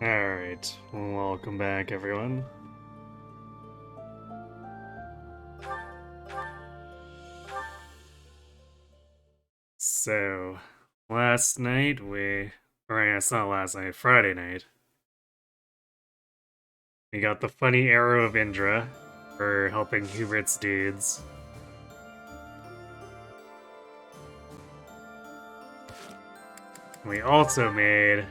Alright, welcome back everyone. So, last night it's not last night, Friday night, we got the funny arrow of Indra for helping Hubert's dudes. We also made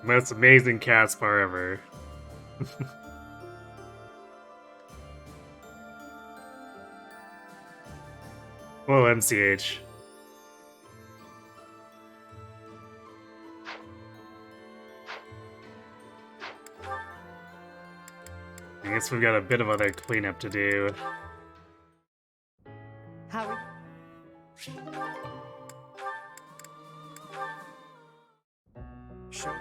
the most amazing cast bar ever. Well, MCH. I guess we've got a bit of other cleanup to do. How Sure.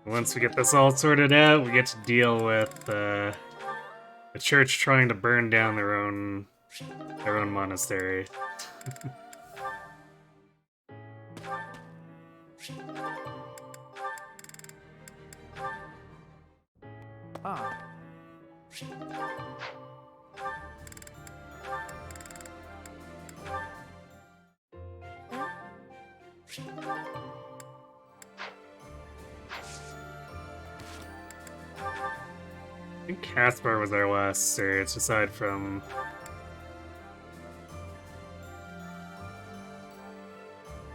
Once we get this all sorted out, we get to deal with the church trying to burn down their own monastery. Ah. I think Caspar was our last search, aside from...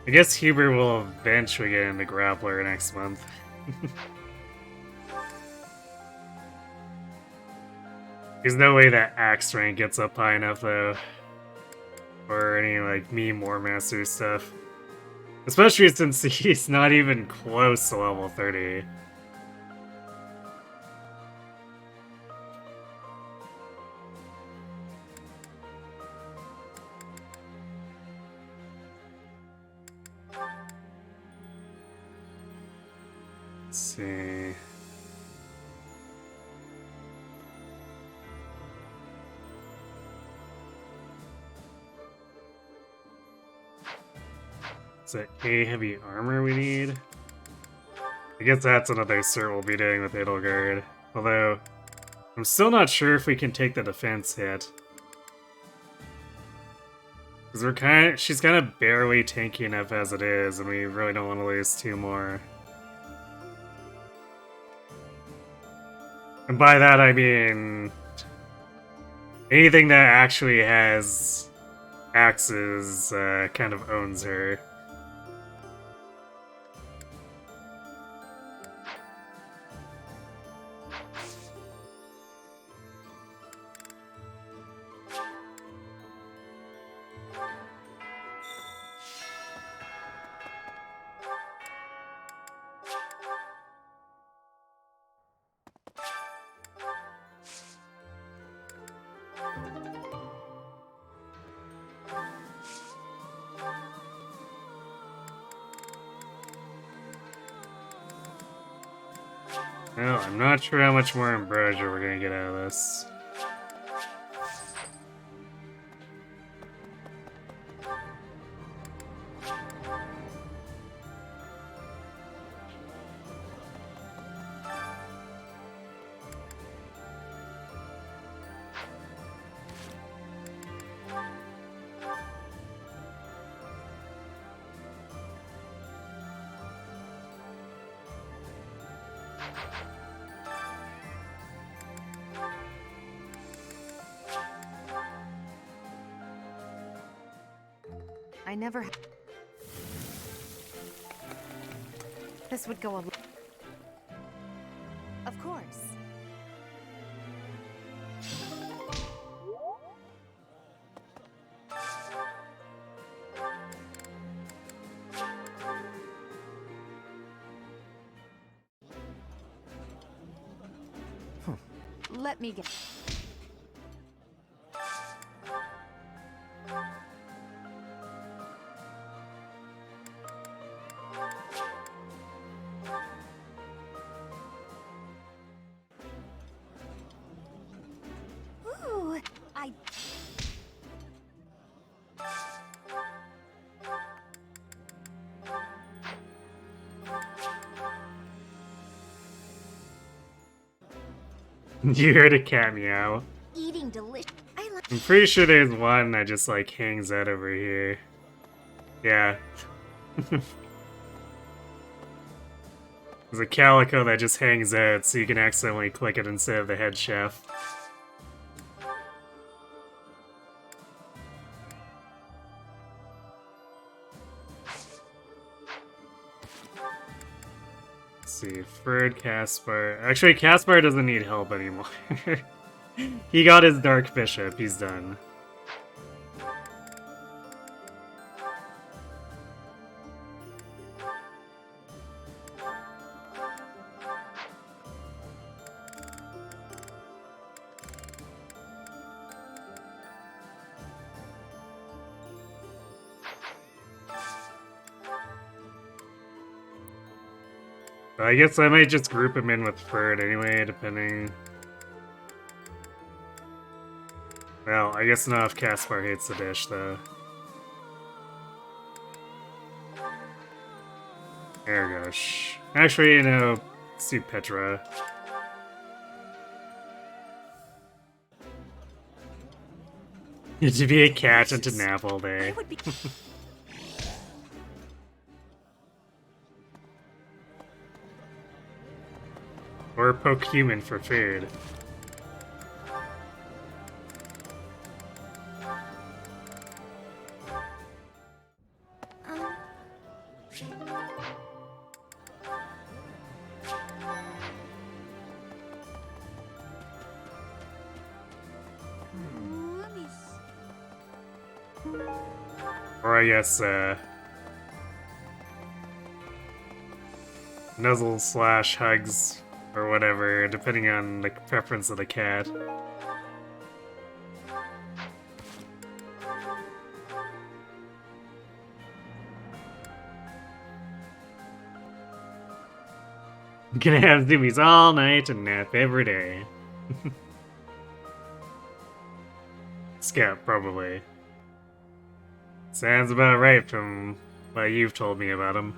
I guess Huber will eventually get into Grappler next month. There's no way that Axe rank gets up high enough, though. Or any, like, meme War Master stuff. Especially since he's not even close to level 30. Let's see... Is it A heavy armor we need? I guess that's another cert we'll be doing with Edelgard. Although, I'm still not sure if we can take the defense hit. Because she's kind of barely tanky enough as it is, and we really don't want to lose two more. And by that I mean... anything that actually has axes kind of owns her. Well, I'm not sure how much more ambrosia we're gonna get out of this. I never. This would go a. Of course. Let me get. Ooh, I. You heard a cat meow. Eating delicious. I'm pretty sure there's one that just like hangs out over here. Yeah. There's a calico that just hangs out so you can accidentally click it instead of the head chef. Let's see, Ferd, Caspar. Actually, Caspar doesn't need help anymore. He got his Dark Bishop, he's done. I guess I might just group him in with Ferd anyway, depending... Well, I guess not if Caspar hates the dish, though. There we go. Actually, you know, let's do Petra. To be a cat and to nap all day. Or poke human for food. Or I guess, nuzzle slash hugs, or whatever, depending on the preference of the cat. I'm gonna have zoomies all night and nap every day. Scout, probably. Sounds about right from what you've told me about him.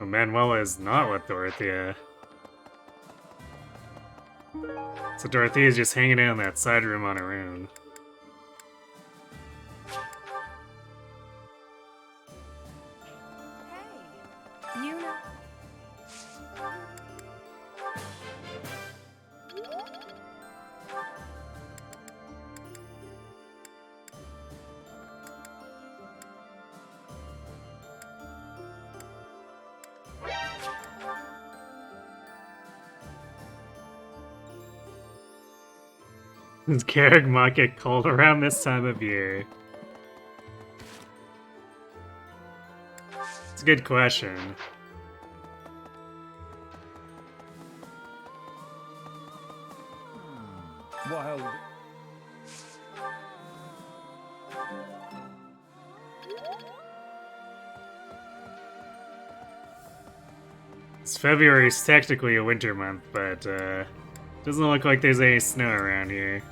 Oh, Manuela is not with Dorothea. So Dorothea is just hanging out in that side room on her own. Does Karagmok get cold around this time of year? It's a good question. Wild. February is technically a winter month, but doesn't look like there's any snow around here.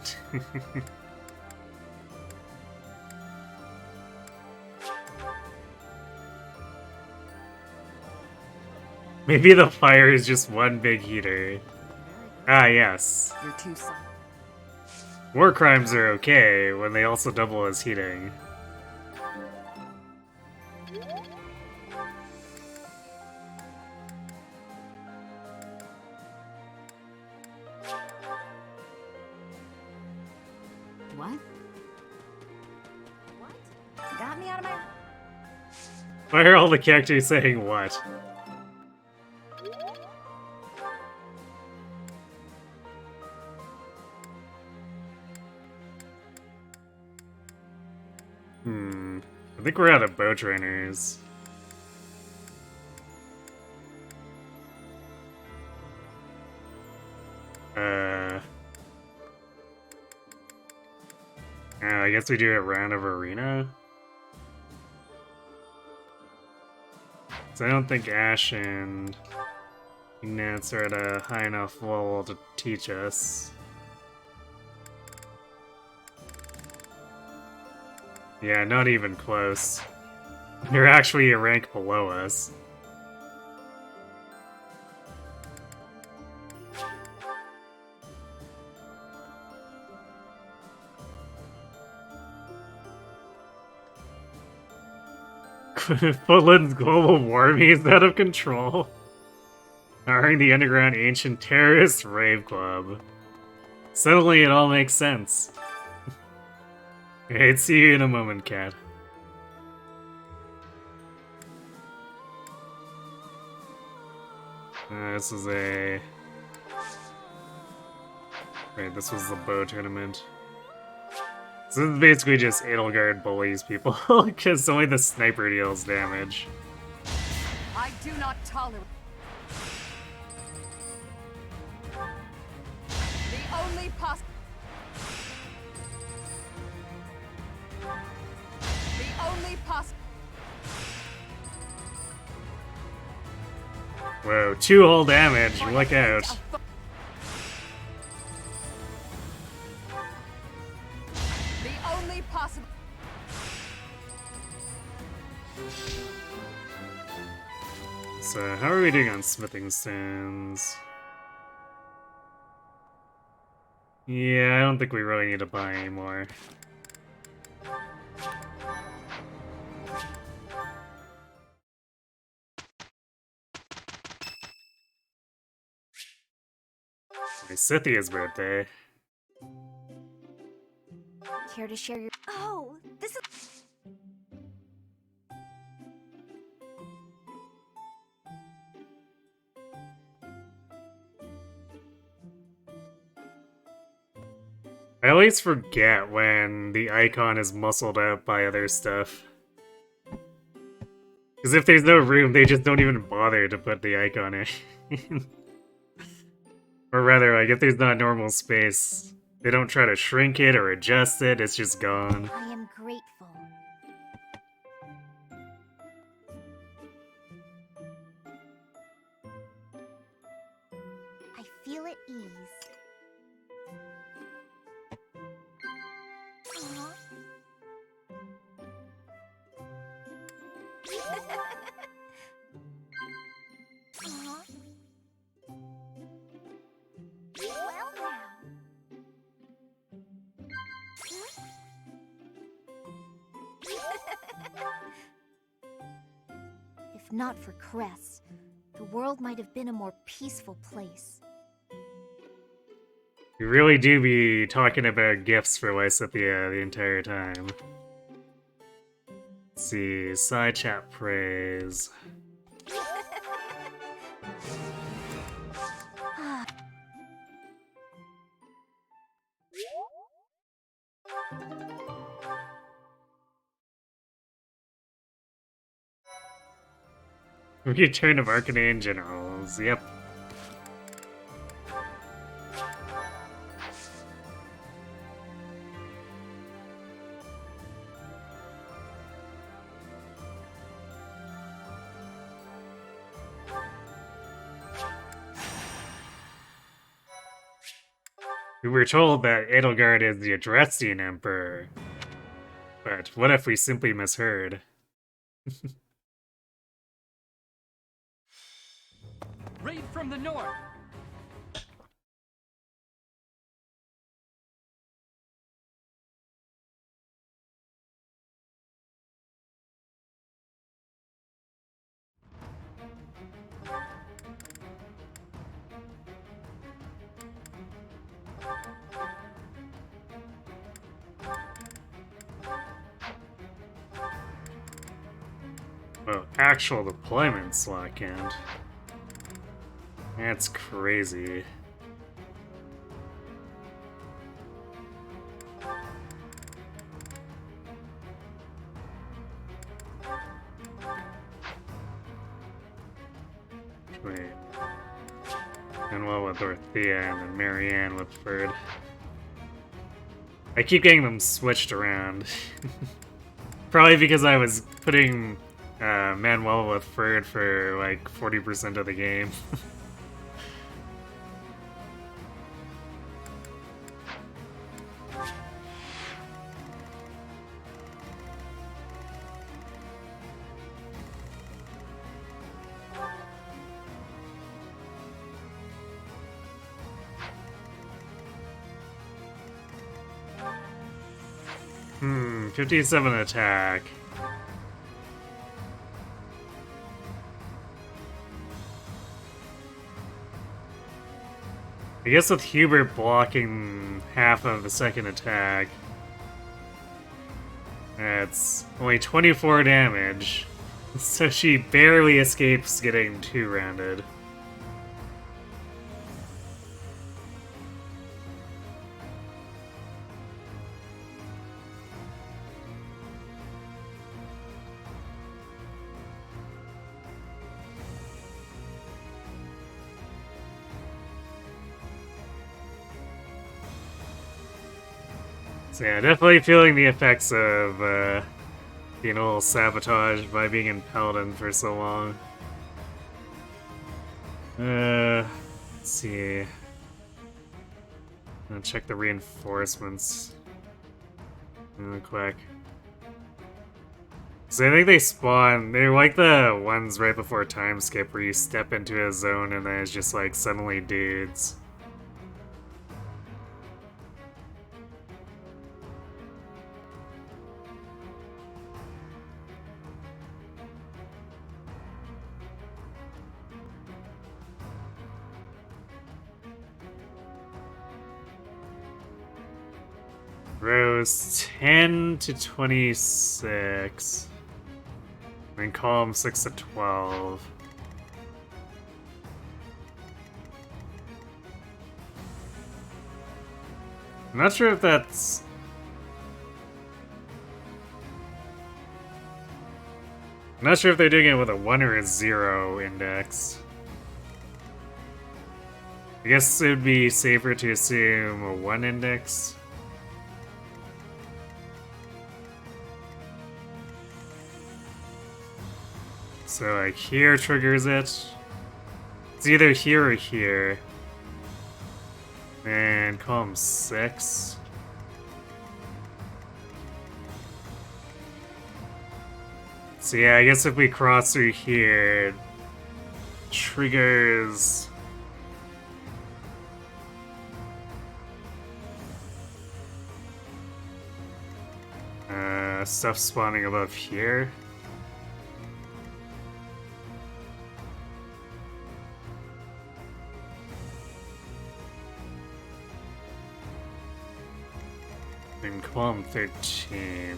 Maybe the fire is just one big heater. Ah, yes. You're too soft. War crimes are okay when they also double as heating. What? Got me out of my... Why are all the characters saying what? I think we're out of bow trainers. I guess we do a round of arena. So I don't think Ash and Ignatz are at a high enough level to teach us. Yeah, not even close. They're actually a rank below us. Footland's global warming is out of control. Hiring the underground ancient terrorist rave club. Suddenly it all makes sense. Okay, see you in a moment, Cat. This is a... Wait, this was the bow tournament. So this is basically just Edelgard bullies people, because only the sniper deals damage. I do not tolerate. The only possible. The only possible. Whoa, 2 whole damage, look out. The only possible. So, how are we doing on smithing stones? Yeah, I don't think we really need to buy anymore. It's Scythia's birthday. Care to share your... Oh, this is... I always forget when the icon is muscled up by other stuff. Because if there's no room, they just don't even bother to put the icon in. Or rather, like, if there's not normal space, they don't try to shrink it or adjust it, it's just gone. I am grateful. I feel at ease. Aw. Aw. Well now. If not for Crest, the world might have been a more peaceful place. You really do be talking about gifts for Lysithia the entire time. Let's see, side chat praise. Return of Arcanine Generals, yep. We were told that Edelgard is the Adrestian Emperor. But what if we simply misheard? Raid from the north! Oh, actual deployment slot count. That's crazy. Wait. And well with Dorothea and then Marianne with Ferd. I keep getting them switched around. Probably because I was putting Manuel with Ferd for like 40% of the game. 57 attack. I guess with Hubert blocking half of the second attack, that's only 24 damage. So she barely escapes getting 2-rounded. So yeah, definitely feeling the effects of being a little sabotaged by being in Paladin for so long. Let's see. I'm gonna check the reinforcements real quick. So I think they spawn, they're like the ones right before time skip where you step into a zone and then it's just like suddenly dudes. Rows 10 to 26. And column 6 to 12. I'm not sure if that's... I'm not sure if they're doing it with a 1 or a 0 index. I guess it would be safer to assume a 1 index. So like here triggers it. It's either here or here. And column 6. So yeah, I guess if we cross through here, it triggers... stuff spawning above here. In column 13.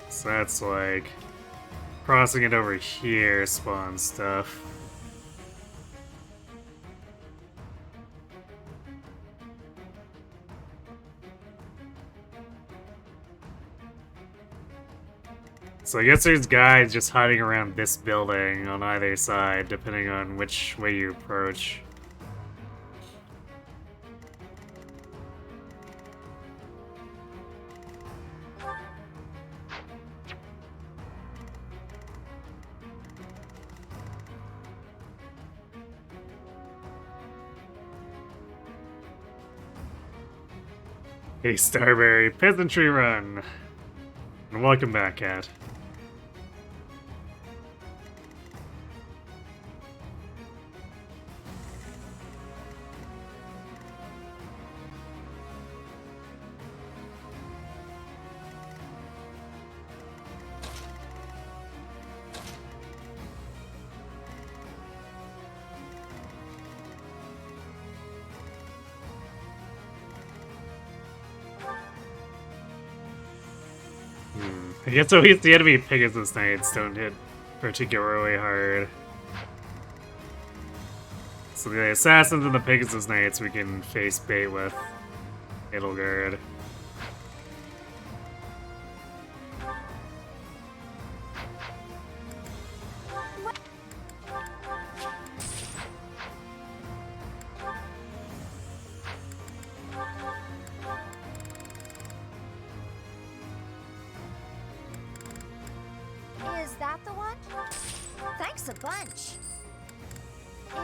So that's like crossing it over here spawns stuff. So I guess there's guys just hiding around this building on either side, depending on which way you approach. Hey Starberry, Peasantry Run! And welcome back, Cat. I guess at least the enemy Pegasus Knights don't hit particularly hard. So the Assassins and the Pegasus Knights we can face bait with Edelgard. Is that the one? Thanks a bunch.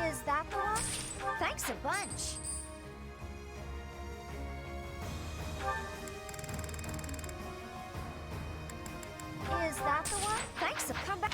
Is that the one? Thanks a bunch. Is that the one? Thanks a come back.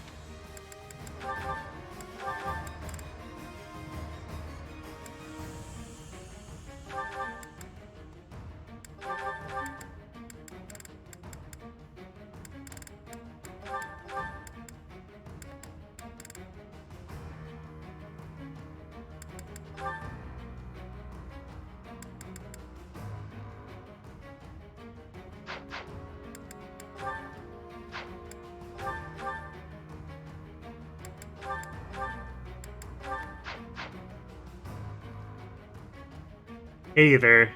Either.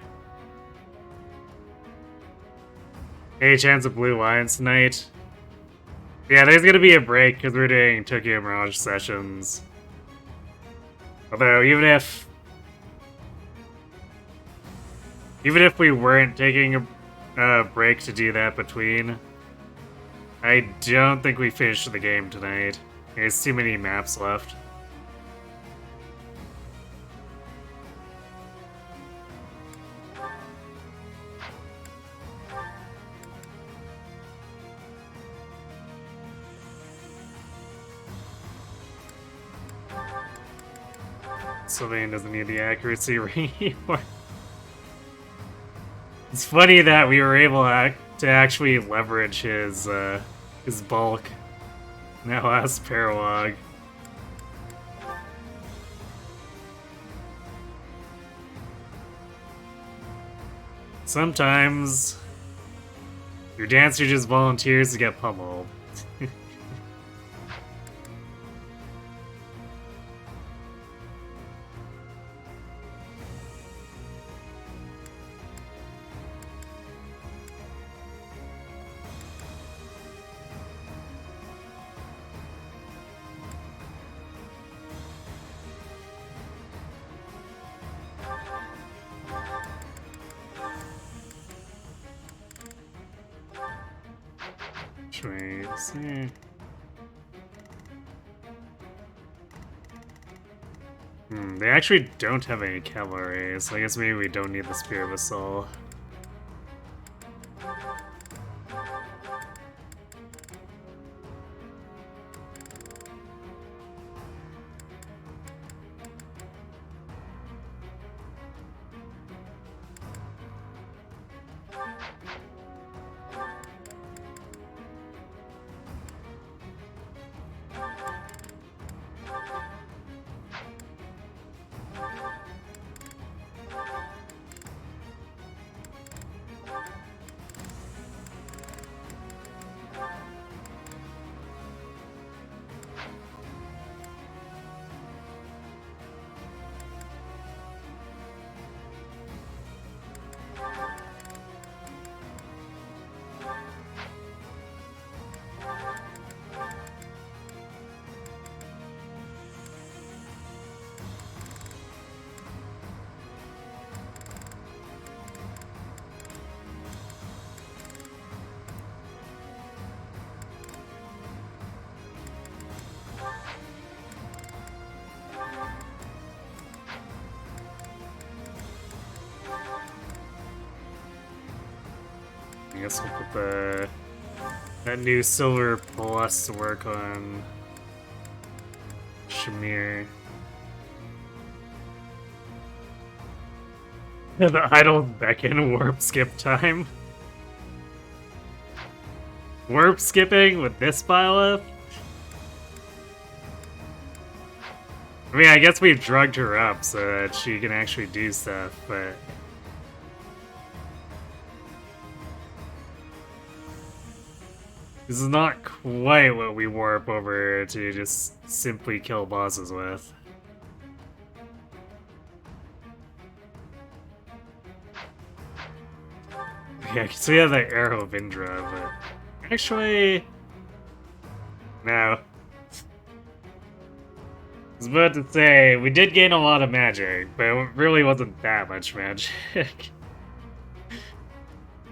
Any chance of blue lines tonight? Yeah, there's gonna be a break because we're doing Tokyo Mirage sessions. Although, even if we weren't taking a break to do that between, I don't think we finished the game tonight. There's too many maps left. Sylvain doesn't need the accuracy ring anymore. It's funny that we were able to actually leverage his bulk in that last paralog. Sometimes your dancer just volunteers to get pummeled. They actually don't have any cavalry, so I guess maybe we don't need the Spear of a Soul. I guess we'll put that new silver plus to work on Shamir. The idle beckon warp skip time. Warp skipping with this pile up? I mean, I guess we've drugged her up so that she can actually do stuff, but... this is not quite what we warp over to just simply kill bosses with. Yeah, so we have the Arrow of Indra, but actually... no. I was about to say, we did gain a lot of magic, but it really wasn't that much magic.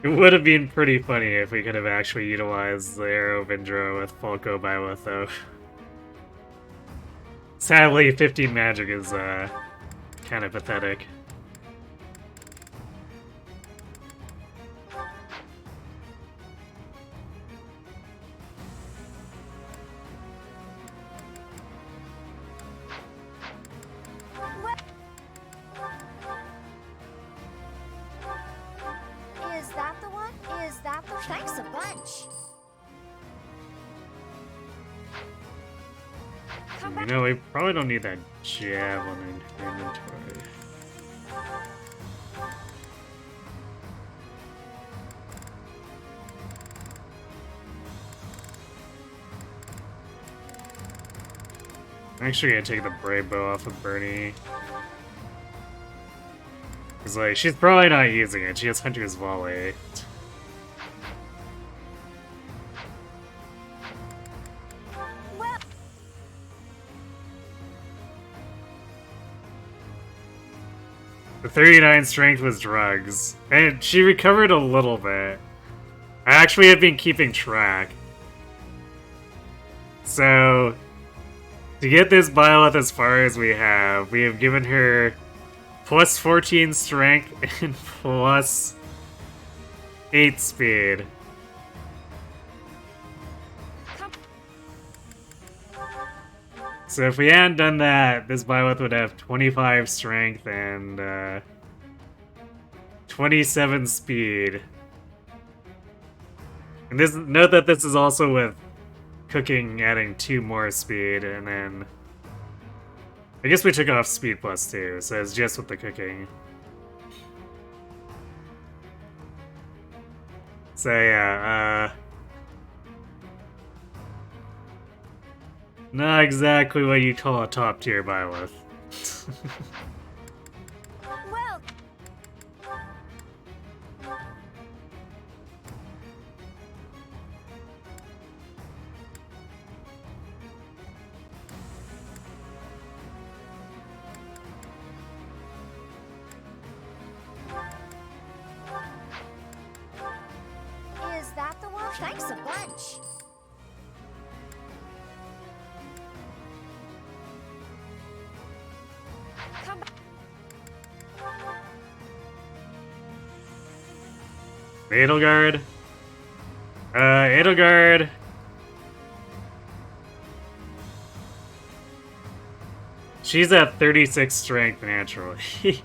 It would have been pretty funny if we could have actually utilized the Arrow of Indra with Falco Byleth, though. Sadly, 15 magic is kind of pathetic. Is that the one? Is that the... thanks a bunch. Come You back. know, we probably don't need that javelin in inventory. I'm actually gonna take the Brave Bow off of Bernie. Because Because, like, she's probably not using it. She has Hunter's Volley. Well, The 39 strength was drugs. And she recovered a little bit. I actually have been keeping track. So, to get this Byleth as far as we have given her plus 14 strength and plus 8 speed. So if we hadn't done that, this Byleth would have 25 strength and 27 speed. And this, note that this is also with cooking adding 2 more speed, and then I guess we took off speed plus 2, so it's just with the cooking. So yeah, not exactly what you call a top tier Byleth. well, is that the one? Thanks a bunch. Come back. Edelgard? Edelgard. She's at 36 strength naturally.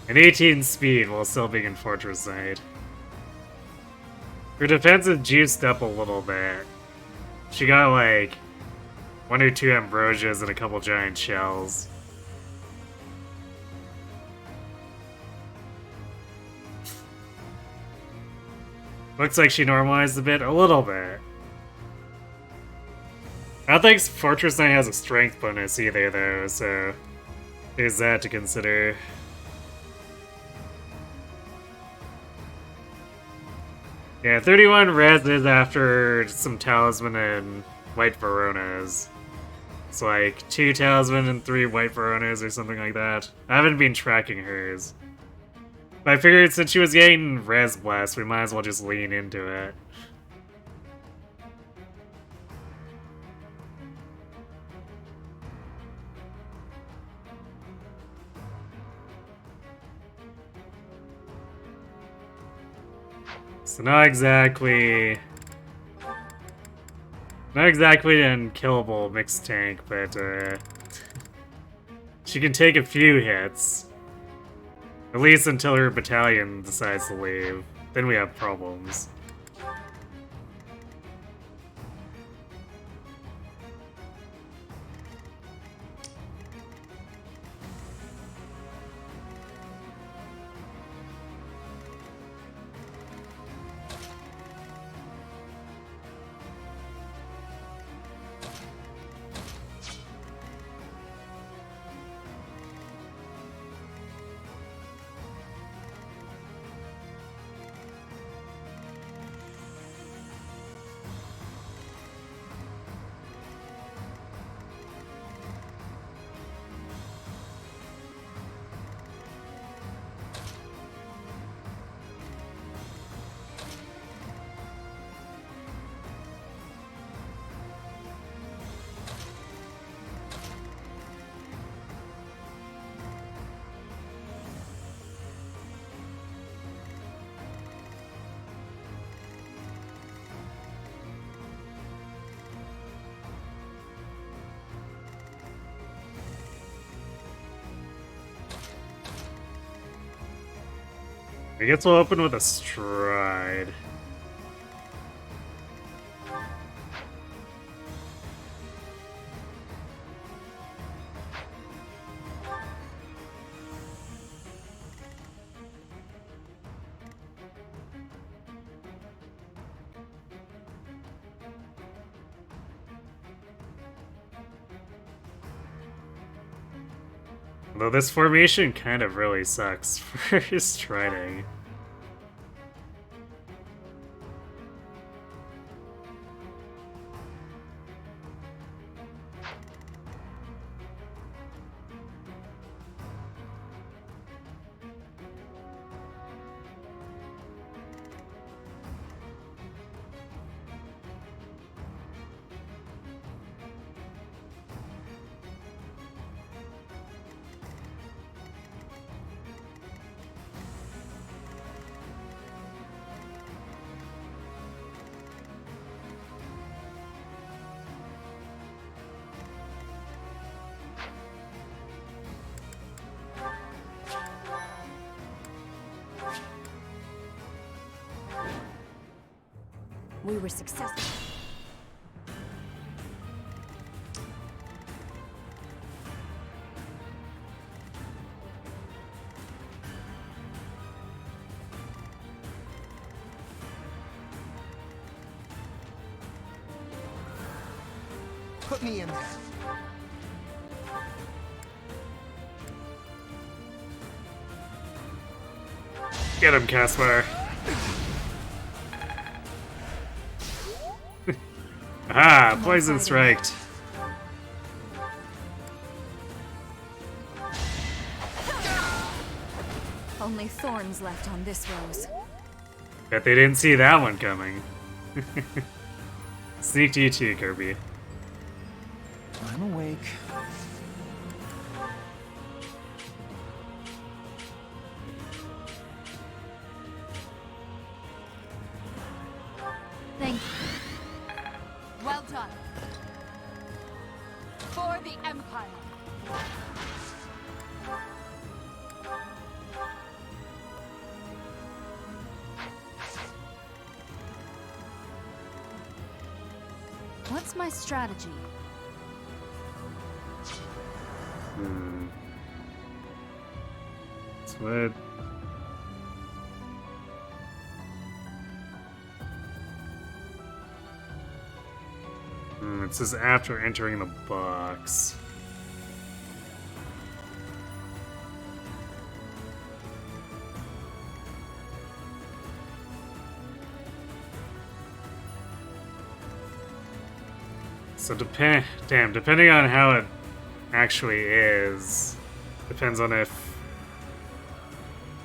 And 18 speed while still being in Fortress Side. Her defense is juiced up a little bit. She got like 1 or 2 Ambrosias and a couple giant shells. Looks like she normalized a bit, a little bit. I don't think Fortress Knight has a strength bonus either though, so there's that to consider. Yeah, 31 res is after some Talisman and White Veronas. It's like 2 Talisman and 3 White Veronas or something like that. I haven't been tracking hers. But I figured since she was getting res blast, we might as well just lean into it. So not exactly an unkillable mixed tank, but she can take a few hits. At least until her battalion decides to leave. Then we have problems. I guess we'll open with a stride. Although this formation kind of really sucks for striding. We were successful. Put me in there. Get him, Caspar. Ah, poison striked. Only thorns left on this rose. Bet they didn't see that one coming. Sneaked you too, Kirby. I'm awake. Thank you. Well done. For the Empire. What's my strategy? So what? It says after entering the box. So depending on how it actually is, depends on if,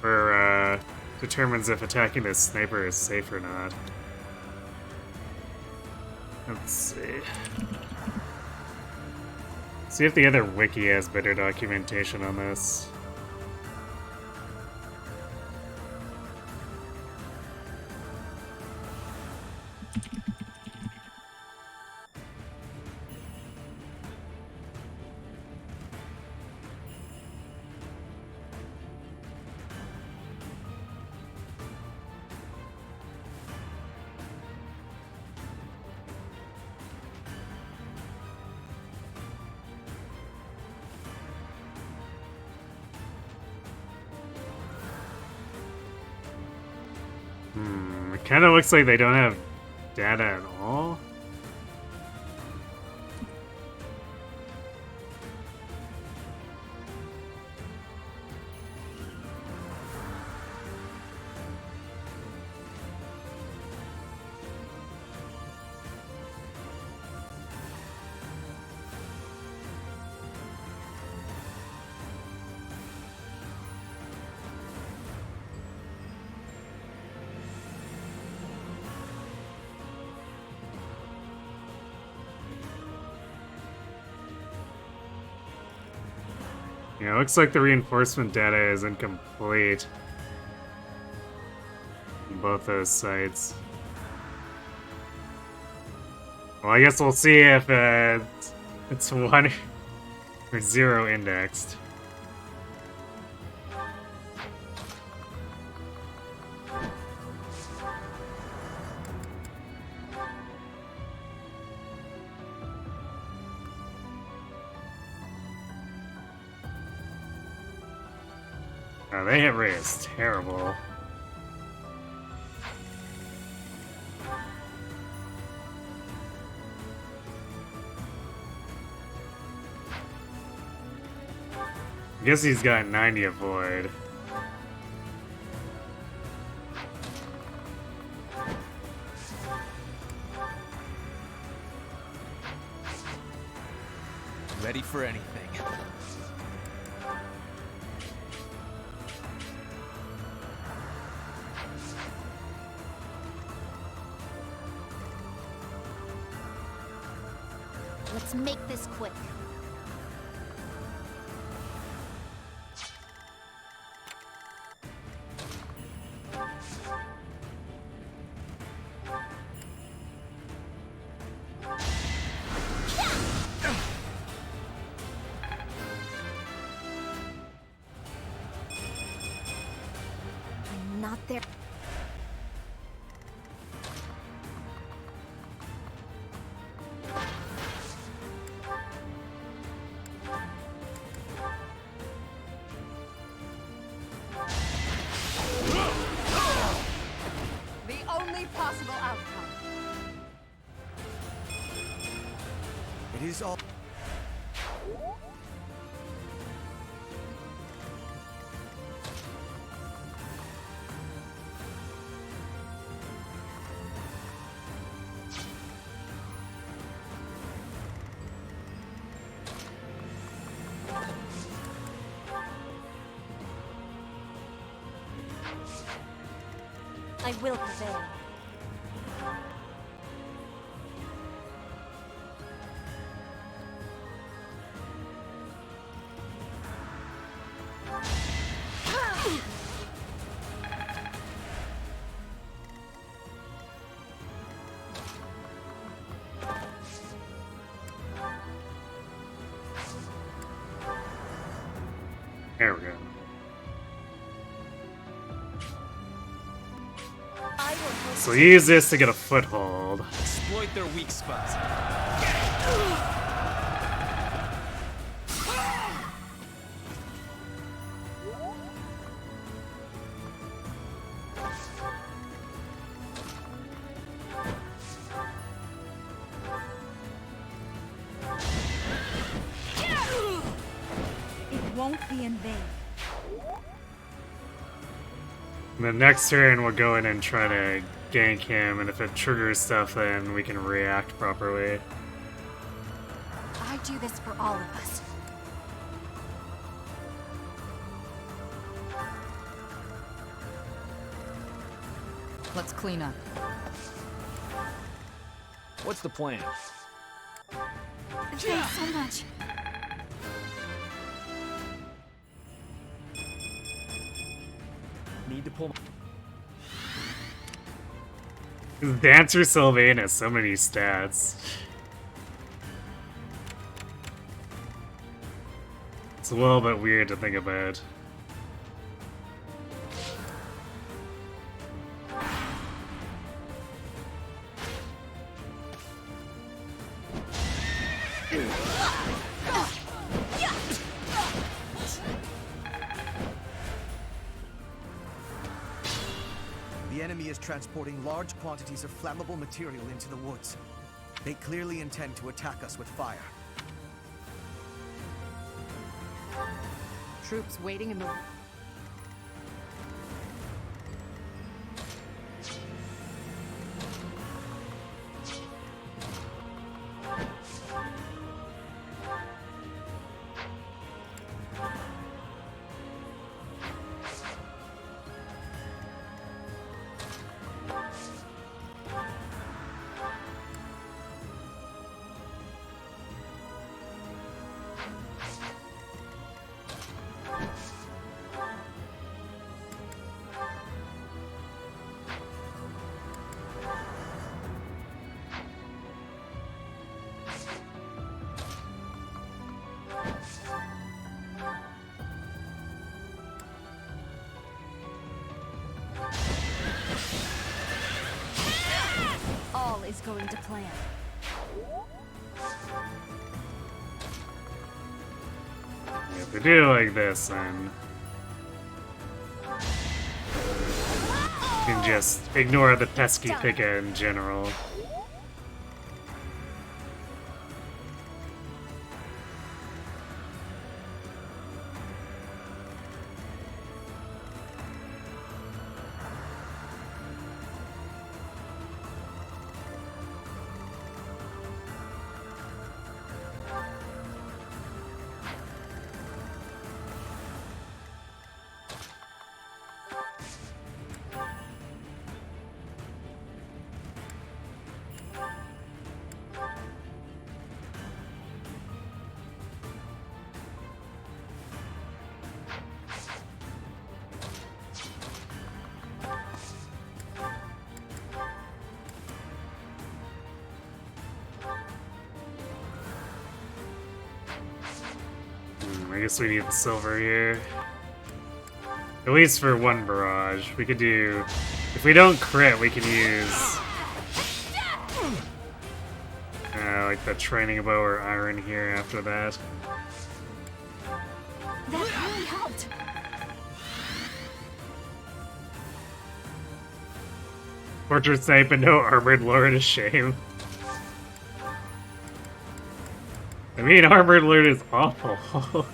or determines if attacking the sniper is safe or not. Let's see. See if the other wiki has better documentation on this. It kind of looks like they don't have data at all. Yeah, it looks like the reinforcement data is incomplete on both those sites. Well, I guess we'll see if it's 1 or 0 indexed. Oh, they hit rate is terrible. I guess he's got 90 avoid. Ready for anything. Let's make this quick. I'm not there. The only possible outcome. It is all. I will prevail. There we go. I will hope So use this to get a foothold. Exploit their weak spots. it won't be in vain. The next turn we'll go in and try to gank him, and if it triggers stuff then we can react properly. I do this for all of us. Let's clean up. What's the plan? Thanks so much. Need to pull. Dancer Sylvain has so many stats. It's a little bit weird to think about. The enemy is transporting large quantities of flammable material into the woods. They clearly intend to attack us with fire. Troops waiting in the... All is going to plan. If we do it like this, then you can just ignore the pesky Pika in general. I guess we need the silver here. At least for one barrage. We could do... If we don't crit, we can use... like the training bow or iron here after that. That really helped. Portrait snipe and no armored lord is shame. I mean, armored lord is awful.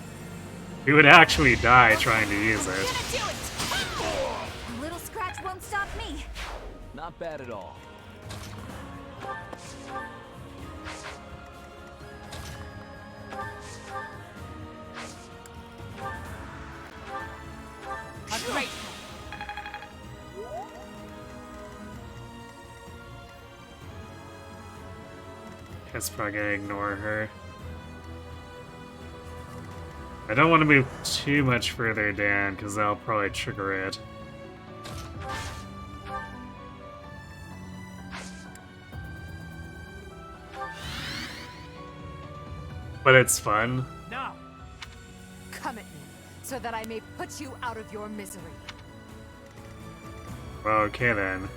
He would actually die trying to use it. Gonna do it. A little scratch won't stop me. Not bad at all. A great Guess probably gonna ignore her. I don't want to move too much further down because that'll probably trigger it. But it's fun. Now! come at me, so that I may put you out of your misery. Well, okay then.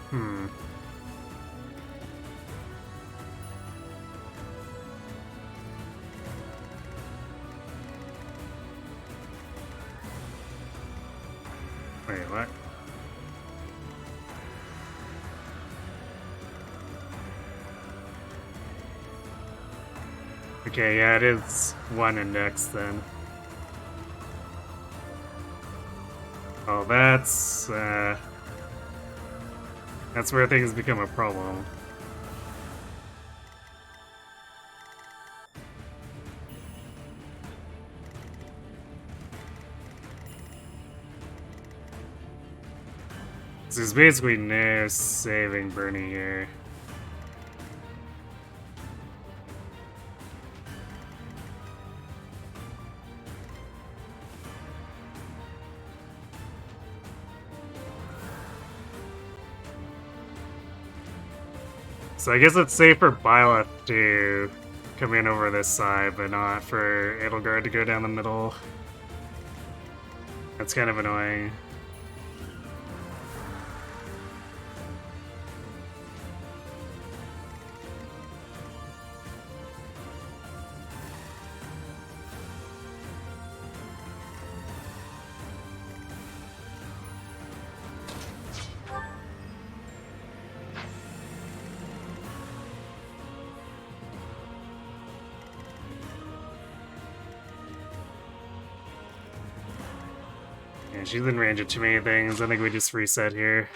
Wait, what? Okay, yeah, it is one index then. Oh, that's where things become a problem. So there's basically no saving Bernie here. So I guess it's safe for Byleth to come in over this side, but not for Edelgard to go down the middle. That's kind of annoying. Yeah, she's in range of too many things. I think we just reset here.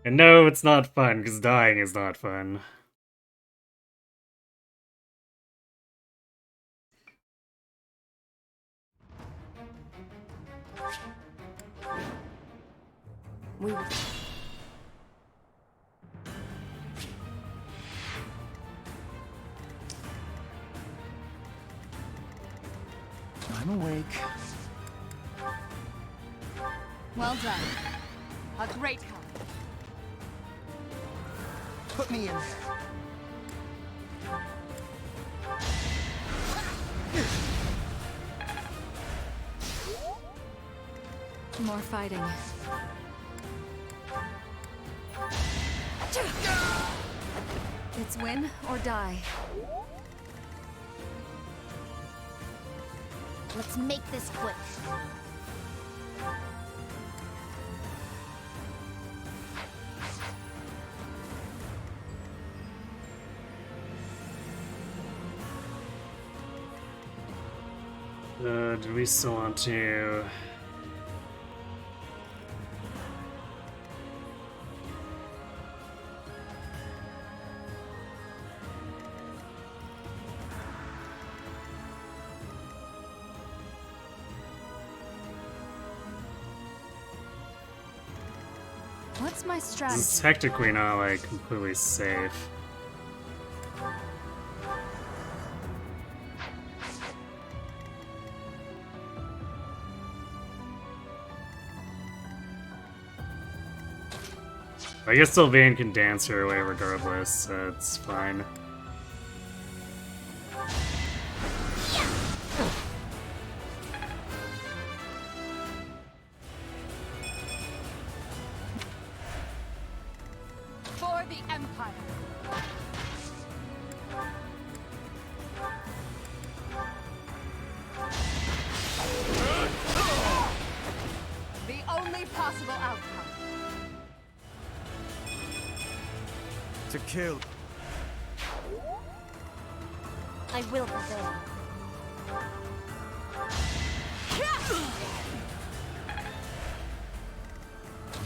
And no, it's not fun, because dying is not fun. I'm awake. Well done. A great help. Put me in. More fighting. It's win or die. Let's make this quick. Do we still want to... What's my strategy? This is technically not, like, completely safe. I guess Sylvain can dance her away regardless, so it's fine. Empire. The only possible outcome. To kill. I will prevail.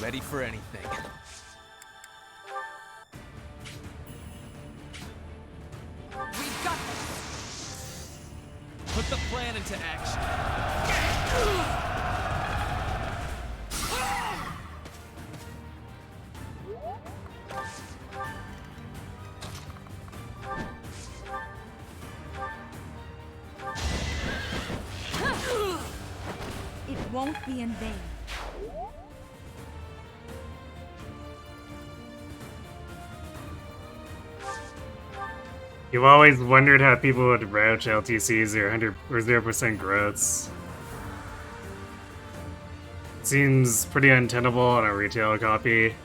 Ready for anything. We've got this. Put the plan into action. It won't be in vain. You've always wondered how people would approach LTCs or 100 or 0% growths. Seems pretty untenable on a retail copy.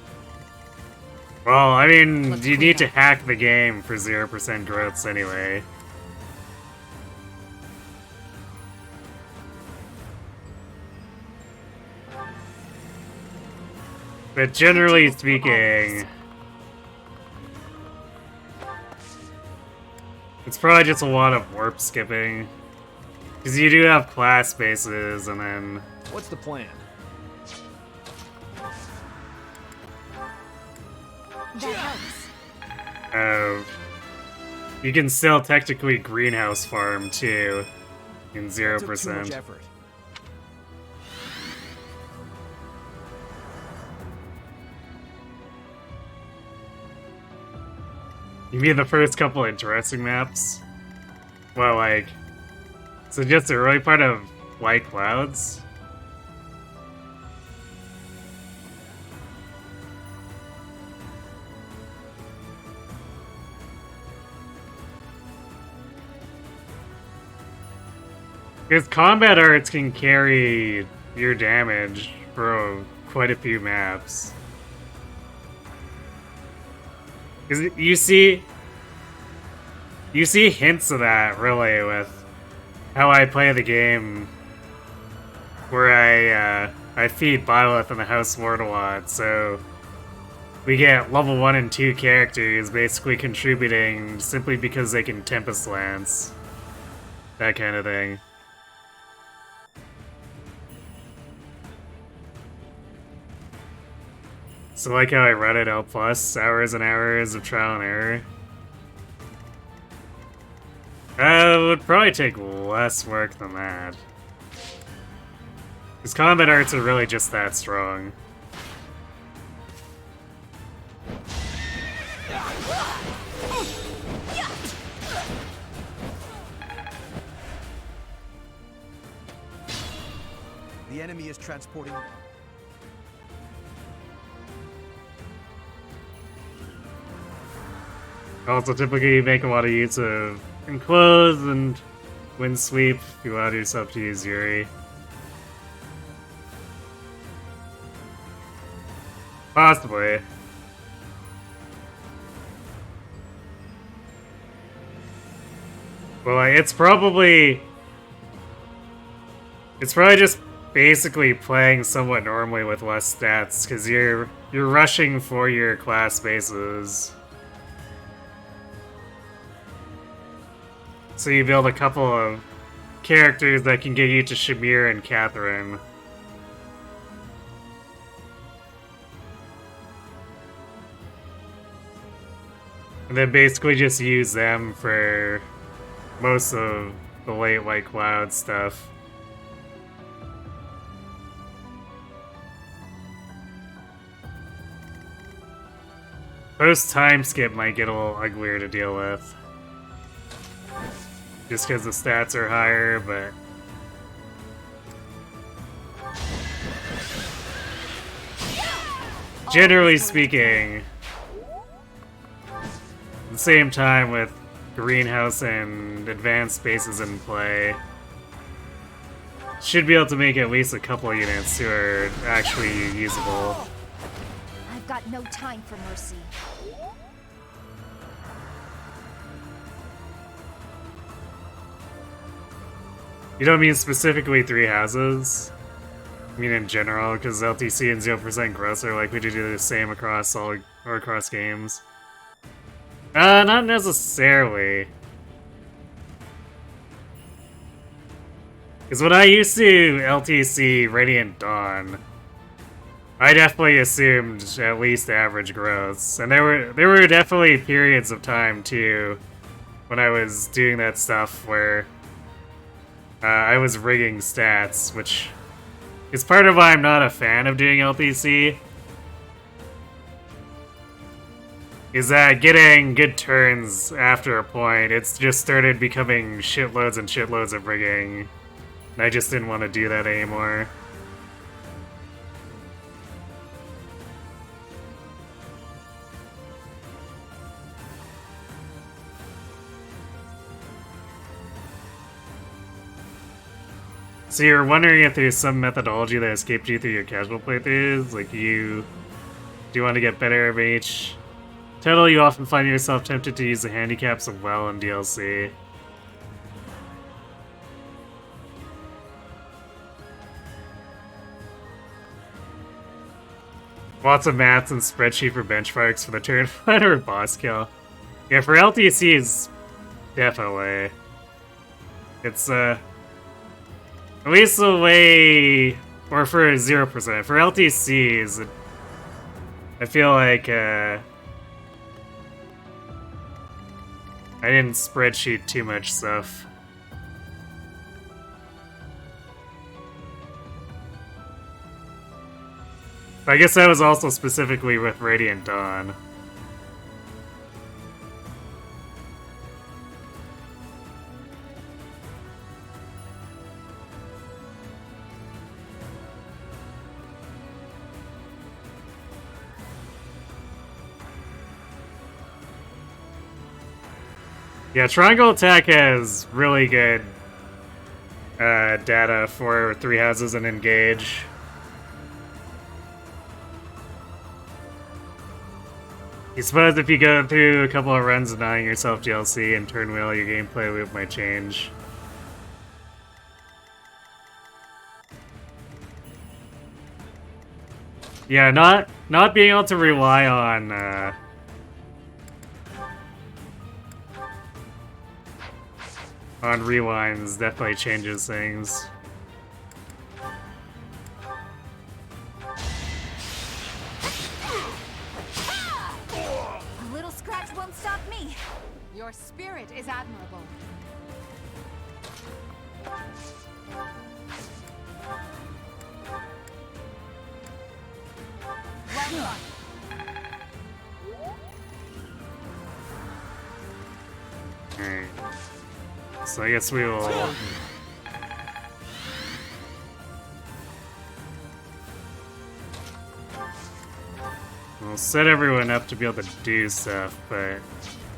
Well, I mean, Let's you clean need to up. hack the game for 0% growths anyway. But generally speaking, it's probably just a lot of warp skipping. Because you do have class bases, and then What's the plan? That helps. you can still technically greenhouse farm too in That took too much 0%. effort. You mean the first couple interesting maps? Well, like, so just the early part of White Clouds? Because combat arts can carry your damage for quite a few maps. Because you see hints of that, really, with how I play the game, where I feed Byleth in the House Lord a lot, so we get level 1 and 2 characters basically contributing simply because they can Tempest Lance. That kind of thing. So like how I run it L+, hours and hours of trial and error. It would probably take less work than that. Because combat arts are really just that strong. The enemy is transporting. Also, typically you make a lot of use of Enclose and Wind Sweep if you allow yourself to use Yuri. Possibly. Well, like, it's probably just basically playing somewhat normally with less stats, because you're rushing for your class bases. So you build a couple of characters that can get you to Shamir and Catherine. And then basically just use them for most of the late White Cloud stuff. Post time skip might get a little uglier to deal with. Just because the stats are higher, but generally speaking, at the same time with greenhouse and advanced spaces in play, should be able to make at least a couple units who are actually usable. I've got no time for mercy. You don't mean specifically 3 houses? I mean in general, because LTC and 0% growth are likely to do the same across all or across games. Not necessarily. Because when I used to LTC Radiant Dawn, I definitely assumed at least average growths, and there were definitely periods of time too when I was doing that stuff where I was rigging stats, which is part of why I'm not a fan of doing LTC. Is that getting good turns after a point, it's just started becoming shitloads and shitloads of rigging, and I just didn't want to do that anymore. So you're wondering if there's some methodology that escaped you through your casual playthroughs? Like do you want to get better at each title? You often find yourself tempted to use the handicaps of well in DLC. Lots of maths and spreadsheet for benchmarks for the turn fight or boss kill. Yeah, for LTCs, definitely. It's at least the way, or for 0%. For LTCs, I feel like I didn't spreadsheet too much stuff. I guess that was also specifically with Radiant Dawn. Yeah, Triangle Attack has really good data for 3 houses and engage. You suppose if you go through a couple of runs denying yourself DLC and turn wheel, your gameplay loop might change. Yeah, not being able to rely on rewinds definitely changes things. A little scratch won't stop me. Your spirit is admirable. Well done. Alright. So I guess we will... We'll set everyone up to be able to do stuff, but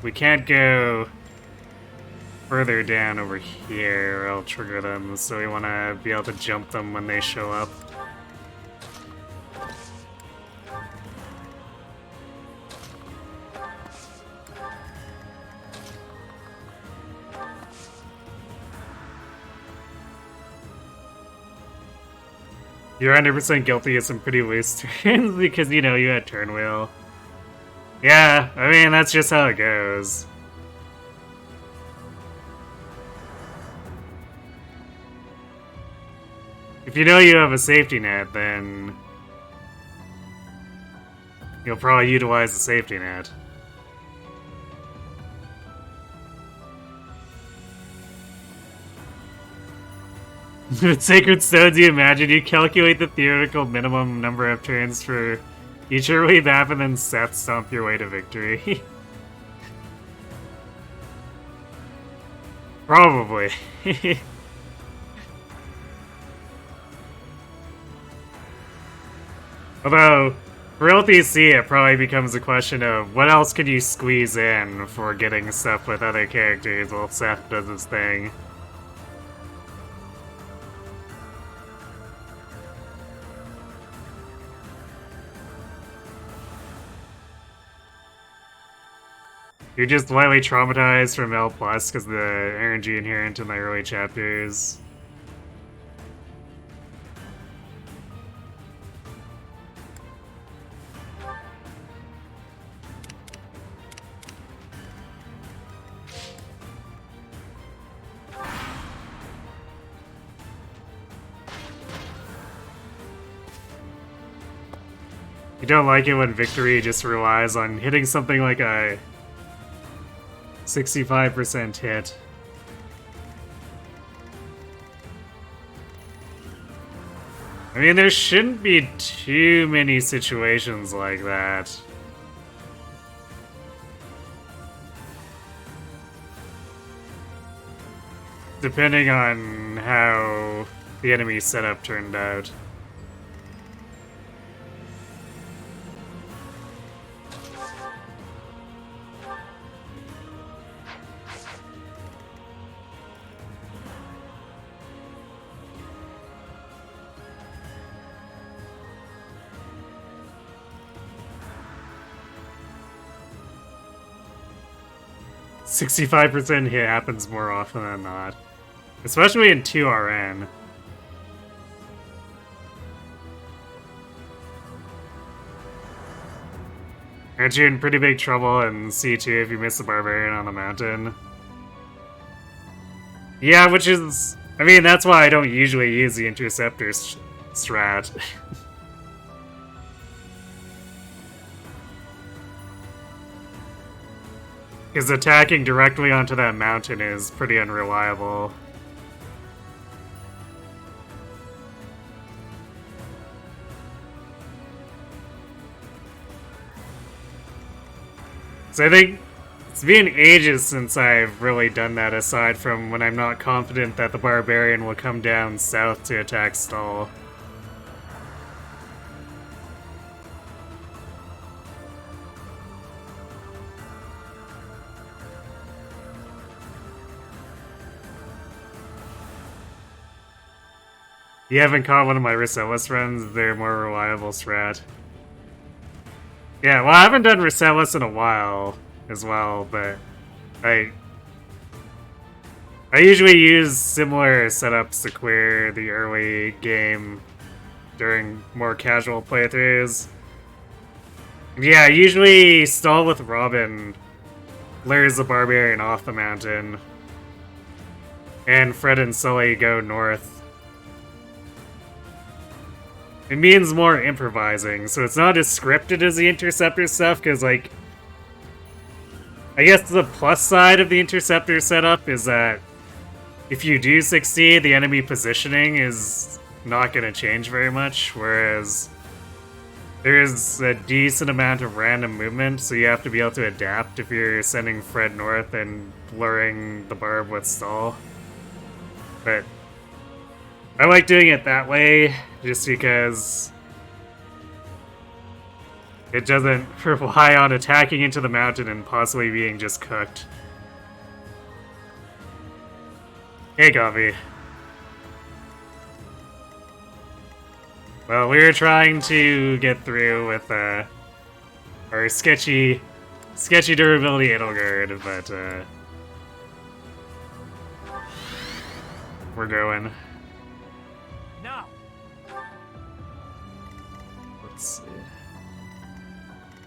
we can't go further down over here or I'll trigger them, so we want to be able to jump them when they show up. You're 100% guilty of some pretty loose turns because, you know, you had turn wheel. Yeah, I mean, that's just how it goes. If you know you have a safety net, then you'll probably utilize the safety net. With Sacred Stones, you imagine you calculate the theoretical minimum number of turns for each early map and then Seth stomp your way to victory. Probably. Although, for LTC, it probably becomes a question of what else could you squeeze in for getting stuff with other characters while Seth does his thing. You're just lightly traumatized from L+ because of the energy inherent in the early chapters. You don't like it when victory just relies on hitting something like a 65% hit. I mean, there shouldn't be too many situations like that. Depending on how the enemy setup turned out. %65 hit happens more often than not. Especially in 2RN. Aren't you in pretty big trouble in C2 if you miss the Barbarian on the mountain? Yeah, which is... I mean, that's why I don't usually use the Interceptor strat. Because attacking directly onto that mountain is pretty unreliable. So I think it's been ages since I've really done that, aside from when I'm not confident that the Barbarian will come down south to attack stall. You haven't caught one of my Risellus runs, they're more reliable strat. Yeah, well, I haven't done Risellus in a while as well, but I usually use similar setups to clear the early game during more casual playthroughs. Yeah, I usually stall with Robin, lures the Barbarian off the mountain, and Fred and Sully go north. It means more improvising, so it's not as scripted as the Interceptor stuff, because, like, I guess the plus side of the Interceptor setup is that if you do succeed, the enemy positioning is not going to change very much, whereas there's a decent amount of random movement, so you have to be able to adapt if you're sending Fred north and luring the Barb with stall. But I like doing it that way, just because it doesn't rely on attacking into the mountain and possibly being just cooked. Hey, Coffee. Well, we were trying to get through with our sketchy durability Edelgard, but we're going. Now. Let's see.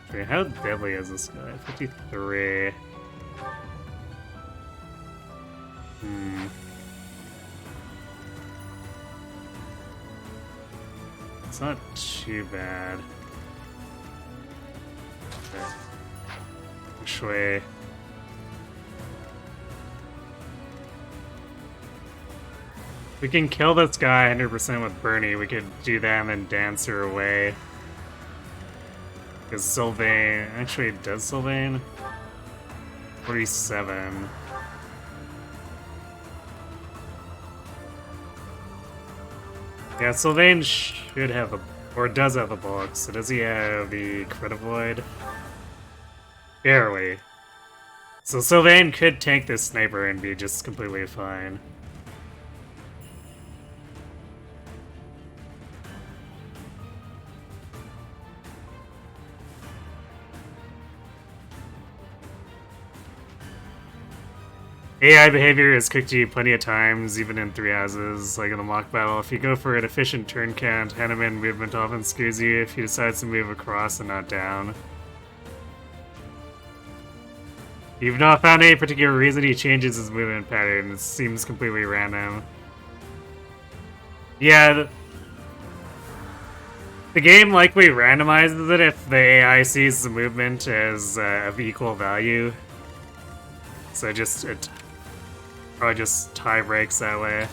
Okay, how deadly is this guy? 53. It's not too bad. Okay. Actually, we can kill this guy 100% with Bernie. We could do that and then dance her away. Because Sylvain... Actually, does Sylvain? 47. Yeah, Sylvain should have a... Or does have a bulk, so does he have the crit avoid? Barely. So Sylvain could tank this sniper and be just completely fine. AI behavior is cooked to you plenty of times, even in 3 houses, like in the mock battle. If you go for an efficient turn count, Hanuman movement often skews you if he decides to move across and not down. You've not found any particular reason he changes his movement pattern. It seems completely random. Yeah, The game likely randomizes it if the AI sees the movement as of equal value. So it probably just tie breaks that way.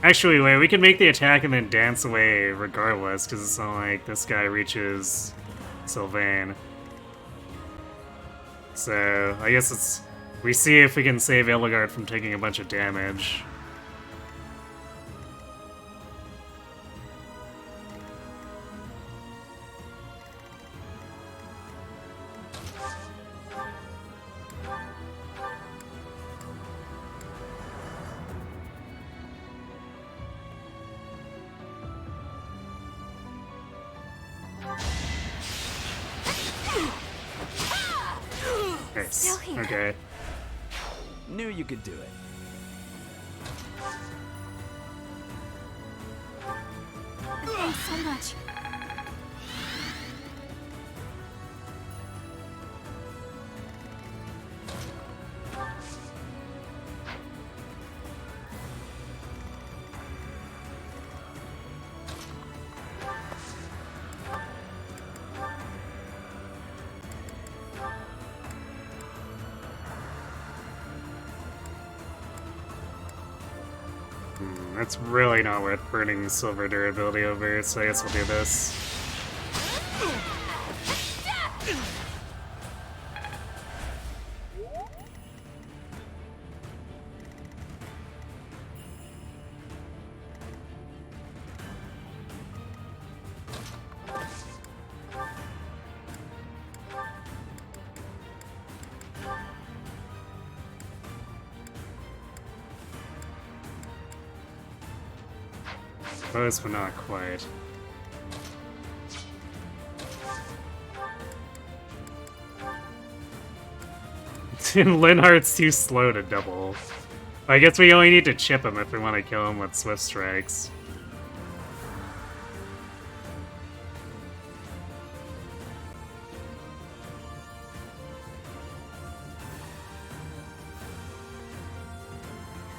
Actually, wait, we can make the attack and then dance away regardless, because it's not like this guy reaches Sylvain. So, I guess we see if we can save Illigard from taking a bunch of damage. Nice. Still here. Okay. Knew you could do it. Thanks so much. That's really not worth burning silver durability over, so I guess we'll do this. Close, but not quite. And Linhardt's too slow to double. I guess we only need to chip him if we want to kill him with Swift Strikes.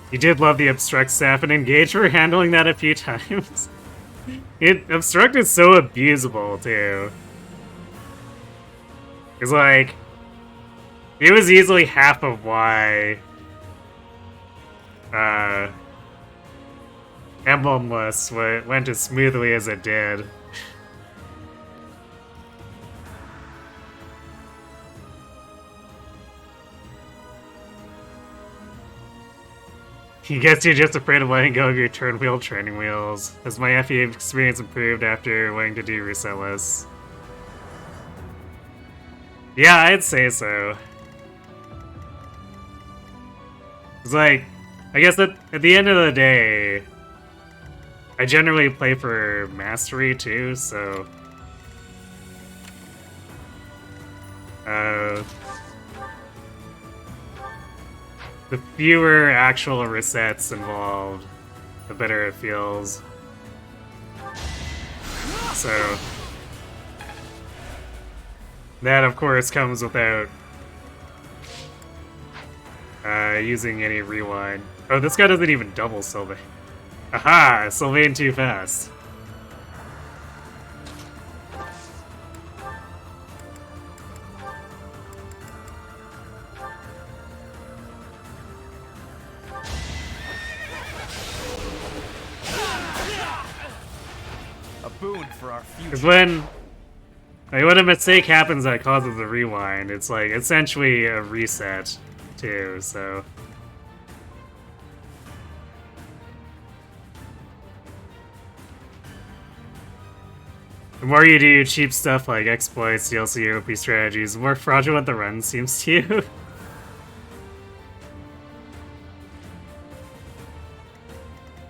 You did love the Obstruct staff, and Engage for handling that a few times. Obstruct is so abusable, too. It's like... It was easily half of why... Emblemless went as smoothly as it did. I guess you're just afraid of letting go of your turn wheel training wheels. Has my FE experience improved after wanting to do resetless? Yeah, I'd say so. It's like, I guess at the end of the day, I generally play for mastery too, so... the fewer actual resets involved, the better it feels. So... that, of course, comes without using any rewind. Oh, this guy doesn't even double Sylvain. Aha! Sylvain too fast. A boon for our future. Because when a mistake happens that causes a rewind, it's like essentially a reset too, so... the more you do cheap stuff like exploits, DLC, OP strategies, the more fraudulent the run seems to you.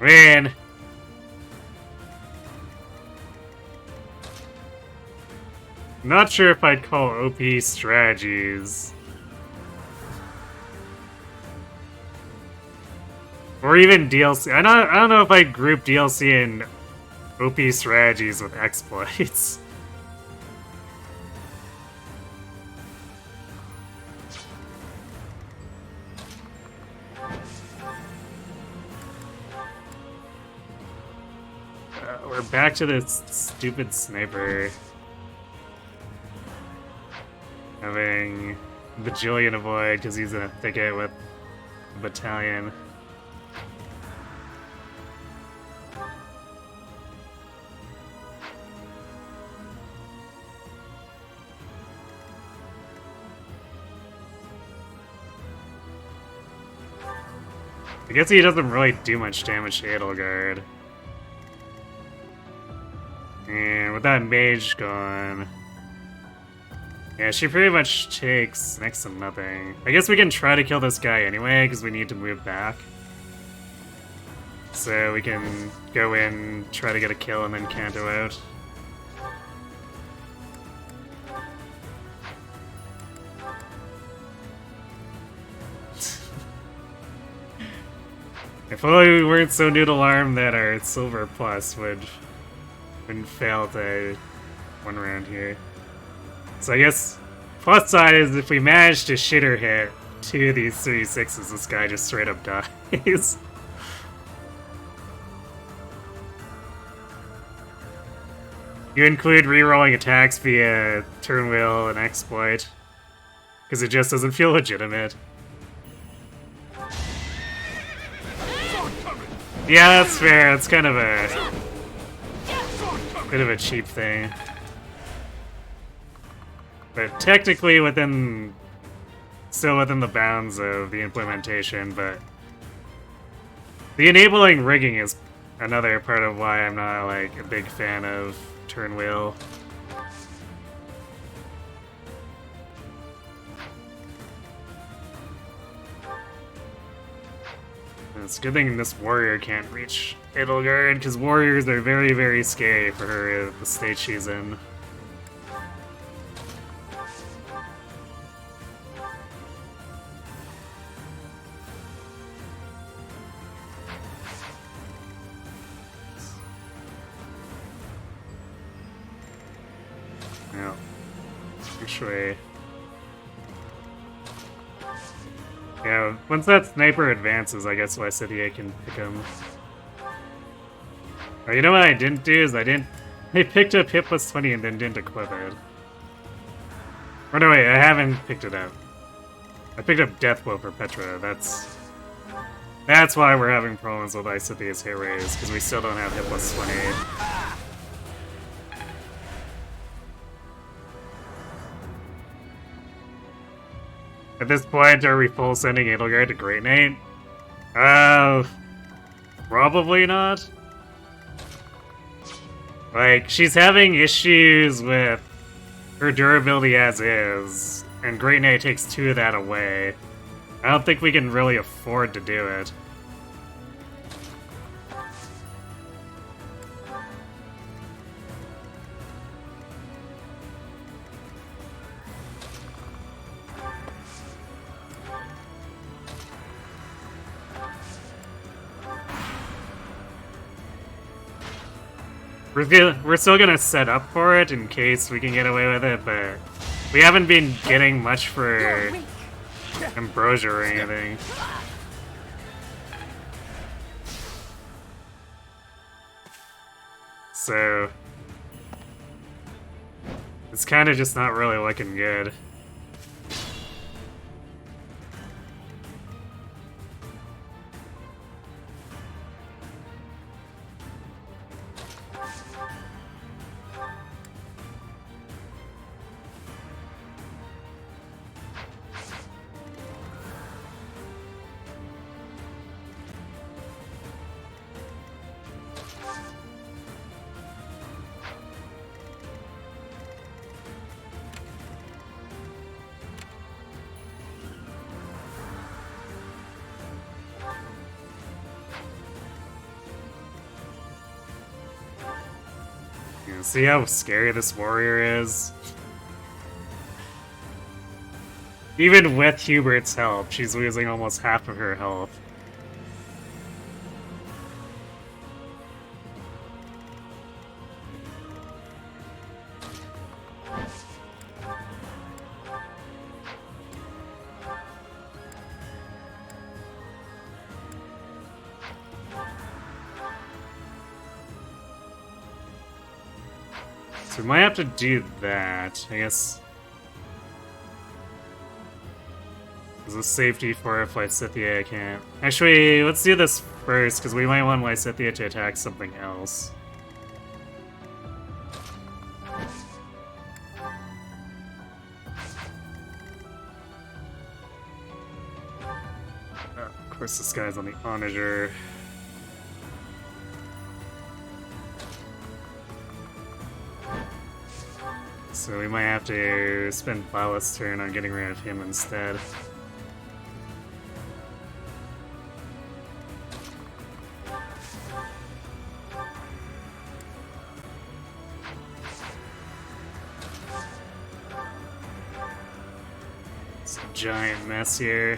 Man. Not sure if I'd call OP strategies. Or even DLC. I don't know if I'd group DLC and OP strategies with exploits. We're back to this stupid sniper. Having bajillion avoid because he's in a thicket with a battalion. I guess he doesn't really do much damage to Edelgard. And with that mage gone... Yeah, she pretty much takes next to nothing. I guess we can try to kill this guy anyway, because we need to move back. So we can go in, try to get a kill, and then canto out. If only we weren't so noodle-armed that our silver plus wouldn't fail to one round here. So I guess plus side is if we manage to shit or hit 2 of these 36s, this guy just straight up dies. You include rerolling attacks via turn wheel and exploit, because it just doesn't feel legitimate. Yeah, that's fair. It's kind of a bit of a cheap thing. But technically still within the bounds of the implementation, but the enabling rigging is another part of why I'm not like a big fan of turn wheel. It's a good thing this warrior can't reach Edelgard, because warriors are very, very scary for her at the state she's in. Yeah. Actually... Yeah, once that sniper advances, I guess Lycidia can pick him. Oh, you know what I didn't do is I picked up hit plus 20 and then didn't equip it. Or no, wait, I haven't picked it up. I picked up Deathblow for Petra. That's why we're having problems with Lycidia's hit raise, because we still don't have hit plus 20. At this point, are we full sending Edelgard to Great Knight? Probably not. Like, she's having issues with her durability as is, and Great Knight takes 2 of that away. I don't think we can really afford to do it. We're still gonna set up for it in case we can get away with it, but we haven't been getting much for Ambrosia or anything. So it's kind of just not really looking good. See how scary this warrior is? Even with Hubert's help, she's losing almost half of her health. So we might have to do that, I guess. Is this safety for if Lysithea can't? Actually, let's do this first, because we might want Lysithea to attack something else. Of course, this guy's on the Onager. So we might have to spend Ballast's turn on getting rid of him instead. It's a giant mess here.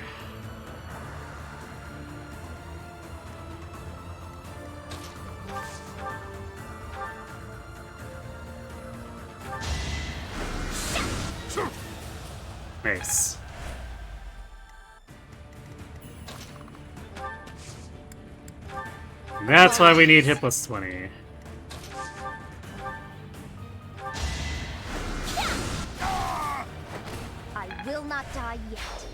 Nice. That's why we need hit plus 20. I will not die yet.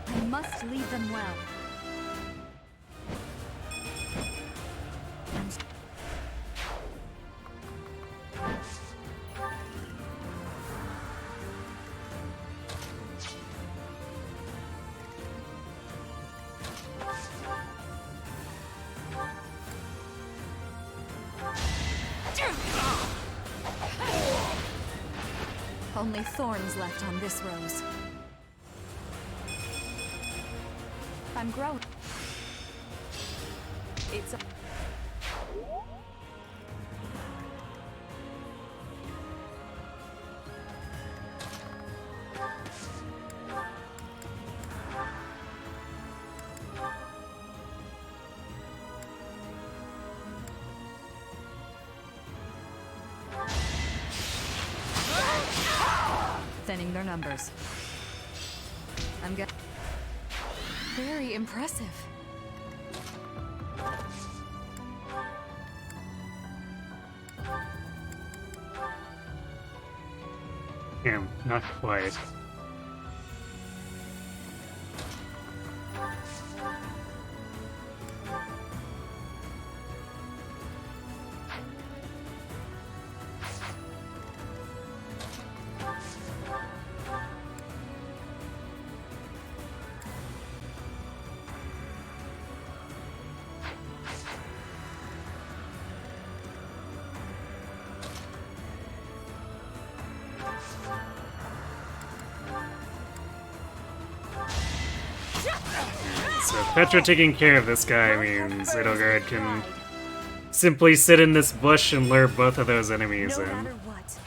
I must lead them well. Only thorns left on this rose. I'm growing. It's a thinning their numbers. I'm getting very impressive. Damn, not quite. So Petra taking care of this guy means Edelgard can simply sit in this bush and lure both of those enemies No in. matter what.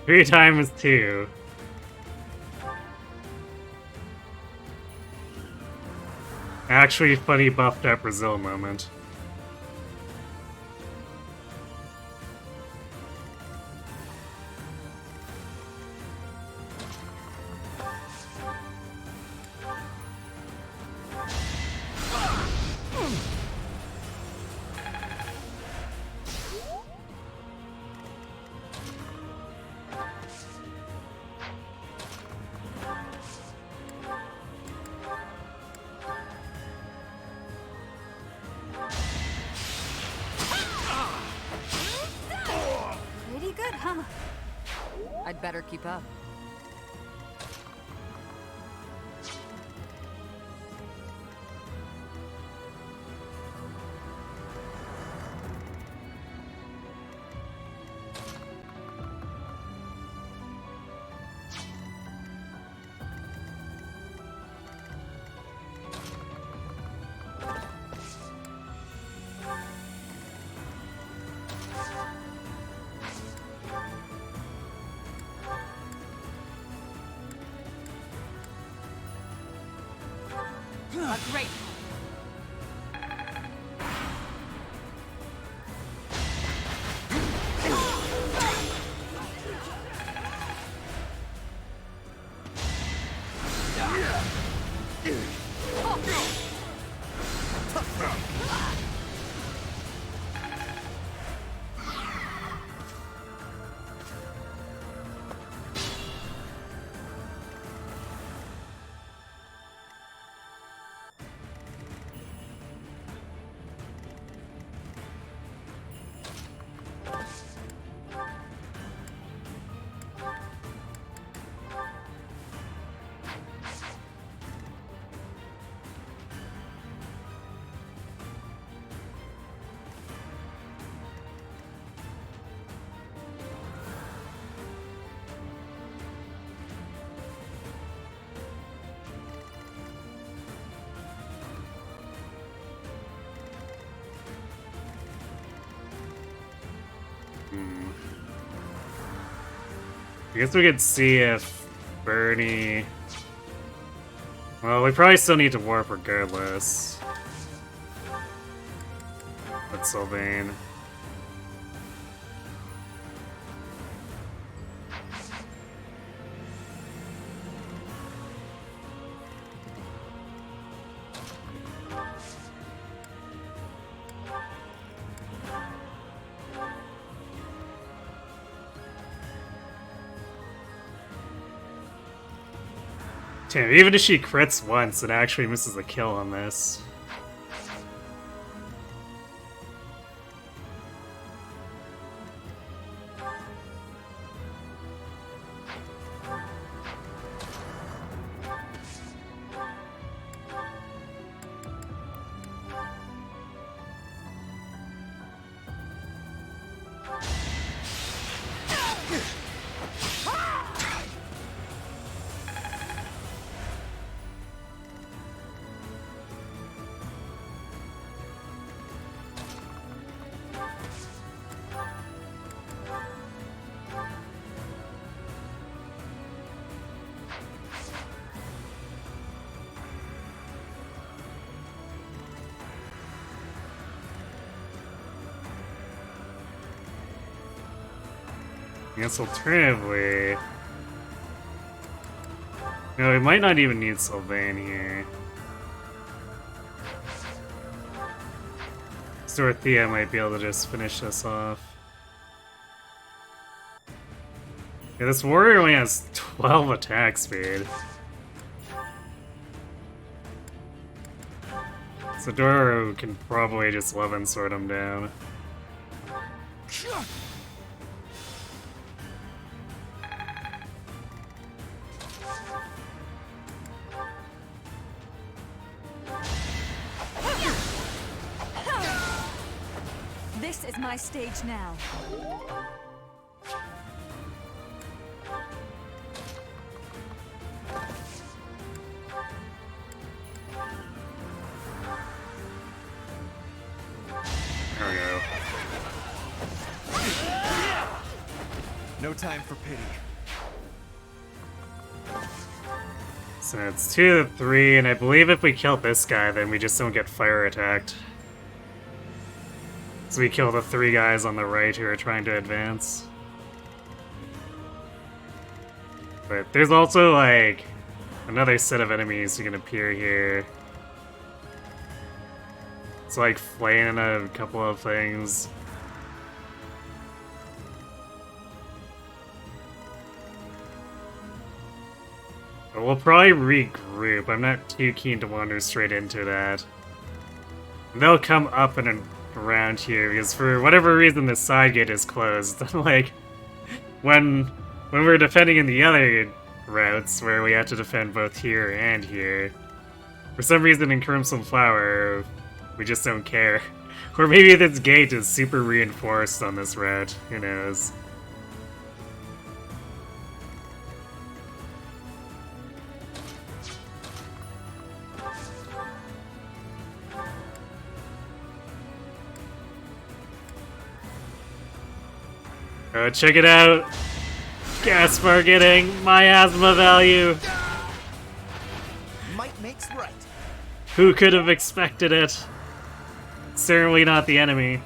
Three times two. Actually funny buffed up Brazil moment. Pretty good, huh? I'd better keep up. A great I guess we could see if Bernie... Well, we probably still need to warp regardless. That's Sylvain. Damn, even if she crits once, it actually misses a kill on this. I guess alternatively... No, we might not even need Sylvain here. Dorothea might be able to just finish this off. Yeah, this warrior only has 12 attack speed. So Doro can probably just 11 sword him down. This is my stage now. There we go. No time for pity. So it's 2 to 3, and I believe if we kill this guy, then we just don't get fire attacked. So we kill the 3 guys on the right who are trying to advance. But there's also, like, another set of enemies who can appear here. It's like flaying a couple of things. But we'll probably regroup. I'm not too keen to wander straight into that. They'll come up and around here because for whatever reason the side gate is closed. Like when we're defending in the other routes where we have to defend both here and here, for some reason in Crimson Flower we just don't care. Or maybe this gate is super reinforced on this route, who knows. Oh, check it out! Gaspar getting miasma value! Might makes right. Who could have expected it? Certainly not the enemy.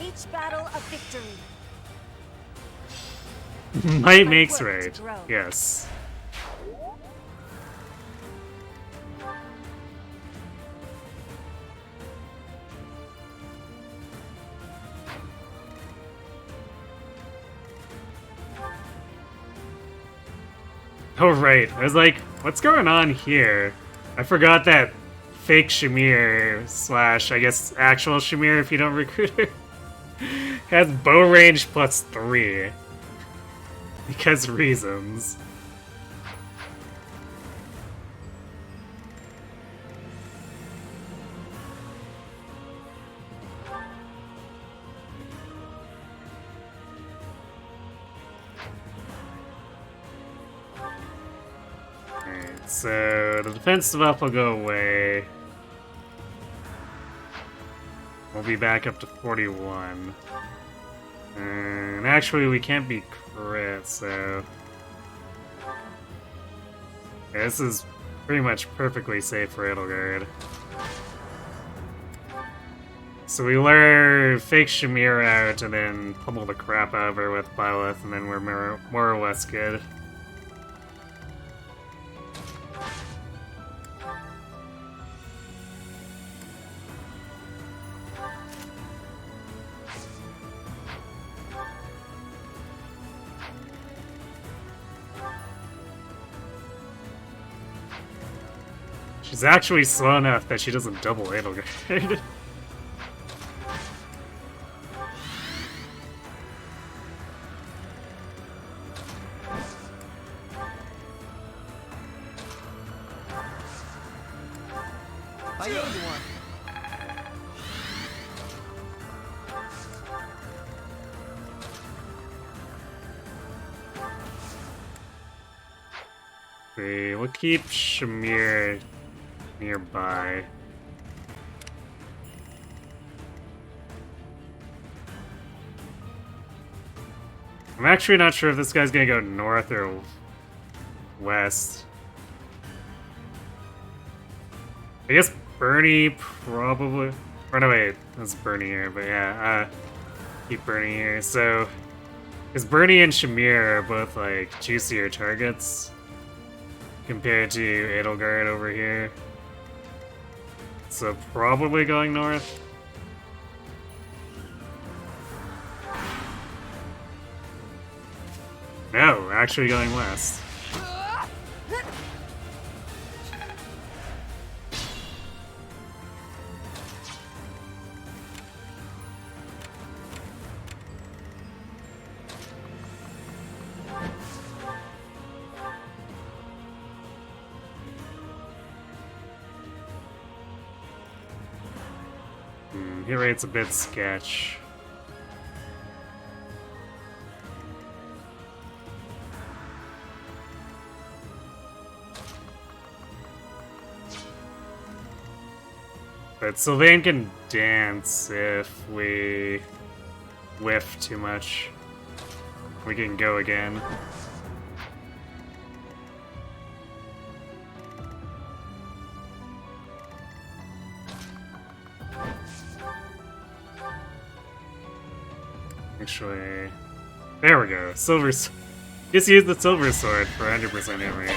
Each battle a victory. Might makes work to right. grow. Yes. Oh right, I was like, what's going on here? I forgot that fake Shamir slash, I guess, actual Shamir if you don't recruit her, has bow range +3. Because reasons. Alright, so the defensive up will go away. We'll be back up to 41. And actually, we can't be crit, so... Yeah, this is pretty much perfectly safe for Edelgard. So we lure fake Shamir out and then pummel the crap out of her with Byleth, and then we're more or less good. She's actually slow enough that she doesn't double Edelgard. I owe you one. See, we'll keep Shamir nearby. I'm actually not sure if this guy's gonna go north or west. I guess Bernie probably... Or no, wait, that's Bernie here, but yeah, keep Bernie here. So, because Bernie and Shamir are both, like, juicier targets compared to Edelgard over here. So, probably going north. No, actually going west. Hit rate's a bit sketch. But Sylvain can dance if we whiff too much. We can go again. Actually, there we go. Just use the silver sword for 100% hit rate.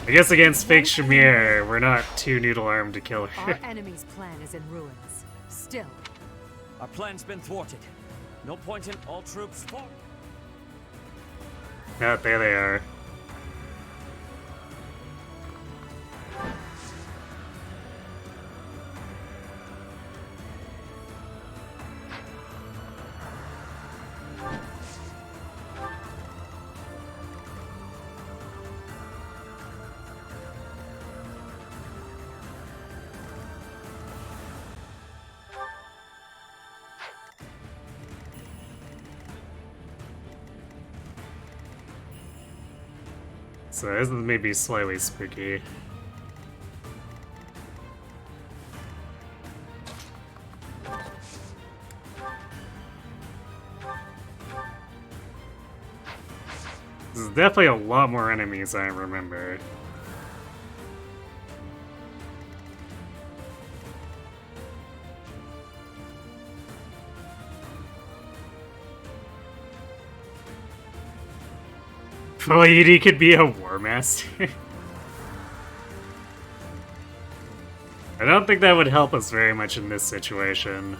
I guess against fake Shamir, we're not too noodle-armed to kill her. Our enemy's plan is in ruins. Still, Our plan's been thwarted. No point in all troops forward. Oh, there they are. So this is maybe slightly spooky. This is definitely a lot more enemies than I remember. Pleiade could be a War Master. I don't think that would help us very much in this situation.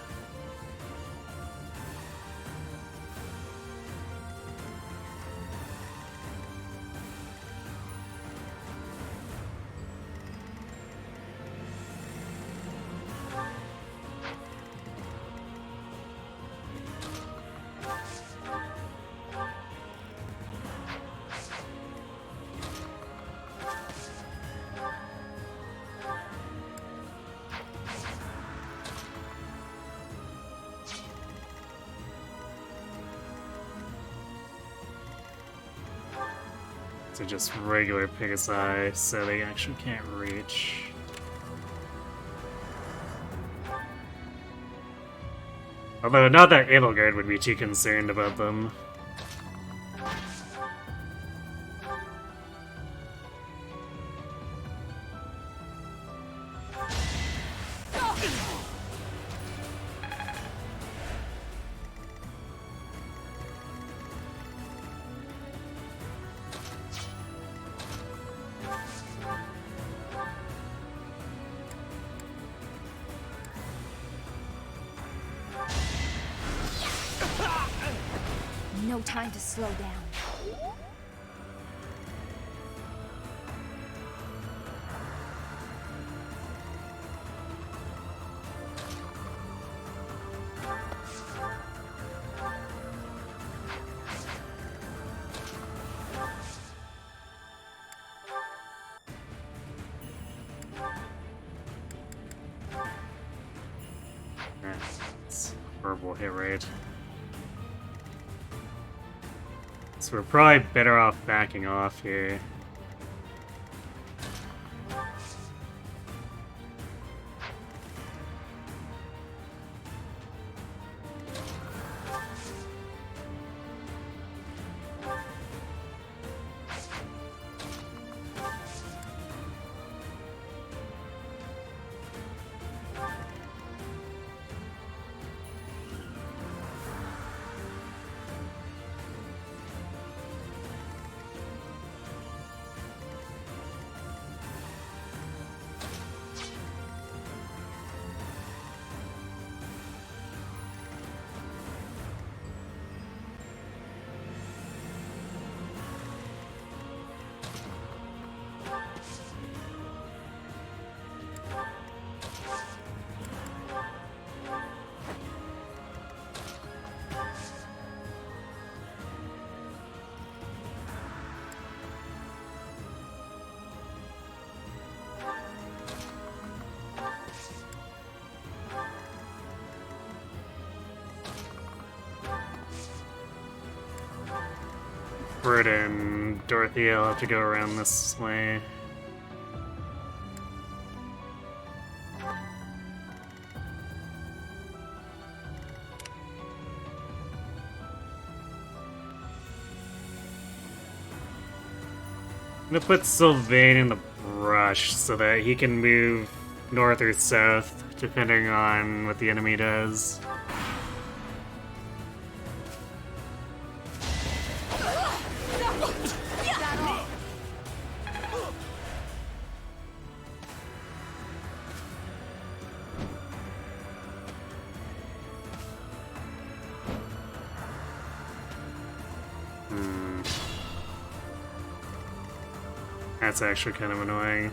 To just regular Pegasi, so they actually can't reach. Although, not that Edelgard would be too concerned about them. No time to slow down. It's horrible hit rate. So we're probably better off backing off here. Britt and Dorothy will have to go around this way. I'm gonna put Sylvain in the brush so that he can move north or south depending on what the enemy does. That's actually kind of annoying.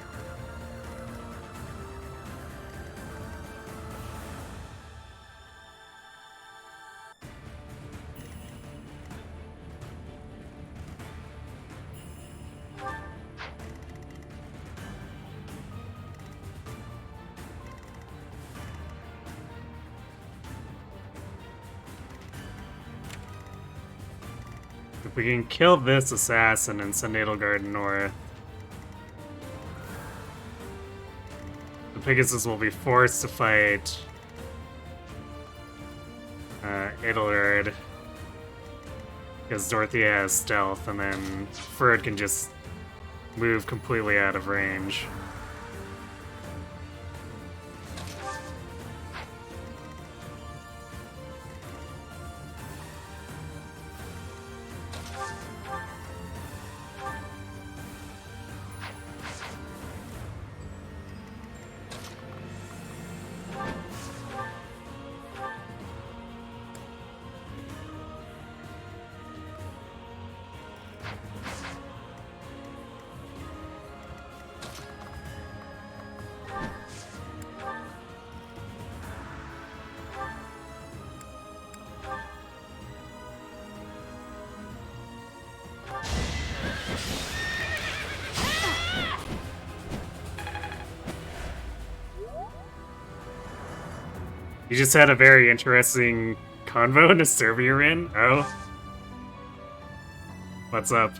If we can kill this assassin and send Edelgard north, the Pegasus will be forced to fight Edelgard because Dorothea has stealth, and then Ferd can just move completely out of range. You just had a very interesting convo in a server you're in? Oh. What's up?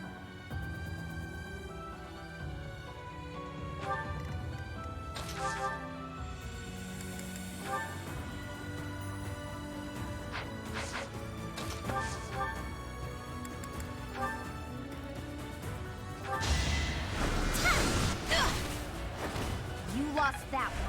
You lost that one.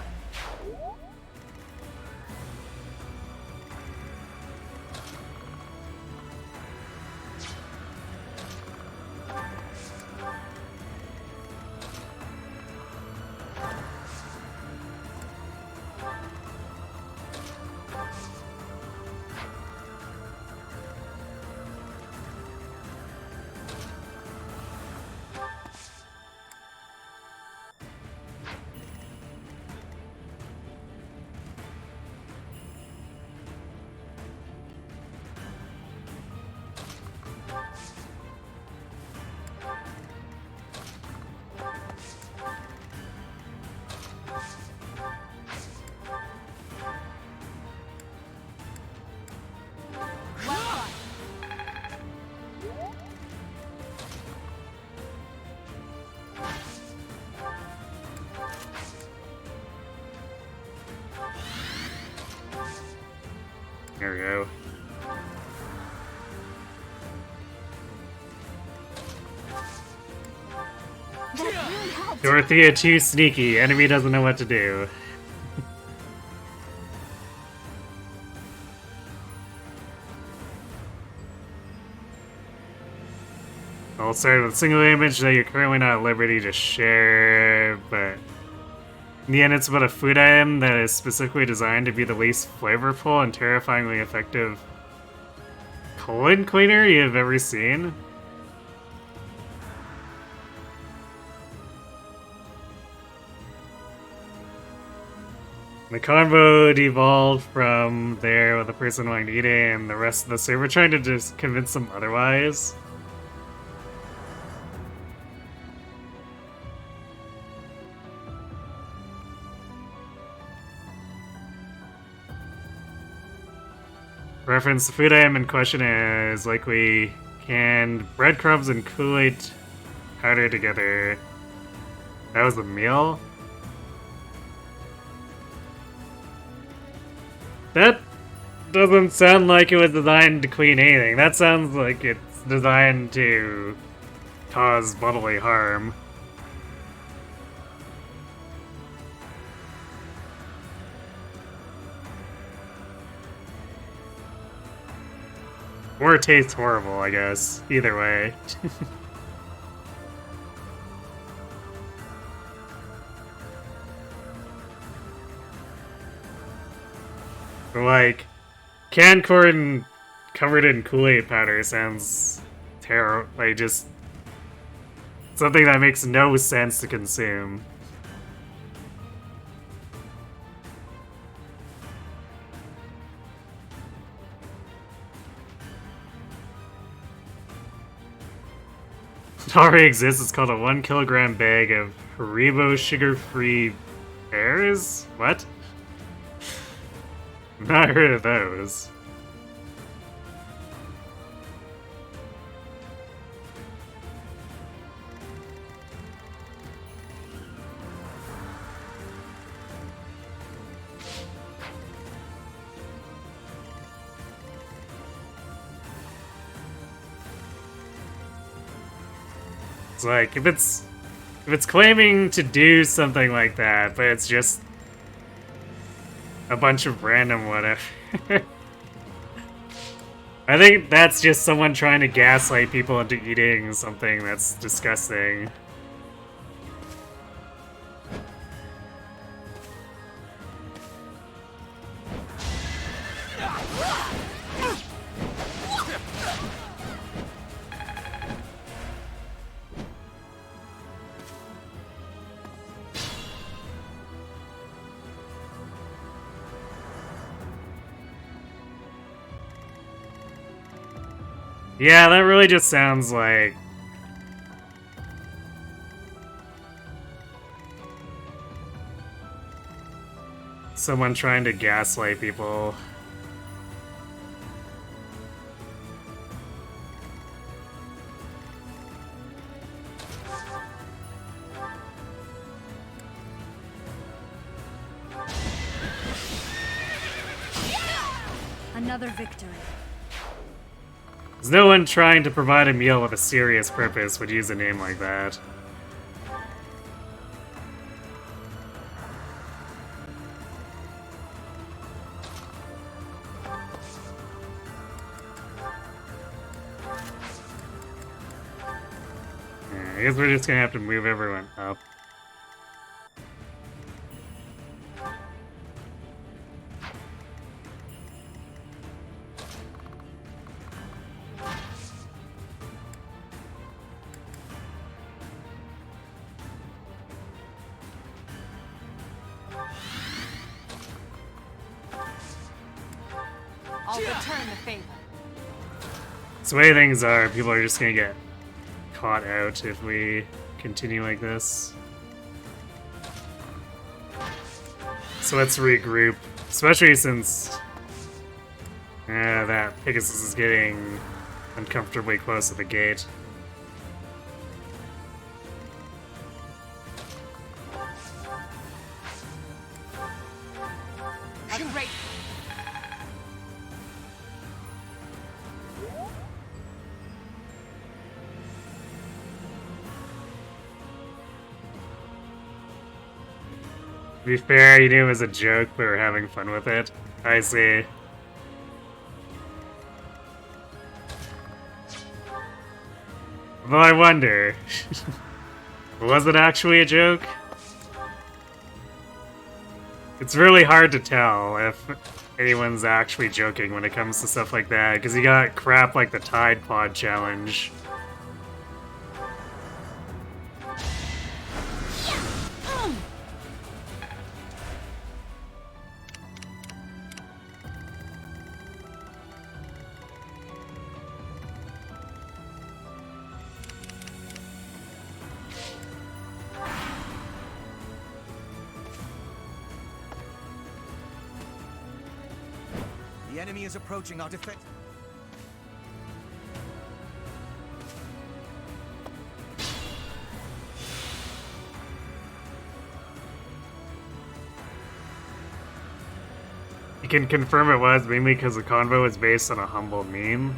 There we go. That really helped. Dorothea too sneaky. Enemy doesn't know what to do. I'll start with a single image that you're currently not at liberty to share, but in the end it's about a food item that is specifically designed to be the least flavorful and terrifyingly effective colon cleaner you have ever seen. The convo devolved from there with the person wanting to eat it and the rest of the server trying to just convince them otherwise. Reference: the food item in question is likely canned breadcrumbs and Kool-Aid powder together. That was a meal? That doesn't sound like it was designed to clean anything. That sounds like it's designed to cause bodily harm. Or it tastes horrible, I guess. Either way. But like, canned corn covered in Kool-Aid powder sounds terrible. Like, just something that makes no sense to consume. It already exists. It's called a 1 kilogram bag of Haribo sugar-free pears? What? Not heard of those. It's like, if it's claiming to do something like that, but it's just a bunch of random whatever. I think that's just someone trying to gaslight people into eating something that's disgusting. Yeah, that really just sounds like someone trying to gaslight people. Another victory. There's no one trying to provide a meal with a serious purpose would use a name like that. Yeah, I guess we're just gonna have to move everyone up. I'll return the favor. So the way things are, people are just gonna get caught out if we continue like this. So let's regroup, especially since that Pegasus is getting uncomfortably close to the gate. Great. To be fair, you knew it was a joke, but we were having fun with it. I see. Though I wonder, was it actually a joke? It's really hard to tell if anyone's actually joking when it comes to stuff like that, because you got crap like the Tide Pod Challenge. The enemy is approaching our defense. You can confirm it was mainly because the convo was based on a humble meme.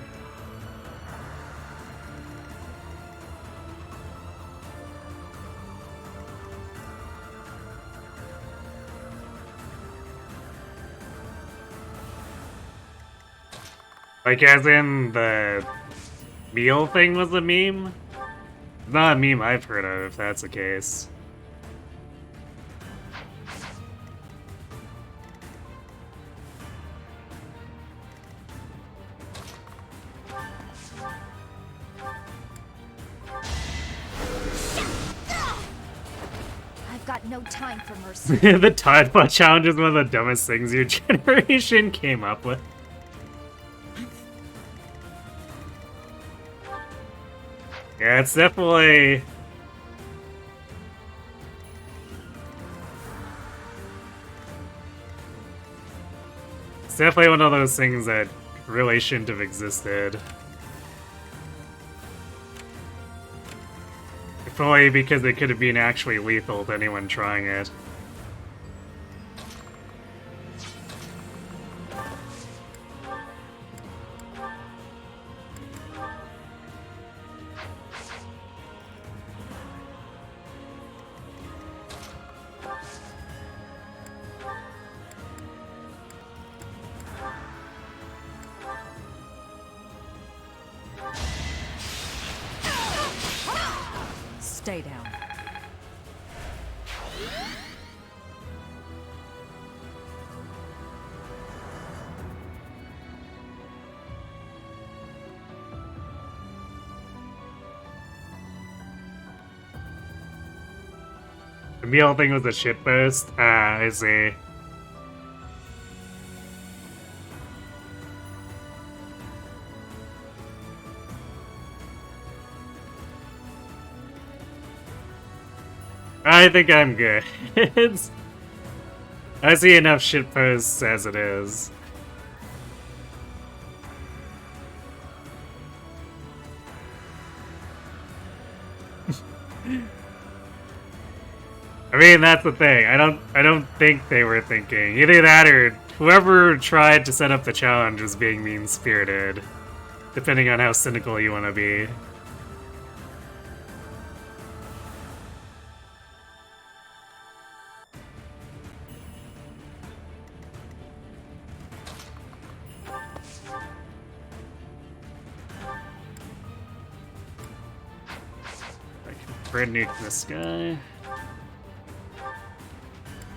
Like, as in the meal thing was a meme? Not a meme I've heard of, if that's the case. I've got no time for mercy. The Tide Pod Challenge is one of the dumbest things your generation came up with. Yeah, it's definitely... It's definitely one of those things that really shouldn't have existed. If only because it could have been actually lethal to anyone trying it. Stay down. The meal thing was a shitpost? Ah, I see. I think I'm good. I see enough shitposts as it is. I mean, that's the thing. I don't think they were thinking. Either that or whoever tried to set up the challenge was being mean-spirited. Depending on how cynical you want to be. I can Brand nuke this guy.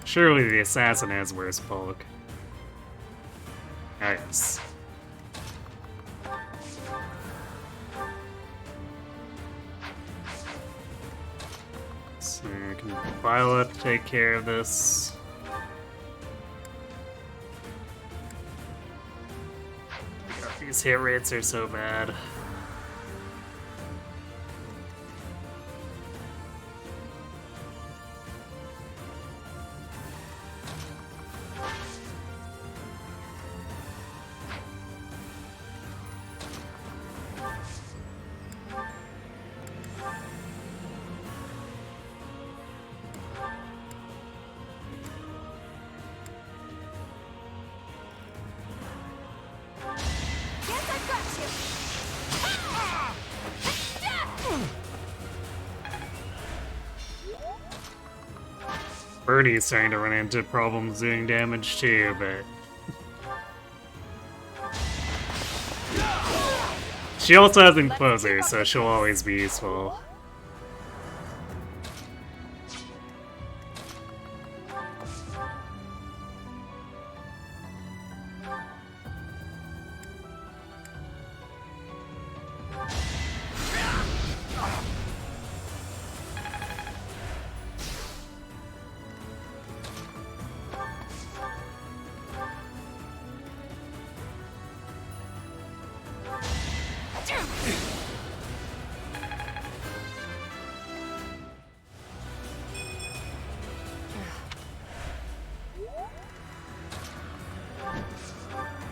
Surely the assassin has worse bulk. Ah, yes. So I can Violet take care of this. God, these hit rates are so bad. Guess I've got you. Birdie's starting to run into problems doing damage too, but... She also has Encloser, so she'll always be useful.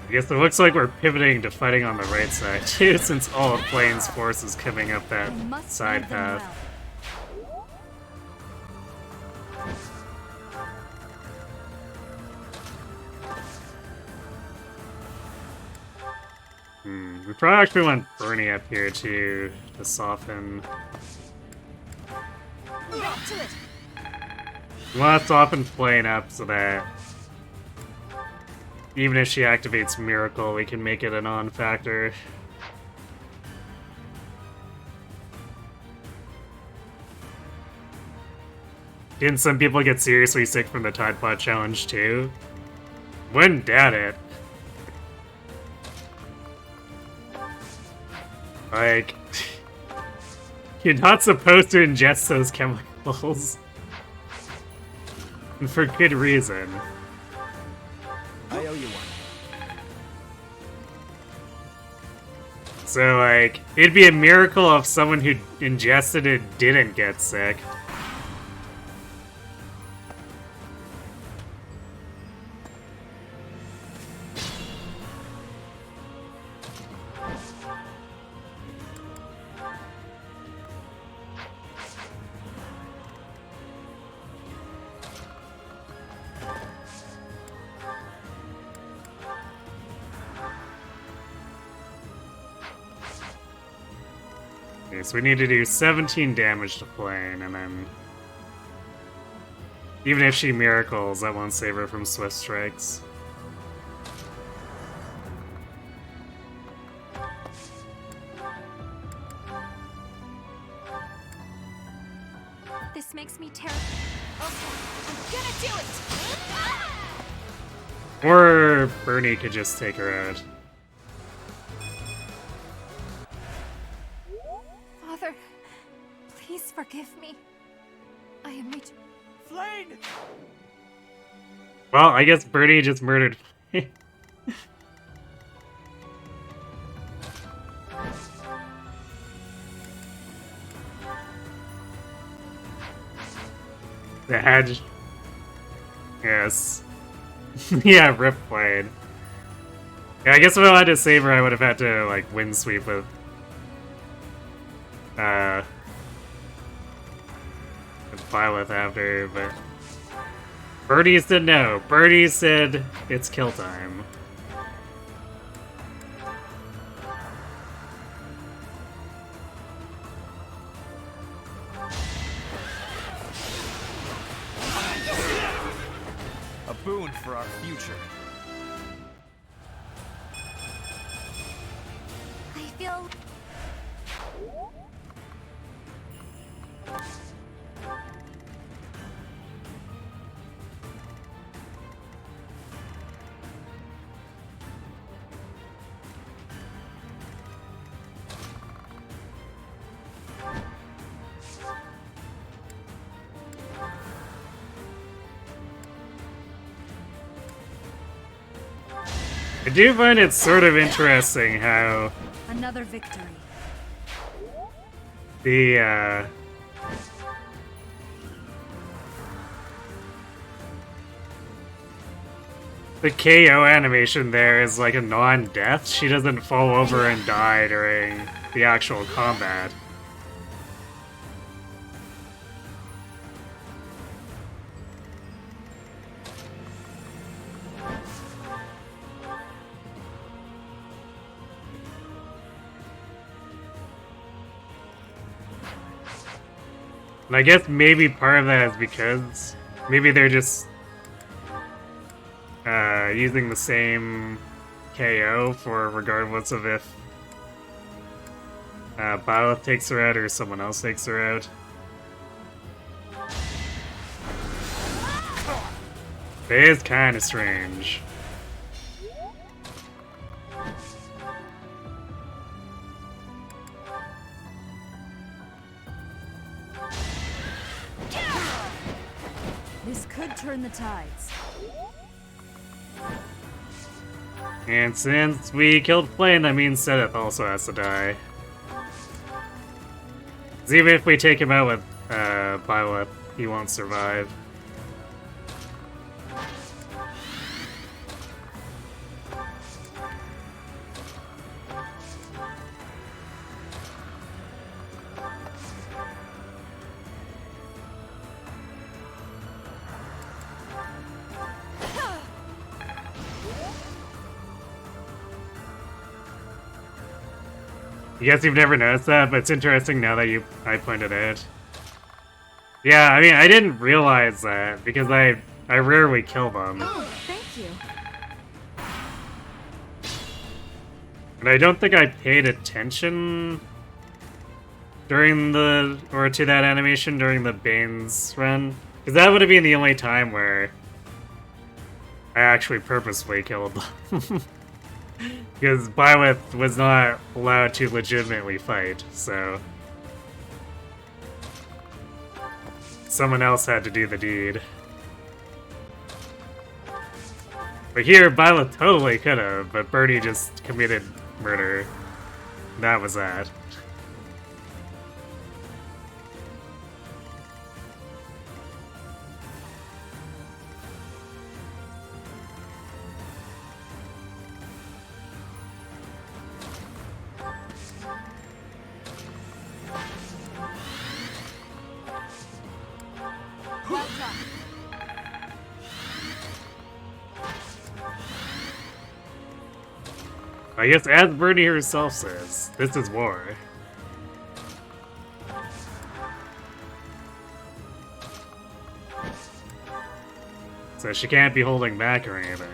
I guess it looks like we're pivoting to fighting on the right side too, since all of Flame's force is coming up that I must side lead them path. well. We probably actually want Bernie up here too, to soften. Back to it. We want to soften Flame up so that even if she activates Miracle, we can make it a non-factor. Didn't some people get seriously sick from the Tide Pod challenge too? Wouldn't doubt it. Like, you're not supposed to ingest those chemicals. And for good reason. I owe you one. So, like, it'd be a miracle if someone who ingested it didn't get sick. Okay, so we need to do 17 damage to Flame, and then... Even if she miracles, that won't save her from Swift Strikes. This makes me terrible. Okay, I'm gonna do it! Or Bernie could just take her out. Father, please forgive me. I am Flame! Well, I guess Bernie just murdered. The hedge. Yes. Yeah, Rip played. Yeah, I guess if I had to save her, I would have had to, like, wind sweep with Violet after, but Birdie said no. Birdie said it's kill time. A boon for our future. I feel... I do find it sort of interesting how Another victory. the KO animation there is like a non-death. She doesn't fall over and die during the actual combat. And I guess maybe part of that is because maybe they're just using the same KO for regardless of if Byleth takes her out or someone else takes her out. It is kind of strange. This could turn the tides. And since we killed Flame, that means Sedith also has to die. 'Cause even if we take him out with Byleth, he won't survive. I guess you've never noticed that, but it's interesting now that I pointed out. Yeah, I mean, I didn't realize that because I rarely kill them. Oh, thank you. And I don't think I paid attention during to that animation during the Bane's run. Because that would have been the only time where I actually purposefully killed them. Because Byleth was not allowed to legitimately fight, so someone else had to do the deed. But here, Byleth totally could have, but Bernie just committed murder. That was that. Well done. I guess as Bernie herself says, this is war. So she can't be holding back or anything.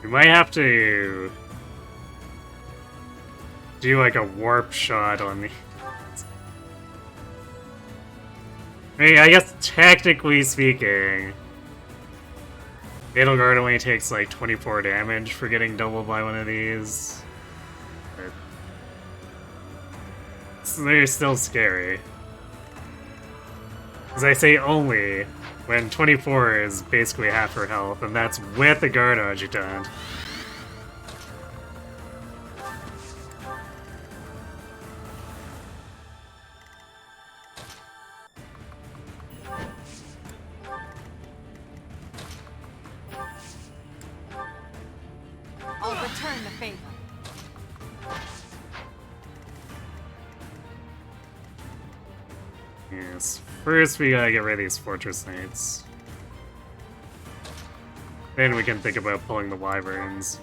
We might have to do like a warp shot on the. I mean, I guess technically speaking, Edelgard only takes like 24 damage for getting doubled by one of these. But they're still scary. As I say only, when 24 is basically half her health, and that's with the guard adjutant. I'll return the favor. Yes, first we gotta get rid of these fortress knights. Then we can think about pulling the wyverns.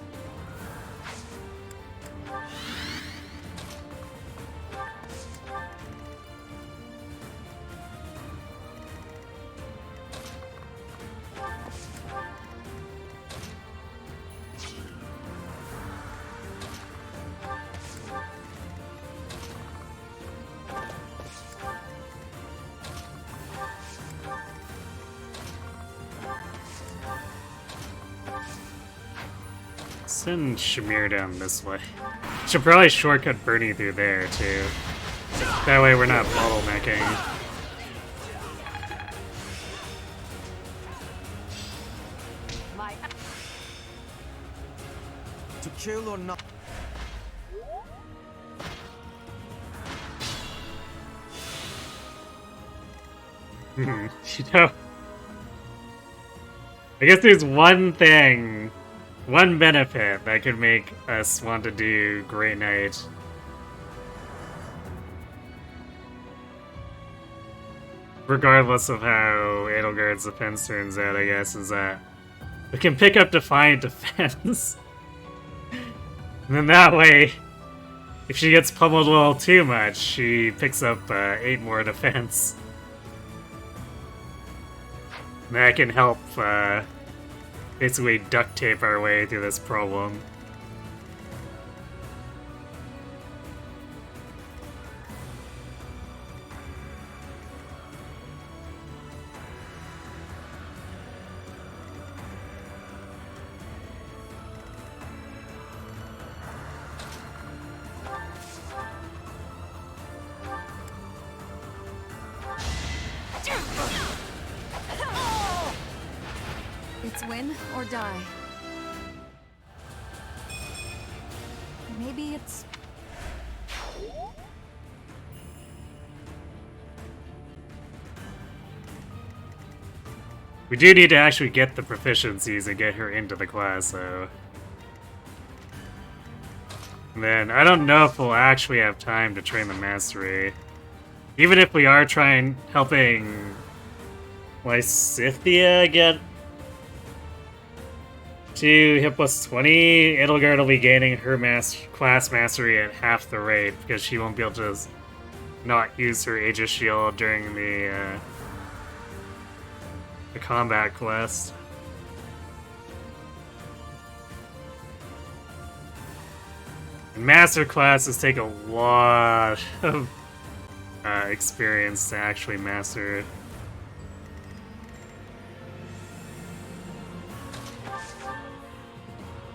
Send Shamir down this way. Should probably shortcut Bernie through there, too. That way we're not bottlenecking. My To kill or not? You know, I guess there's one thing, one benefit that could make us want to do Great Knight. Regardless of how Edelgard's defense turns out, I guess, is that we can pick up Defiant Defense. And then that way, if she gets pummeled a little too much, she picks up 8 more defense. And that can help basically duct tape our way through this problem. It's win or die. Maybe it's... We do need to actually get the proficiencies and get her into the class, though. And then, I don't know if we'll actually have time to train the mastery. Even if we are helping Lysithia get to hit plus 20, Edelgard will be gaining her class mastery at half the rate, because she won't be able to not use her Aegis Shield during the combat quest. And master classes take a lot of experience to actually master it.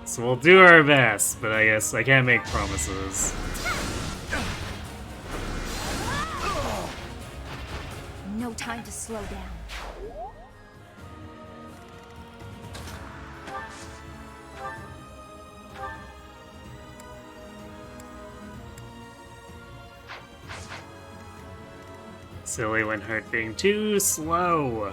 So we'll do our best, but I guess I can't make promises. No time to slow down. Silly Winheart being too slow.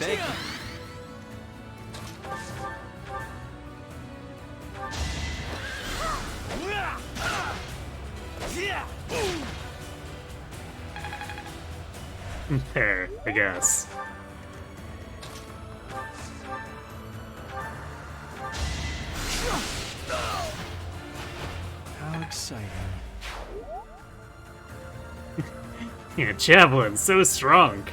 Thank you. There, I guess. How exciting. Yeah, javelin, so strong.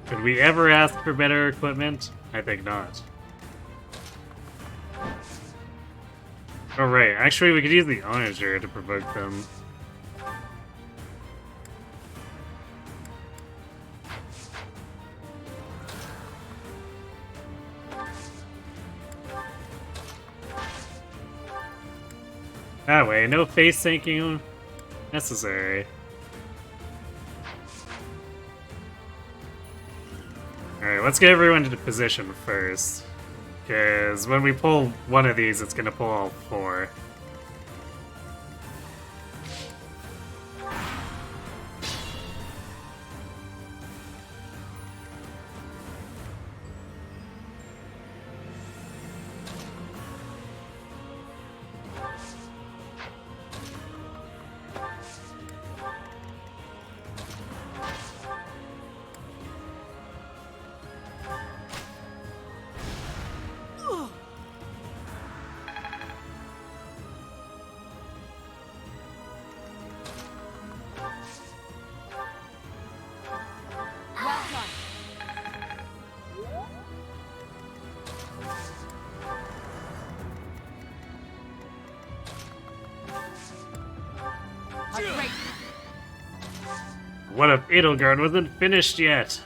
Could we ever ask for better equipment? I think not. Oh right, actually we could use the onager to provoke them. That way, no face sinking necessary. Alright, let's get everyone into position first. Because when we pull one of these, it's gonna pull all four. Well done. A great What if Edelgard wasn't finished yet?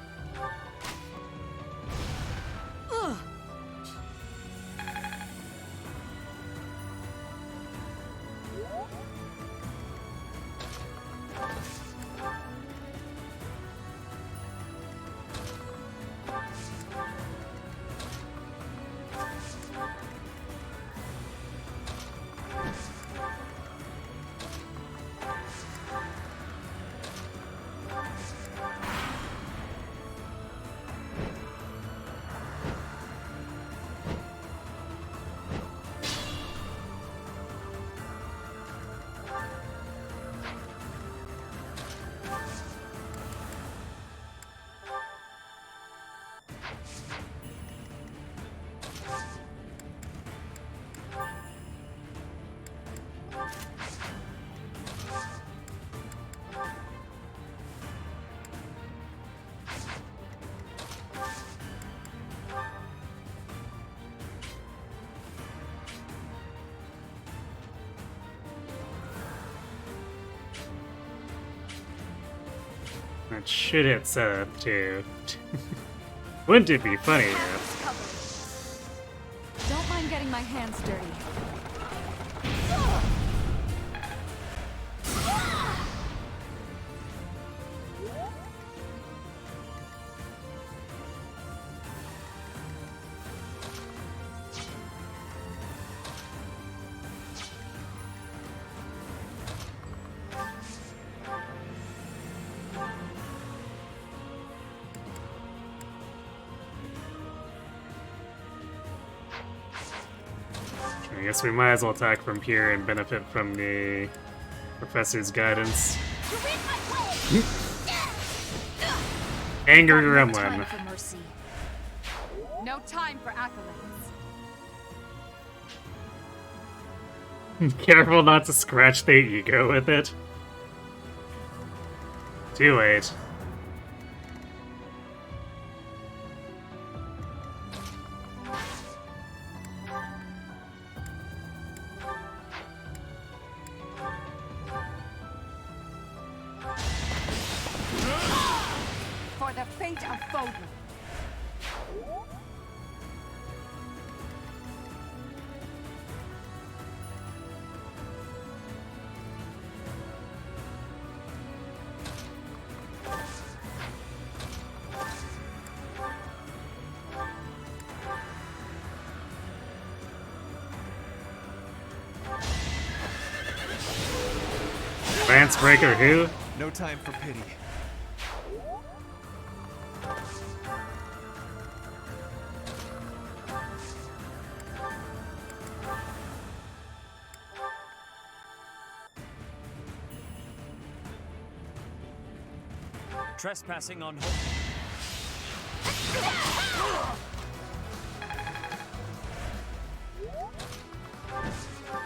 That should hit setup too. Wouldn't it be funny if? cover. Don't mind getting my hands dirty. I guess we might as well attack from here and benefit from the professor's guidance. Anger No time Gremlin. for mercy. No time for accolades. Careful not to scratch the ego with it. Too late. For the fate of Foden. Lance Breaker who? No time for pity. Trespassing on...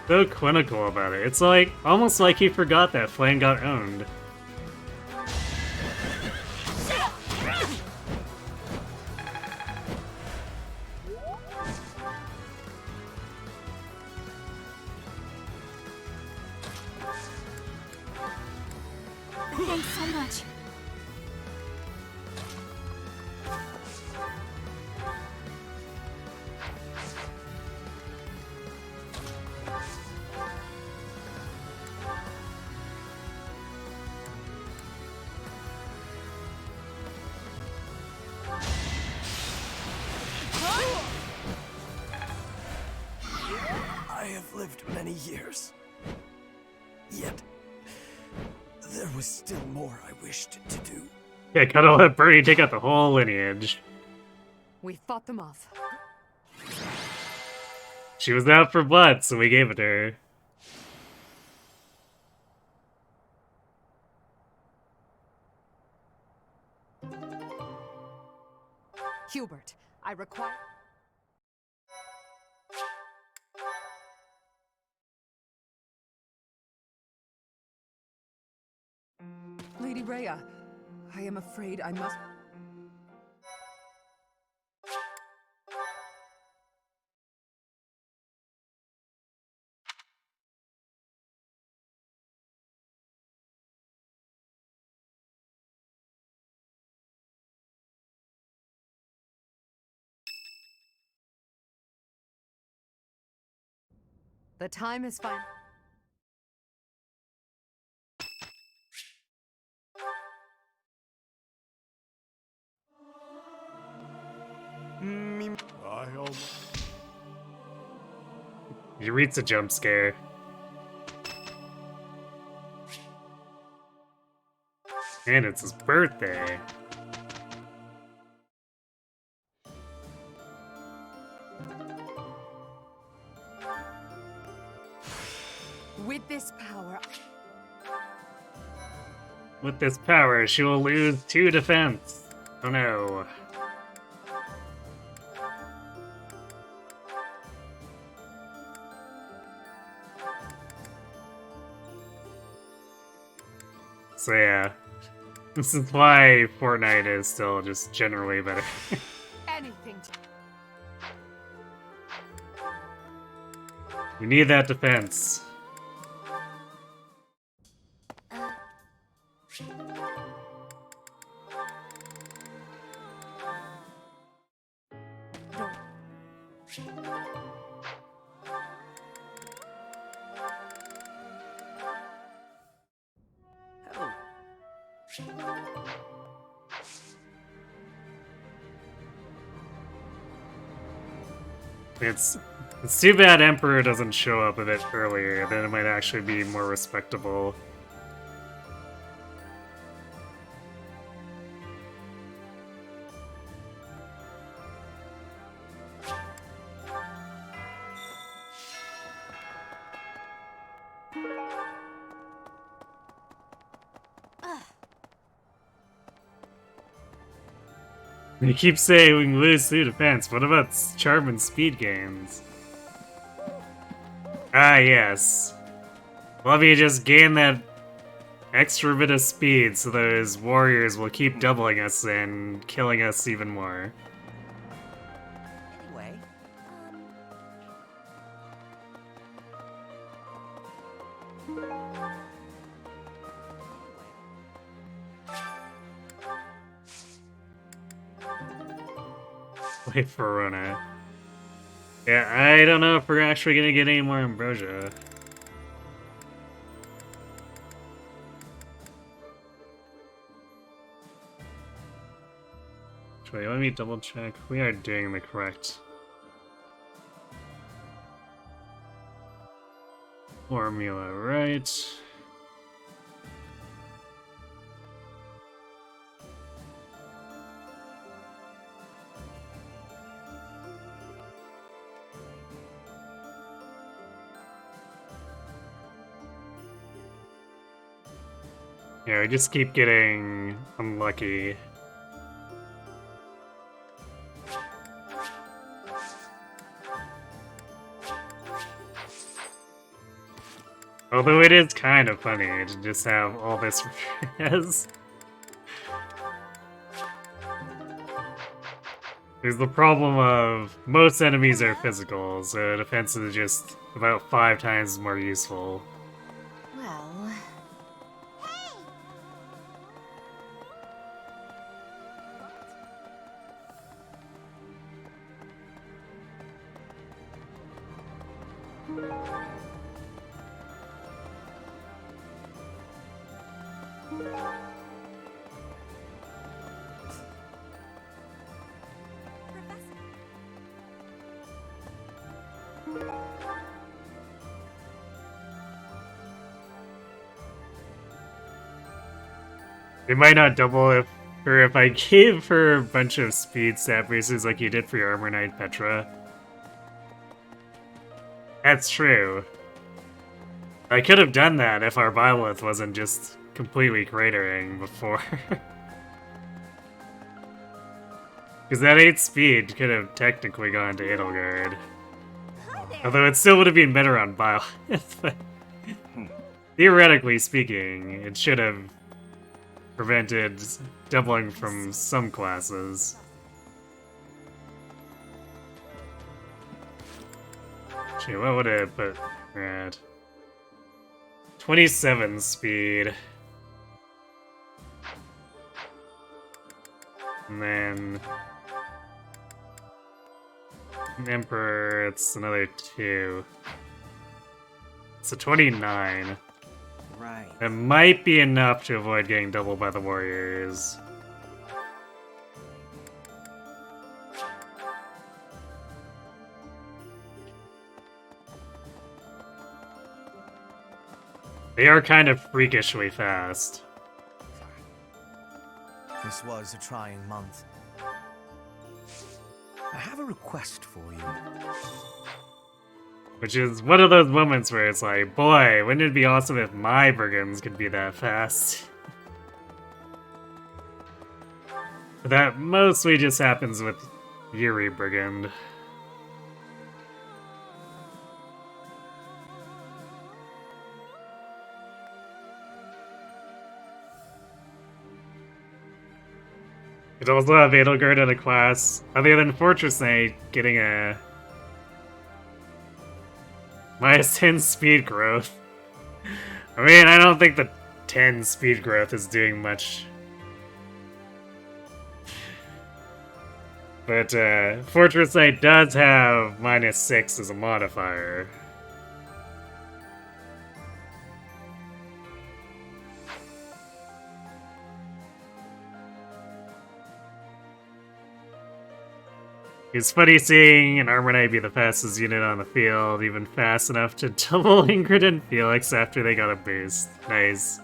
So clinical about it. It's like, almost like he forgot that Flame got owned. Thanks so much. I have lived many years. Yet, there was still more I wished to do. Yeah, gotta let Birdie take out the whole lineage. We fought them off. She was out for blood, so we gave it to her. Hubert, I require... Lady Rhea, I am afraid I must... The time is fine. He reads a jump scare. And it's his birthday. With this power... With this power, she will lose 2 defense. Oh no. So yeah, this is why Fortnite is still just generally better. Anything to... You need that defense. It's too bad Emperor doesn't show up a bit earlier, then it might actually be more respectable. You keep saying we can lose through defense. What about charm and speed gains? Ah, yes. Love you just gain that extra bit of speed so those warriors will keep doubling us and killing us even more. Anyway, Wait for Rona. Yeah, I don't know if we're actually gonna get any more Ambrosia. Wait, let me double check. We are doing the correct formula, right? Yeah, we just keep getting unlucky. Although it is kind of funny to just have all this res. There's the problem of most enemies are physical, so defense is just about 5 times more useful. Well... It might not double if I gave her a bunch of speed stat boosters like you did for your Armor Knight Petra. That's true. I could have done that if our Byleth wasn't just completely cratering before. Because that 8 speed could have technically gone to Edelgard. Although it still would have been better on Byleth. But theoretically speaking, it should have prevented doubling from some classes. Gee, what would it put her at? 27 speed. And then... Emperor, it's another 2. It's a 29. Right. That might be enough to avoid getting doubled by the warriors. They are kind of freakishly fast. This was a trying month. I have a request for you. Which is one of those moments where it's like, boy, wouldn't it be awesome if my brigands could be that fast? But that mostly just happens with Yuri Brigand. It also have Edelgard in a class, other than Fortress Knight, getting a minus 10 speed growth. I mean, I don't think the 10 speed growth is doing much. But Fortress Knight does have minus 6 as a modifier. It's funny seeing an Armor Knight be the fastest unit on the field, even fast enough to double Ingrid and Felix after they got a boost. Nice.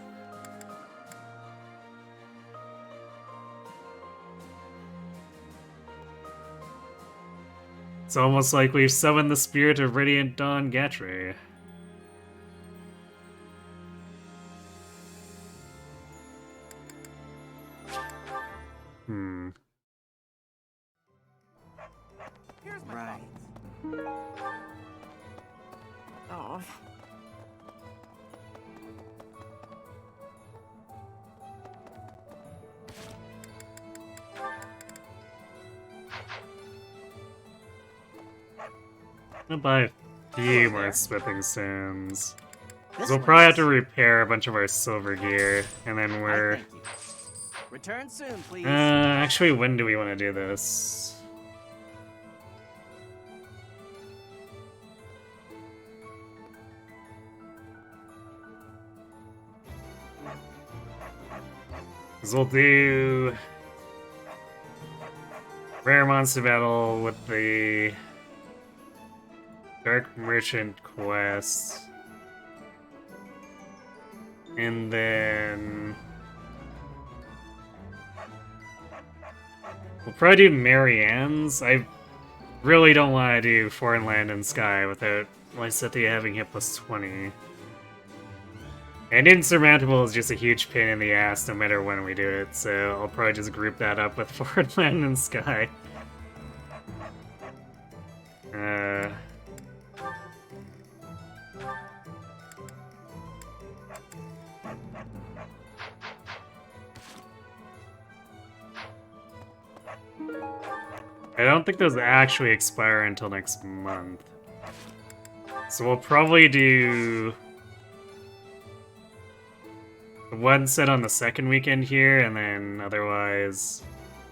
It's almost like we've summoned the spirit of Radiant Dawn Gatre. Right. Oh. I'll buy a few more Smithing Stones. We'll probably have to repair a bunch of our silver gear, and then we're... Return soon, please. Actually, when do we want to do this? Because we'll do... Rare Monster Battle with the... Dark Merchant quest. And then... We'll probably do Marianne's. I really don't want to do Foreign Land and Sky without Lysettia having hit plus 20. And insurmountable is just a huge pain in the ass no matter when we do it, so I'll probably just group that up with Forward Land and Sky. I don't think those actually expire until next month. So we'll probably do one set on the second weekend here, and then otherwise...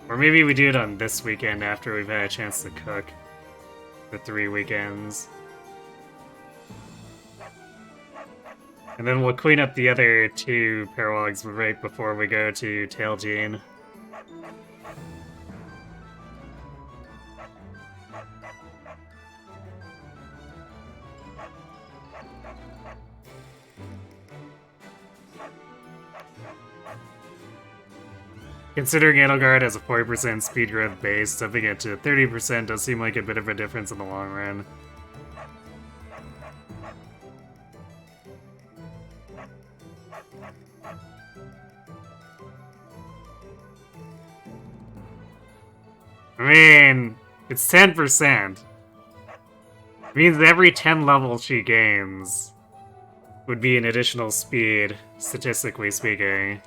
Or maybe we do it on this weekend after we've had a chance to cook the 3 weekends. And then we'll clean up the other 2 paralogs right before we go to Tail Gene. Considering Edelgard has a 40% speed growth base, stepping it to 30% does seem like a bit of a difference in the long run. I mean, it's 10%. It means every 10 levels she gains would be an additional speed, statistically speaking.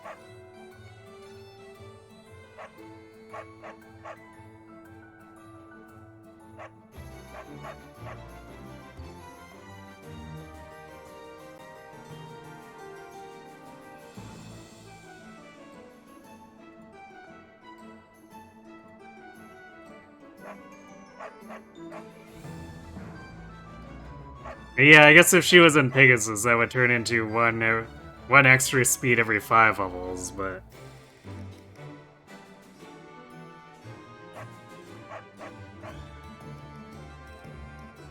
Yeah, I guess if she was in Pegasus, that would turn into one extra speed every 5 levels, but...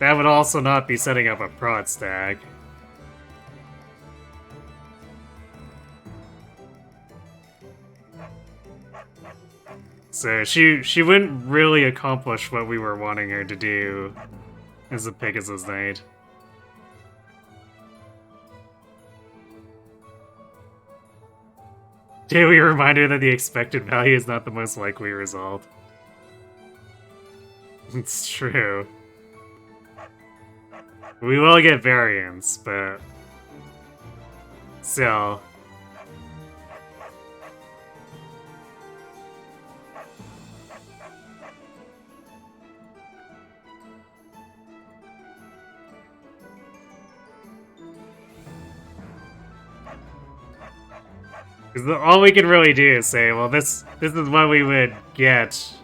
That would also not be setting up a prot stack. So she wouldn't really accomplish what we were wanting her to do as a Pegasus Knight. Daily reminder that the expected value is not the most likely result. It's true. We will get variance, but... still. Because all we can really do is say, well, this is what we would get,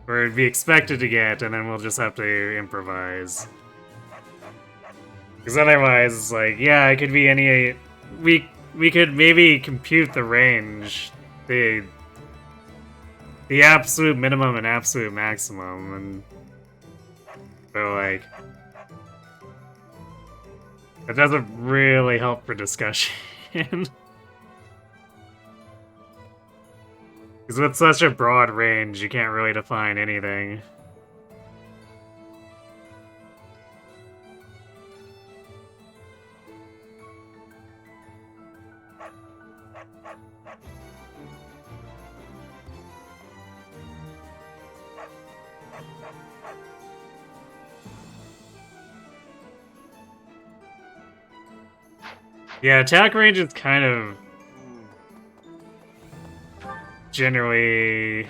or it'd be expected to get, and then we'll just have to improvise. Because otherwise, it's like, yeah, it could be any... We could maybe compute the range, the absolute minimum and absolute maximum, and... so, like... that doesn't really help for discussion. Because with such a broad range, you can't really define anything. Yeah, attack range is kind of... generally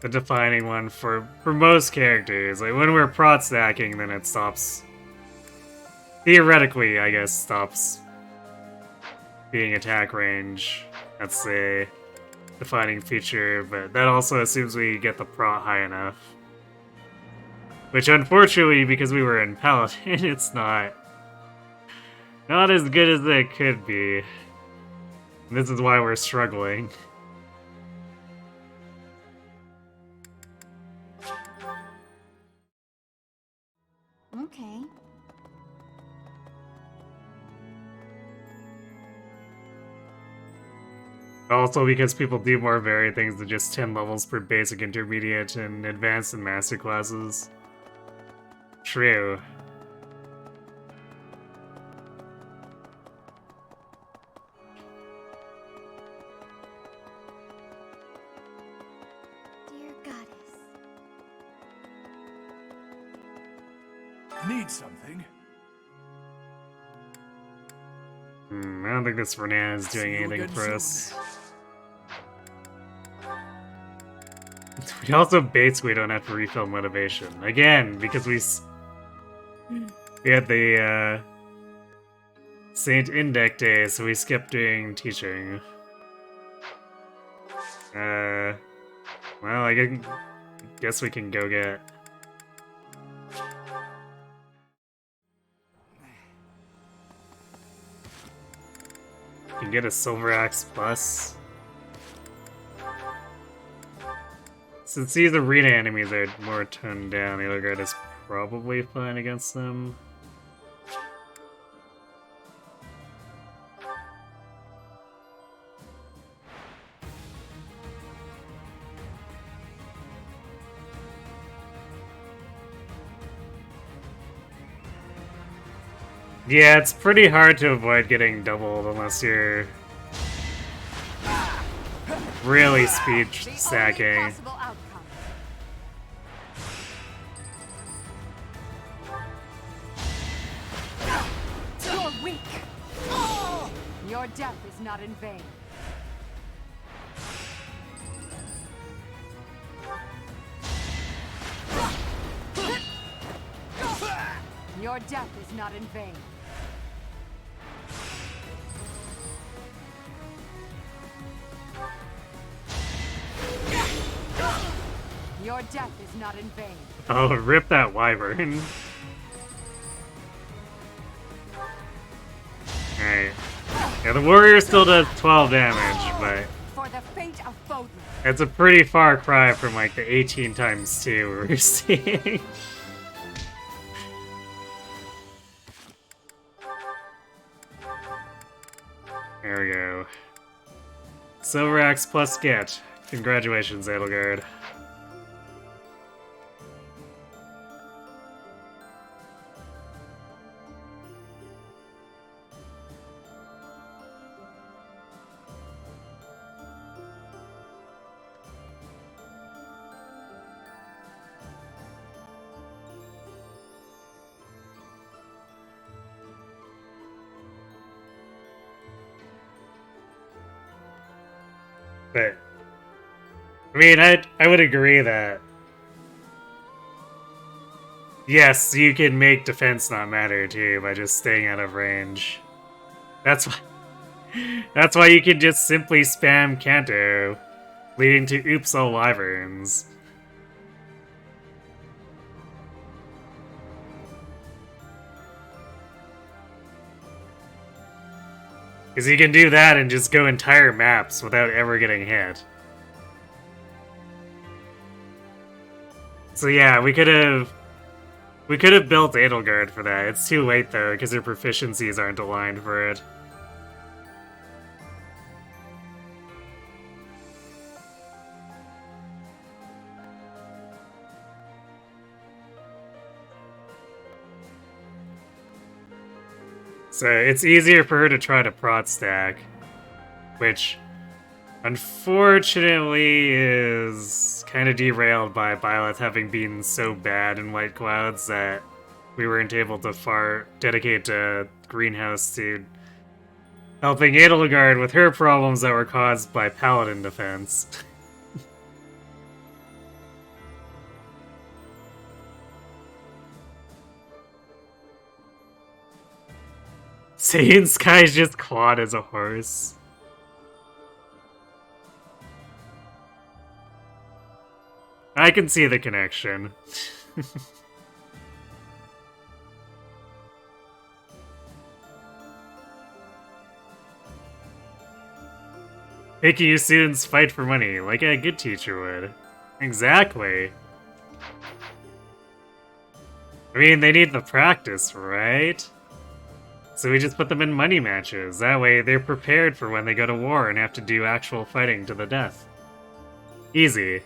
the defining one for most characters. Like, when we're prot stacking, then it stops... theoretically, I guess, stops being attack range. That's a defining feature, but that also assumes we get the prot high enough. Which, unfortunately, because we were in Paladin, it's not as good as it could be. This is why we're struggling. Okay. Also because people do more varied things than just 10 levels per basic, intermediate, and advanced and master classes. True. Need something? I don't think this Renan is doing See you anything again for soon. us. We also basically don't have to refill motivation. Again, because we had the Saint Indec Day, so we skipped doing teaching. Well, I guess we can go get... Can get a Silver Axe Plus. Since these arena enemies are more toned down, the other guard is probably fine against them. Yeah, it's pretty hard to avoid getting doubled unless you're really speed The stacking. only possible outcome. You're weak. Your death is not in vain. Your death is not in vain. Your death is not in vain. Oh, rip that wyvern. Alright. Yeah, the warrior still does 12 damage, but For the fate of Bodler. it's a pretty far cry from like the 18 times 2 we were seeing. There we go. Silver Axe plus get. Congratulations, Edelgard. But I mean, I would agree that yes, you can make defense not matter too by just staying out of range. That's why you can just simply spam Kanto, leading to oops all wyverns. Because you can do that and just go entire maps without ever getting hit. So yeah, we could have built Edelgard for that. It's too late though, because her proficiencies aren't aligned for it. So it's easier for her to try to prot stack, which unfortunately is kind of derailed by Byleth having been so bad in White Clouds that we weren't able to dedicate Greenhouse to helping Edelgard with her problems that were caused by Paladin defense. Saiyan Sky's just clawed as a horse. I can see the connection. Making you students fight for money, like a good teacher would. Exactly. I mean, they need the practice, right? So we just put them in money matches. That way they're prepared for when they go to war and have to do actual fighting to the death. Easy.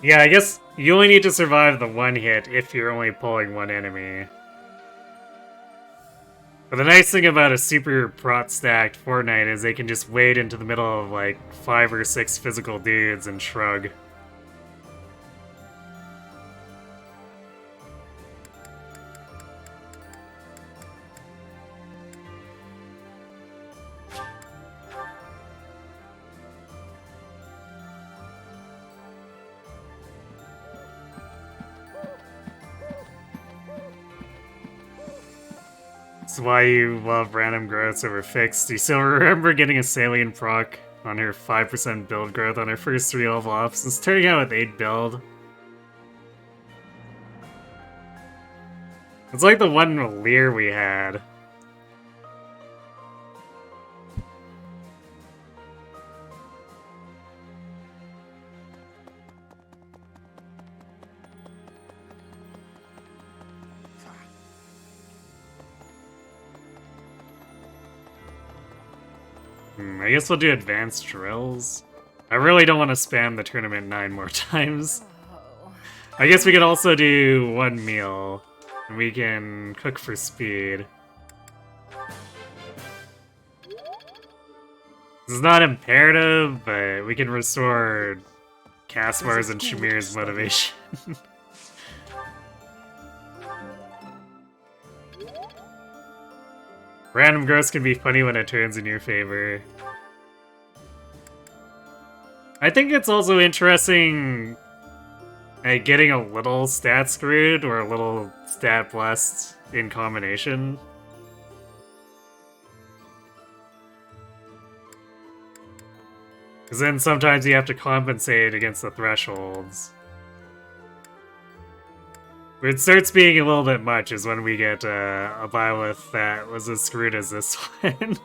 Yeah, I guess You only need to survive the one hit if you're only pulling one enemy. But the nice thing about a super prot stacked Fortnite is they can just wade into the middle of like 5 or 6 physical dudes and shrug. That's why you love random growths over fixed. You still remember getting a salient proc on her 5% build growth on her first 3 level ups and starting out with 8 build. It's like the one Lear we had. I guess we'll do advanced drills. I really don't want to spam the tournament 9 more times. I guess we could also do 1 meal. And we can cook for speed. This is not imperative, but we can restore Caspar's and Shamir's motivation. Random growth can be funny when it turns in your favor. I think it's also interesting getting a little stat screwed or a little stat blessed in combination. Because then sometimes you have to compensate against the thresholds. Where it starts being a little bit much is when we get a Byleth that was as screwed as this one.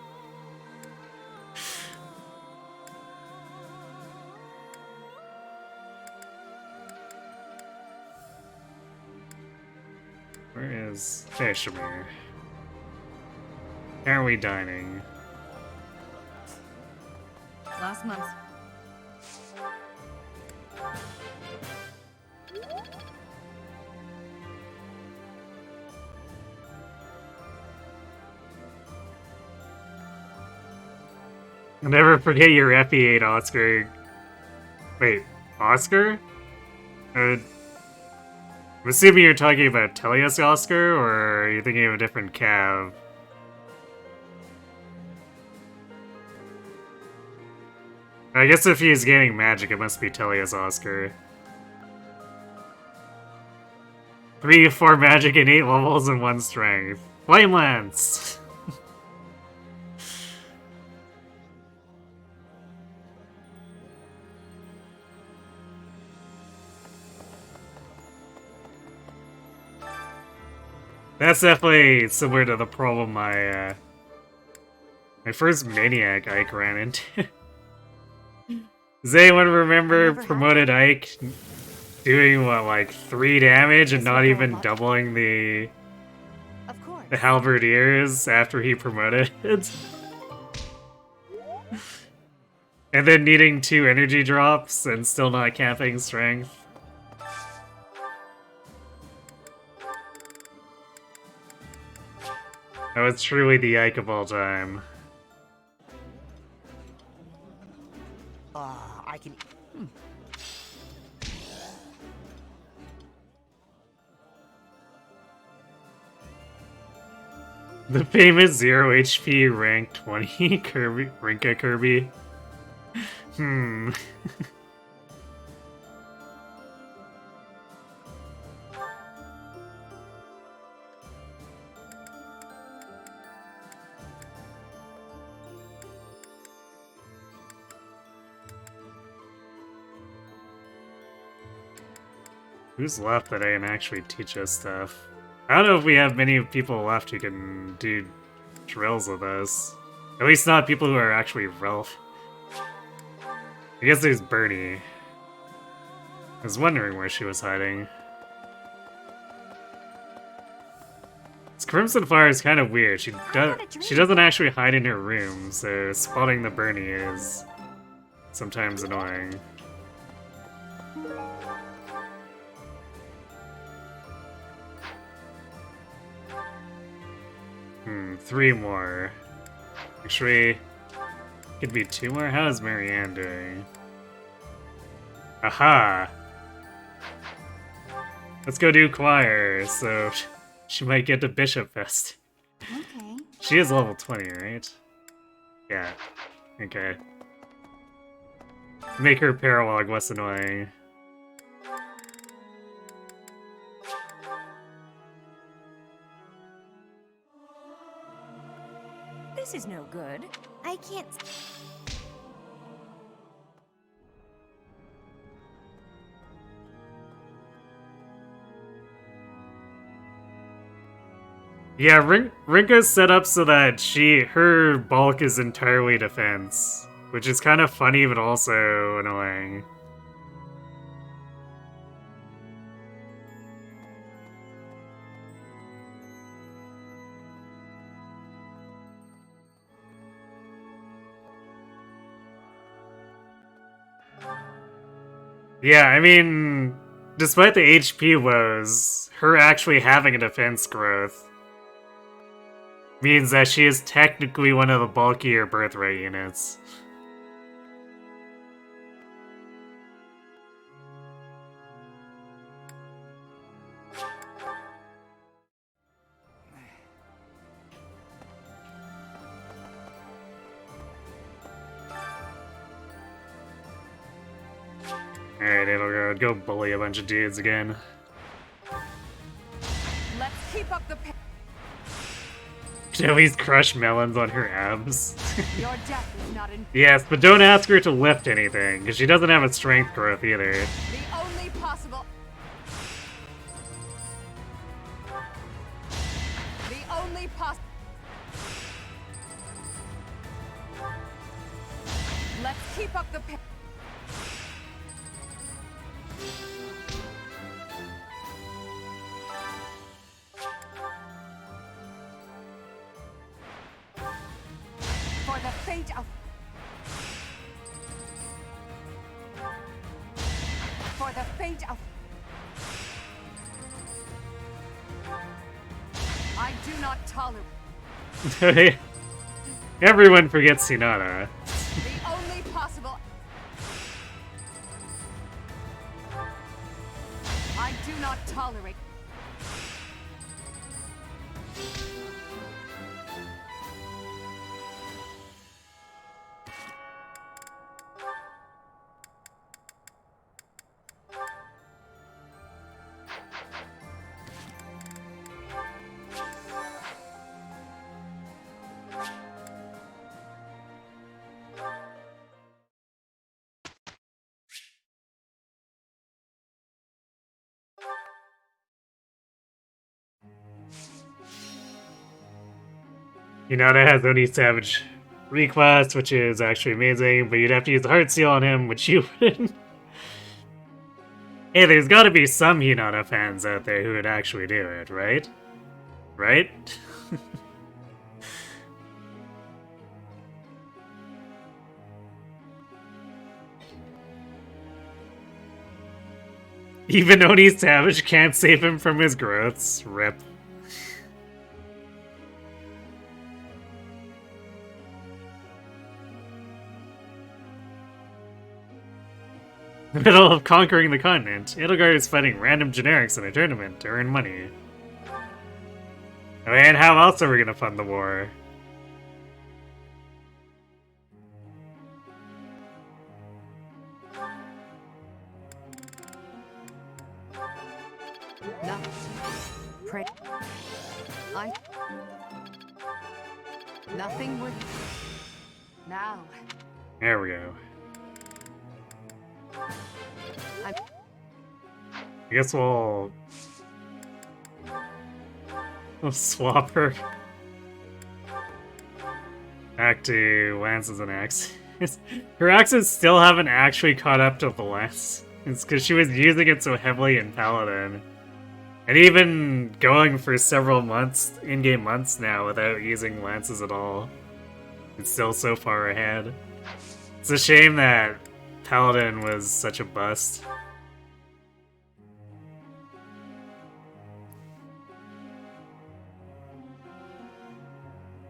Where is... Hey, Shamir. How are we dining? Last month. Never forget your FE8 Oscar. Wait, Oscar? I'm assuming you're talking about Telius Oscar, or are you thinking of a different Cav? I guess if he's gaining magic, it must be Telius Oscar. 3, 4 magic and 8 levels and 1 strength. Flame Lance! That's definitely similar to the problem my first Maniac Ike ran into. Does anyone remember promoted Ike doing, what, like 3 damage and not even doubling the halberdiers after he promoted? And then needing 2 energy drops and still not capping strength. That was truly the Ike of all time. I can... The famous 0 HP rank 20 Kirby, Rinka Kirby. Who's left that I can actually teach us stuff? I don't know if we have many people left who can do drills with us. At least not people who are actually Relf. I guess there's Bernie. I was wondering where she was hiding. This Crimson Fire is kind of weird. She doesn't actually hide in her room, so spotting the Bernie is sometimes annoying. 3 more. Actually, could be 2 more. How is Marianne doing? Aha! Let's go do choir, so she might get to Bishop Fest. Okay. She is level 20, right? Yeah. Okay. Make her paralog less annoying. This is no good. I can't. Yeah, Rinka's set up so that her bulk is entirely defense, which is kind of funny but also annoying. Yeah, I mean, despite the HP woes, her actually having a defense growth means that she is technically one of the bulkier birthright units. Alright, it'll go bully a bunch of dudes again. Let's keep up the pace. Joey's crush melons on her abs. Your death is not in Yes, but don't ask her to lift anything, because she doesn't have a strength growth either. the only possible. The only possible. Let's keep up the pace. For the fate of. For the fate of. I do not tolerate Everyone forgets Hinata. the only possible. I do not tolerate. Hinata has Oni Savage Request, which is actually amazing, but you'd have to use the Heart Seal on him, which you wouldn't. Hey, there's gotta be some Hinata fans out there who would actually do it, right? Right? Even Oni Savage can't save him from his growths. Rip. In the middle of conquering the continent, Edelgard is fighting random generics in a tournament to earn money. And how else are we gonna fund the war? No. Pray. Nothing would. Now. There we go. I'm. I guess we'll swap her back to lances and axes. Her axes still haven't actually caught up to the lance. It's because she was using it so heavily in Paladin. And even going for several months, in-game months now, without using lances at all. It's still so far ahead. It's a shame that Paladin was such a bust.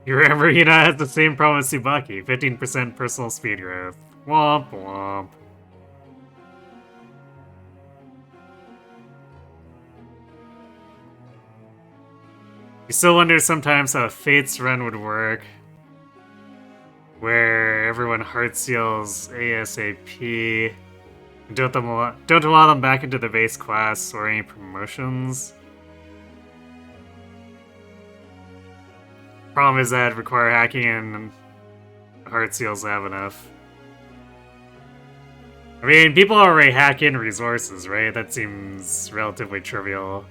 You remember Hina has the same problem as Tsubaki, 15% personal speed growth. Womp womp. You still wonder sometimes how Fate's run would work, where everyone heart seals ASAP, and don't allow them back into the base class or any promotions. Problem is that require hacking and heart seals to have enough. I mean, people already hack in resources, right? That seems relatively trivial.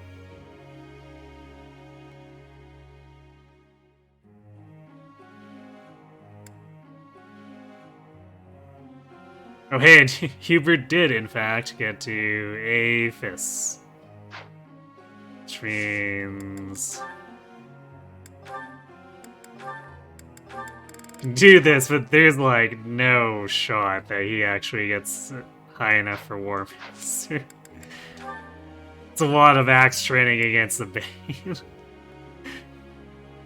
Oh hey, and Hubert did in fact get to Aphis. Which means... do this, but there's like no shot that he actually gets high enough for War Master. It's a lot of axe training against the Bane.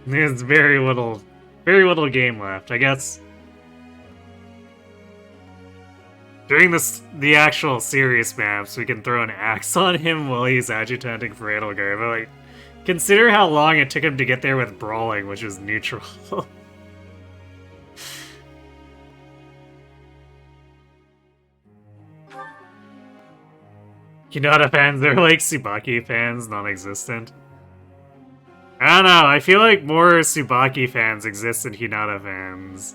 There's very little game left, I guess. During the actual serious maps, we can throw an axe on him while he's adjutanting for Edelgard, but like, consider how long it took him to get there with Brawling, which was neutral. Hinata fans, they're like Tsubaki fans, non-existent. I don't know, I feel like more Tsubaki fans exist than Hinata fans.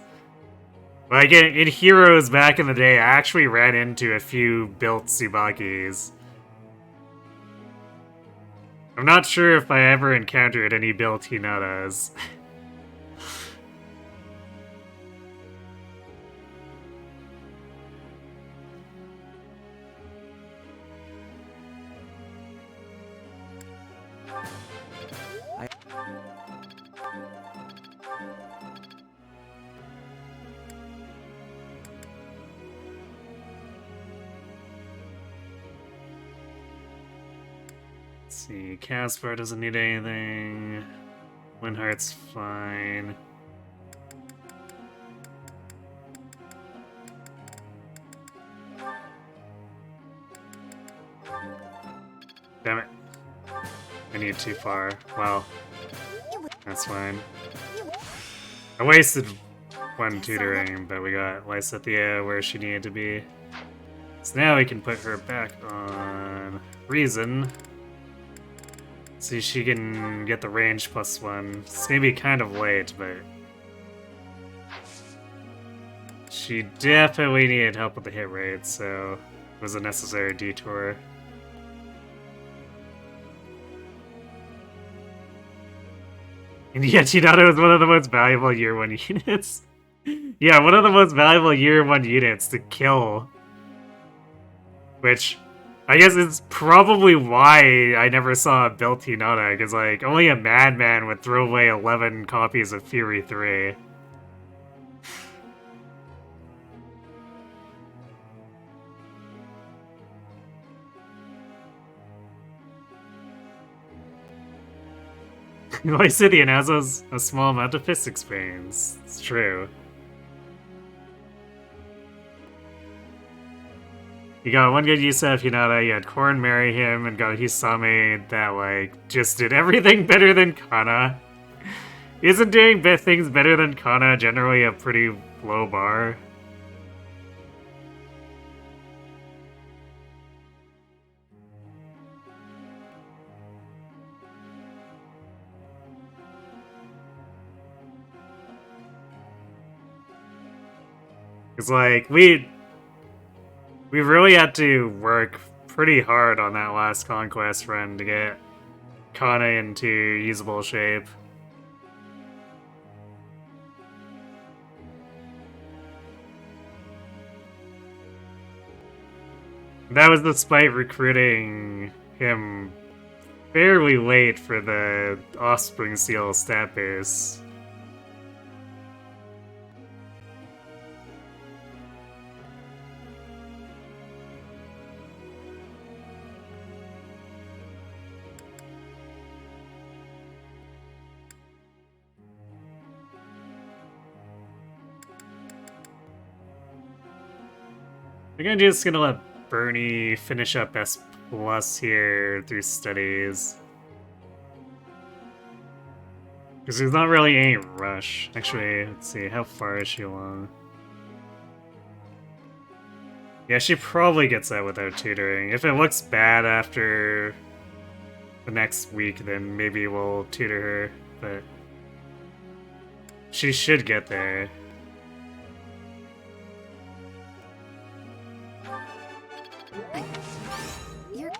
Like, in Heroes back in the day, I actually ran into a few built Tsubakis. I'm not sure if I ever encountered any built Hinatas. Let's see, Caspar doesn't need anything. Winhart's fine. Damn it. I need too far. Well, that's fine. I wasted one tutoring, but we got Lysithea where she needed to be. So now we can put her back on Reason. So she can get the range +1. It's gonna be kind of late, but... she definitely needed help with the hit rate, so it was a necessary detour. And yet Hinata was one of the most valuable Year 1 units. Yeah, one of the most valuable Year 1 units to kill. Which... I guess it's probably why I never saw a built Hinata, because like, only a madman would throw away 11 copies of Fury 3. Lycidian has a small amount of fist experience. It's true. You got one good use out of Hinata, you had Korn marry him, and got Hisame that, like, just did everything better than Kana. Isn't doing things better than Kana generally a pretty low bar? It's like, we really had to work pretty hard on that last Conquest run to get Kana into usable shape. That was despite recruiting him fairly late for the Offspring Seal stat base. think I'm just gonna let Bernie finish up S plus here through studies. Because there's not really any rush. Actually, let's see, how far is she along? Yeah, she probably gets that without tutoring. If it looks bad after the next week, then maybe we'll tutor her, but she should get there. You're...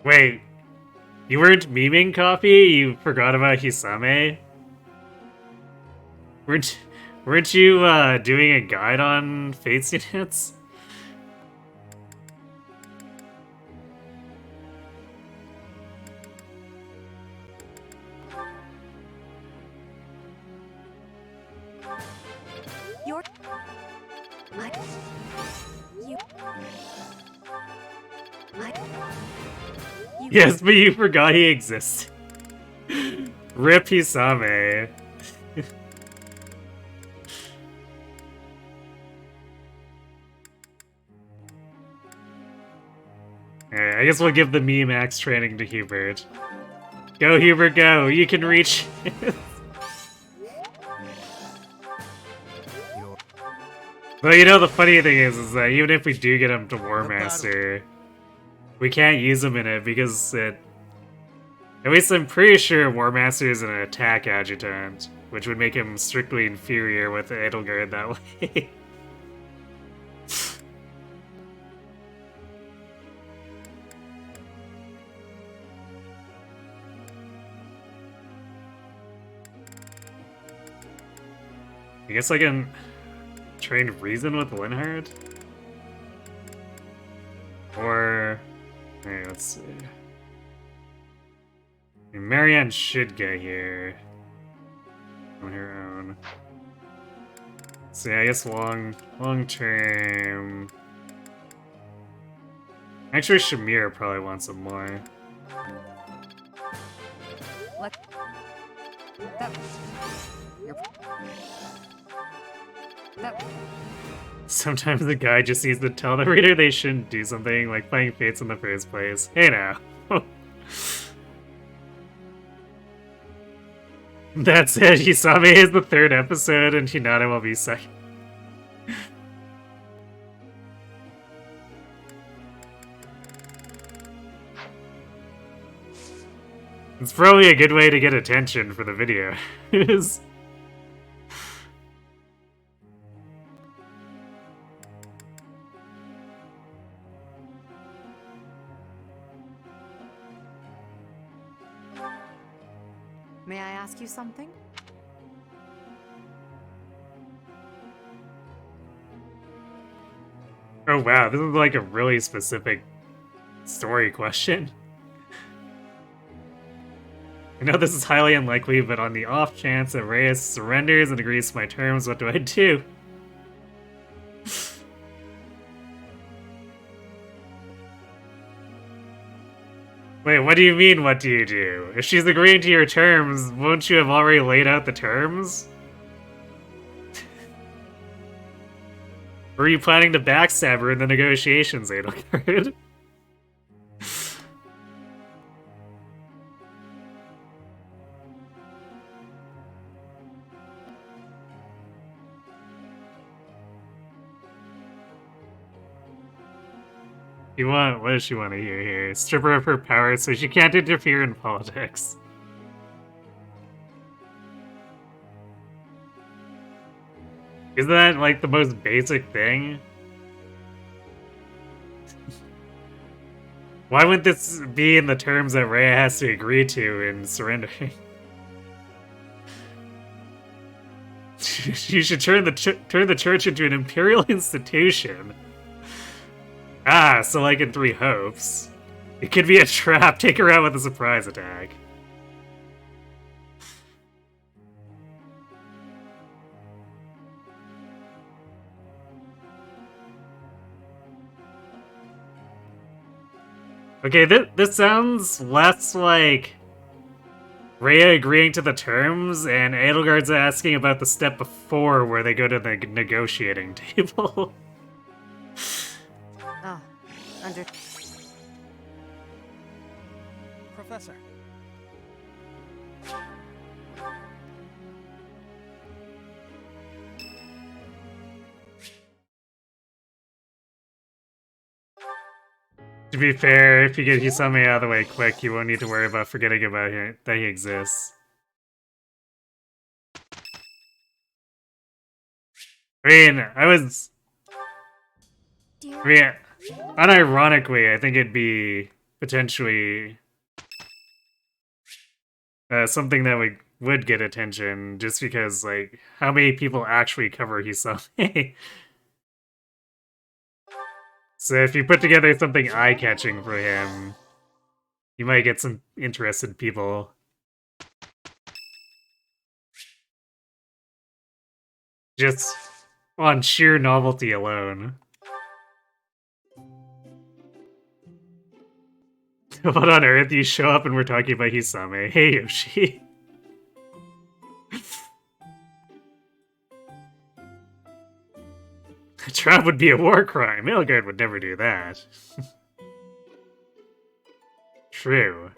Wait, you weren't memeing Coffee? You forgot about Hisame? Weren't you doing a guide on Fates units? You're... Yes, but you forgot he exists. Rip Hisame. Alright, I guess we'll give the meme axe training to Hubert. Go, Hubert, go! You can reach it. Well, you know, the funny thing is that even if we do get him to War Master, we can't use him in it because it... At least I'm pretty sure War Master is an attack adjutant, which would make him strictly inferior with Edelgard that way. I guess I can train Reason with Linhardt? Or... Hey, let's see. I mean, Marianne should get here on her own. So yeah, I guess long term... Actually, Shamir probably wants some more. Let that. That. Sometimes the guy just needs to tell the reader they shouldn't do something, like playing Fates in the first place. Hey now. That's it, Hisame is the third episode and Hinata will be second. It's probably a good way to get attention for the video. May I ask you something? Oh wow, this is like a really specific story question. I know this is highly unlikely, but on the off chance that Rhea surrenders and agrees to my terms, what do I do? Wait, what do you mean, what do you do? If she's agreeing to your terms, won't you have already laid out the terms? Or are you planning to backstab her in the negotiations, Edelgard? What does she want to hear here? Strip her of her power so she can't interfere in politics. Isn't that like the most basic thing? Why wouldn't this be in the terms that Rhea has to agree to in surrendering? You should turn the church into an imperial institution. Ah, so like in Three Hopes. It could be a trap. Take her out with a surprise attack. Okay, this sounds less like Rhea agreeing to the terms, and Edelgard's asking about the step before where they go to the negotiating table. Ah, under. Professor. To be fair, if you get Hisame out of the way quick, you won't need to worry about forgetting about him, that he exists. I mean, unironically, I think it'd be potentially something that would get attention, just because, like, how many people actually cover Hisame? So if you put together something eye-catching for him, you might get some interested people. Just on sheer novelty alone. What on earth? You show up and we're talking about Hisame. Hey, Yoshi. A trap would be a war crime. Edelgard would never do that. True.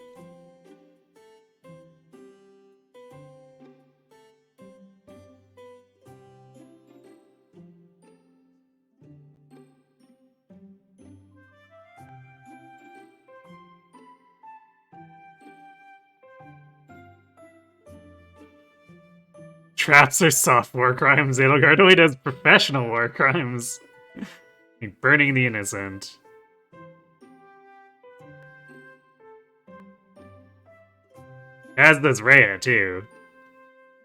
Traps are soft war crimes. Edelgard only does professional war crimes. Like burning the innocent. As does Rhea, too.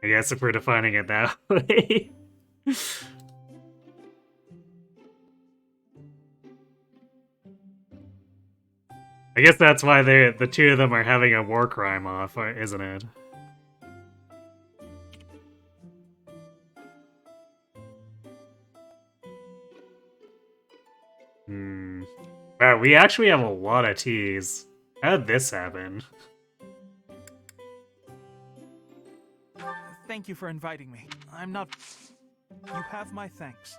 I guess if we're defining it that way. I guess that's why the two of them are having a war crime off, isn't it? Wow, we actually have a lot of teas. How did this happen? Thank you for inviting me. I'm not... You have my thanks.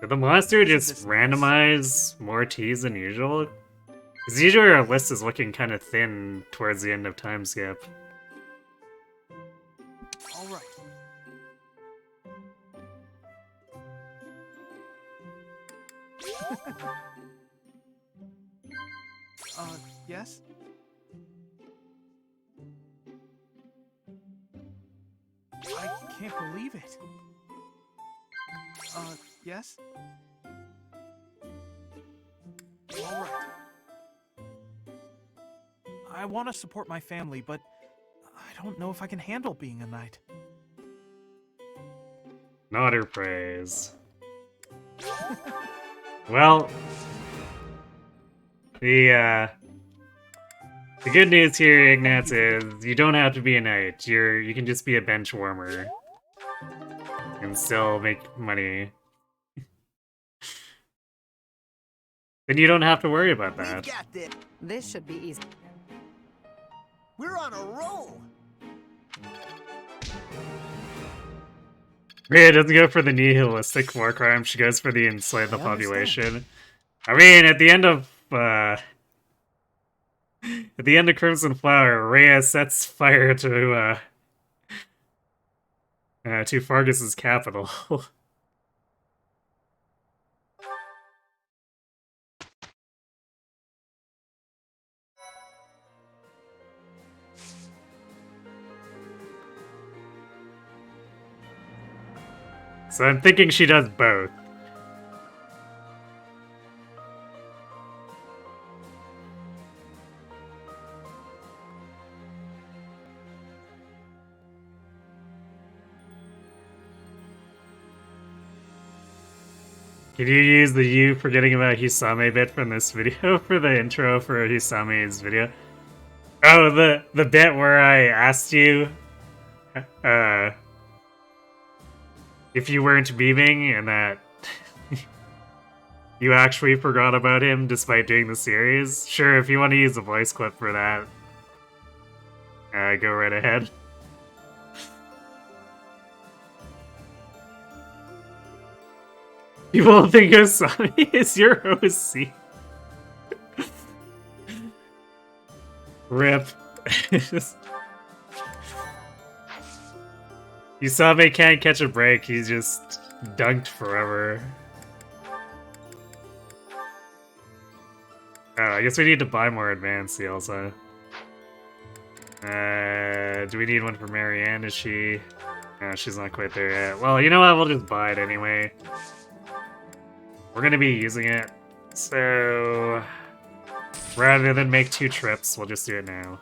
Did the monster just randomize more teas than usual? Because usually our list is looking kind of thin towards the end of time skip. All right. Yes? I can't believe it. Yes? All right. I want to support my family, but I don't know if I can handle being a knight. Not her praise. Well, the good news here, Ignatz, is you don't have to be a knight. You can just be a bench warmer and still make money. Then you don't have to worry about that. We've got this. This should be easy. We're on a roll. Rhea doesn't go for the nihilistic war crime, she goes for the enslave the population. I mean, at the end of Crimson Flower, Rhea sets fire to Fargus's capital. So I'm thinking she does both. Can you use the you forgetting about Hisame bit from this video for the intro for Hisame's video? Oh, the bit where I asked you if you weren't beaming and that You actually forgot about him despite doing the series? Sure, if you want to use a voice clip for that, go right ahead. People think Asami is your OC. Rip. Usame can't catch a break, he's just dunked forever. Oh, I guess we need to buy more advanced seals, huh? Do we need one for Marianne? Is she... No, she's not quite there yet. Well, you know what? We'll just buy it anyway. We're gonna be using it, so... Rather than make 2 trips, we'll just do it now.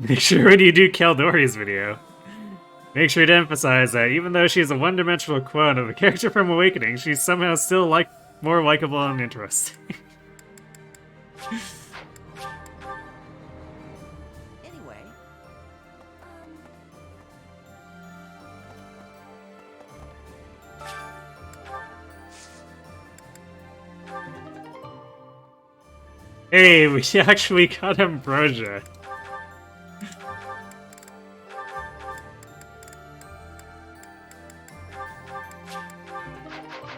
Make sure when you do Kaldori's video, make sure to emphasize that even though she's a one-dimensional clone of a character from Awakening, she's somehow still more likable and interesting. Anyway, Hey, we actually got Ambrosia.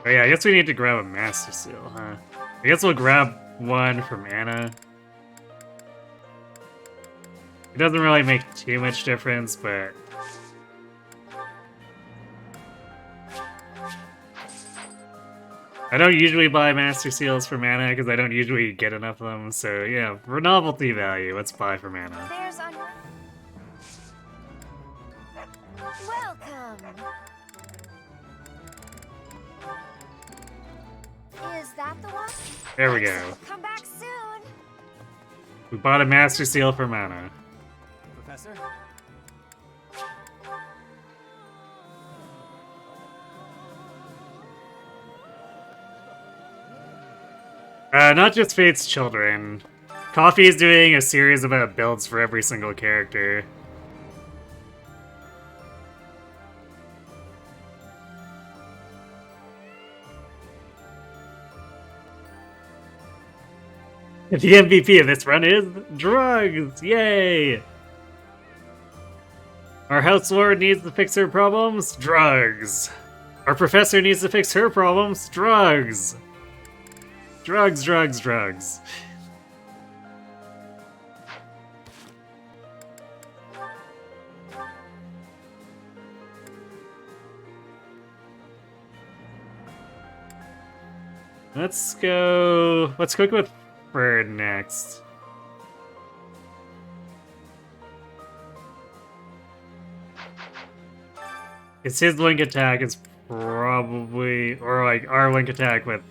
Oh yeah, I guess we need to grab a Master Seal, huh? I guess we'll grab one from Anna. It doesn't really make too much difference, but... I don't usually buy Master Seals from Anna because I don't usually get enough of them, so yeah, for novelty value, let's buy from Anna. There's on. Welcome. Is that the one? There we go. Come back soon. We bought a Master Seal from Anna. Professor? Not just Fate's Children. Coffee is doing a series about builds for every single character. The MVP of this run is drugs! Yay! Our house lord needs to fix her problems? Drugs. Our professor needs to fix her problems? Drugs. Drugs, drugs, drugs. Let's go with Bird next. It's his link attack is probably, or like our link attack with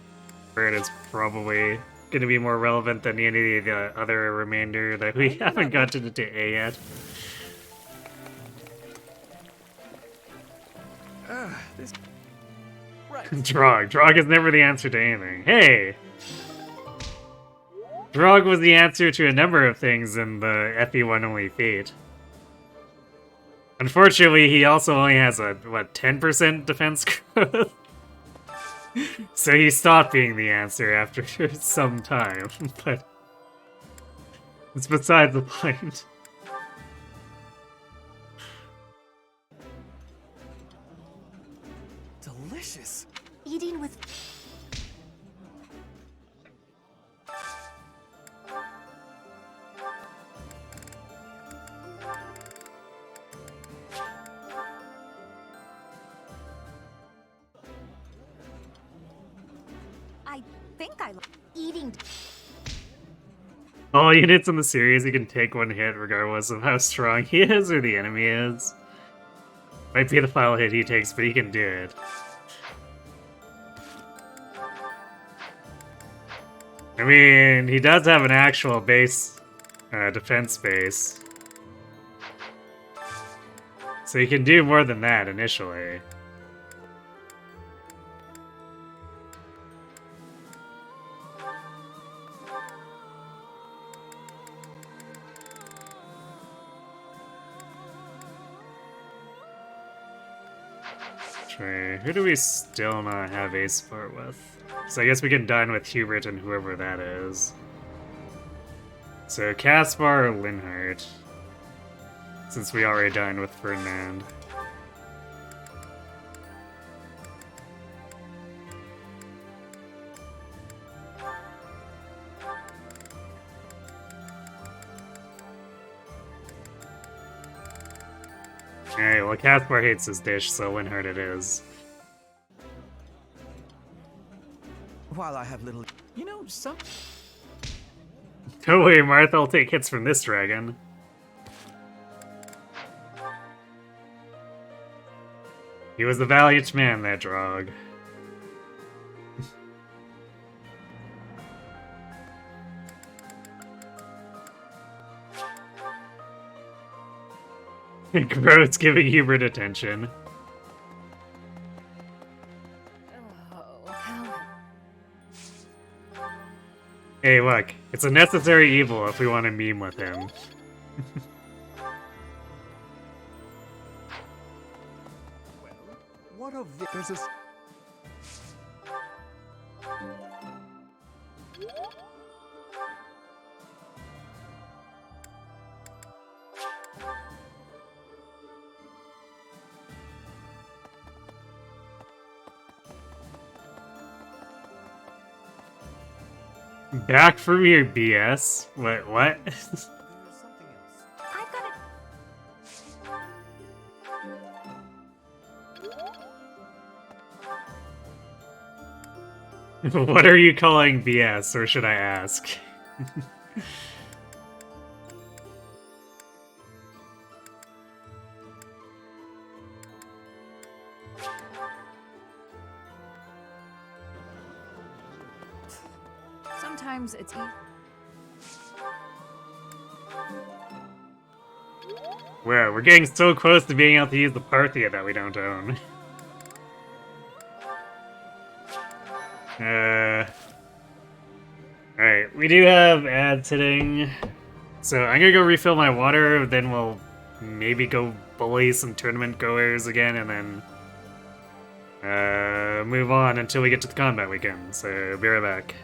Bird is probably going to be more relevant than any of the other remainder that we haven't gotten to A yet. Drog is never the answer to anything. Hey! Drog was the answer to a number of things in the FE1 only feat. Unfortunately, he also only has a, what, 10% defense growth? So he stopped being the answer after some time, but it's beside the point. delicious. Eating with. I think I like eating. All units in the series, he can take one hit regardless of how strong he is or the enemy is. Might be the final hit he takes, but he can do it. I mean, he does have an actual base, defense base. So he can do more than that initially. Okay, who do we still not have ace support with? So I guess we can dine with Hubert and whoever that is. So Caspar or Linhardt, since we already dined with Ferdinand. Alright, well Caspar hates his dish, so Linhardt it is. While I have little... You know, some. Don't worry, Martha will take hits from this dragon. He was a valiant man, that Drog. Groat's giving Hubert attention. Oh, how... Hey, look, it's a necessary evil if we want to meme with him. What of there's a... Back from your BS? What? There's something else. I've got a... What are you calling BS, or should I ask? Sometimes it's Wow, we're getting so close to being able to use the Parthia that we don't own. Alright, we do have ads hitting. So I'm gonna go refill my water, then we'll maybe go bully some tournament goers again, and then move on until we get to the combat weekend. So be right back.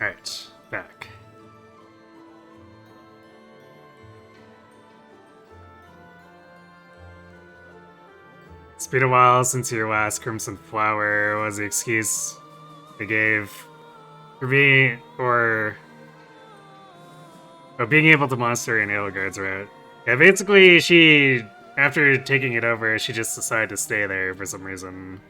Alright, back. It's been a while since your last Crimson Flower. What was the excuse they gave for being, or being able to monster an Edelgard's route? Yeah, basically she, after taking it over, she just decided to stay there for some reason.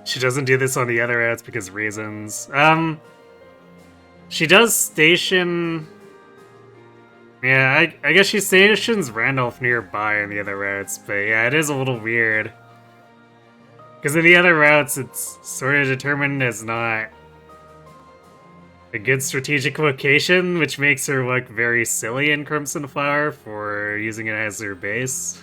She doesn't do this on the other routes because reasons. She does station... Yeah, I guess she stations Randolph nearby on the other routes, but yeah, it is a little weird. Because in the other routes, it's sort of determined as not a good strategic location, which makes her look very silly in Crimson Flower for using it as her base.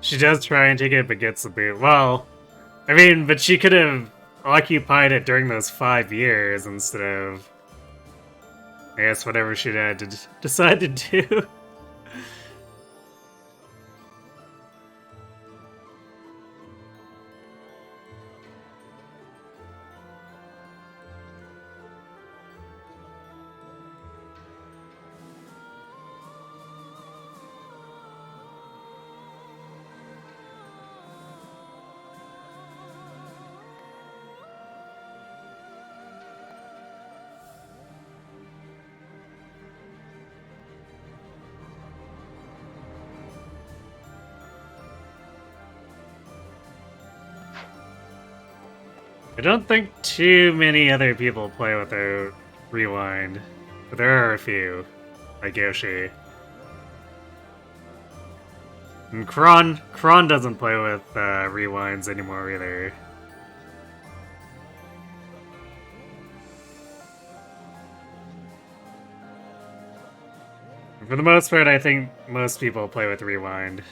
She does try and take it, but gets the boot. Well, I mean, but she could have occupied it during those 5 years instead of, I guess, whatever she'd had to decide to do. I don't think too many other people play without Rewind, but there are a few, like Yoshi. And Kron doesn't play with Rewinds anymore either. For the most part, I think most people play with Rewind.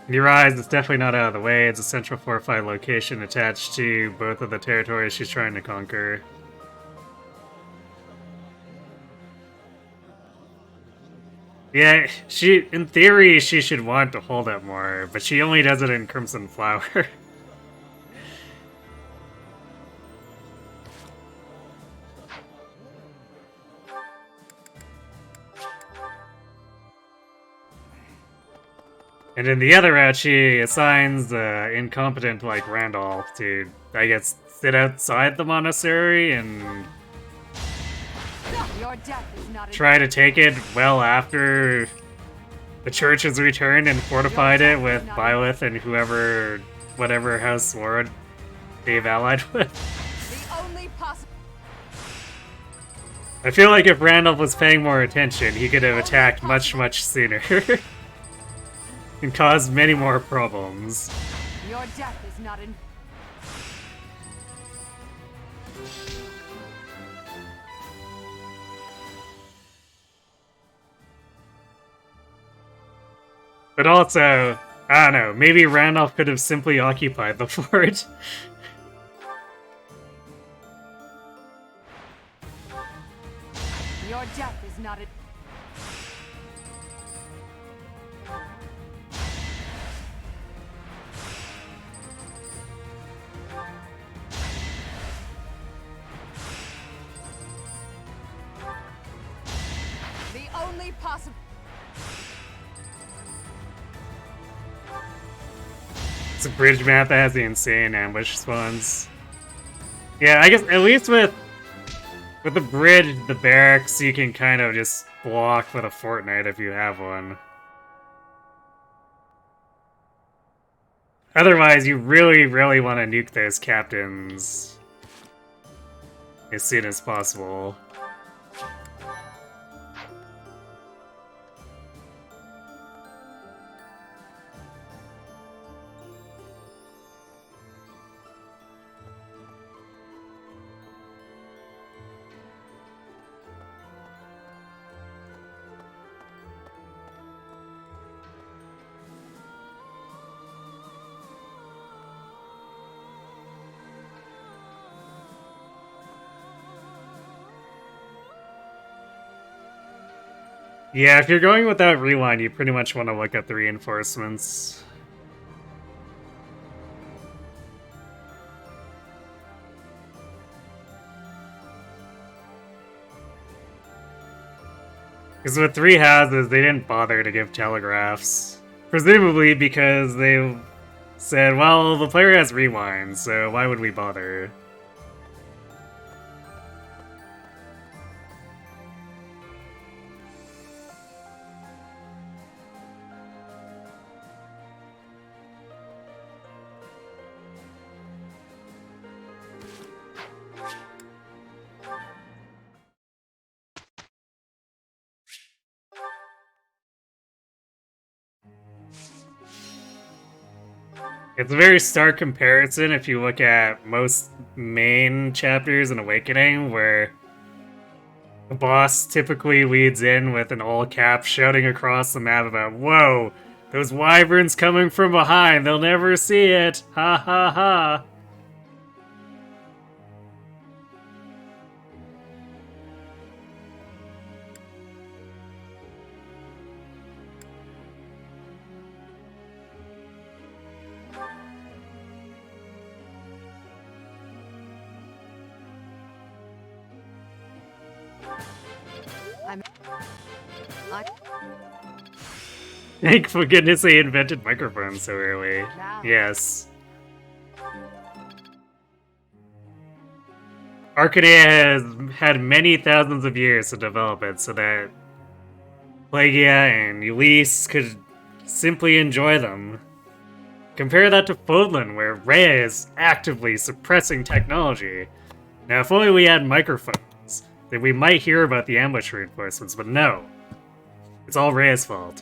In your eyes, it's definitely not out of the way. It's a central fortified location attached to both of the territories she's trying to conquer. Yeah, in theory, she should want to hold it more, but she only does it in Crimson Flower. And in the other route, she assigns incompetent like Randolph to, I guess, sit outside the monastery and Your death is not try to take it well after the church has returned and fortified it with Byleth and whatever House Lord they've allied with. the only possible. I feel like if Randolph was paying more attention, he could have attacked much, much sooner. And caused many more problems. Your death is not in. But also, I don't know, maybe Randolph could have simply occupied the fort. Your death is not in. The only possible. It's a bridge map that has the insane ambush spawns. Yeah, I guess at least with the bridge, the barracks, you can kind of just block with a fortnight if you have one. Otherwise, you really, really want to nuke those captains as soon as possible. Yeah, if you're going without rewind, you pretty much want to look at the reinforcements. Because with 3 houses, they didn't bother to give telegraphs. Presumably because they said, well, the player has rewind, so why would we bother? It's a very stark comparison if you look at most main chapters in Awakening, where the boss typically leads in with an all cap shouting across the map about, whoa, those wyverns coming from behind, they'll never see it, ha ha ha. Thank goodness they invented microphones so early. Yeah. Yes. Arcadia has had many thousands of years to develop it so that Plagia and Elise could simply enjoy them. Compare that to Fodlan, where Rhea is actively suppressing technology. Now, if only we had microphones, then we might hear about the ambush reinforcements, but no. It's all Rhea's fault.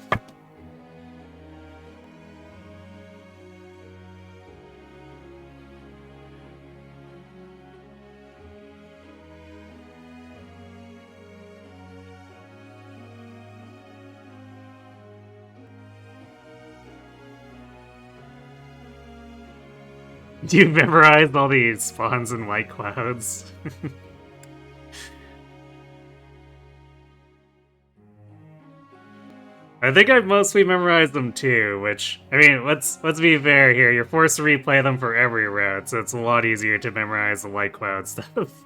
You memorized all these spawns and white clouds. I think I've mostly memorized them too, which, I mean, let's be fair here. You're forced to replay them for every route, so it's a lot easier to memorize the white cloud stuff.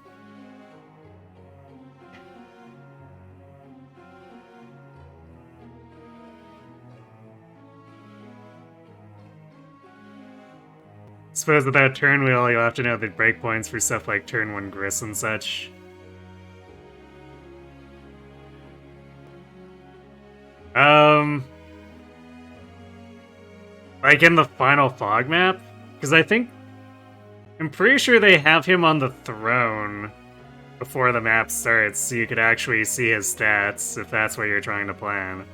Suppose without turn wheel, you'll have to know the breakpoints for stuff like turn 1 Gris and such. Like in the final fog map? Because I'm pretty sure they have him on the throne before the map starts, so you could actually see his stats, if that's what you're trying to plan.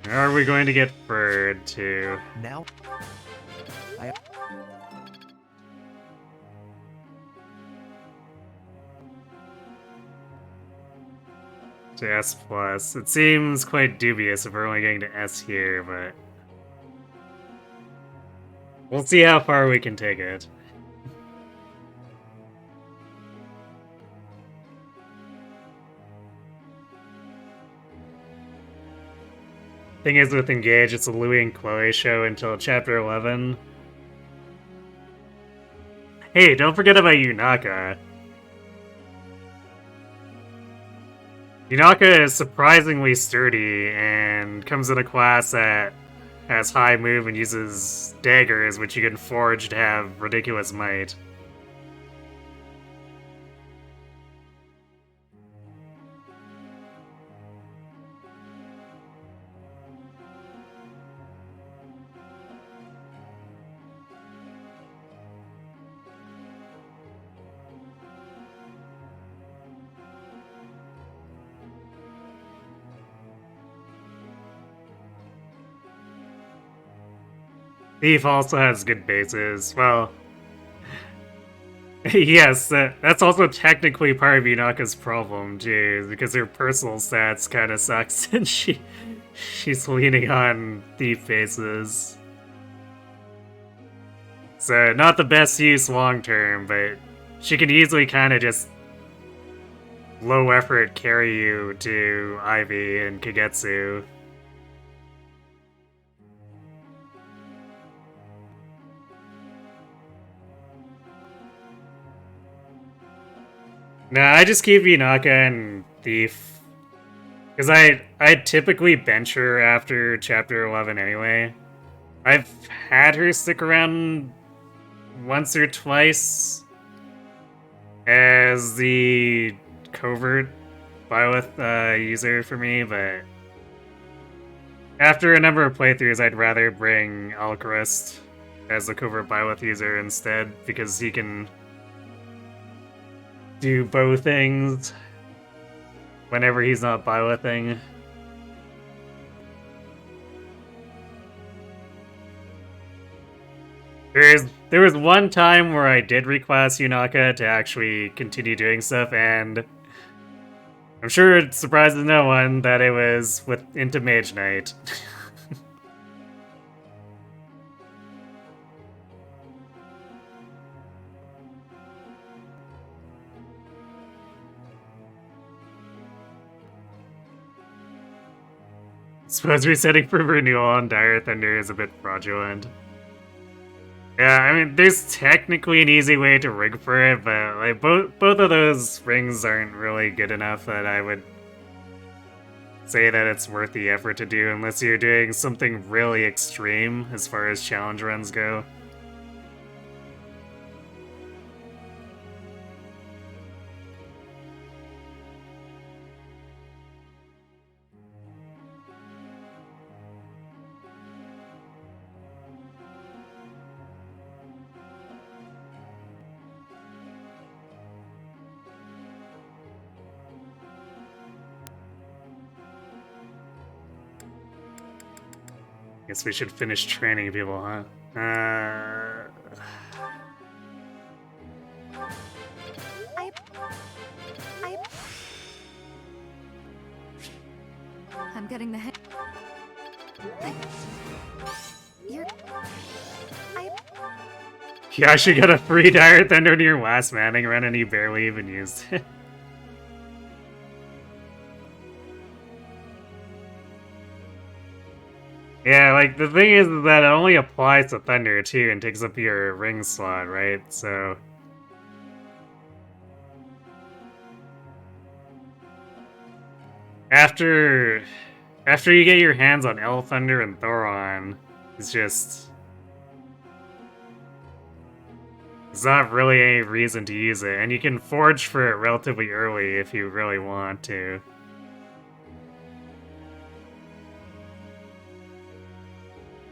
Are we going to get furred too? Now, I To S plus. It seems quite dubious if we're only getting to S here, but we'll see how far we can take it. Thing is with Engage, it's a Louis and Chloe show until chapter 11. Hey, don't forget about Yunaka. Yunaka is surprisingly sturdy and comes in a class that has high move and uses daggers, which you can forge to have ridiculous might. Thief also has good bases. Well, yes, that's also technically part of Yunaka's problem, too, because her personal stats kind of sucks, and she's leaning on thief bases. So, not the best use long term, but she can easily kind of just low effort carry you to Ivy and Kagetsu. Nah, I just keep Yunaka and Thief. Because I typically bench her after chapter 11 anyway. I've had her stick around once or twice as the covert Byleth user for me, but after a number of playthroughs, I'd rather bring Alchemist as the covert Byleth user instead, because he can do both things whenever he's not Bylething. There was one time where I did reclass Yunaka to actually continue doing stuff, and I'm sure it surprises no one that it was into Mage Knight. Suppose resetting for renewal on Dire Thunder is a bit fraudulent. Yeah, I mean, there's technically an easy way to rig for it, but like both of those rings aren't really good enough that I would say that it's worth the effort to do unless you're doing something really extreme as far as challenge runs go. Guess we should finish training people, huh? I'm getting the hang. You actually got a free Dire Thunder to your last Maddening run and you barely even used it. Yeah, like, the thing is that it only applies to Thunder, too, and takes up your ring slot, right? So After you get your hands on L Thunder and Thoron, there's not really any reason to use it, and you can forge for it relatively early if you really want to.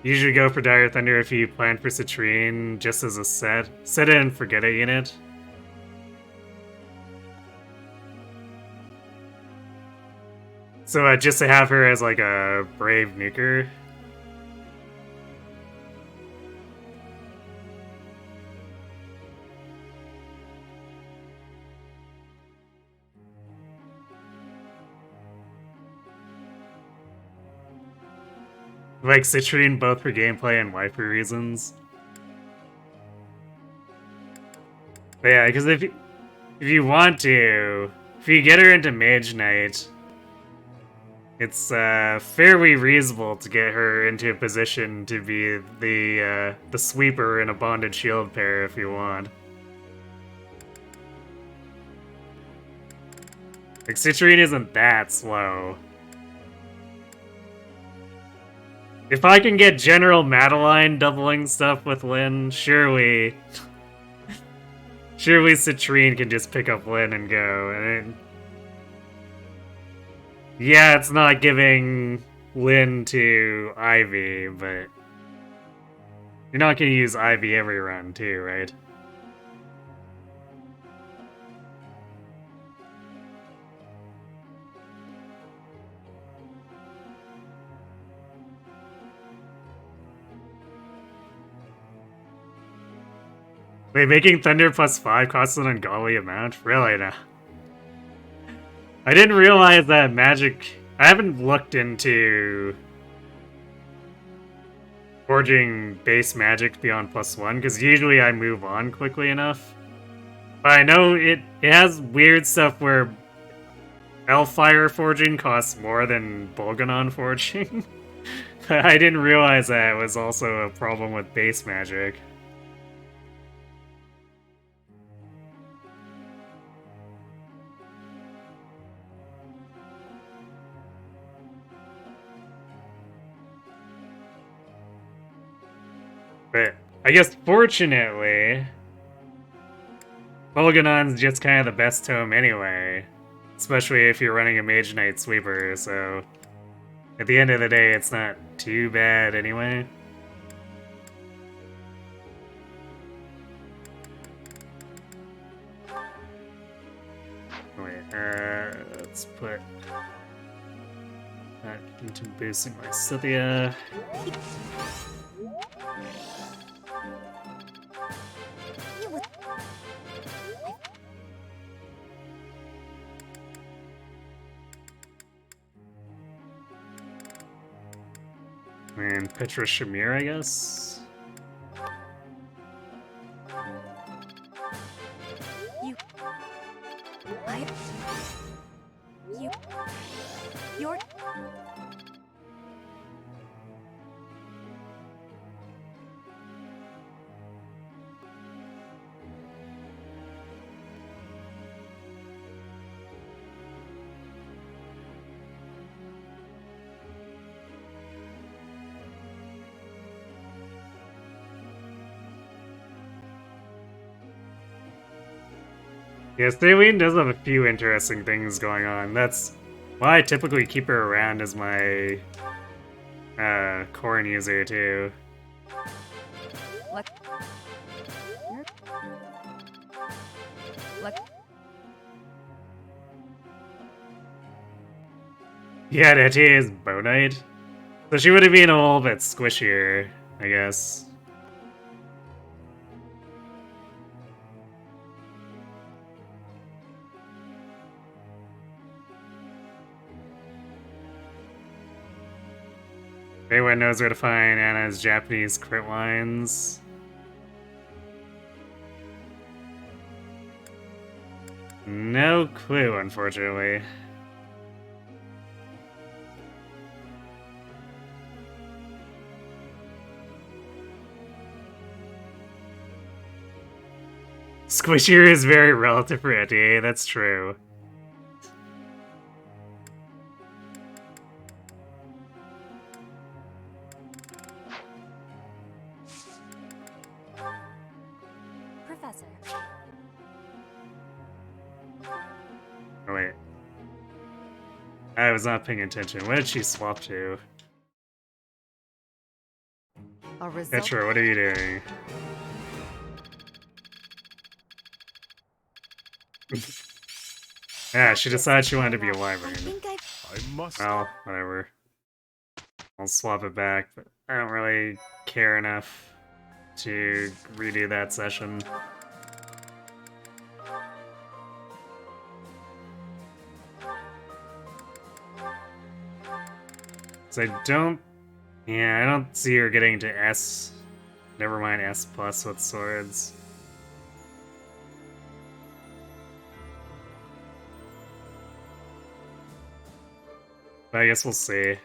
Usually go for Dire Thunder if you plan for Citrine just as a set it and forget it unit. So just to have her as like a brave nuker. Like Citrine both for gameplay and waifu reasons. But yeah, because if you want to, if you get her into Mage Knight, it's fairly reasonable to get her into a position to be the sweeper in a bonded shield pair if you want. Like Citrine isn't that slow. If I can get General Madeline doubling stuff with Lyn, surely Citrine can just pick up Lyn and go. And yeah, it's not giving Lyn to Ivy, but you're not gonna use Ivy every run too, right? Wait, making Thunder +5 costs an ungodly amount? Really? No. I didn't realize that magic... I haven't looked into forging base magic beyond +1, because usually I move on quickly enough. But I know it has weird stuff where Elfire forging costs more than Bolganon forging. I didn't realize that was also a problem with base magic. But I guess fortunately, Bolganon's just kind of the best tome anyway. Especially if you're running a Mage Knight sweeper, so at the end of the day, it's not too bad anyway. Wait, let's put that into boosting my Scythia. And Petra Shamir, I guess? You're... Yeah, Staline does have a few interesting things going on. That's why I typically keep her around as my Corn user too. Yeah, that is Bow Knight. So she would have been a little bit squishier, I guess. If anyone knows where to find Anna's Japanese crit lines. No clue, unfortunately. Squishier is very relative for NTA, that's true. Professor. Oh, wait. I was not paying attention. What did she swap to? A result. Petra, what are you doing? Yeah, she decided she wanted to be a wyvern. I think I've... I must. Well, whatever. I'll swap it back, but I don't really care enough to redo that session. So I don't... Yeah, I don't see her getting to S. Never mind S plus with swords. But I guess we'll see.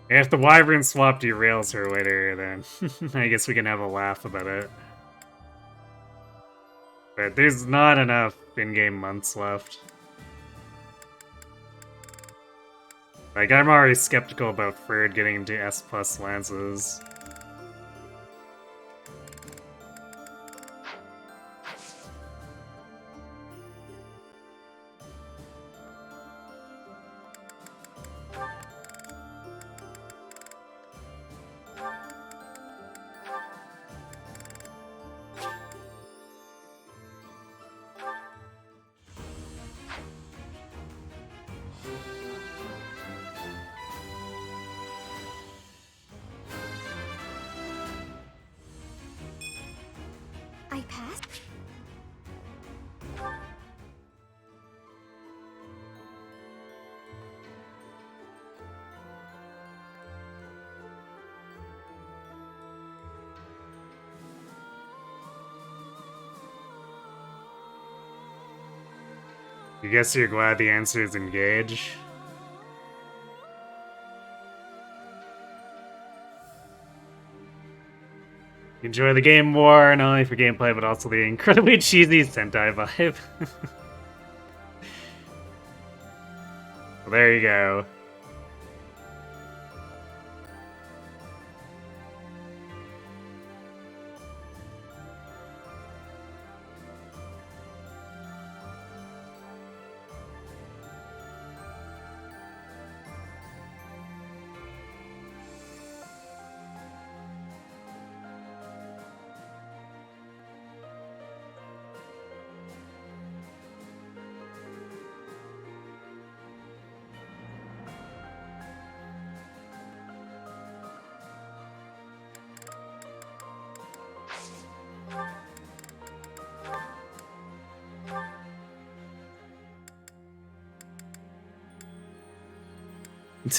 If the Wyvern swap derails her later, then I guess we can have a laugh about it. But there's not enough in-game months left. Like, I'm already skeptical about Ferd getting into S plus lances. I passed? I guess you're glad the answer is engage. Enjoy the game more, not only for gameplay, but also the incredibly cheesy Sentai vibe. Well, there you go.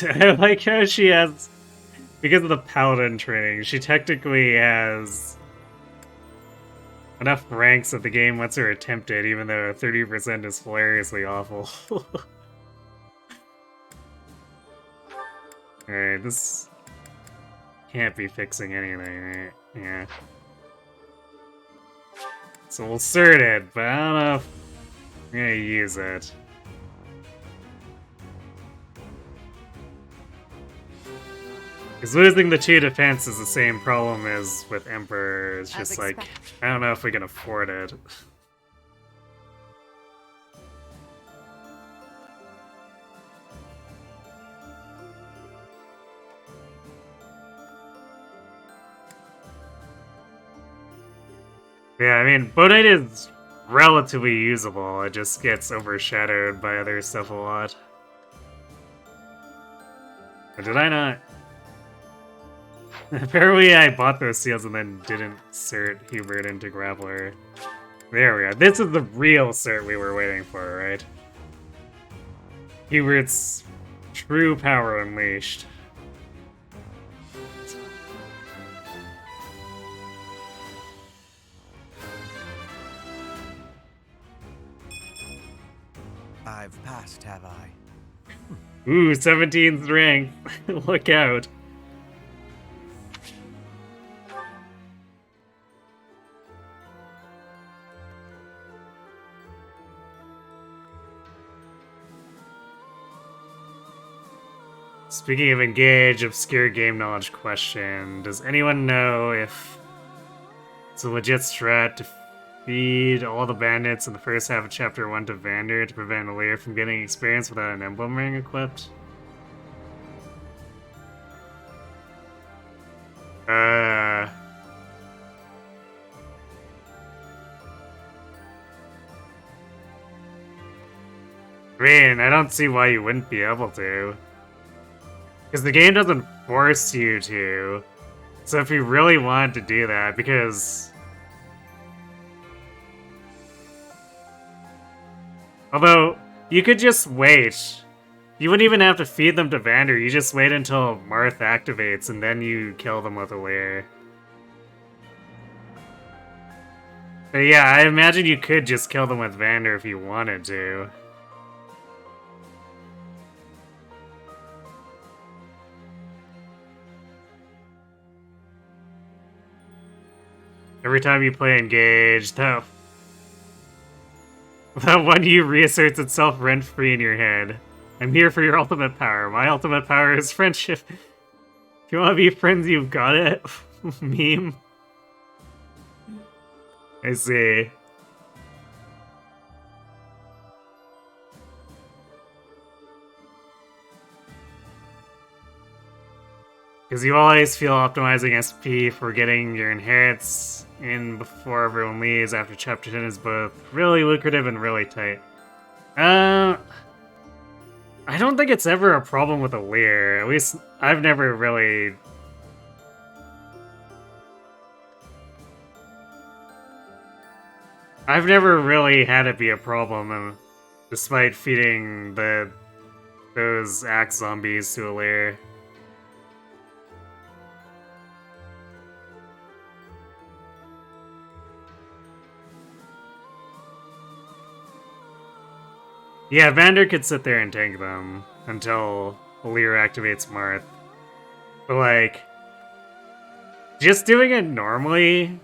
I like how she has, because of the paladin training, she technically has enough ranks that the game lets her attempt it, even though 30% is hilariously awful. Alright, this can't be fixing anything, right? Yeah. So we'll cert it, but I don't know if I'm gonna use it. Because losing the 2 defense is the same problem as with Emperor. It's just like, I don't know if we can afford it. Yeah, I mean, Bow Knight is relatively usable. It just gets overshadowed by other stuff a lot. Or did I not? Apparently I bought those seals and then didn't cert Hubert into Grappler. There we are. This is the real cert we were waiting for, right? Hubert's true power unleashed. I've passed, have I? Ooh, 17th rank. Look out. Speaking of engage, obscure game knowledge question. Does anyone know if it's a legit strat to feed all the bandits in the first half of Chapter 1 to Vander to prevent Lear from getting experience without an emblem ring equipped? I mean, I don't see why you wouldn't be able to. Because the game doesn't force you to. So if you really wanted to do that, because... Although, you could just wait. You wouldn't even have to feed them to Vander, you just wait until Marth activates and then you kill them with a Leer. But yeah, I imagine you could just kill them with Vander if you wanted to. Every time you play Engage, that one you reasserts itself rent-free in your head. I'm here for your ultimate power. My ultimate power is friendship. If you want to be friends, you've got it. Meme. I see. Because you always feel optimizing SP for getting your inherits in before everyone leaves after Chapter 10 is both really lucrative and really tight. I don't think it's ever a problem with a Leer. At least, I've never really... I've never really had it be a problem, despite feeding those axe zombies to a Leer. Yeah, Vander could sit there and tank them until Leer activates Marth. But like, just doing it normally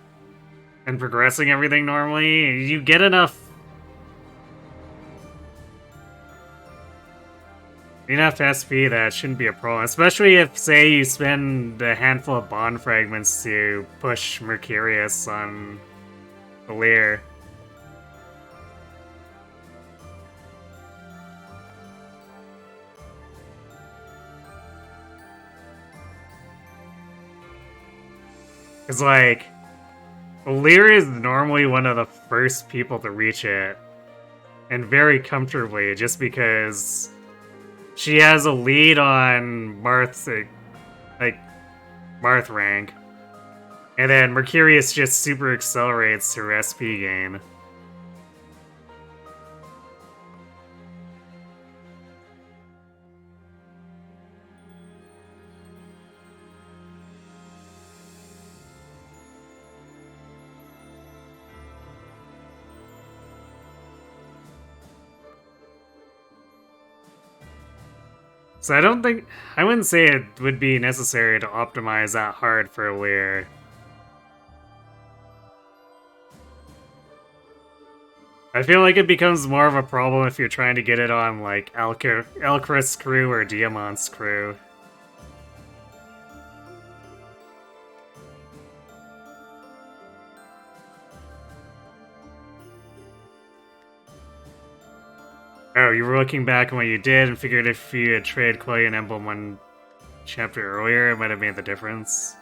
and progressing everything normally, you get enough SP that shouldn't be a problem. Especially if, say, you spend a handful of bond fragments to push Mercurius on the Leer. Because, like, Leer is normally one of the first people to reach it. And very comfortably, just because she has a lead on Marth's, like, Marth rank. And then Mercurius just super accelerates her SP gain. So I wouldn't say it would be necessary to optimize that hard for a Leer. I feel like it becomes more of a problem if you're trying to get it on, like, Elchrist's crew or Diamant's crew. Oh, you were looking back on what you did and figured if you had traded Quillian Emblem one chapter earlier, it might have made the difference.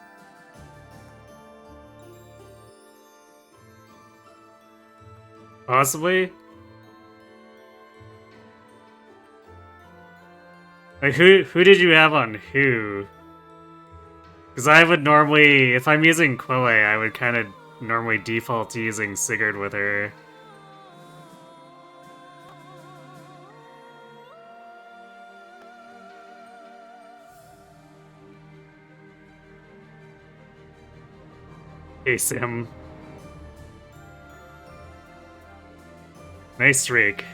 Possibly? Like, who did you have on who? Because I would normally, if I'm using Quille, I would kind of normally default to using Sigurd with her. Hey, Sim. Nice streak.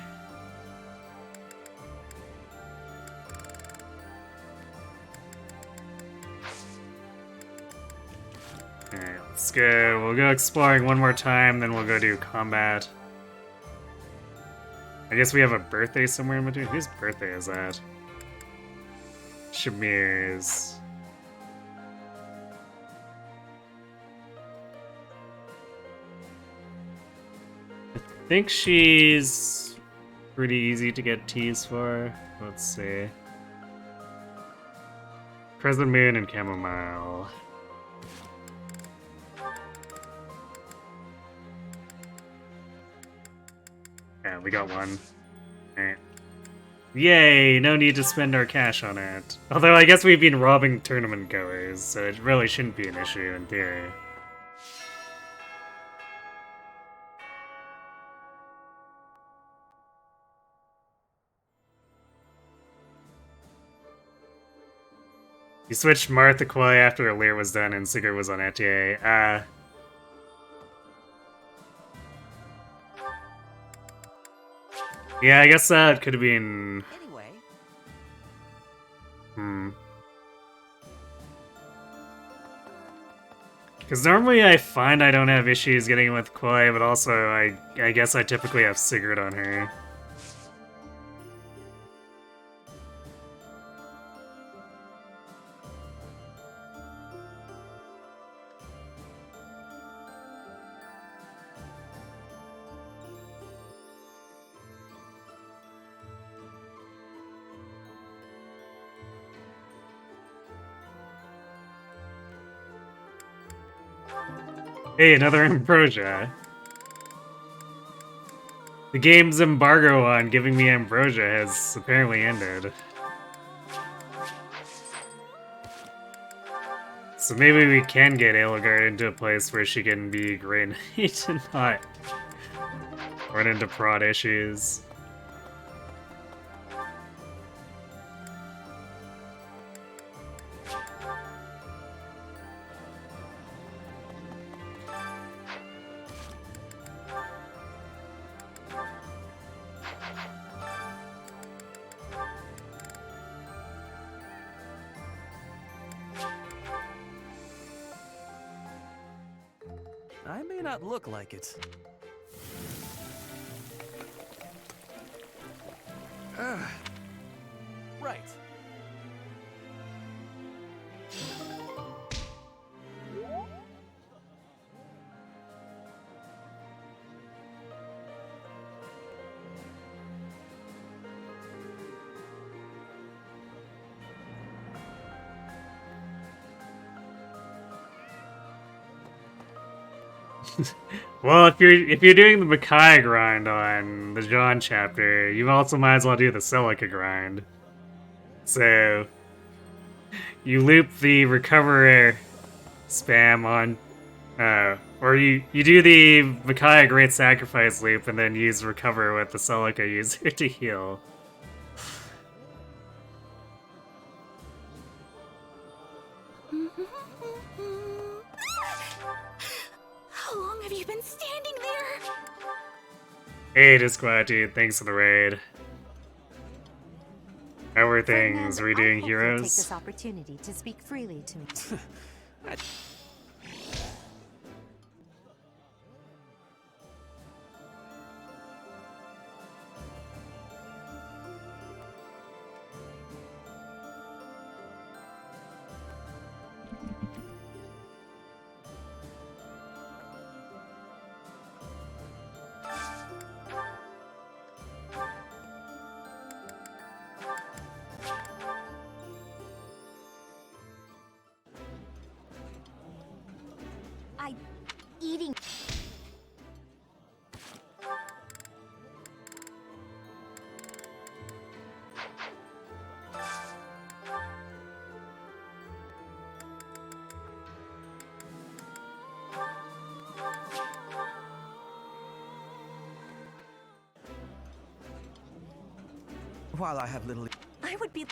Alright, let's go. We'll go exploring one more time, then we'll go do combat. I guess we have a birthday somewhere in between. Whose birthday is that? Shamir's. I think she's pretty easy to get teas for. Let's see. Crescent Moon and Chamomile. Yeah, we got one. Alright. Yay, no need to spend our cash on it. Although I guess we've been robbing tournament goers, so it really shouldn't be an issue in theory. You switched Martha Koi after Lear was done and Sigurd was on Etier. Yeah, I guess that could have been... Anyway, Because normally I find I don't have issues getting with Koi, but also I guess I typically have Sigurd on her. Hey, another Ambrosia. The game's embargo on giving me Ambrosia has apparently ended. So maybe we can get Edelgard into a place where she can be Grey Knight and not run into prod issues. I may not look like it. Right. Well, if you're doing the Makai grind on the John chapter, you also might as well do the Celica grind. So you loop the Recoverer spam on, or you do the Makai Great Sacrifice loop and then use Recover with the Celica user to heal. How long have you been standing there? Hey, Disquietude, thanks for the raid. How are things? Are we doing Take heroes? this opportunity to speak freely to me. Eating. while I have little... I would be...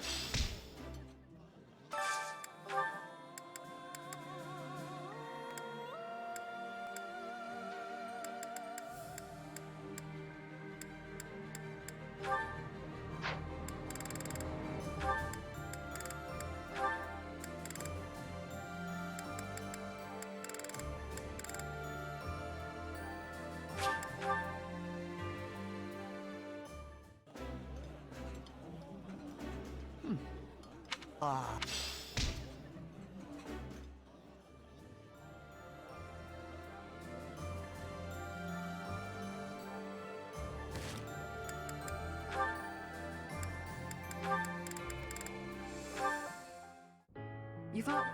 You thought...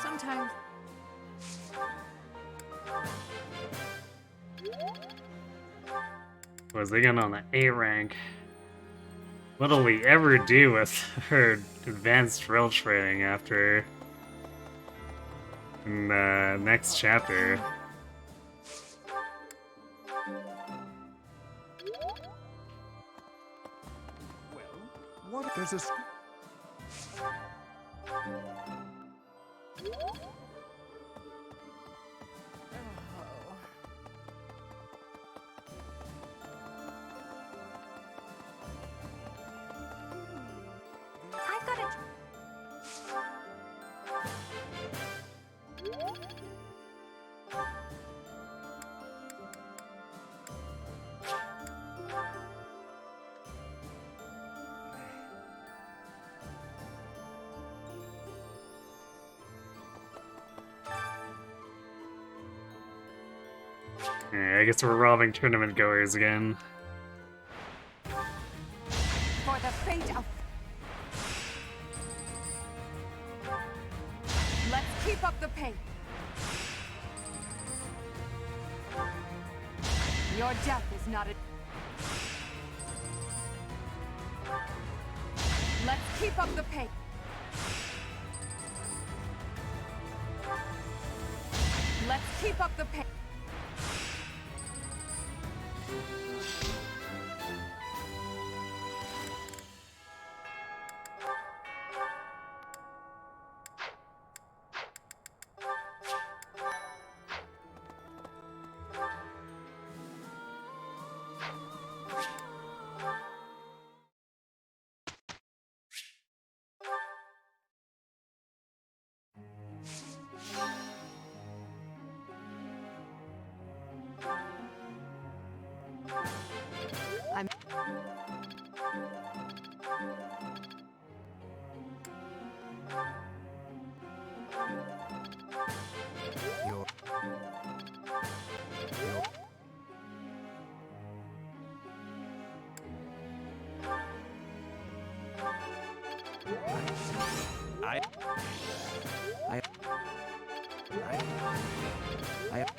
Sometimes. Was they getting on the A rank? What'll we ever do with her advanced drill training after in the next chapter? What? There's a... I've got a... Yeah, I guess we're robbing tournament goers again. For the fate of... Let's keep up the pace. Your death is not a... Let's keep up the pace. Let's keep up the pace. I'm... Your...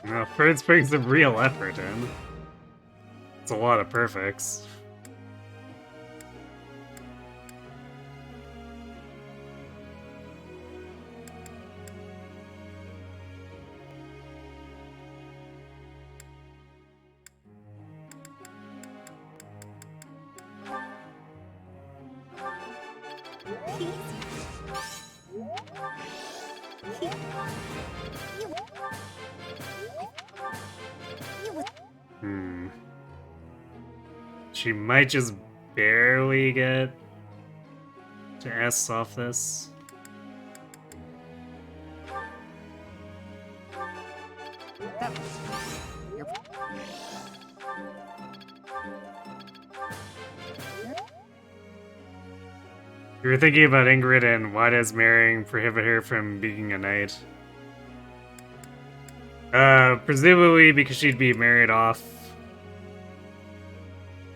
Well, Fred's putting some real effort in. It's a lot of perfects. She might just barely get to S off this. You were thinking about Ingrid and why does marrying prohibit her from being a knight? Presumably because she'd be married off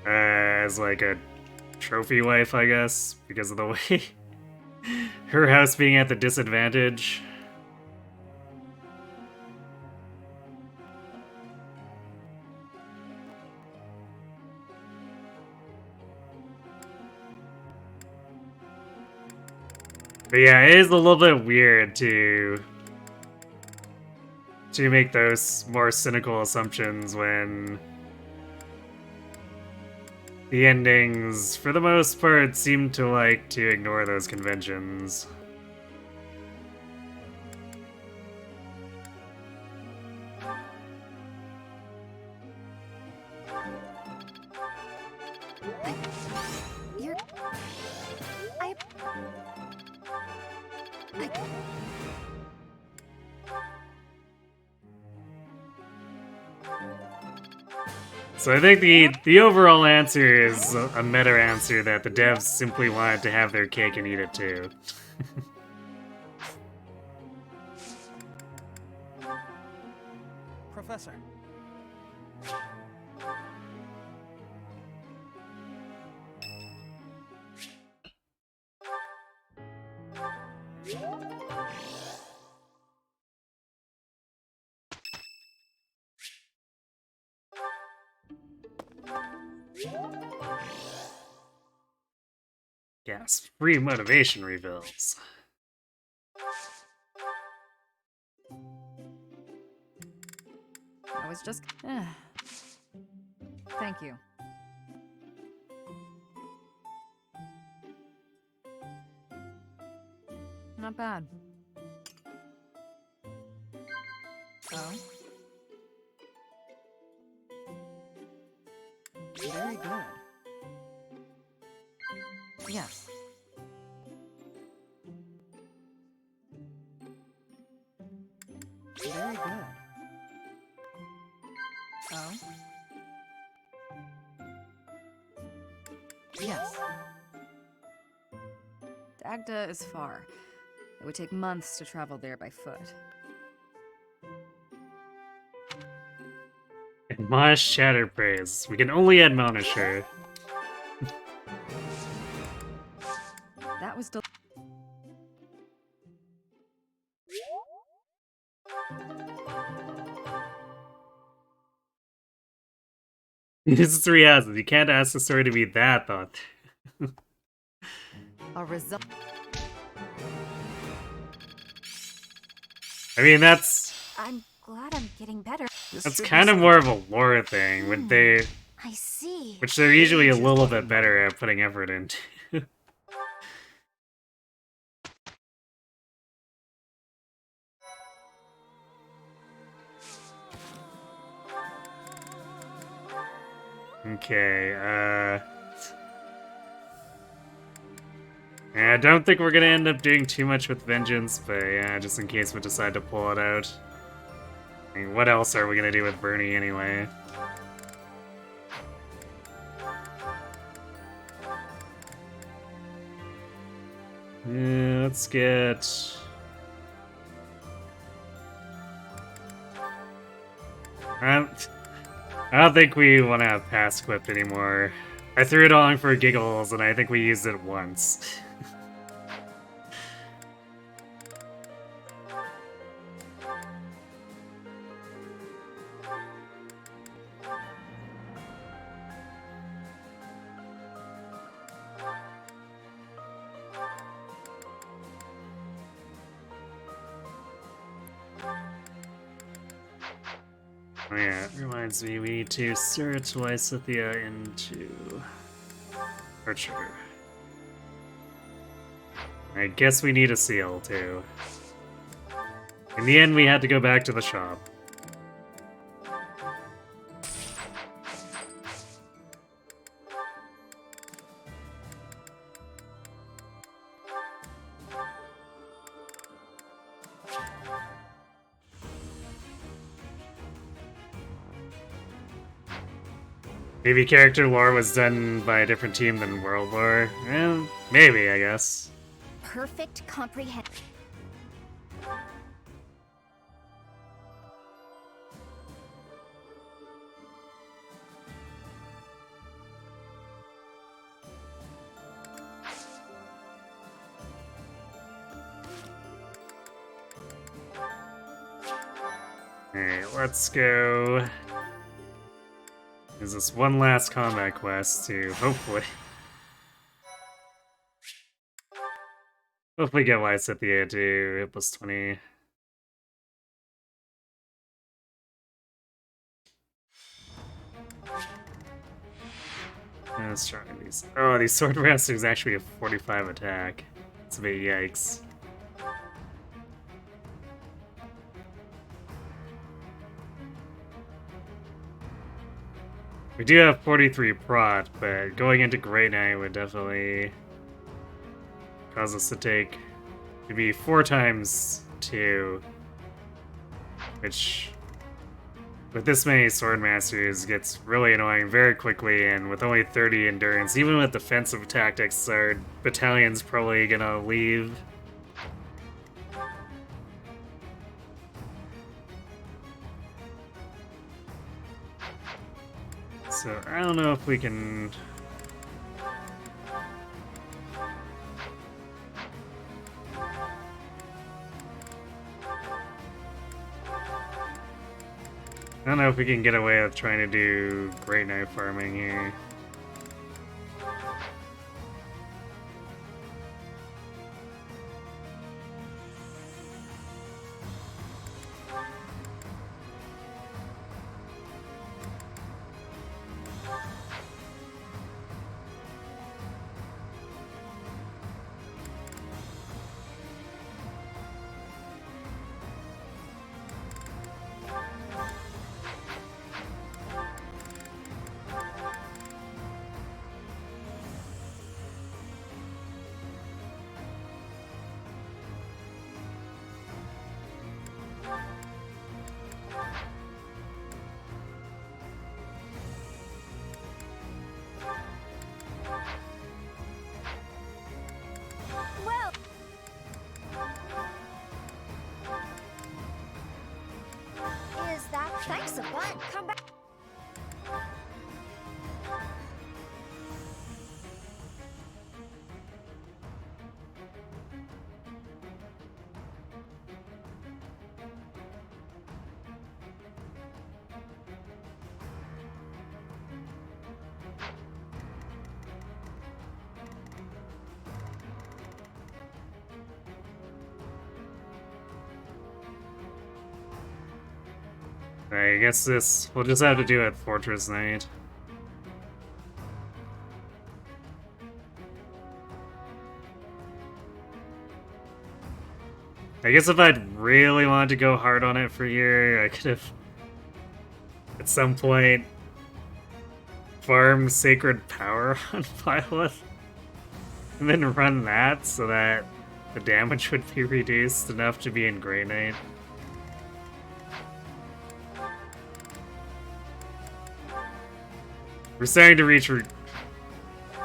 as like a trophy wife, I guess, because of the way her house being at the disadvantage. But yeah, it is a little bit weird to make those more cynical assumptions when the endings, for the most part, seem to like to ignore those conventions. So I think the overall answer is a meta answer that the devs simply wanted to have their cake and eat it too. Professor. Gas free motivation refills. I was just... Thank you. Not bad. Oh? Very good. Yes. Very good. Oh? Yes. Dagda is far. It would take months to travel there by foot. Admonish Shatter Praise. We can only admonish her. That was This is 3 houses. You can't ask the story to be that thought. A result. I mean, that's I'm glad I'm getting better. that's kind of more of a lore thing, when they, I see. which they're usually a little bit better at putting effort into. Okay, I don't think we're gonna end up doing too much with Vengeance, but yeah, just in case we decide to pull it out. I mean, what else are we gonna do with Bernie anyway? Yeah, let's get... I don't think we want to have Pass Equipped anymore. I threw it on for giggles, and I think we used it once. Oh yeah, it reminds me, we need to search Lysithia into Archer. I guess we need a seal, too. In the end, we had to go back to the shop. Maybe character lore was done by a different team than world lore? Eh, maybe, I guess. Perfect comprehension. Alright, let's go. There's this one last combat quest to hopefully get Lysithia to hit plus 20. Let's try these. Oh, these sword masters actually have 45 attack. It's a bit yikes. We do have 43 prot, but going into Great Knight would definitely cause us to take maybe 4 times 2, which with this many sword masters gets really annoying very quickly, and with only 30 endurance, even with defensive tactics, our battalion's probably gonna leave. So I don't know if we can... I don't know if we can get away with trying to do Great Knight farming here. I guess we'll just have to do it Fortress Night. I guess if I'd really wanted to go hard on it for a year, I could have, at some point, farmed Sacred Power on Pilot, and then run that so that the damage would be reduced enough to be in Grey Knight. We're starting to reach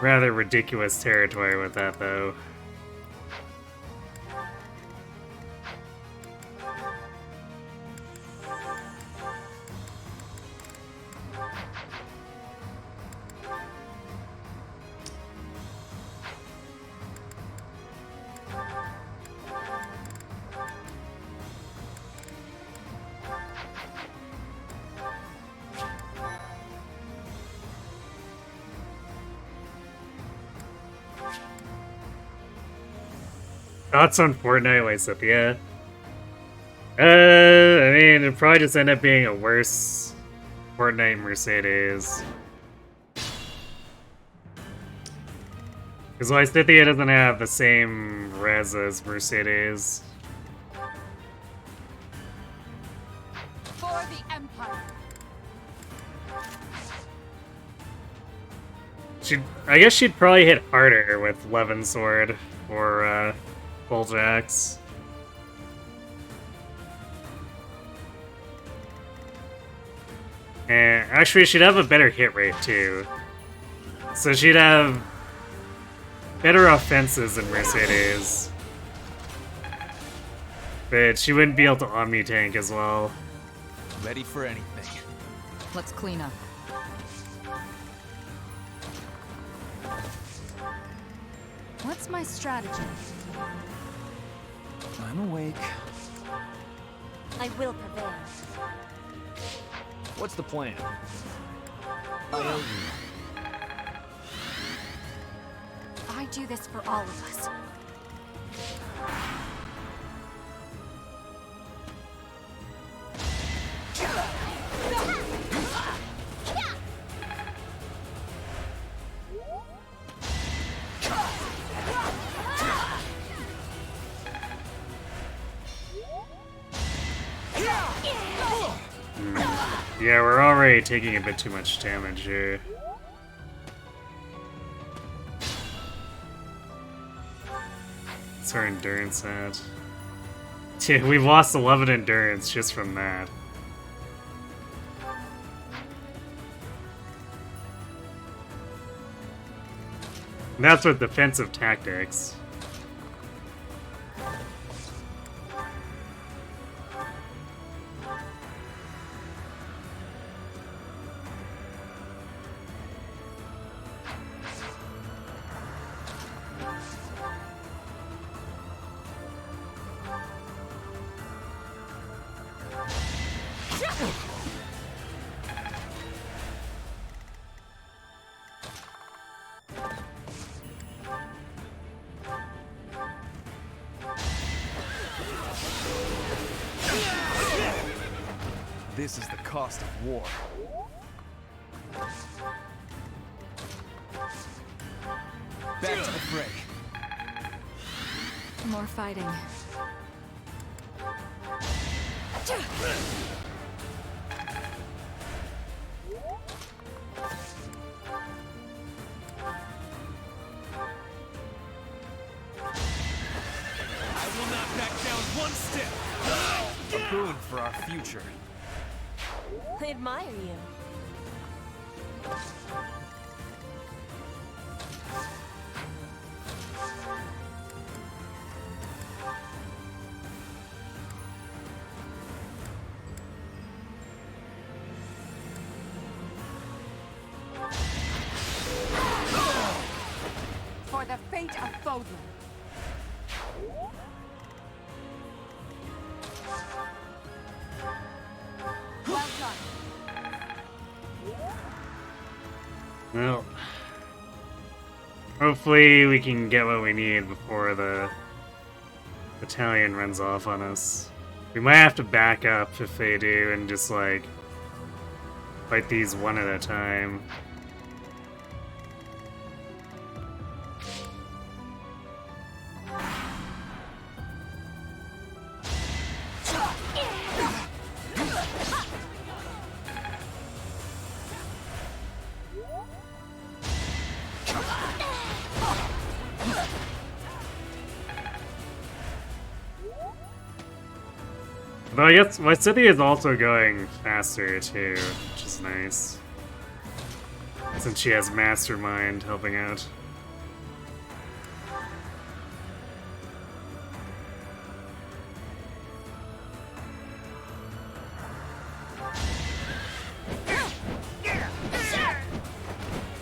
rather ridiculous territory with that, though. Thoughts on Fortnite, Lysithia? I mean, it'd probably just end up being a worse Fortnite Mercedes. Because Lysithia doesn't have the same res as Mercedes. For the Empire. I guess she'd probably hit harder with Levin Sword or Bulljax. And actually, she'd have a better hit rate too. So she'd have better offenses than Mercedes. But she wouldn't be able to Omni-Tank as well. Ready for anything. Let's clean up. What's my strategy? I'm awake. I will prevail. What's the plan? I owe you. I do this for all of us. Yeah, we're already taking a bit too much damage here. What's our endurance at? Yeah, we've lost 11 endurance just from that. And that's with defensive tactics. This is the cost of war. Back to the fray. More fighting. I will not back down one step. A boon for our future. I admire you. For the fate of Fodlan. Well done. Well, hopefully we can get what we need before the battalion runs off on us. We might have to back up if they do and just, like, fight these one at a time. Though I guess my city is also going faster too, which is nice. Since she has Mastermind helping out.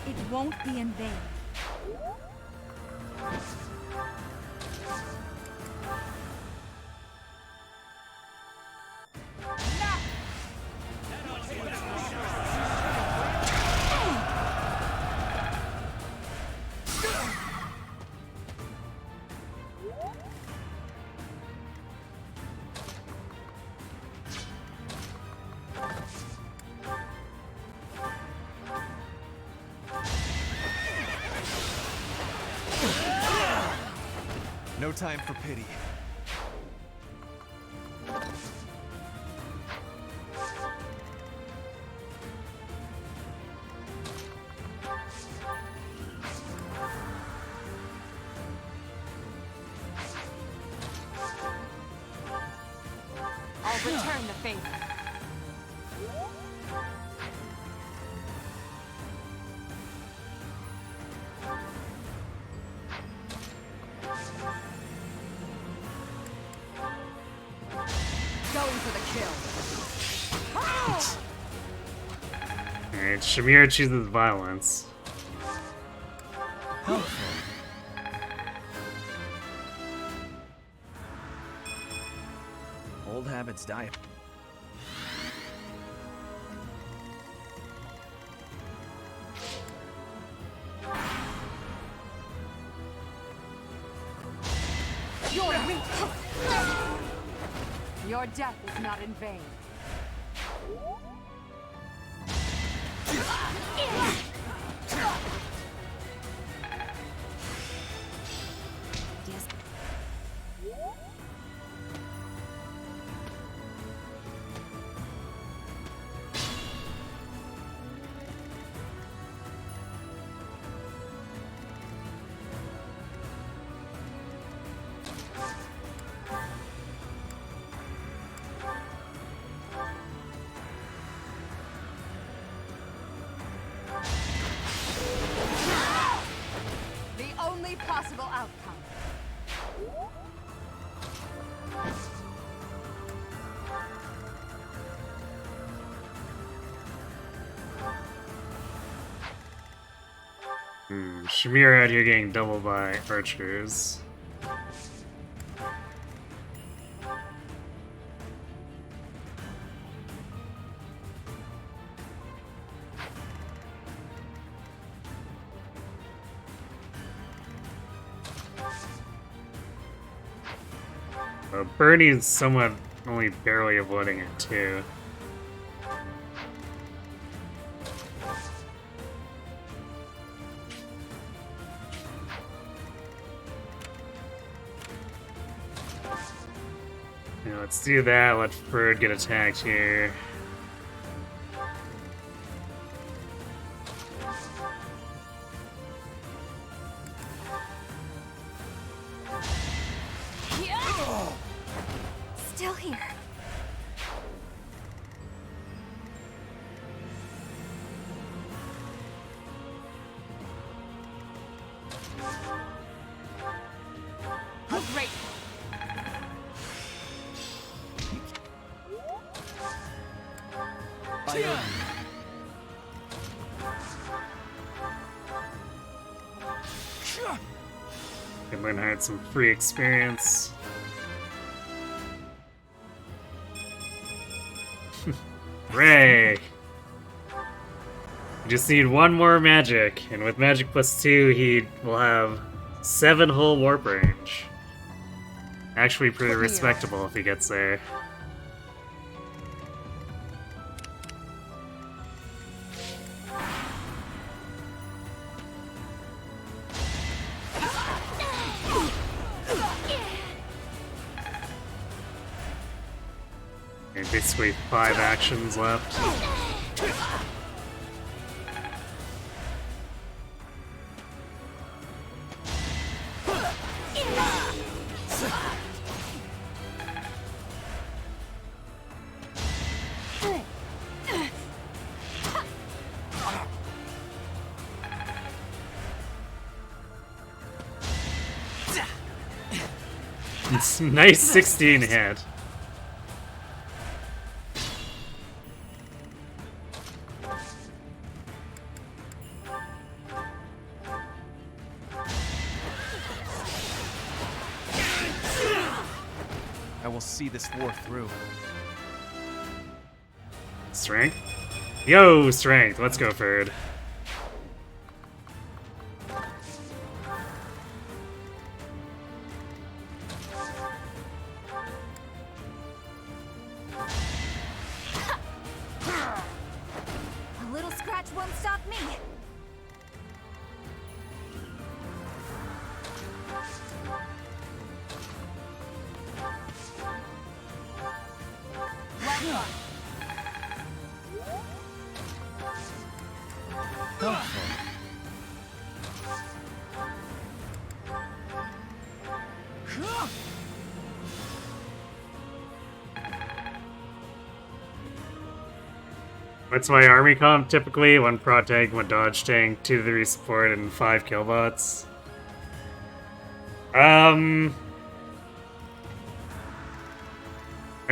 It won't be in vain. No time for pity. I'll return the favor. Going for the kill. Alright, Shamir chooses violence. Old habits die. Your death is not in vain. Yes. The only possible outcome. Shamir out here getting doubled by archers. Bernie's somewhat only barely avoiding it too. Yeah, let's do that. Let Bird get attacked here. Still here. How great! Finland had some free experience. Hooray! We just need one more magic, and with magic +2, he will have 7 whole warp range. Actually, pretty respectable if he gets there. And basically 5 actions left. It's nice 16 hit. I will see this war through. Strength? Yo, strength. Let's go, Ferd. A little scratch won't stop me. What's my army comp typically? 1 prot tank, 1 dodge tank, 2 to 3 support, and 5 killbots. I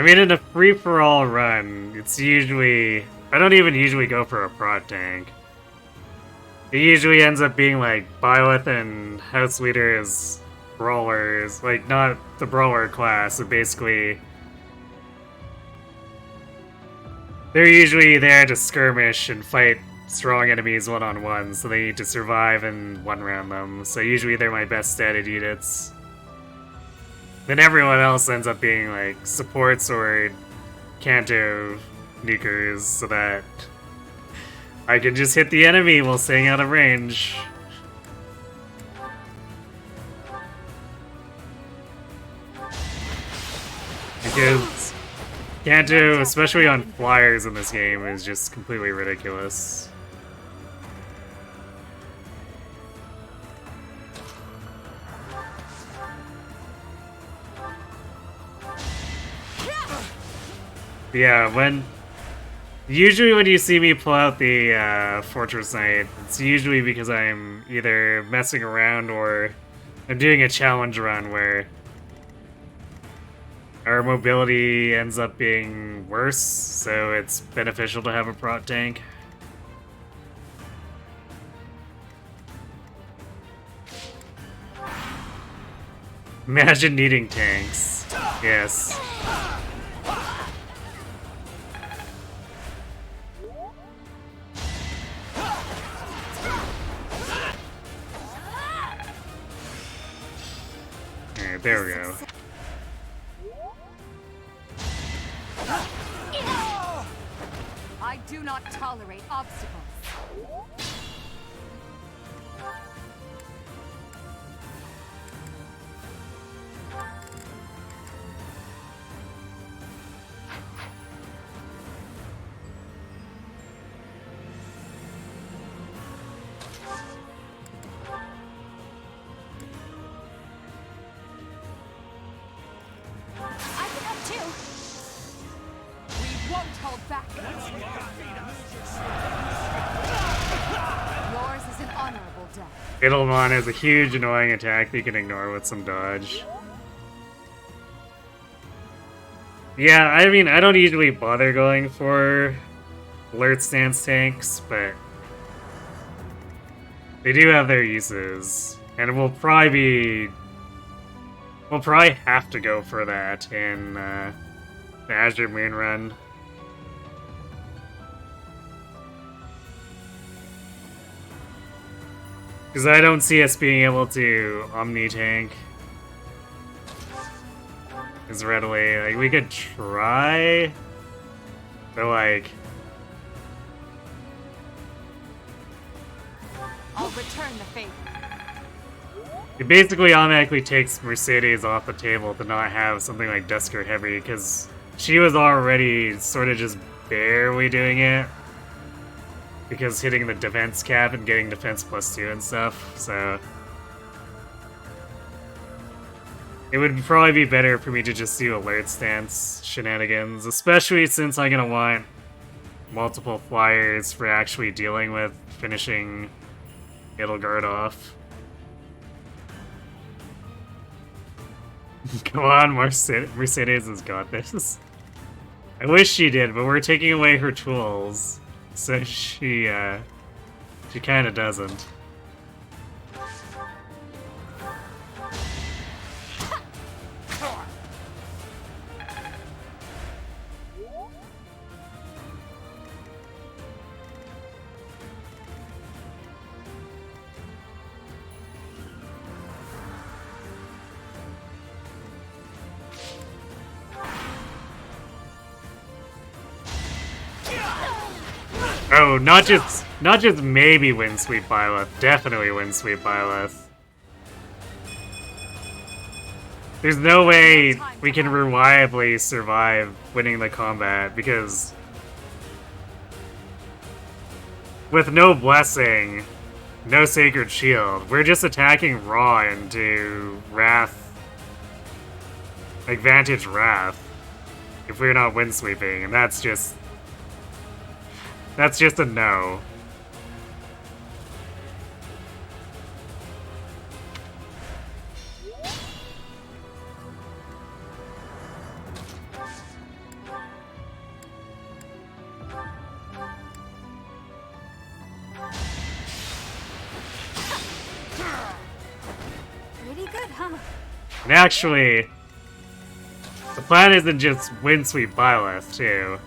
mean, in a free-for-all run, it's usually... I don't even usually go for a prot tank. It usually ends up being like Byleth and House Leader as brawlers. Like, not the brawler class, but basically... they're usually there to skirmish and fight strong enemies one-on-one, so they need to survive and one-round them. So usually they're my best statted units. Then everyone else ends up being like supports or Kanto nukers, so that I can just hit the enemy while staying out of range. Because Kanto, especially on flyers in this game, is just completely ridiculous. Yeah, usually when you see me pull out the Fortress Knight, it's usually because I'm either messing around or I'm doing a challenge run where our mobility ends up being worse, so it's beneficial to have a prot tank. Imagine needing tanks. Yes. Alright, there we go. I do not tolerate obstacles. I can help too. We won't hold back. Yours is an honorable death. Fiddlemon has a huge annoying attack that you can ignore with some dodge. Yeah, I mean, I don't usually bother going for alert stance tanks, but they do have their uses, and we'll probably have to go for that in the Azure Moon run. Because I don't see us being able to Omni-tank as readily. Like, we could try, but like... I'll return the favor. It basically automatically takes Mercedes off the table to not have something like Dusker Heavy, because she was already sort of just barely doing it. Because hitting the defense cap and getting defense +2 and stuff, so... It would probably be better for me to just do alert stance shenanigans, especially since I'm gonna want multiple flyers for actually dealing with finishing Edelgard off. Come on, Mercedes has got this. I wish she did, but we're taking away her tools, so she kinda doesn't. Oh, not just maybe Windsweep Byleth, definitely Windsweep Byleth. There's no way we can reliably survive winning the combat, because with no blessing, no sacred shield, we're just attacking raw into Wrath, like Vantage Wrath, if we're not windsweeping, and that's just a no. Pretty good, huh? And actually, the plan isn't just Windsweep Byleth, too.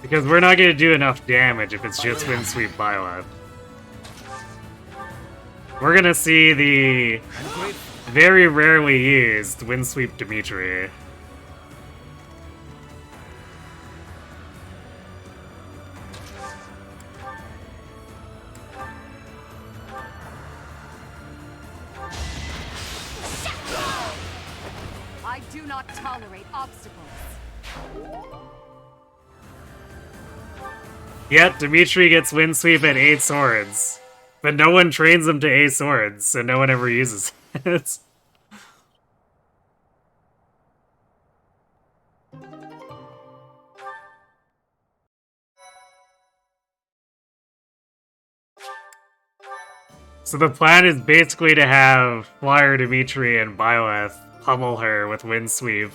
Because we're not going to do enough damage if it's just Windsweep Byleth. We're going to see the very rarely used Windsweep Dimitri. I do not tolerate obstacles. Yet, Dimitri gets Windsweep at 8 swords. But no one trains him to 8 swords, so no one ever uses it. So the plan is basically to have Flyer Dimitri and Byleth pummel her with Windsweep.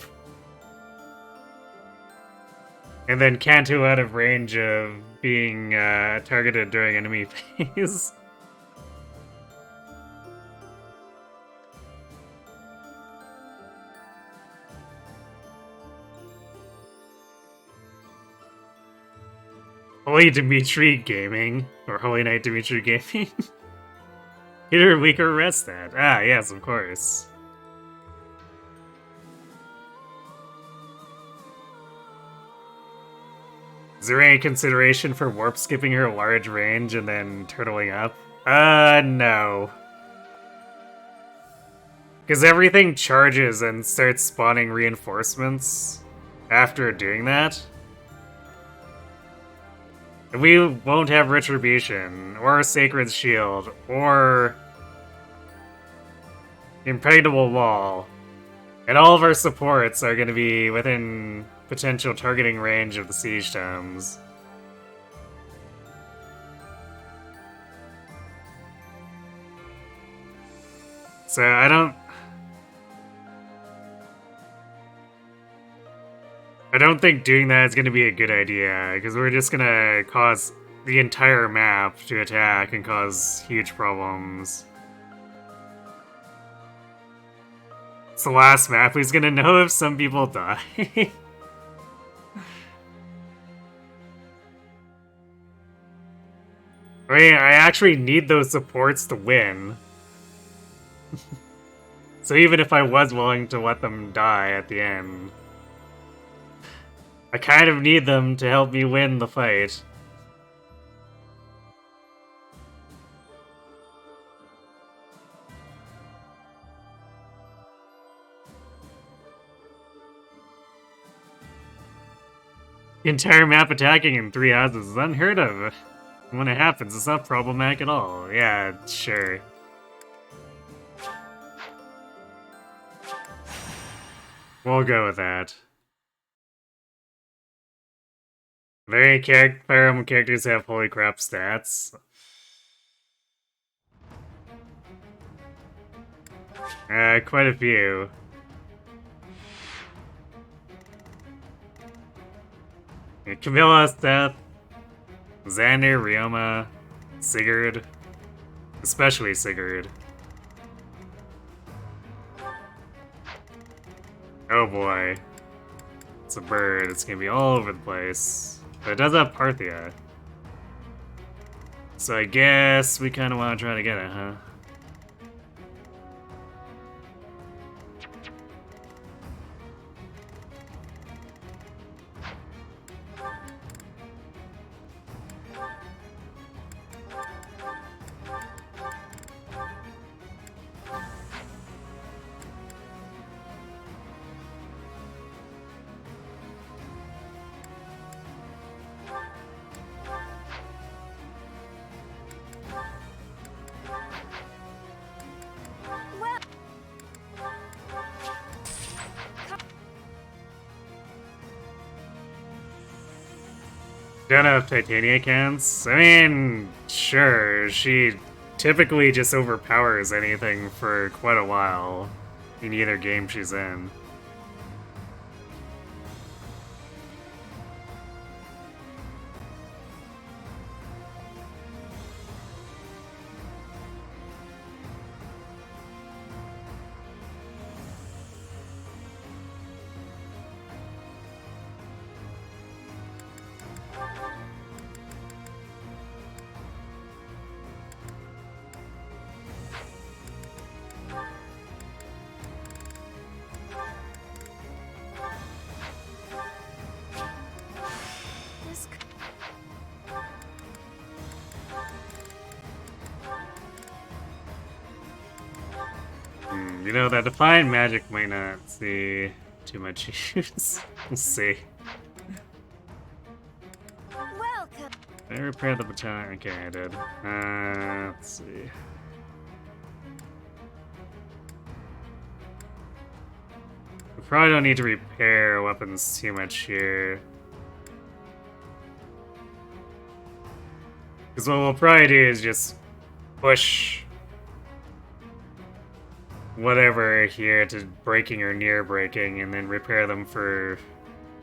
And then Canto out of range of being targeted during enemy phase. Holy Dimitri Gaming, or Holy Knight Dimitri Gaming. Hitter weaker rest that. Ah, yes, of course. Is there any consideration for warp skipping her large range and then turtling up? No. Because everything charges and starts spawning reinforcements after doing that. And we won't have Retribution, or Sacred Shield, or Impregnable Wall. And all of our supports are going to be within potential targeting range of the Siege Tomes. So I don't think doing that is going to be a good idea, because we're just going to cause the entire map to attack and cause huge problems. It's the last map, who's going to know if some people die? I mean, I actually need those supports to win. So even if I was willing to let them die at the end, I kind of need them to help me win the fight. entire map attacking in 3 houses is unheard of. When it happens, it's not problematic at all. Yeah, sure. We'll go with that. Are there any Fire Emblem characters that have holy crap stats? Quite a few. Yeah, Camilla, Seth, Xander, Ryoma, Sigurd. Especially Sigurd. Oh boy. It's a bird, it's gonna be all over the place. But it does have Parthia. So I guess we kinda wanna try to get it, huh? Don't have Titania cans? I mean, sure, she typically just overpowers anything for quite a while in either game she's in. You know, that Defiant Magic might not see too much use. We'll see. Welcome. Did I repair the baton? Okay, I did. Let's see. We probably don't need to repair weapons too much here. Because what we'll probably do is just push whatever here to breaking or near breaking, and then repair them for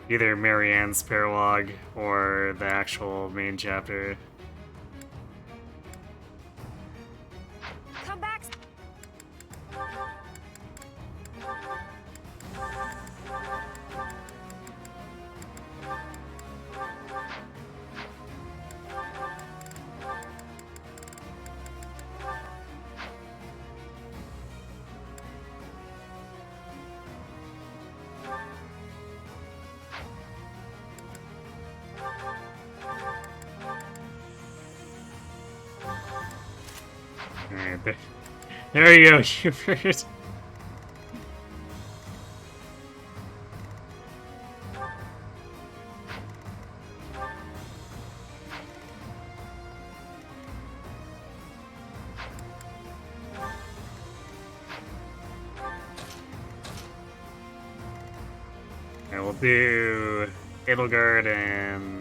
either Marianne's paralog or the actual main chapter. Come back. Alright, there you go, Hubert. And we'll do Edelgard and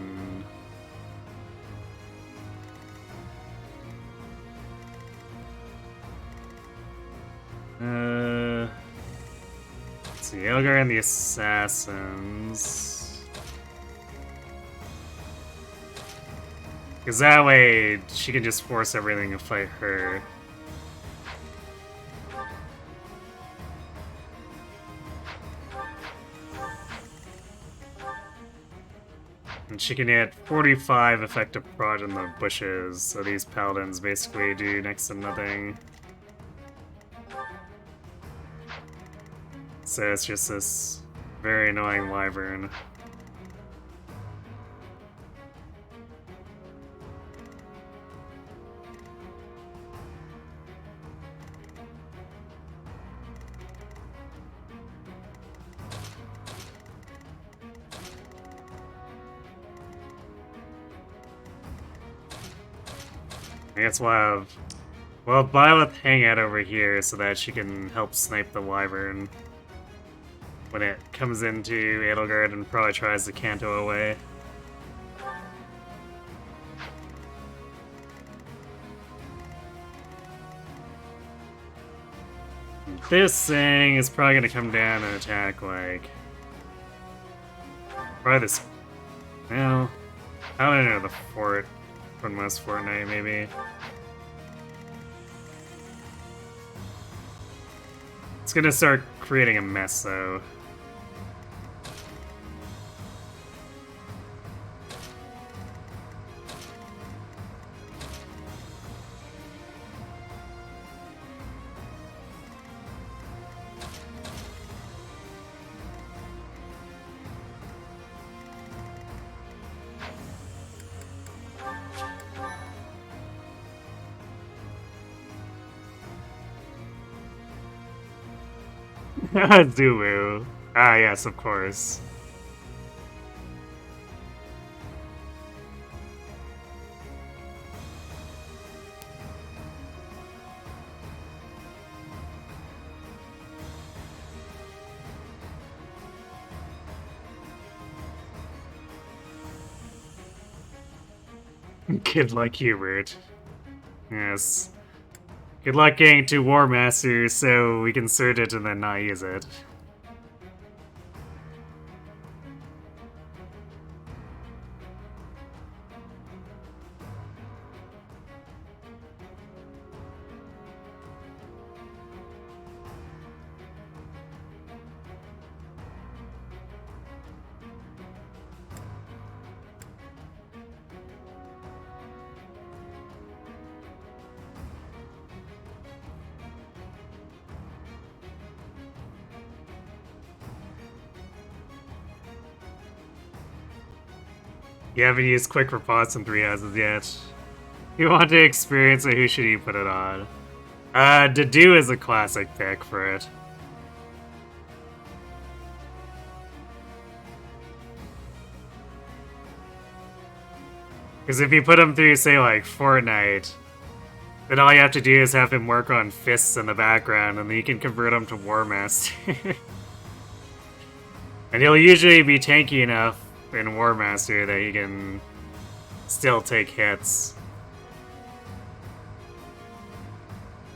let's see, Edelgard and the Assassins. Because that way she can just force everything to fight her. And she can hit 45 effective prod in the bushes, so these paladins basically do next to nothing. So it's just this very annoying wyvern. I guess we'll have Violet hang out over here so that she can help snipe the wyvern when it comes into Edelgard and probably tries to Kanto away. This thing is probably gonna come down and attack, like... Probably this... Well... I don't know, the fort from last fortnight, maybe. It's gonna start creating a mess, though. Zulu. Ah, yes, of course. Good luck, Hubert. Yes. Good luck getting to War Master so we can cert it and then not use it. You haven't used Quick Riposte in 3 houses yet. You want to experience it, who should you put it on? Dedu is a classic pick for it. Because if you put him through, say, like, Fortnite, then all you have to do is have him work on fists in the background, and then you can convert him to War Master. And he'll usually be tanky enough in War Master that he can still take hits.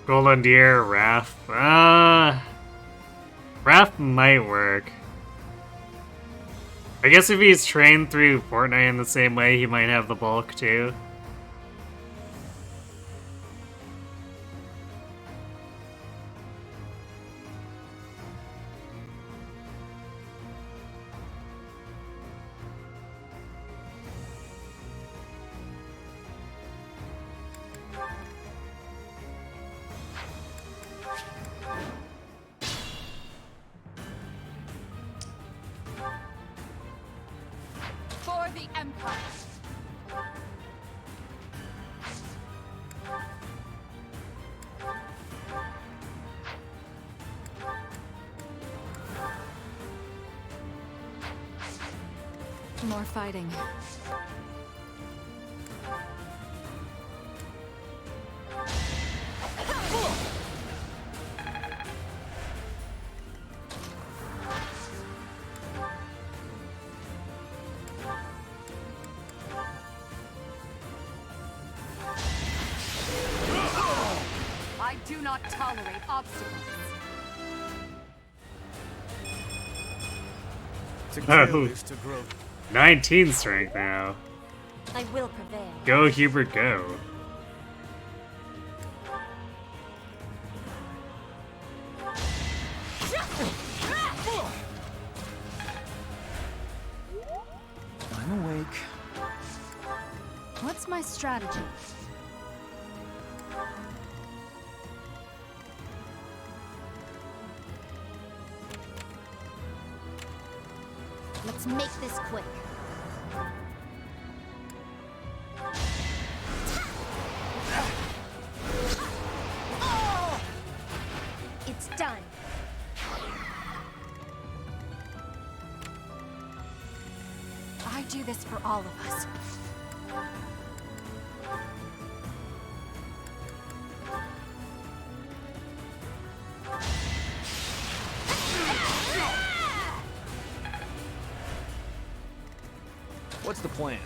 Golden Deer, Wrath. Wrath might work. I guess if he's trained through Fortnite in the same way, he might have the bulk too. For the Empire. More fighting. I do not tolerate obstacles. To Oh. kill is to grow. 19 strength now. I will prevail. Go, Hubert, go. I'm awake. What's my strategy? Let's make this quick. It's done. I do this for all of us. What's the plan?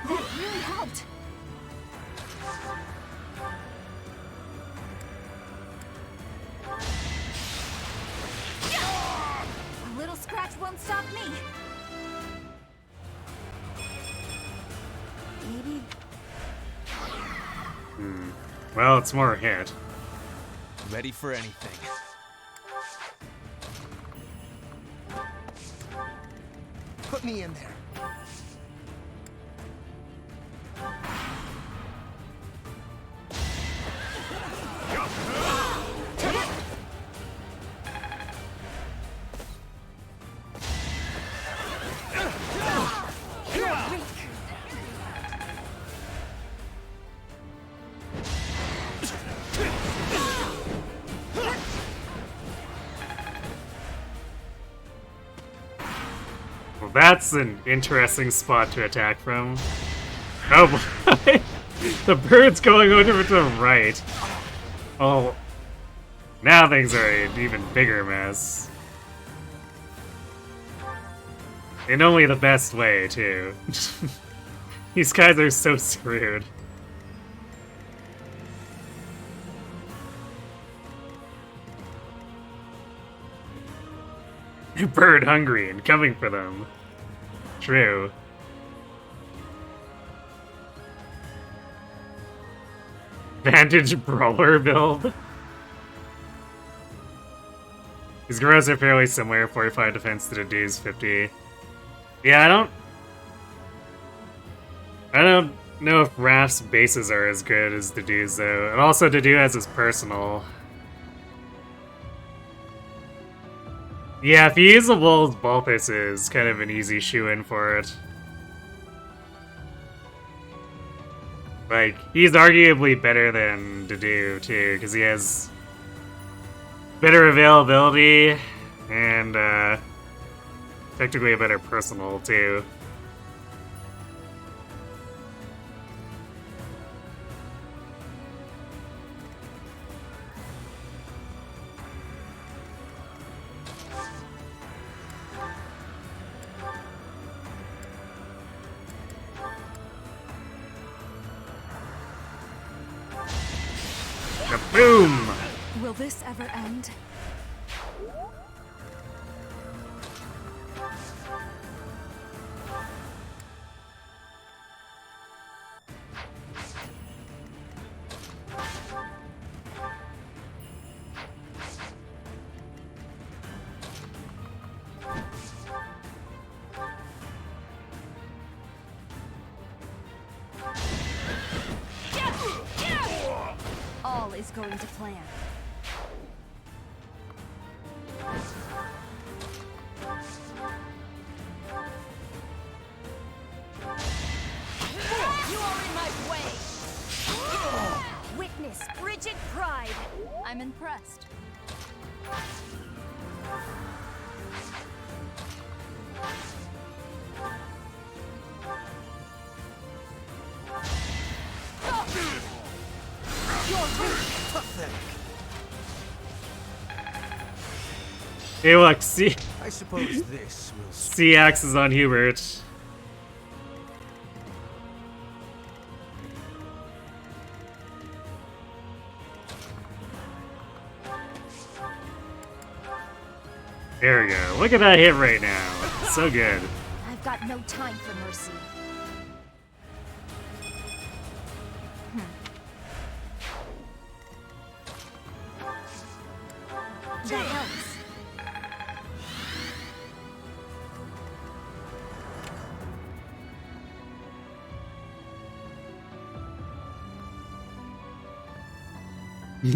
That really helped. A little scratch won't stop me. Maybe. Well, it's more a hit. Ready for anything. Put me in there. Well, that's an interesting spot to attack from. Oh boy! The bird's going over to the right. Oh. Now things are an even bigger mess. In only the best way, too. These guys are so screwed. Bird hungry and coming for them. True. Vantage brawler build. His grows are fairly similar, 45 defense to the dude's 50. Yeah, I don't know if Raph's bases are as good as Dedue's though. And also Dedue has his personal. Yeah, if you use the Wolves, Balthus is kind of an easy shoe-in for it. Like, he's arguably better than Dedue, too, because he has better availability and technically a better personal, too. Boom! Will this ever end? All is going to plan. You are in my way! Witness frigid pride. I'm impressed. Hey look, see I suppose this will. C-Axe is on Hubert. There we go. Look at that hit right now. So good. I've got no time for mercy. That helps.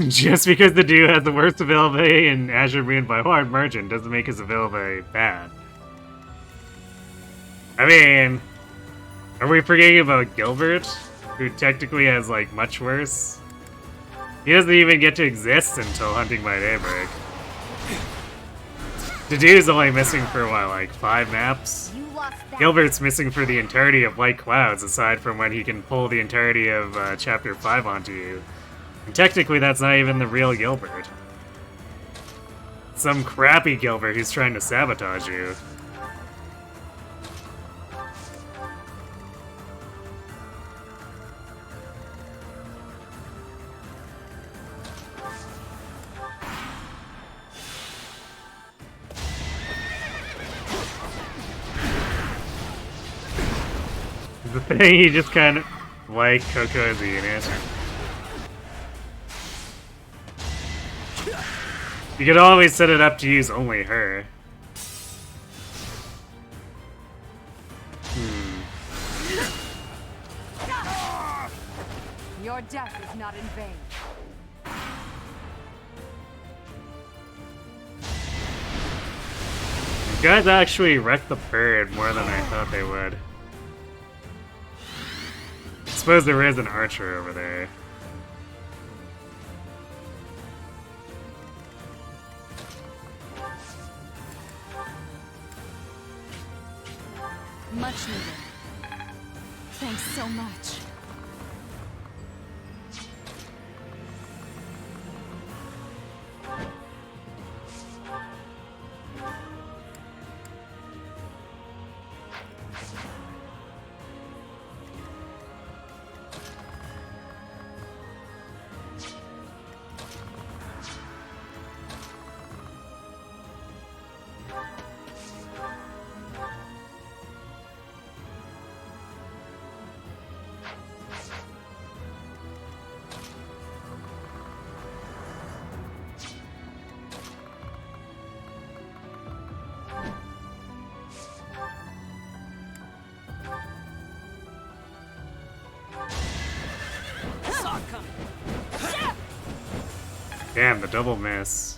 Just because the dude has the worst availability in Azure Moon by a wide margin doesn't make his availability bad. I mean, are we forgetting about Gilbert, who technically has, like, much worse? He doesn't even get to exist until Hunting by Daybreak. The dude's only missing for, what, like 5 maps? You lost that. Gilbert's missing for the entirety of White Clouds, aside from when he can pull the entirety of Chapter 5 onto you. And technically, that's not even the real Gilbert. Some crappy Gilbert who's trying to sabotage you. The thing, you just kind of like Coco as a unit. You could always set it up to use only her. Your death is not in vain. These guys actually wrecked the bird more than I thought they would. I suppose there is an archer over there. Much needed. Thanks so much. Damn, the double miss.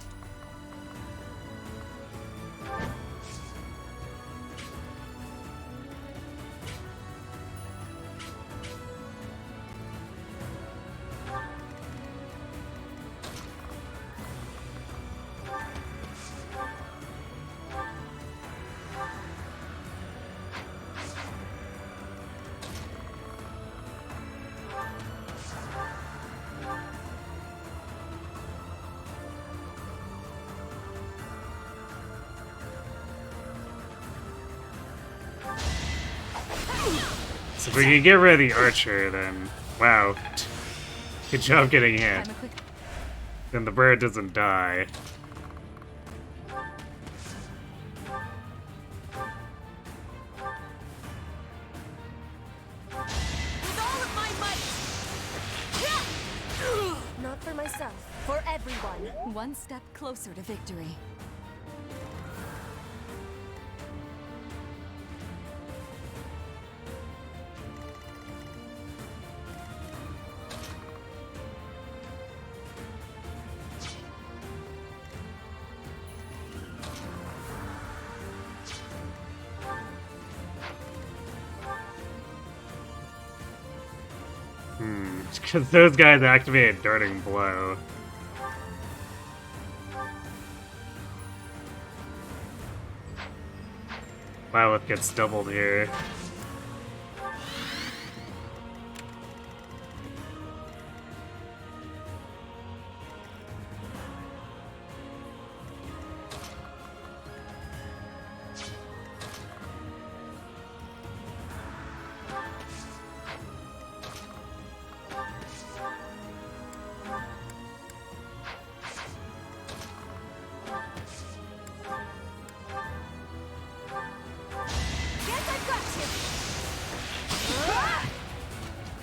So if we can get rid of the archer, then wow. Good job getting hit. Then the bird doesn't die. With all of my might! Not for myself, for everyone. One step closer to victory. Because those guys activated Darting Blow. Wow, it gets doubled here.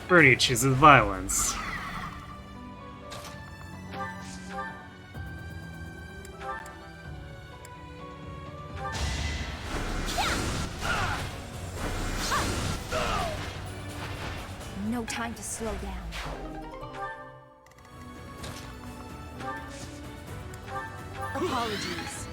Bernie chooses violence. No time to slow down. Apologies.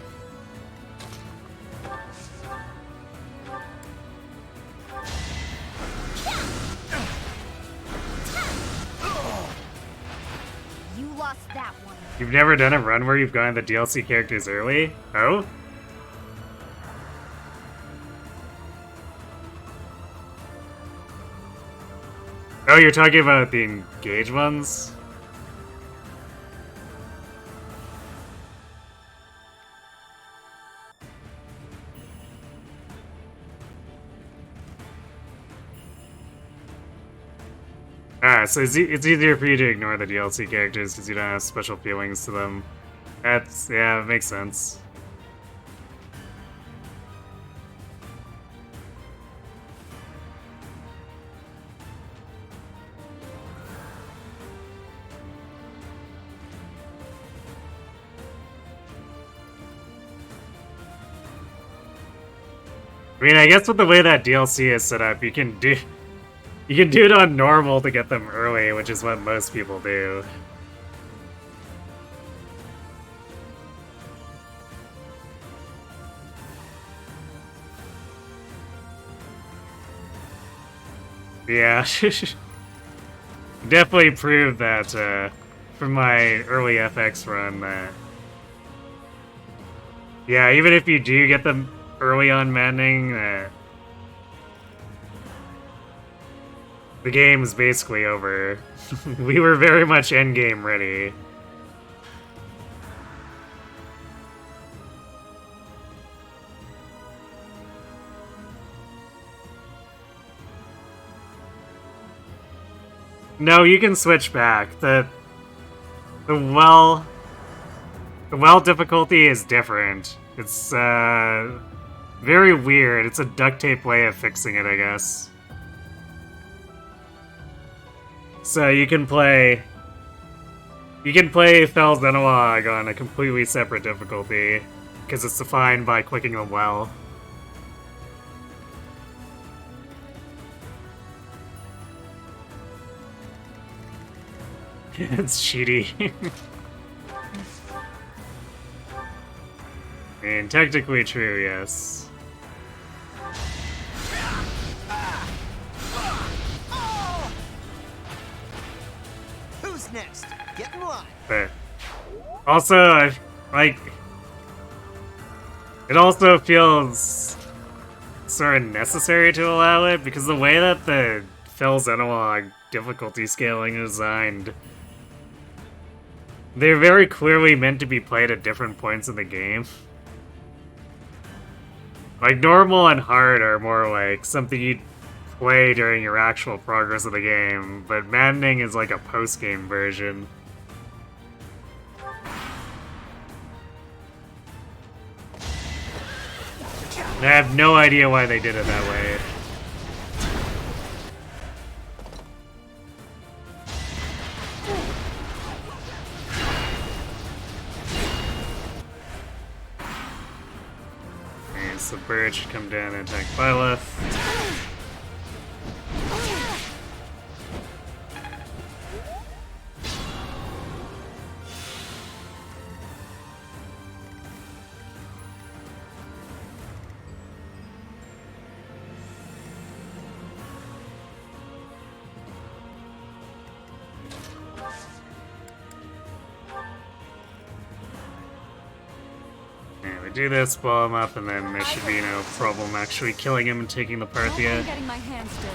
You lost that one. You've never done a run where you've gotten the DLC characters early? Oh? Oh, you're talking about the engage ones? Ah, so it's easier for you to ignore the DLC characters because you don't have special feelings to them. That's, yeah, it makes sense. I mean, I guess with the way that DLC is set up, you can do it on normal to get them early, which is what most people do. Yeah, definitely proved that from my early FX run that yeah, even if you do get them early on Maddening, the game is basically over. We were very much endgame ready. No, you can switch back. The well difficulty is different. It's very weird. It's a duct tape way of fixing it, I guess. So you can play Fell's Analog on a completely separate difficulty because it's defined by clicking the well. It's cheaty. I mean, technically true, yes. Who's next? Get in line. But also, like, it also feels sort of necessary to allow it because the way that the Phil's Analog difficulty scaling is designed, they're very clearly meant to be played at different points in the game. Like, normal and hard are more like something you'd play during your actual progress of the game, but Maddening is like a post-game version. I have no idea why they did it that way. Okay, so Bird should come down and attack Byleth. Do this, blow him up, and then there should be no problem actually killing him and taking the Parthia. I'm getting my hands dirty.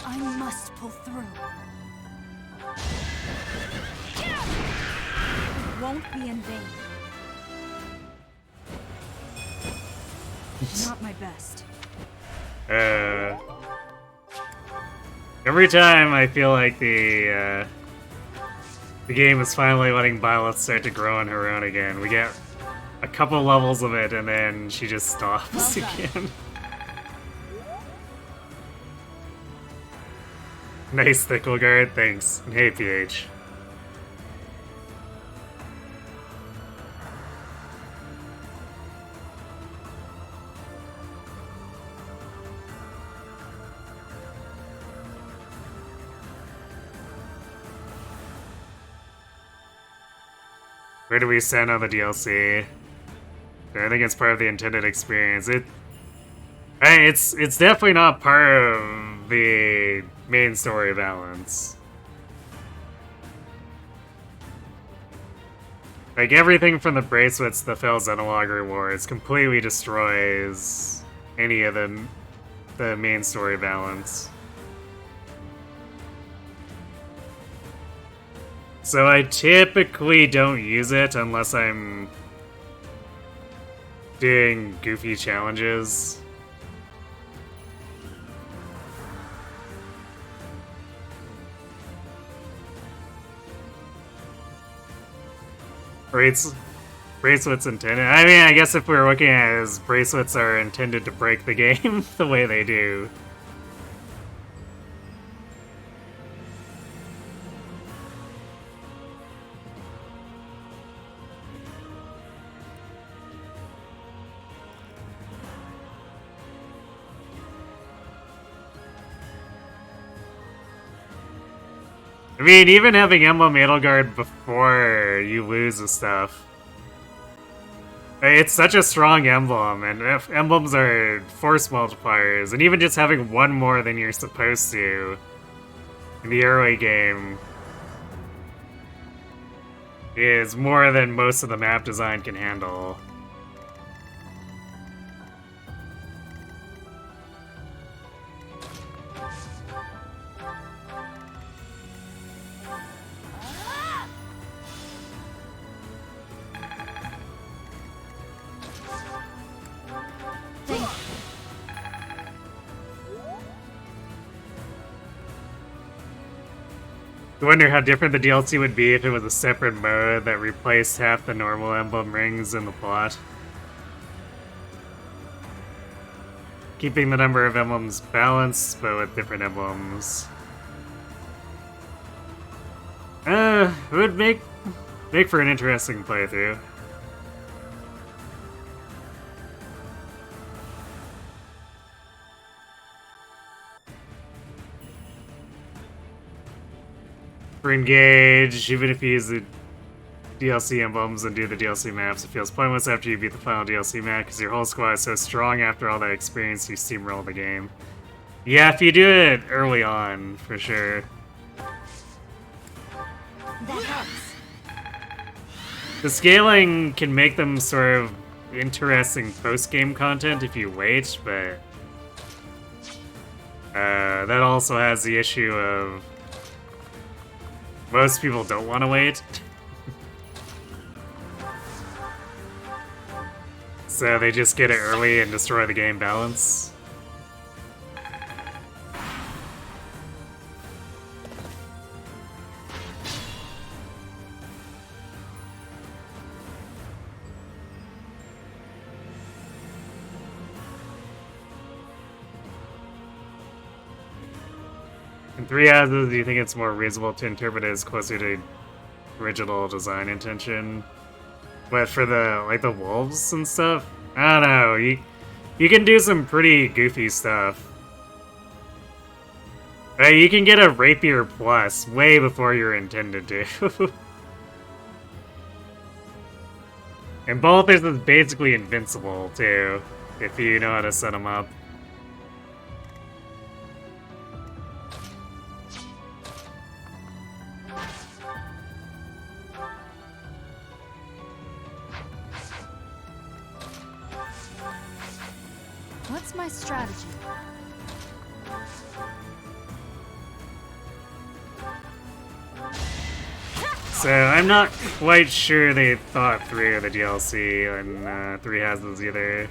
I must pull through. It won't be in vain. Not my best. Every time I feel like the game is finally letting Byleth start to grow on her own again. We get a couple levels of it, and then she just stops Well done. again. Nice, Thickleguard, thanks. And hey, PH. Where do we stand on the DLC? I think it's part of the intended experience. It's definitely not part of the main story balance. Like, everything from the bracelets to the Phil's Analog rewards completely destroys any of the main story balance. So I typically don't use it unless I'm doing goofy challenges. Or it's bracelets intended. I mean, I guess if we were looking at it as bracelets are intended to break the game the way they do. I mean, even having Emblem Edelgard before you lose the stuff. It's such a strong emblem, and if emblems are force multipliers, and even just having one more than you're supposed to in the early game is more than most of the map design can handle. I wonder how different the DLC would be if it was a separate mode that replaced half the normal emblem rings in the plot. Keeping the number of emblems balanced, but with different emblems. It would make for an interesting playthrough. For Engage, even if you use the DLC emblems and do the DLC maps, it feels pointless after you beat the final DLC map because your whole squad is so strong after all that experience you steamroll the game. Yeah, if you do it early on, for sure. That helps. The scaling can make them sort of interesting post-game content if you wait, but that also has the issue of most people don't want to wait. So they just get it early and destroy the game balance. In 3 houses, do you think it's more reasonable to interpret it as closer to original design intention? But for the, like, the wolves and stuff? I don't know, you can do some pretty goofy stuff. You can get a Rapier Plus way before you're intended to. And Balthus is basically invincible, too, if you know how to set them up. What's my strategy? So, I'm not quite sure they thought through the DLC on 3 Houses either.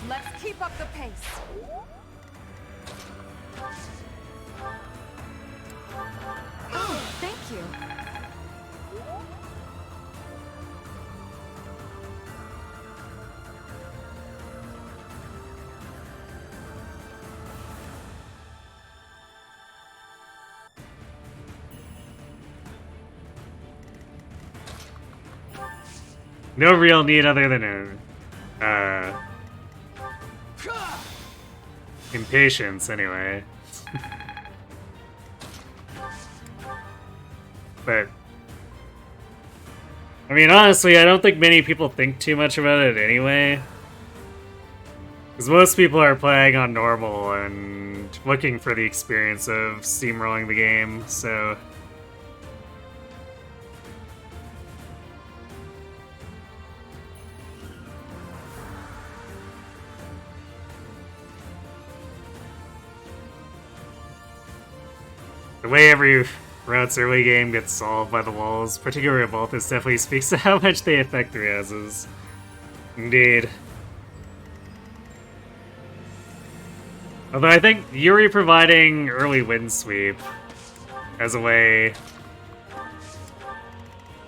Let's keep up the pace. Oh, thank you. No real need other than impatience, anyway. But I mean, honestly, I don't think many people think too much about it anyway. Because most people are playing on normal and looking for the experience of steamrolling the game, so... The way every rout's early game gets solved by the walls, particularly Balthus, definitely speaks to how much they affect 3 houses. Indeed. Although I think Yuri providing early wind sweep as a way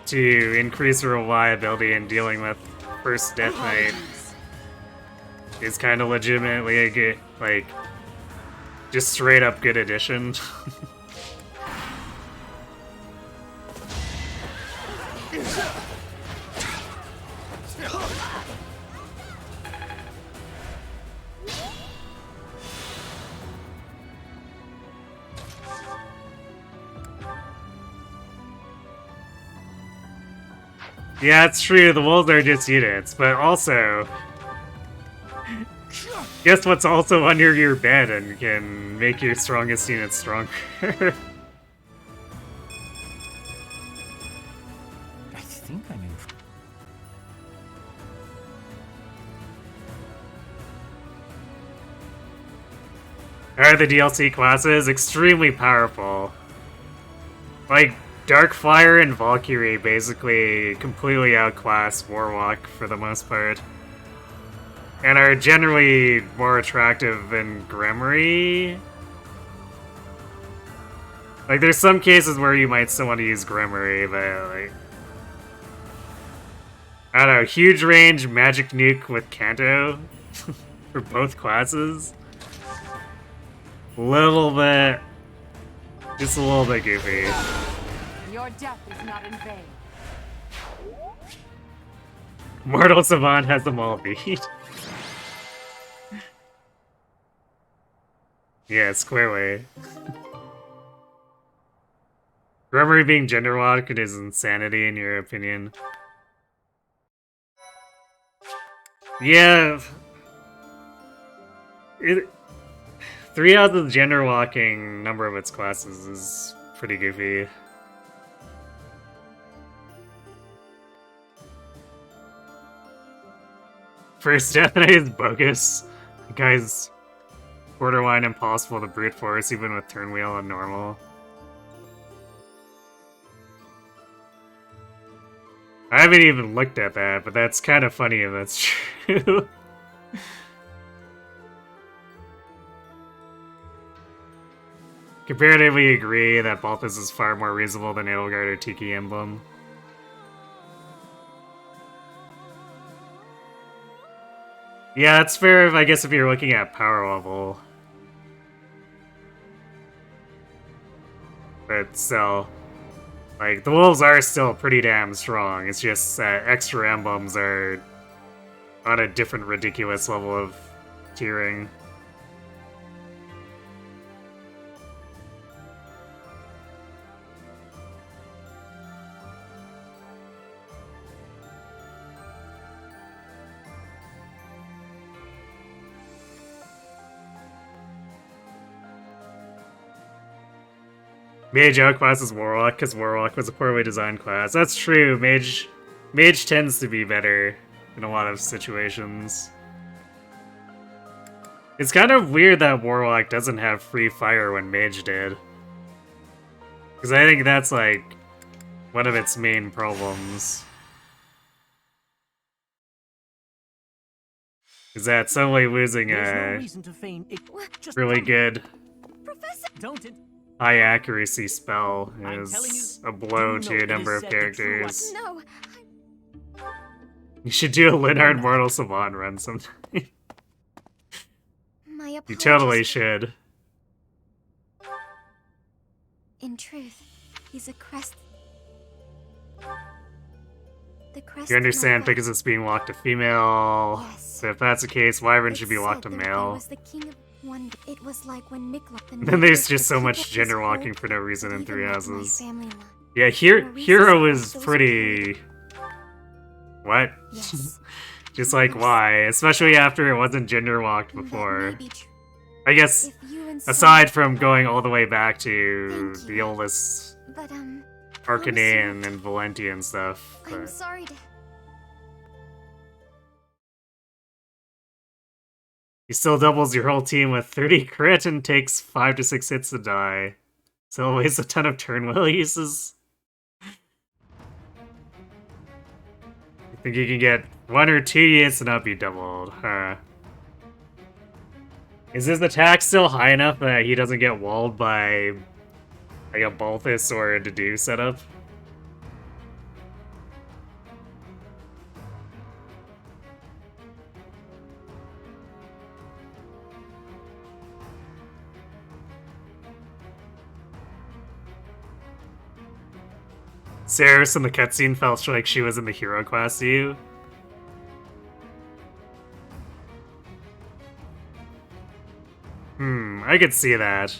to increase reliability in dealing with first Death Knight is kind of legitimately a good, like, just straight up good addition. Yeah, it's true, the wolves are just units, but also, guess what's also under your bed and can make your strongest unit stronger? I think I'm in. Are the DLC classes extremely powerful? Like, Darkfire and Valkyrie basically completely outclass Warlock for the most part. And are generally more attractive than Grimoire. Like, there's some cases where you might still want to use Grimoire, but like... I don't know, huge range magic nuke with Kanto for both classes. Little bit... just a little bit goofy. Your death is not in vain. Mortal Savant has them all beat. Yes, clearly. Grimoire being gender locked is insanity in your opinion. Yeah. 3 out of the gender locking number of its classes is pretty goofy. First Death Knight is bogus. The guy's borderline impossible to brute force even with turn wheel on normal. I haven't even looked at that, but that's kind of funny if that's true. Comparatively agree that Balthus is far more reasonable than Edelgard or Tiki Emblem. Yeah, that's fair, I guess, if you're looking at power level. But still, like, the wolves are still pretty damn strong. It's just that extra emblems are on a different ridiculous level of tiering. Mage outclasses Warlock because Warlock was a poorly designed class. That's true. Mage tends to be better in a lot of situations. It's kind of weird that Warlock doesn't have free fire when Mage did. Because I think that's like one of its main problems. Is that suddenly losing a really good high accuracy spell is a blow to a number of characters. No, You should do a Linhard Mortal Savant run sometime. my You apologies. totally should. In truth, he's a crest. The crest. You understand of my Pegasus being locked to female. Yes. So if that's the case, Wyvern should be It's locked said to that I male. was the king of wonder. It was like when Mikla. Then there's just so much gender locking for no reason in Three Houses. Yeah, Maurice's Hero is those pretty... What? Yes. Just like, why? Especially after it wasn't gender locked That before. may be true. I guess, If you and aside from going all the way back to Thank the you. oldest But Arcanean and Valentian stuff. I'm But sorry to. he still doubles your whole team with 30 crit and takes 5 to 6 hits to die. So wastes a ton of turn wheel uses. I think you can get 1 or 2 units and not be doubled, huh? Is his attack still high enough that he doesn't get walled by Like a Balthus or a Dedue setup. Ceres in the cutscene felt like she was in the hero class to you. I could see that.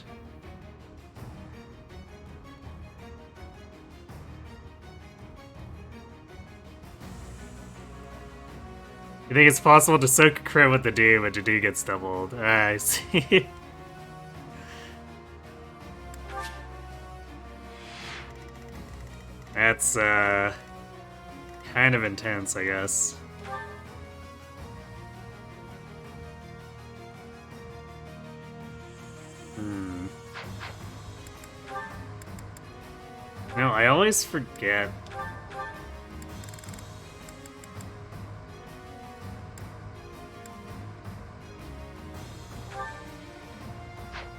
You think it's possible to soak a crit with the Dedue, but Dedue gets doubled? I see. That's, kind of intense, I guess. No, I always forget.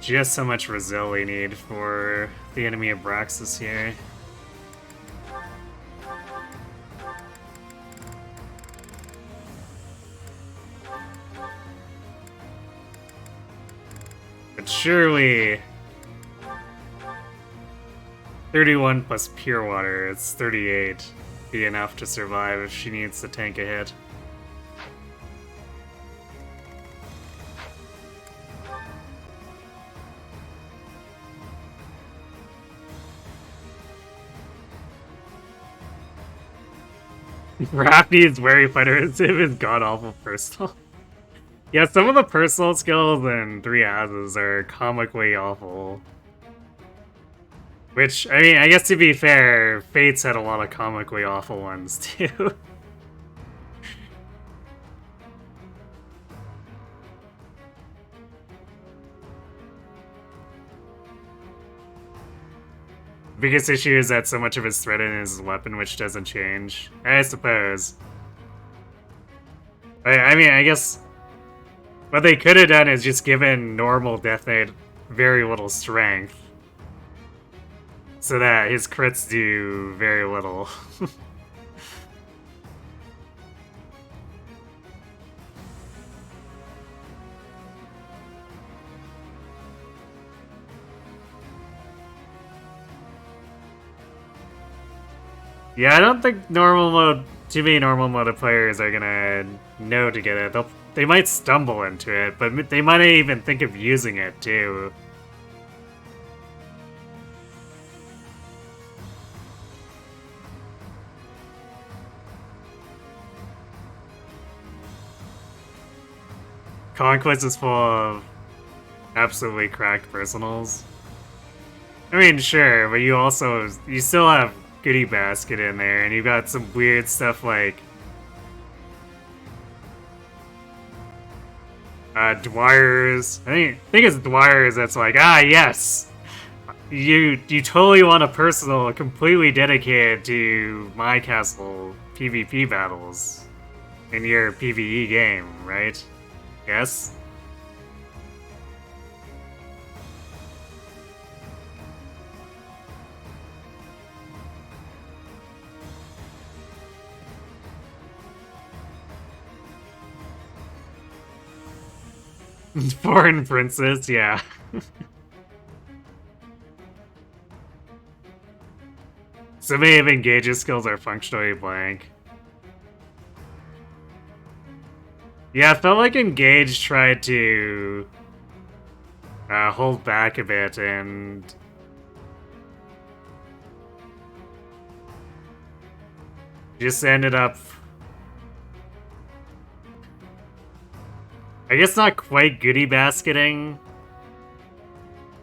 Just how much Resil we need for the enemy of Braxis here. But surely 31 plus pure water, it's 38. Be enough to survive if she needs to tank a hit. Raph needs Wary Fighter as if it's god-awful personal. Yeah, some of the personal skills in 3 Asses are comically awful. Which, I mean, I guess to be fair, Fates had a lot of comically awful ones, too. Biggest issue is that so much of his threat in his weapon, which doesn't change. I suppose. I mean, I guess what they could have done is just given normal Death Knight very little strength. So that his crits do very little. Yeah, I don't think too many normal mode players are gonna know to get it. They might stumble into it, but they might not even think of using it too. Conquest is full of absolutely cracked personals. I mean, sure, but you still have Goodie Basket in there, and you've got some weird stuff like Dwyer's. I think it's Dwyer's that's like, yes! You totally want a personal completely dedicated to my castle PvP battles in your PvE game, right? Yes? Foreign princess, yeah. So many of Engage's skills are functionally blank. Yeah, I felt like Engage tried to hold back a bit and just ended up, I guess, not quite goodie basketing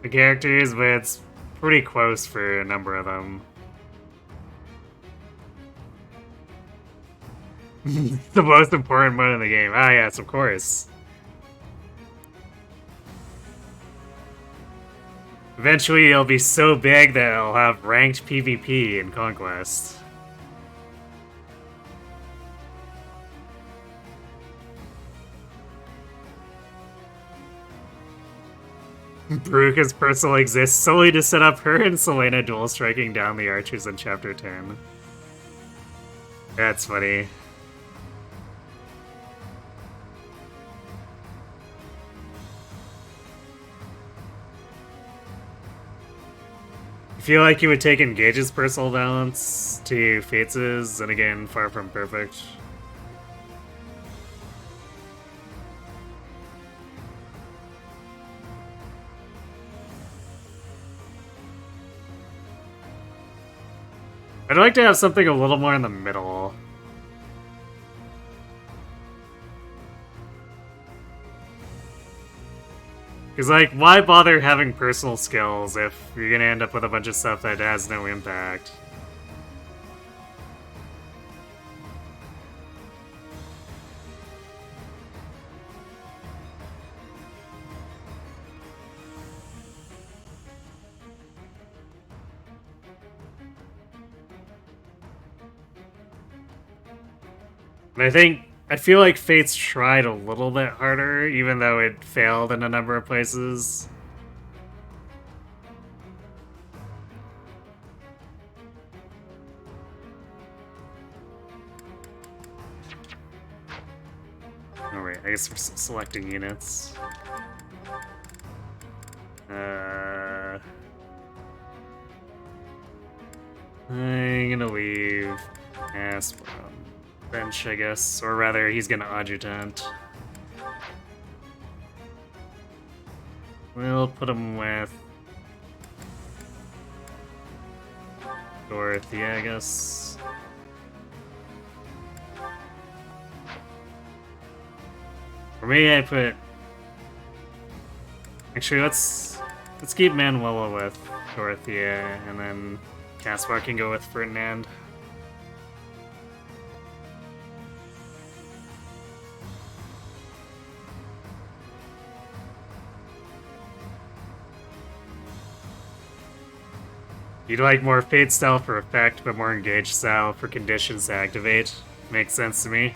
the characters, but it's pretty close for a number of them. The most important mode in the game. Ah, yes, of course. Eventually, it'll be so big that it'll have ranked PvP in Conquest. Baruka's personal exists solely to set up her and Selena dual striking down the archers in Chapter 10. That's funny. I feel like you would take Engage's personal balance to Fates', and again, far from perfect. I'd like to have something a little more in the middle. Because, like, why bother having personal skills if you're gonna end up with a bunch of stuff that has no impact? And I feel like Fates tried a little bit harder, even though it failed in a number of places. Oh wait, I guess we're still selecting units. I'm gonna leave Asper on bench, I guess. Or rather, he's gonna adjutant. We'll put him with Dorothy, I guess. Or maybe I put... Actually, let's keep Manuela with Dorothea, and then Caspar can go with Ferdinand. You'd like more Fate style for effect, but more Engaged style for conditions to activate. Makes sense to me.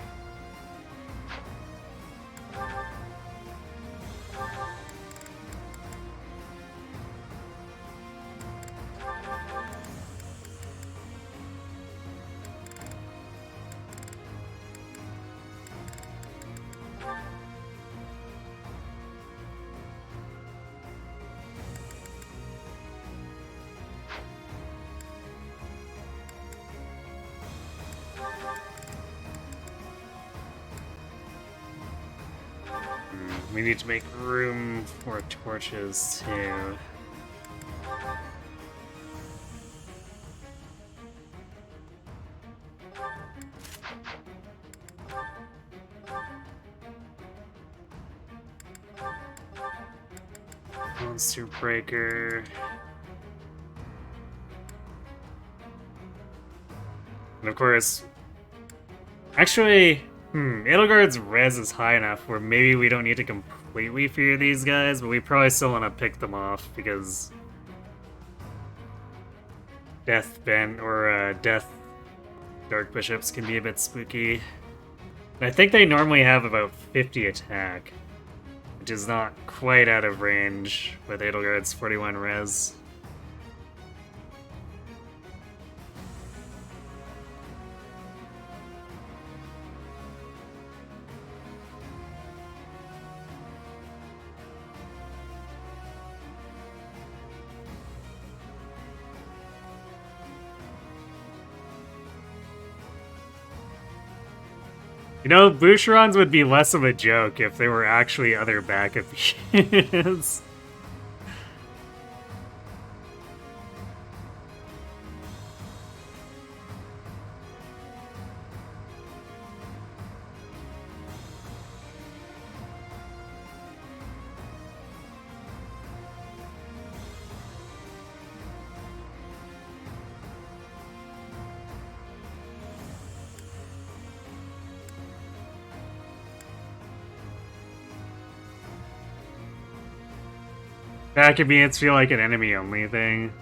We need to make room for torches, too. Monster Breaker. And of course... Actually... Edelgard's res is high enough where maybe we don't need to completely fear these guys, but we probably still want to pick them off because Death Dark Bishops can be a bit spooky. And I think they normally have about 50 attack, which is not quite out of range with Edelgard's 41 res. You know, Boucherons would be less of a joke if there were actually other backup units. Backup units feel like an enemy-only thing.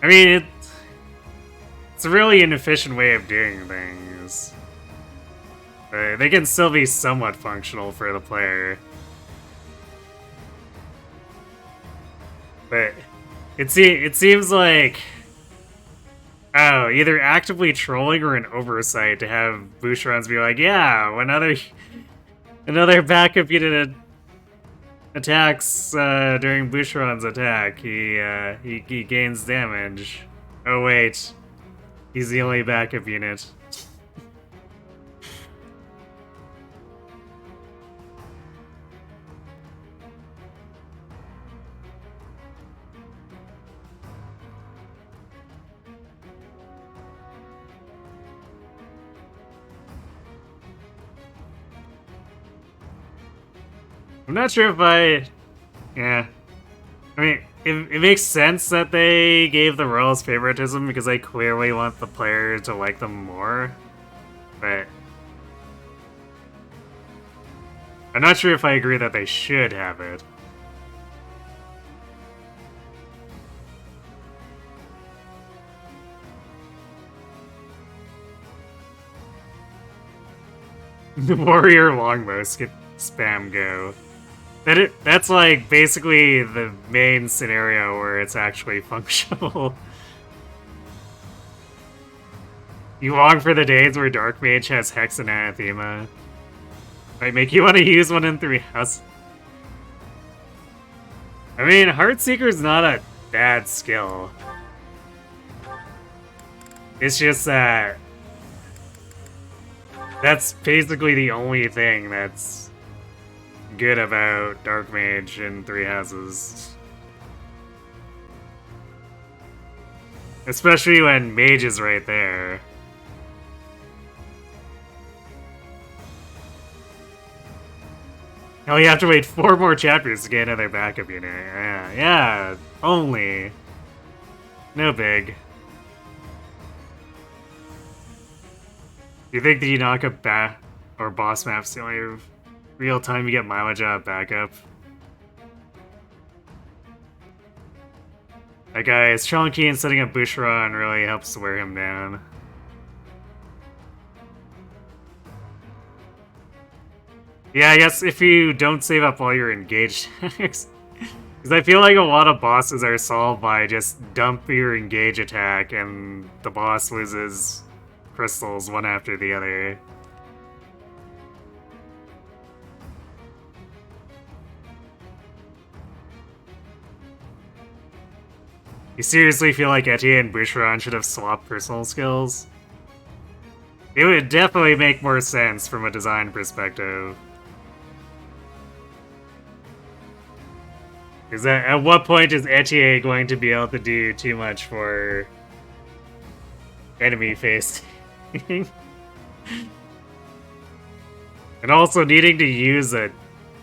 I mean, it's a really inefficient way of doing things. They can still be somewhat functional for the player. But it seems like, oh, either actively trolling or an oversight to have Boucherons be like, yeah, another backup unit attacks during Boucheron's attack, he gains damage. Oh wait, he's the only backup unit. I'm not sure if yeah. I mean, it makes sense that they gave the royals favoritism because they clearly want the player to like them more, but I'm not sure if I agree that they should have it. The warrior longbow skip spam go. That's like basically the main scenario where it's actually functional. You long for the days where Dark Mage has Hex and Anathema. Might make you want to use one in 3 houses. I mean, Heartseeker's not a bad skill. It's just that that's basically the only thing that's good about Dark Mage in 3 houses. Especially when Mage is right there. Hell, you have to wait 4 more chapters to get another backup unit. Yeah, only. No big. Do you think the Yanaka or boss map's the only real time you get mileage out of backup? That guy is chunky and setting up Boucheron really helps to wear him down. Yeah, I guess if you don't save up all your engaged attacks. Because I feel like a lot of bosses are solved by just dump your engage attack and the boss loses crystals one after the other. You seriously feel like Etienne and Boucheron should have swapped personal skills? It would definitely make more sense from a design perspective. Because at what point is Etienne going to be able to do too much for enemy facing? And also needing to use a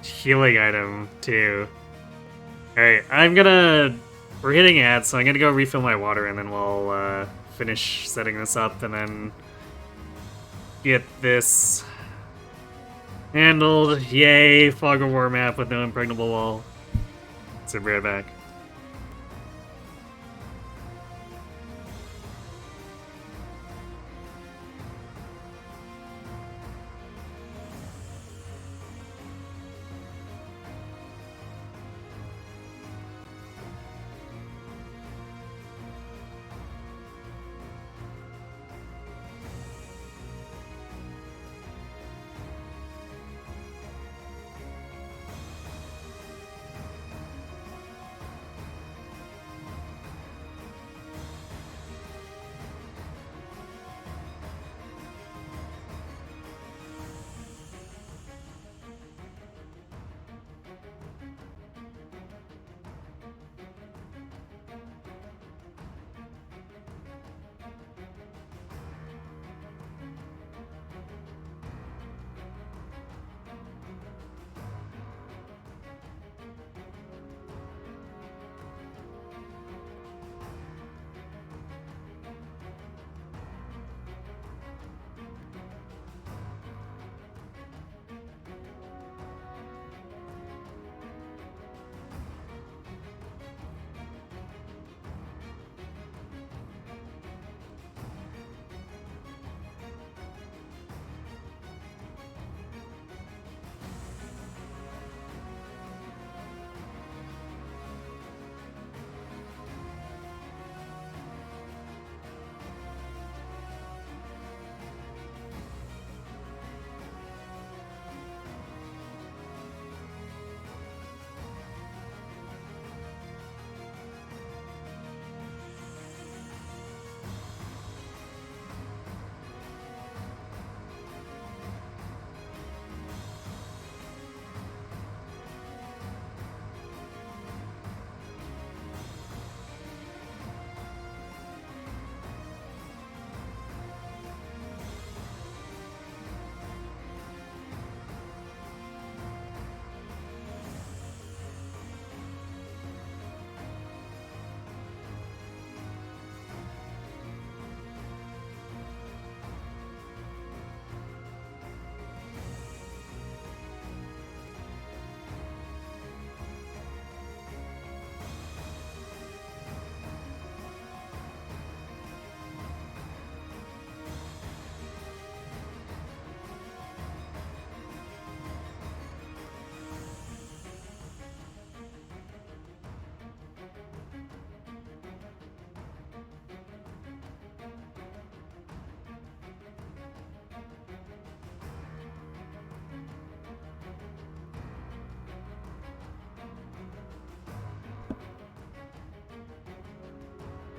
healing item too. Alright, we're hitting ads, so I'm gonna go refill my water and then we'll finish setting this up and then get this handled. Yay, Fog of War map with no impregnable wall. So be right back.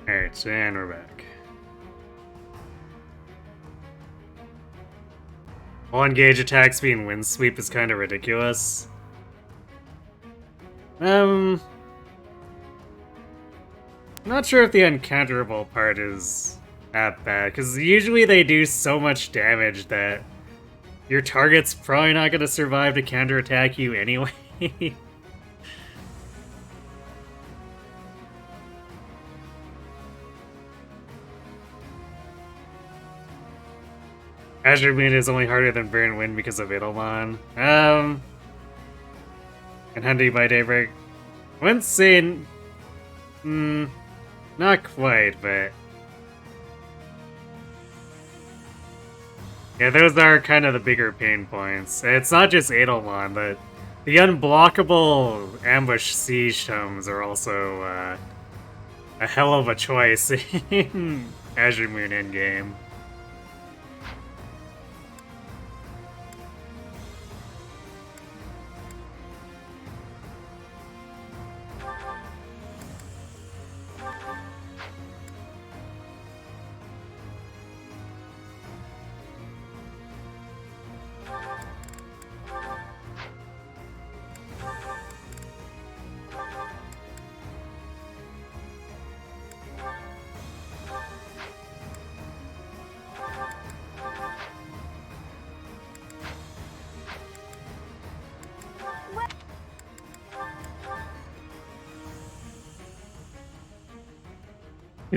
Alright, and we're back. All engage attacks being wind sweep is kind of ridiculous. Not sure if the uncounterable part is that bad, because usually they do so much damage that your target's probably not going to survive to counterattack you anyway. Azure Moon is only harder than Burn Wind because of Edelman. And Handy by Daybreak. I wouldn't say... not quite, but... yeah, those are kind of the bigger pain points. It's not just Edelman, but the unblockable ambush siege tomes are also a hell of a choice in Azure Moon endgame.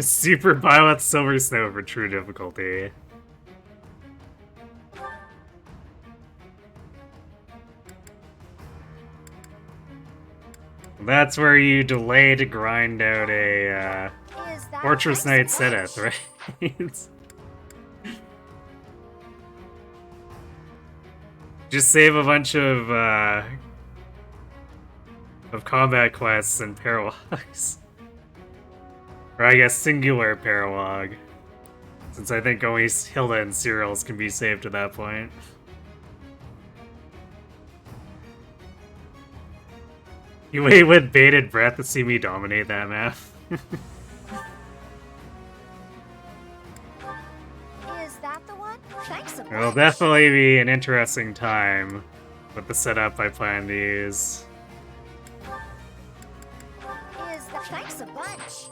Super Violet Silver Snow for true difficulty. That's where you delay to grind out a Fortress Knight Seteth, right? Just save a bunch of combat quests and paralogs. Or I guess singular paralog. Since I think only Hilda and Cyril's can be saved at that point. You wait with bated breath to see me dominate that map. Is that the one? Thanks a bunch. It'll definitely be an interesting time with the setup I plan to use. Is that thanks a bunch?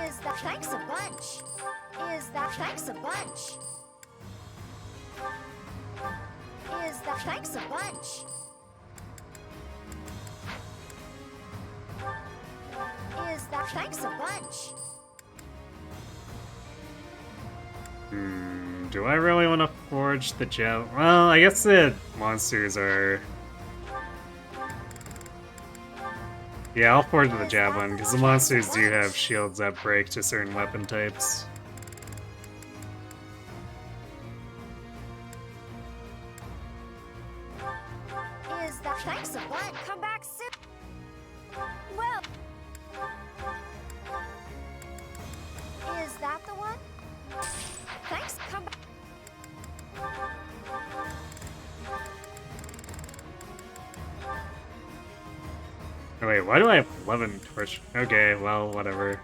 Is that thanks a bunch? Is that thanks a bunch? Is that thanks a bunch? Is that thanks a bunch? Do I really want to forge the gem? Well, I guess the monsters are... yeah, I'll forge the javelin, because the monsters do have shields that break to certain weapon types. Is that thanks a bunch? Come back soon. Well, is that the one? Thanks. Come back. Oh, wait, why do I have 11 torch? Okay, well, whatever.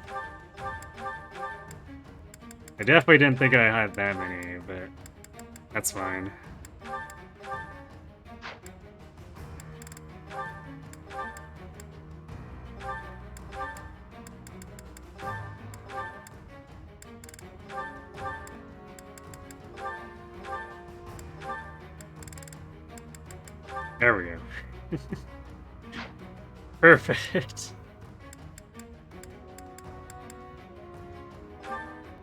I definitely didn't think I had that many, but that's fine. There we go. Perfect. I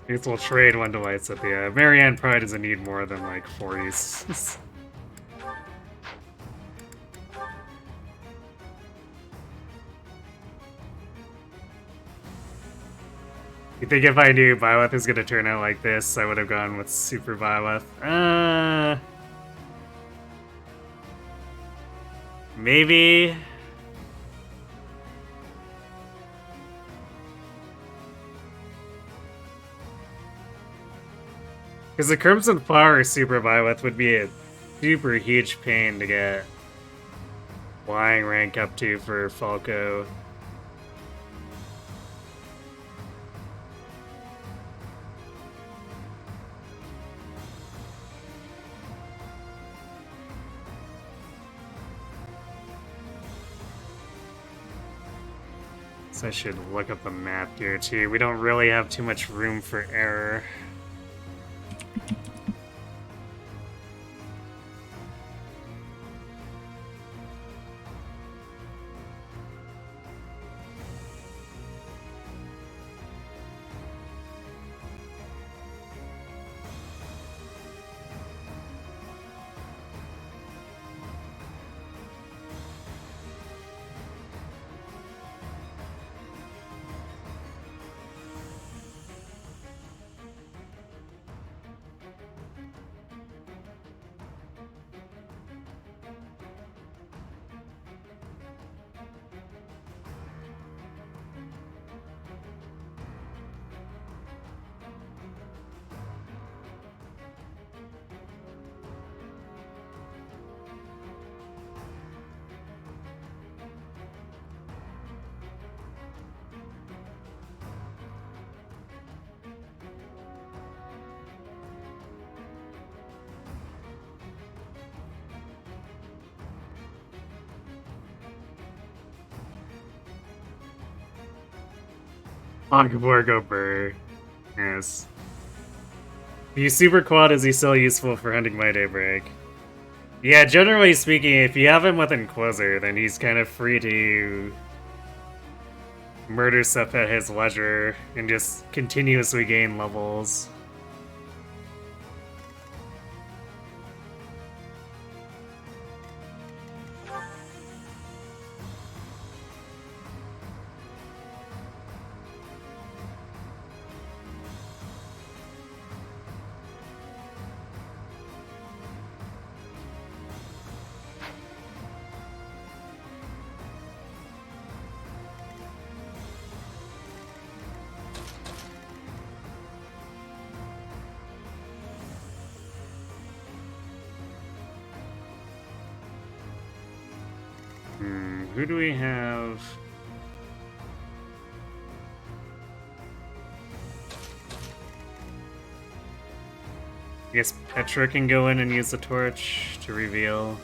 guess we'll trade one delights at the Marianne probably doesn't need more than like 40s. You think if I knew Byleth was gonna turn out like this, I would have gone with Super Byleth? Maybe. Because the Crimson Flower Super Byleth would be a super huge pain to get flying rank up to for Falco. So I should look up the map here too. We don't really have too much room for error. Onkaborgo Burr. Yes. If you super quad, is he still useful for hunting my daybreak? Yeah, generally speaking, if you have him with Inquisitor, then he's kind of free to murder stuff at his leisure and just continuously gain levels. Who do we have? I guess Petra can go in and use the torch to reveal.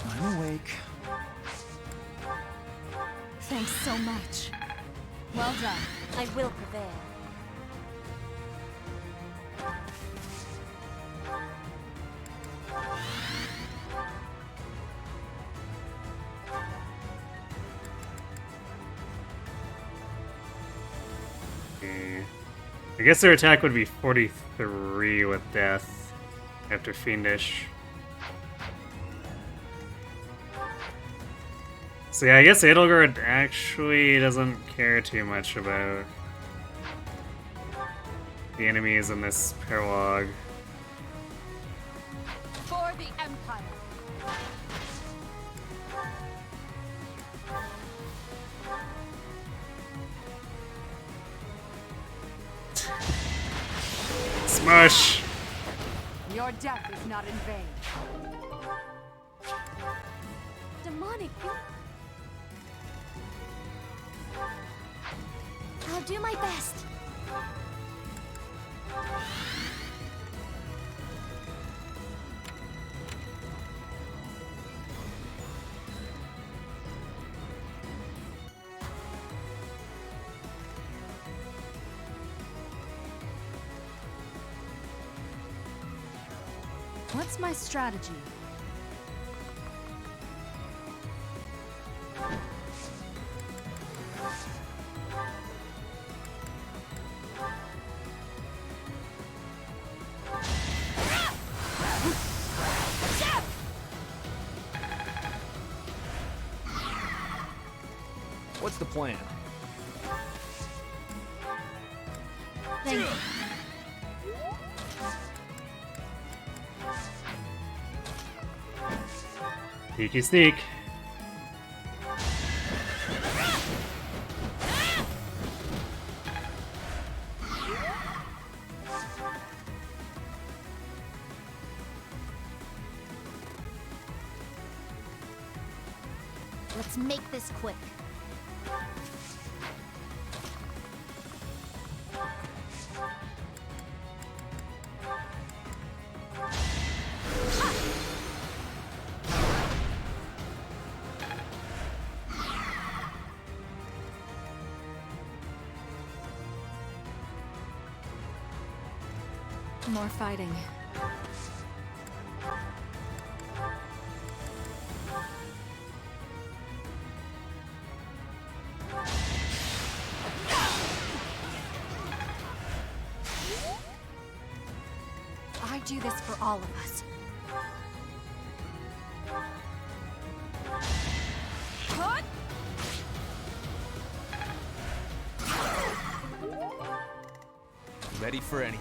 I'm awake. Thanks so much. Well done. I will prevail. Okay. I guess their attack would be 43 with death after Fiendish. So yeah, I guess Edelgard actually doesn't care too much about the enemies in this paralog. For the Empire. Smush! Your death is not in vain. Demonic. I'll do my best. What's my strategy? What's the plan? Thank you. Sneaky sneak. Let's make this quick. More fighting. I do this for all of us. Ready for anything.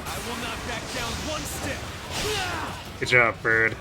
I will not back down one step. Good job, Bird.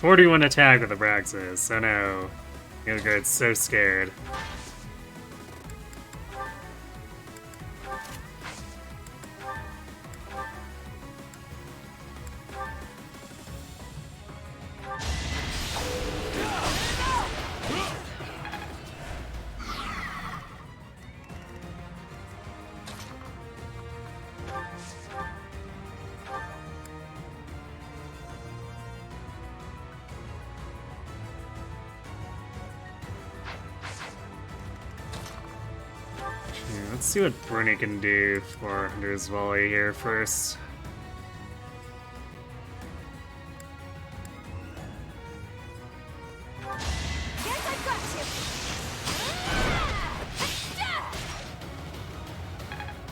"41 attack with the Braxis. Oh no. Nilfgaard's so scared." Let's see what Bruni can do for his volley here first. Guess I've got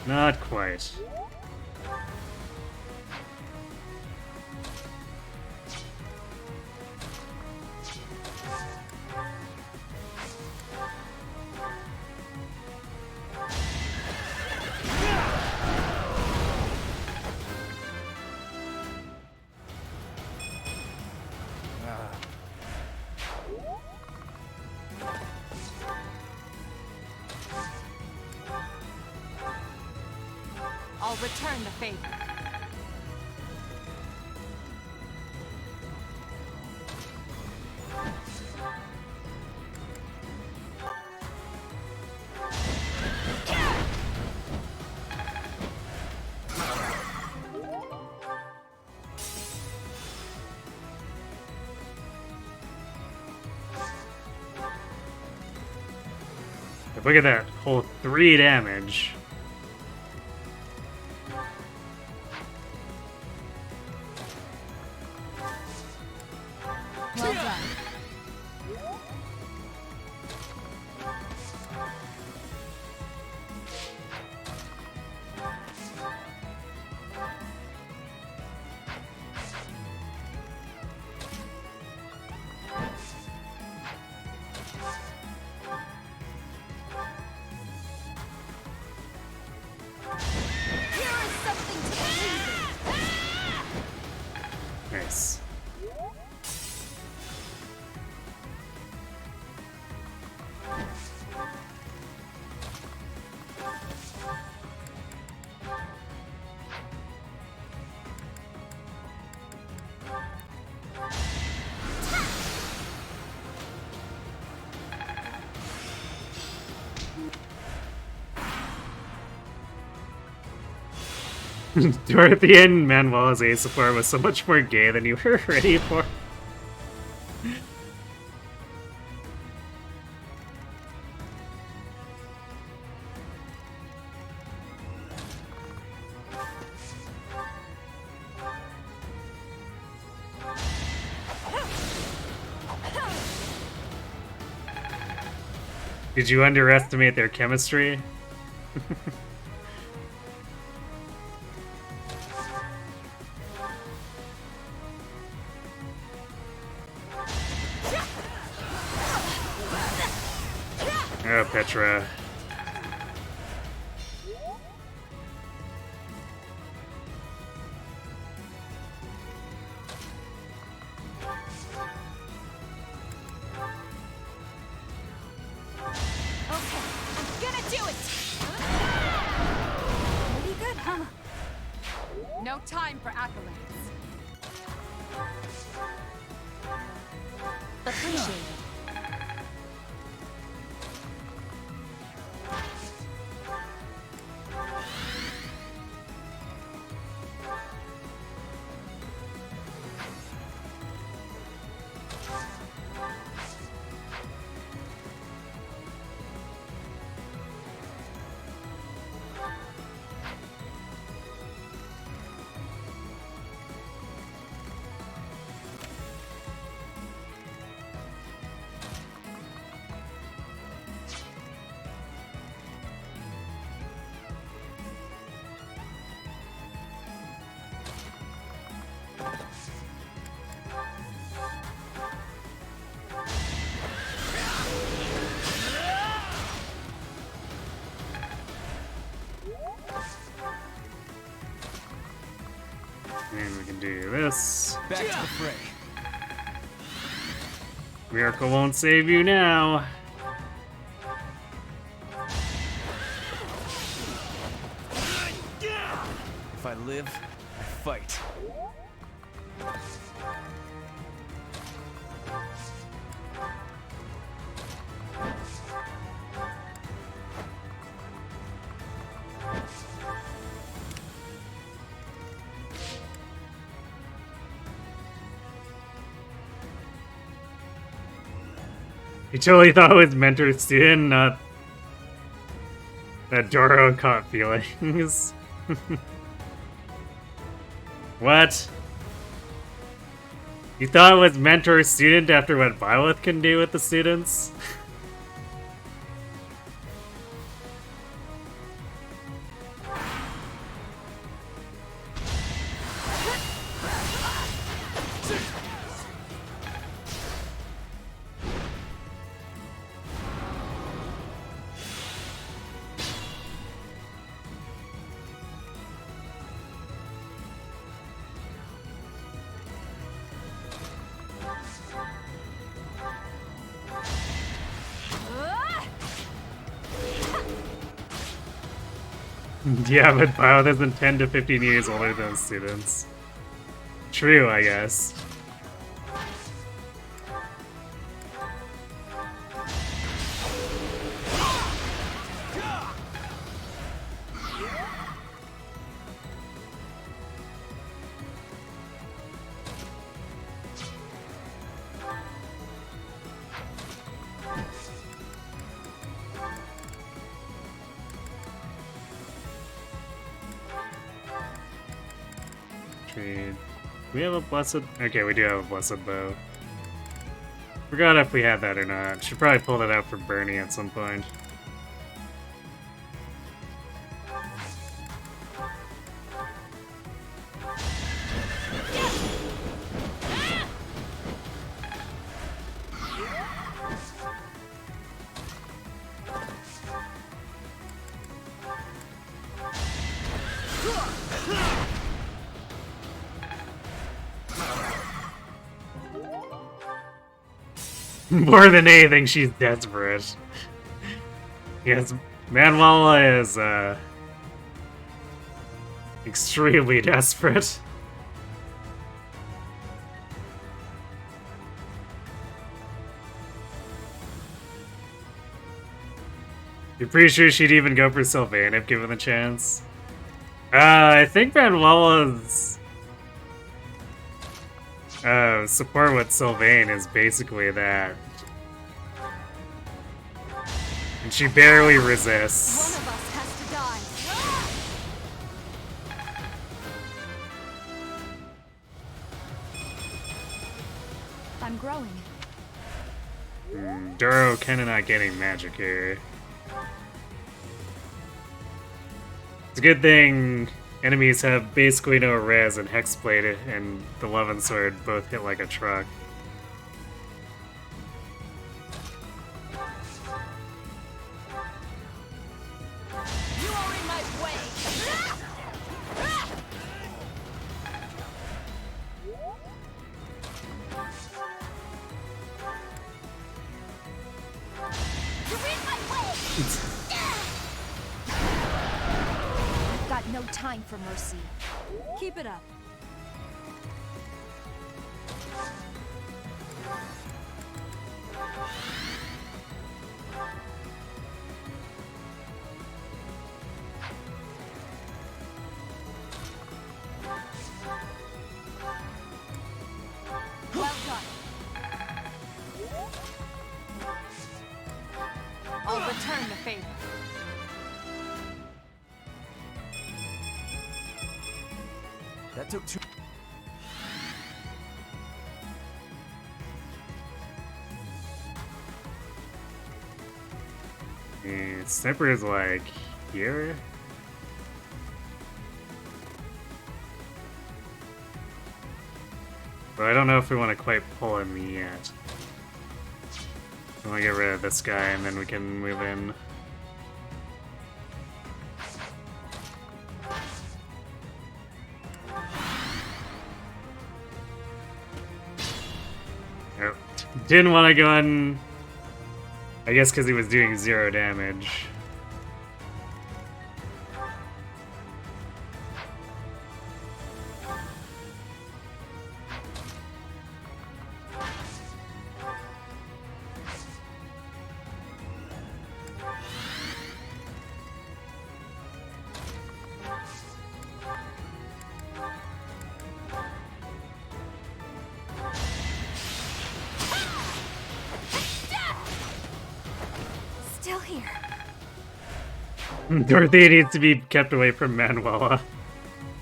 you. Not quite. I'll return the favor. Look at that whole 3 damage. Well done. Dorothy and Manuel's A support was so much more gay than you were ready for. Did you underestimate their chemistry? Oh, Petra. No time for accolades. Appreciate it. And we can do this. Back to the fray. Miracle won't save you now. If I live, I fight. He totally thought it was mentor student, not that Doro caught feelings. What? You thought it was mentor student after what Violet can do with the students? Yeah, but Violet isn't 10 to 15 years older than students. True, I guess. Trade. We have a blessed. Okay, we do have a blessed bow. Forgot if we had that or not. Should probably pull that out for Bernie at some point. More than anything, she's desperate. Yes, Manuela is, extremely desperate. You're pretty sure she'd even go for Sylvain if given the chance? I think Manuela's support with Sylvain is basically that. And she barely One resists. of us has to die. I'm growing. Duro kinda not getting magic here. It's a good thing enemies have basically no res, and Hexblade and the Levin Sword both hit like a truck. You are in my way. You're in my way! I've got no time for mercy. Keep it up. Well done. I'll return the favor. That took two. And Sniper is like here. But I don't know if we want to quite pull him yet. I want to get rid of this guy and then we can move in. Nope. Didn't want to go in. I guess because he was doing 0 damage. Still here. Dorothea needs to be kept away from Manuela.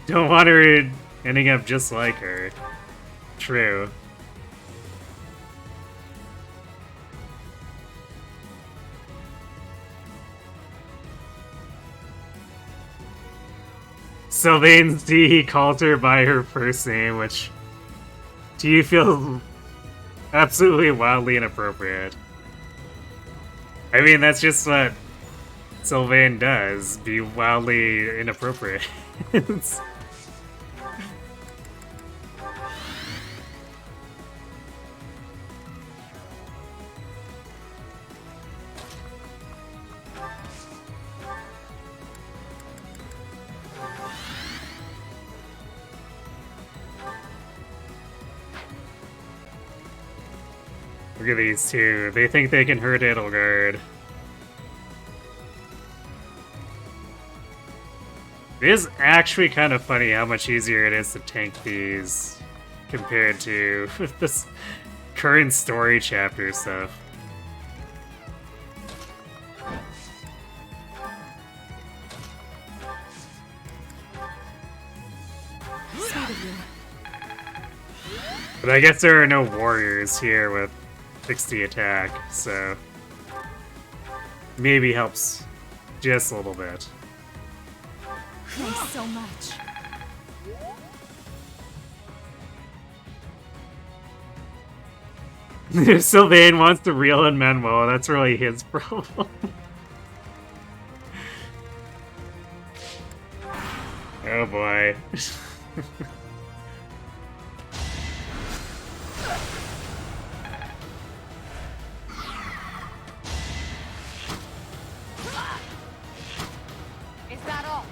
Don't want her ending up just like her. True. Sylvain D called her by her first name, which do you feel absolutely wildly inappropriate? I mean, that's just what Sylvain does, be wildly inappropriate. Look at these two. They think they can hurt Edelgard. It is actually kind of funny how much easier it is to tank these compared to this current story chapter stuff. Sweet of you. But I guess there are no warriors here with 60 attack, so maybe helps just a little bit. Thanks so much. If Sylvain wants to reel in Manuel, that's really his problem. Oh boy. Is that all?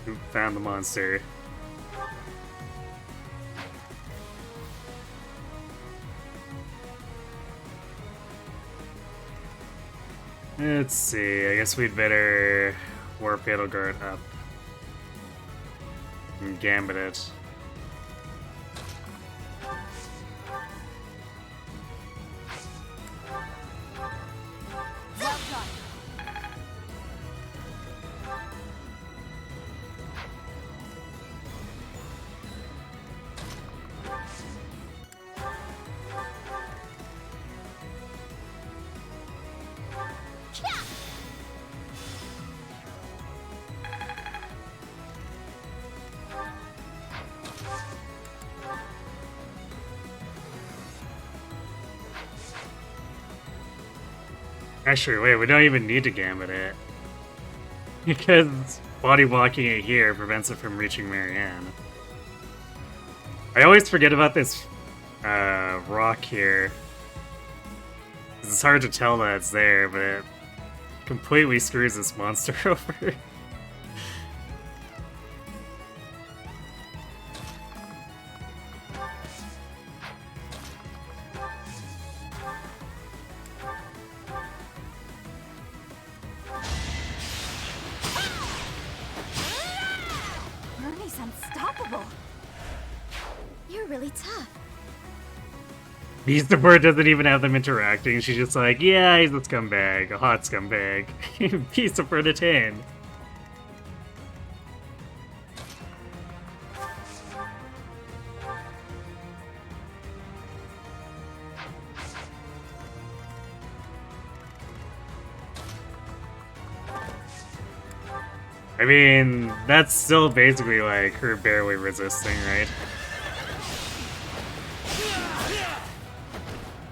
who found the monster. Let's see, I guess we'd better warp Edelgard up and gambit it. Well done. Actually, wait, we don't even need to gambit it. Because body blocking it here prevents it from reaching Marianne. I always forget about this rock here. 'Cause it's hard to tell that it's there, but it completely screws this monster over. Bernie's unstoppable. You're really tough. Beast of Bird doesn't even have them interacting. She's just like, yeah, he's a scumbag, a hot scumbag. Beast of Bird attained. I mean, that's still basically like her barely resisting, right?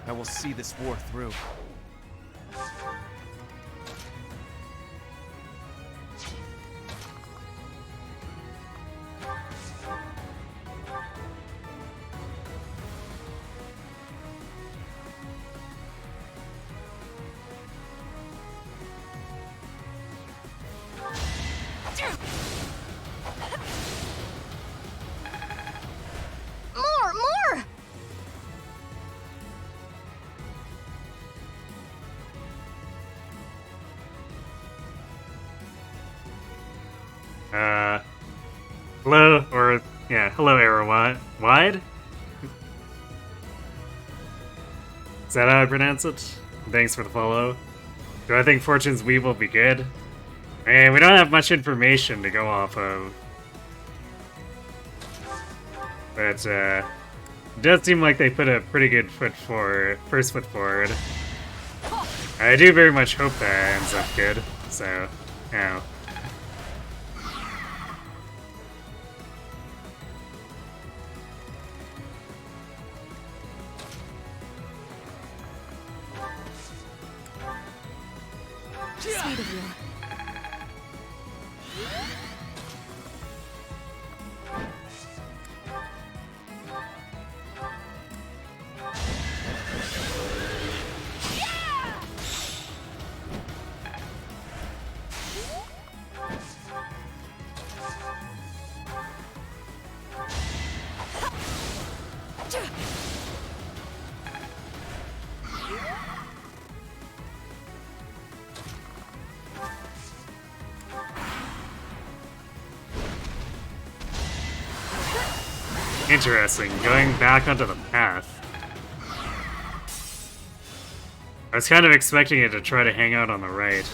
I will see this war through. More! Hello, or, yeah, hello, Arrow Wide? Is that how I pronounce it? Thanks for the follow. Do I think Fortune's Weave will be good? And we don't have much information to go off of. But, it does seem like they put a pretty good first foot forward. I do very much hope that ends up good, so, yeah. Sweet of you. Interesting, going back onto the path. I was kind of expecting it to try to hang out on the right.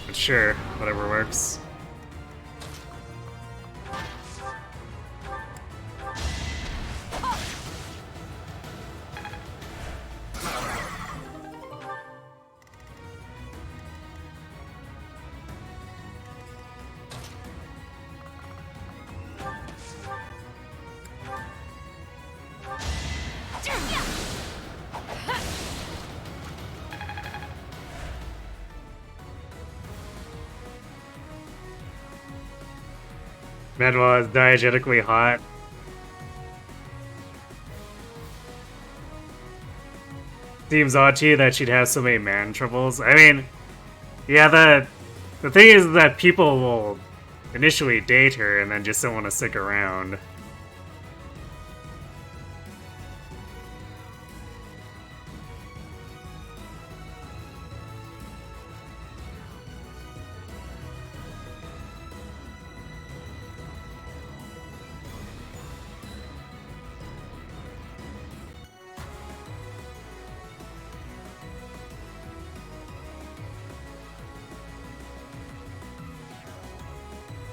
But sure, whatever works. Manuel is diegetically hot. Seems odd to you that she'd have so many man troubles. I mean, yeah, The thing is that people will initially date her and then just don't want to stick around.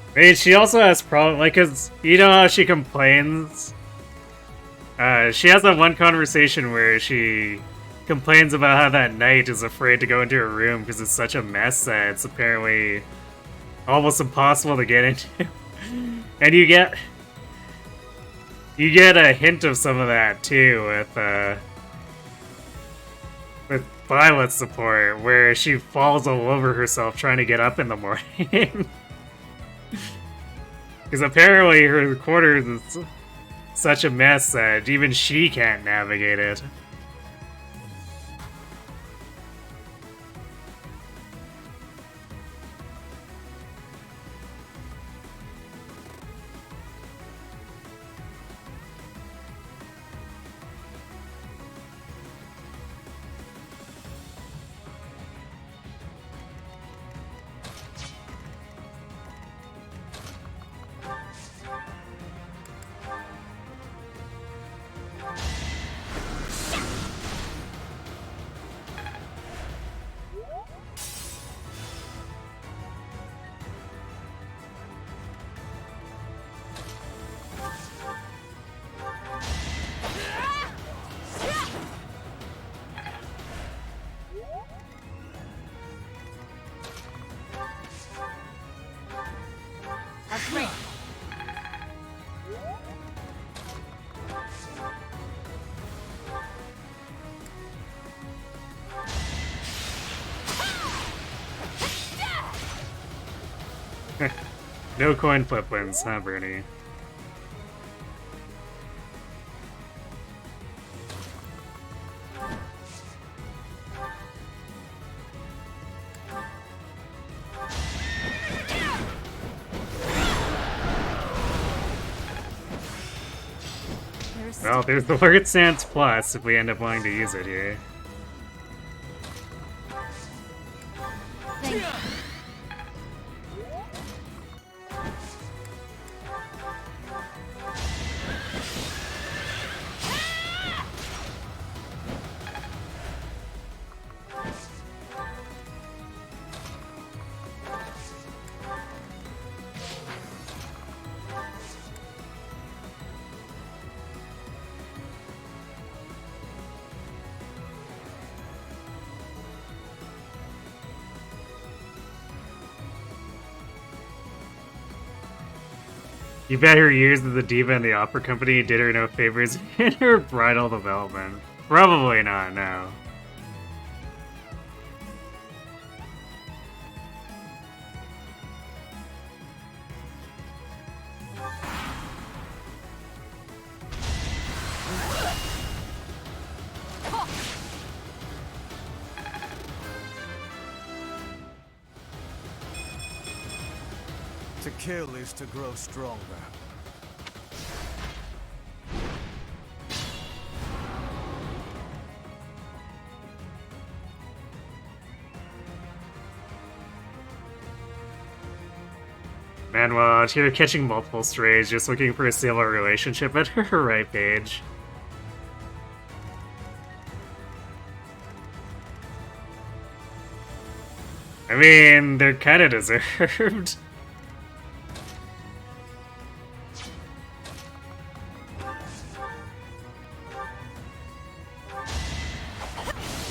I mean, she also has problems, like, cause you know how she complains? She has that one conversation where she complains about how that knight is afraid to go into her room because it's such a mess that it's apparently almost impossible to get into. And you get a hint of some of that too with Violet's support, where she falls all over herself trying to get up in the morning. Because apparently her quarters is such a mess that even she can't navigate it. No coin flip wins, huh, Bernie? Well, there's the Word Stance Plus if we end up wanting to use it here. Thank you. You bet her years as the diva in the opera company did her no favors in her bridal development. Probably not, no. To kill is to grow stronger. Man, well, out here catching multiple strays, just looking for a stable relationship at her right page. I mean, they're kinda deserved.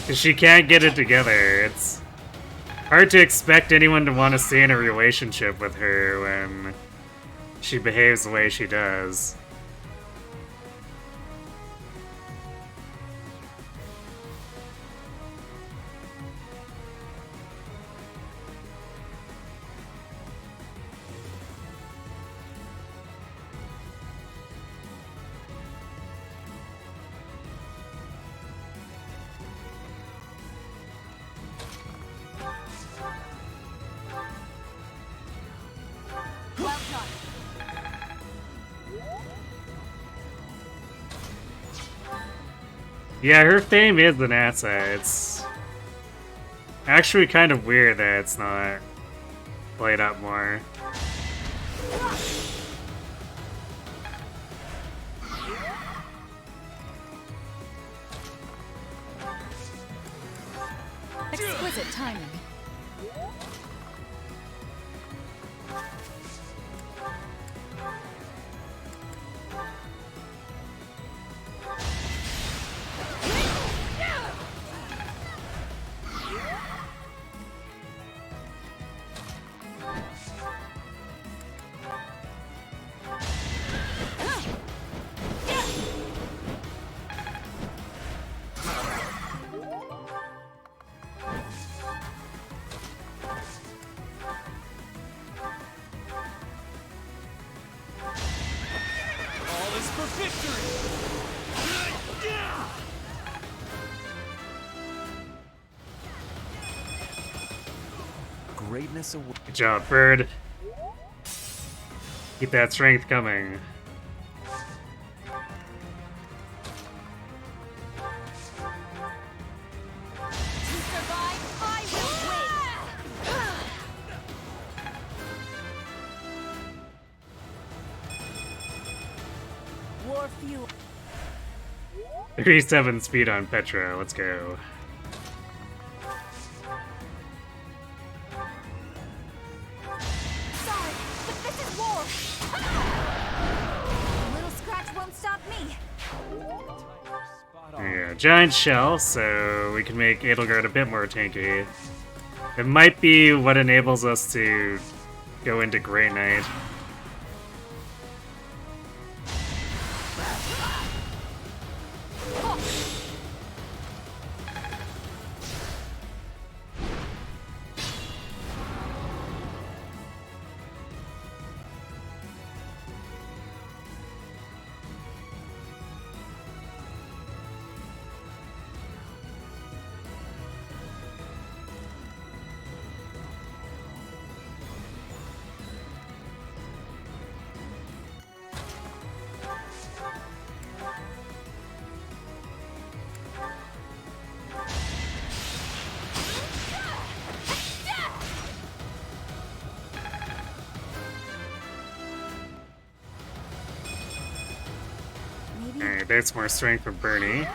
Because she can't get it together. It's hard to expect anyone to want to stay in a relationship with her when she behaves the way she does. Well done. Yeah, her fame is an asset. It's actually kind of weird that it's not played up more. Exquisite timing. All is for victory! Greatness awaits. Good job, Bird. Keep that strength coming. To survive, I will win! War fuel. 37 speed on Petra. Let's go. Sorry, but this is war. A little scratch won't stop me. Yeah, giant shell, so we can make Edelgard a bit more tanky. It might be what enables us to go into Grey Knight. Alright, that's more strength for Bernie.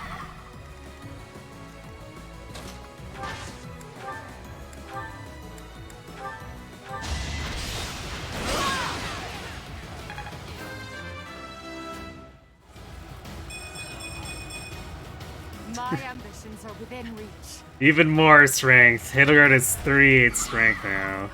My ambitions are within reach. Even more strength. Hildegard is 38 strength now.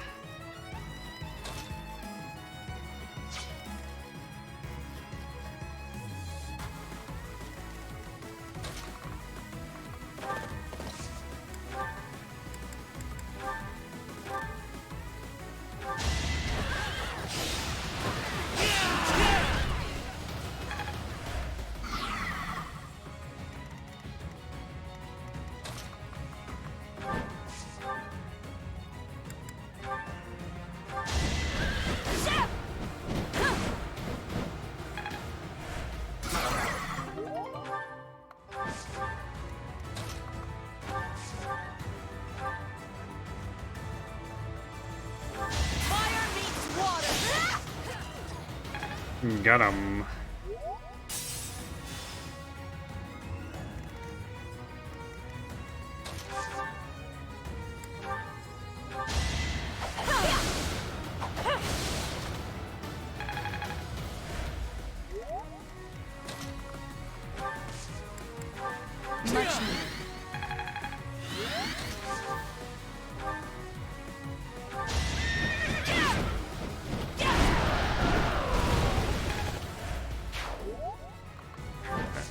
Fire meets water. Got him. Much needed.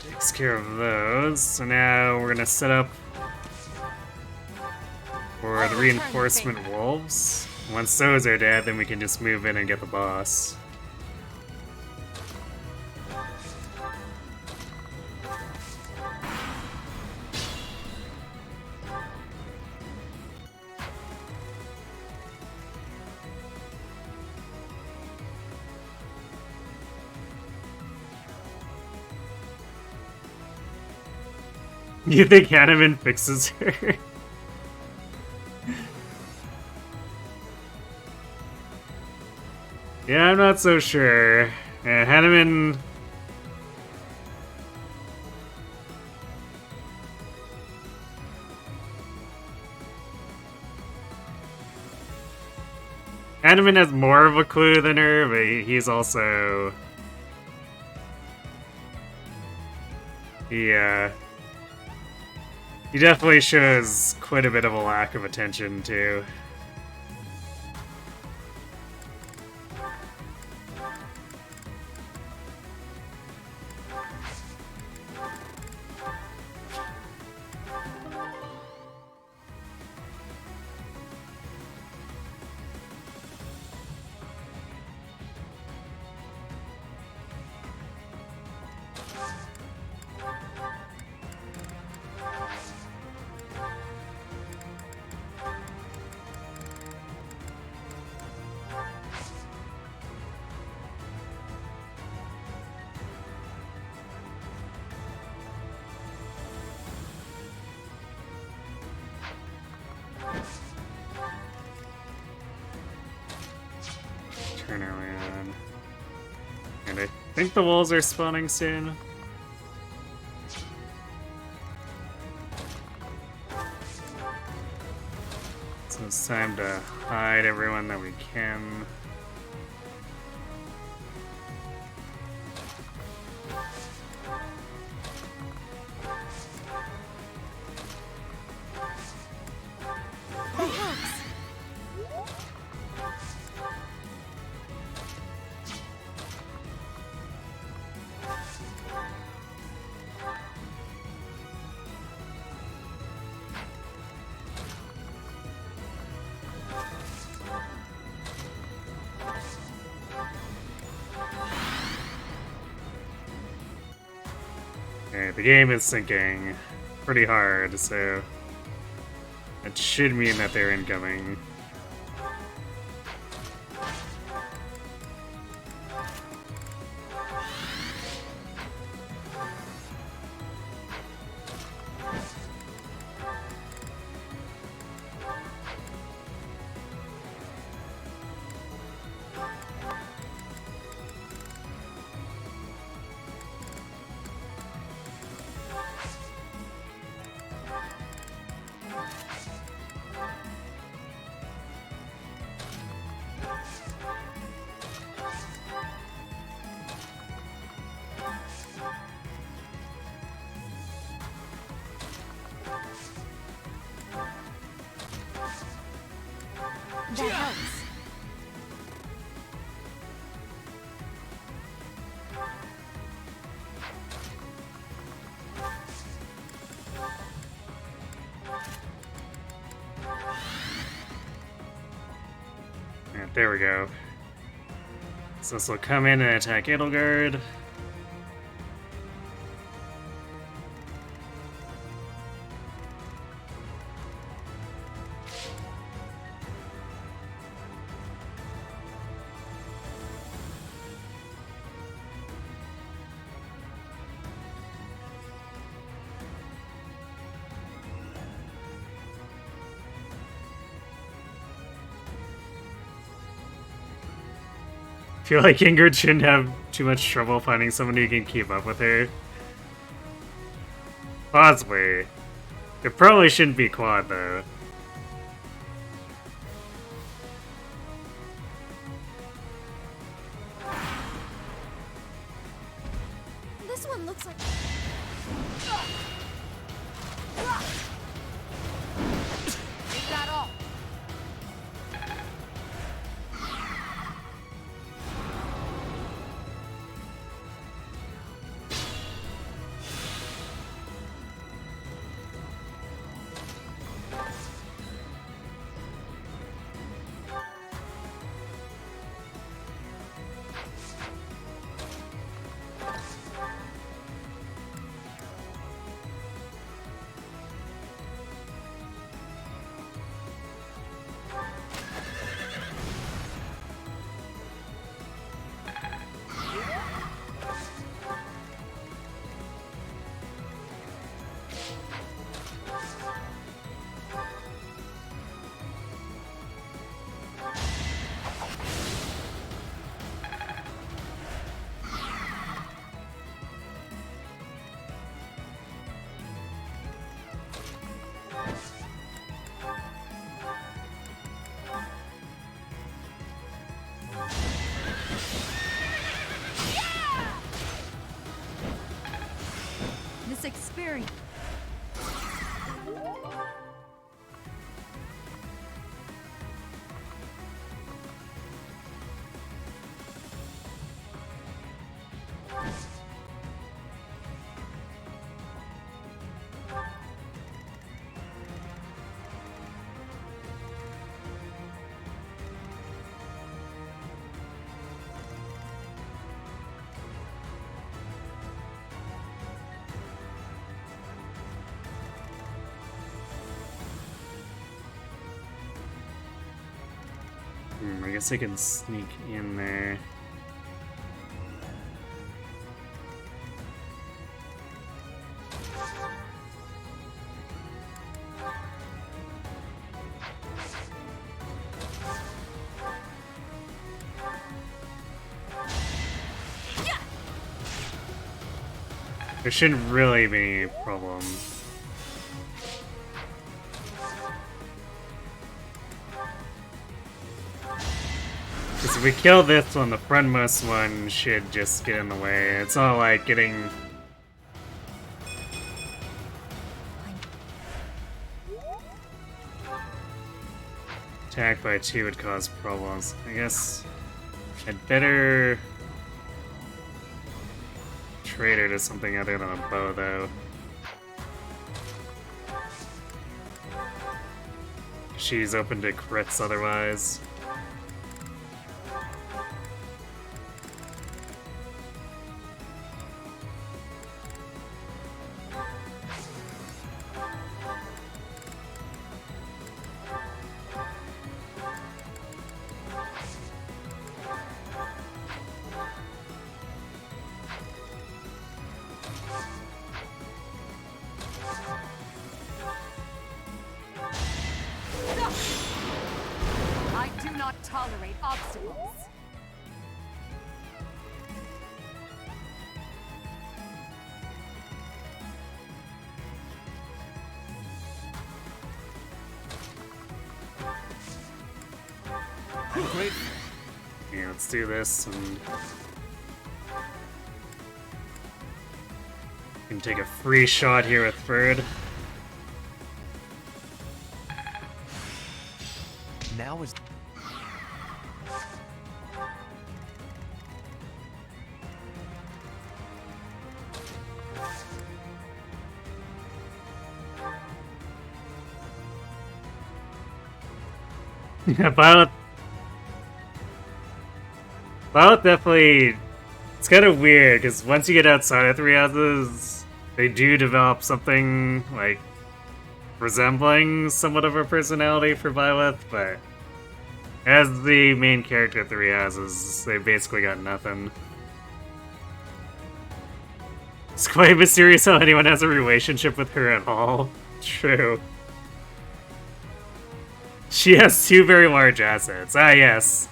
Takes care of those. So now we're gonna set up for the reinforcement wolves. Once those are dead, then we can just move in and get the boss. You think Hanneman fixes her? Yeah, I'm not so sure. Yeah, Hanneman... Hanneman has more of a clue than her, but he's also... He definitely shows quite a bit of a lack of attention, too. Turn around. And I think the wolves are spawning soon. So it's time to hide everyone that we can. Okay, the game is sinking pretty hard, so it should mean that they're incoming. That helps. Yeah, there we go. So this will come in and attack Edelgard. I feel like Ingrid shouldn't have too much trouble finding someone who can keep up with her. Possibly. It probably shouldn't be Quad, though. This one looks like... Is that all? I guess I can sneak in there. There shouldn't really be a problem. Because if we kill this one, the frontmost one should just get in the way. It's not like getting... attacked by two would cause problems. I guess I'd better trade her to something other than a bow, though. She's open to crits otherwise. I do not tolerate obstacles. I'm grateful. Yeah, let's do this and... can take a free shot here with Bird. Now is Yeah, Violet definitely... it's kind of weird, because once you get outside of 3 houses, they do develop something, like, resembling somewhat of a personality for Violet, but as the main character of 3 houses, they basically got nothing. It's quite mysterious how anyone has a relationship with her at all. True. She has 2 very large assets. Ah, yes.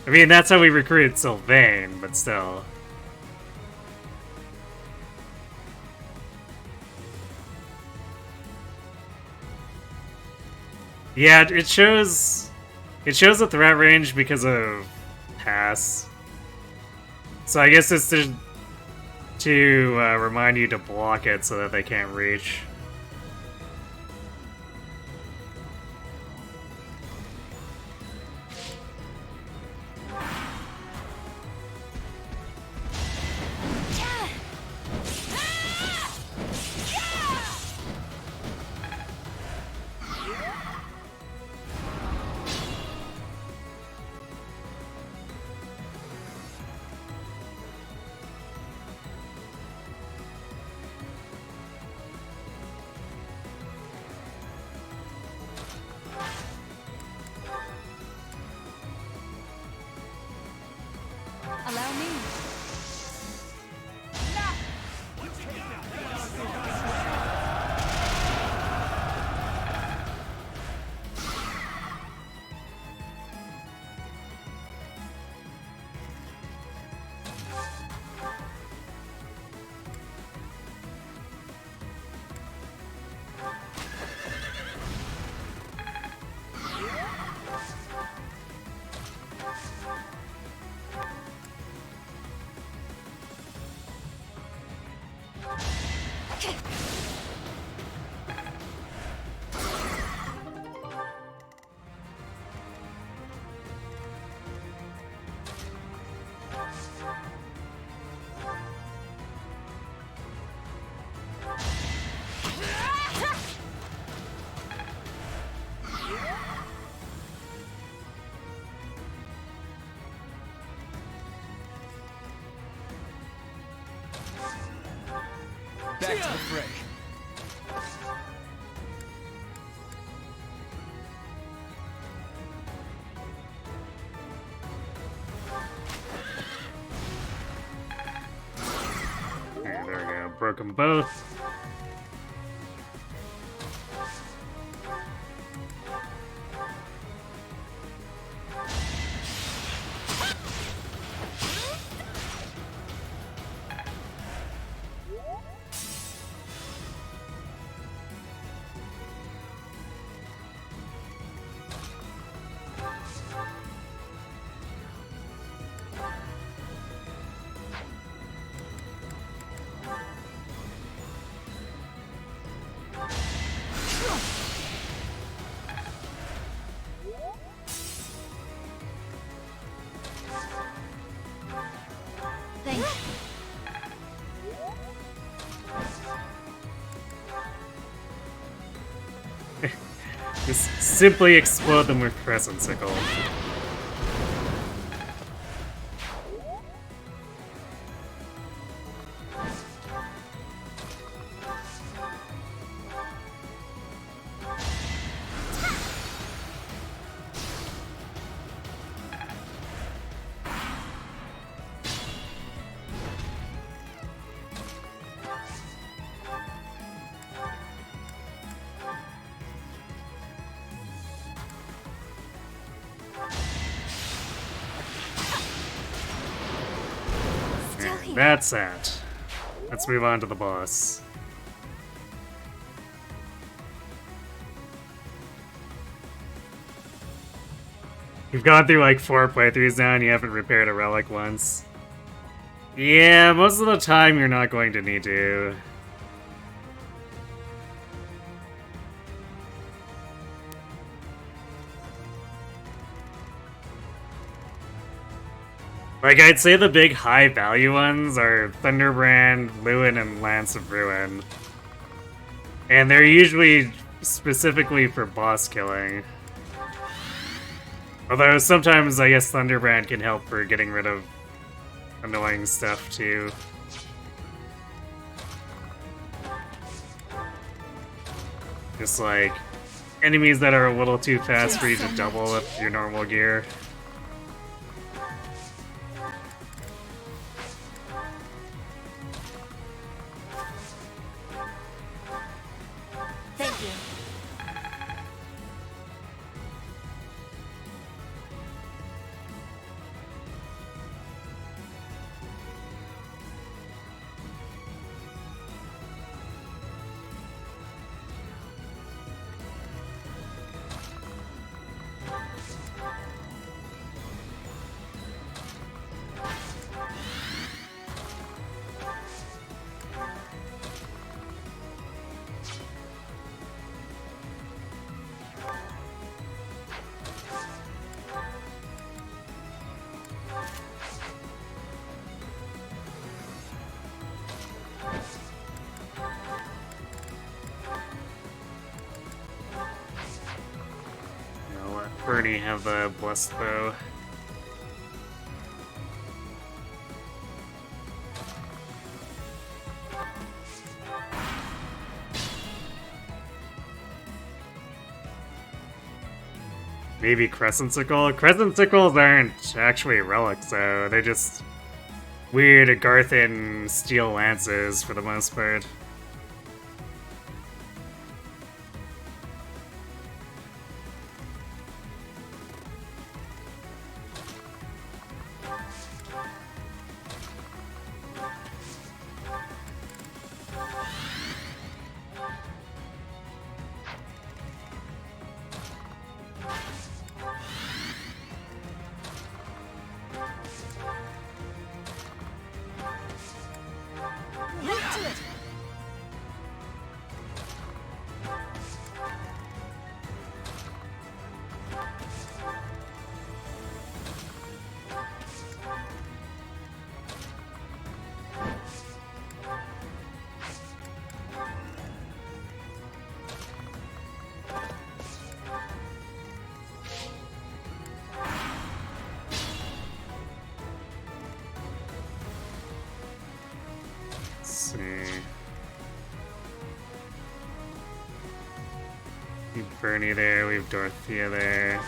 I mean, that's how we recruited Sylvain, but still. Yeah, it shows the threat range because of pass. So I guess it's to remind you to block it so that they can't reach. Allow me. back to the fray. broke them both. Thank you. Just simply explode them with Crescent Sickle. Still here. That's that. Let's move on to the boss. You've gone through like 4 playthroughs now and you haven't repaired a relic once. Yeah, most of the time you're not going to need to. Like, I'd say the big high-value ones are Thunderbrand, Lewin, and Lance of Ruin. And they're usually specifically for boss killing. Although sometimes I guess Thunderbrand can help for getting rid of annoying stuff too. Just like enemies that are a little too fast for you to double with your normal gear. Thank you. I'll let Bernie have the blessed bow. Maybe Crescent Sickle? Crescent Sickles aren't actually relics though, they're just weird Agarthan steel lances for the most part. Leap to it. Let's see. We have Bernie there, we have Dorothea there.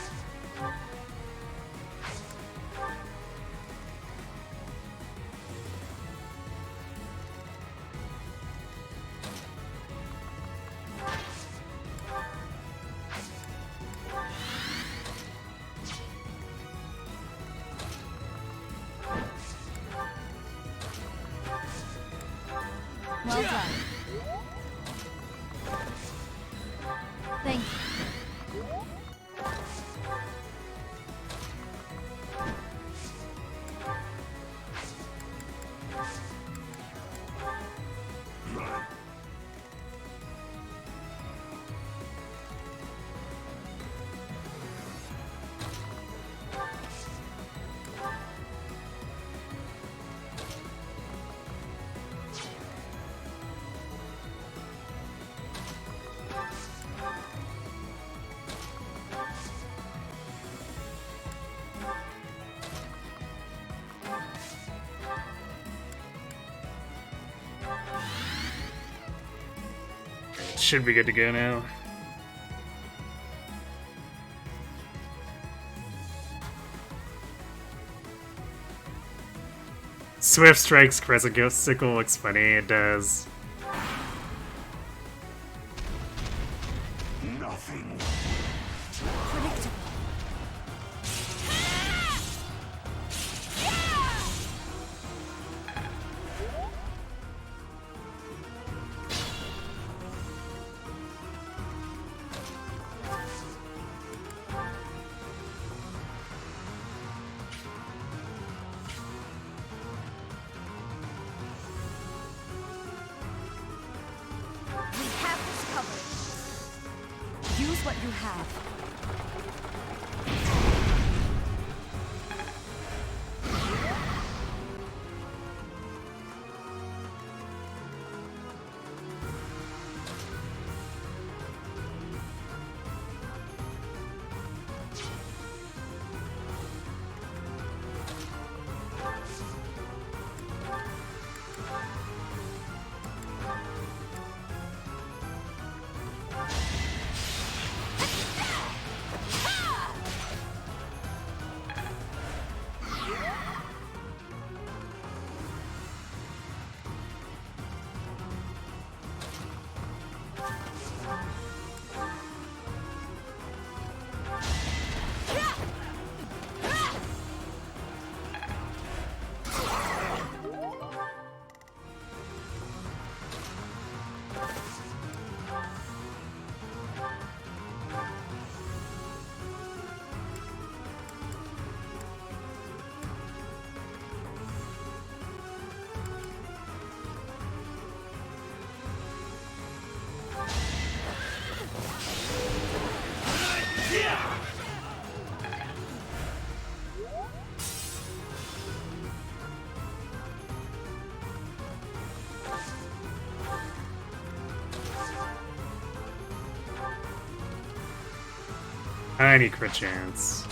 Well done. Thank you. Should be good to go now. Swift strikes Crescent Sickle looks funny, it does. Nothing. Predictable. We have this covered. Use what you have. Tiny crit chance.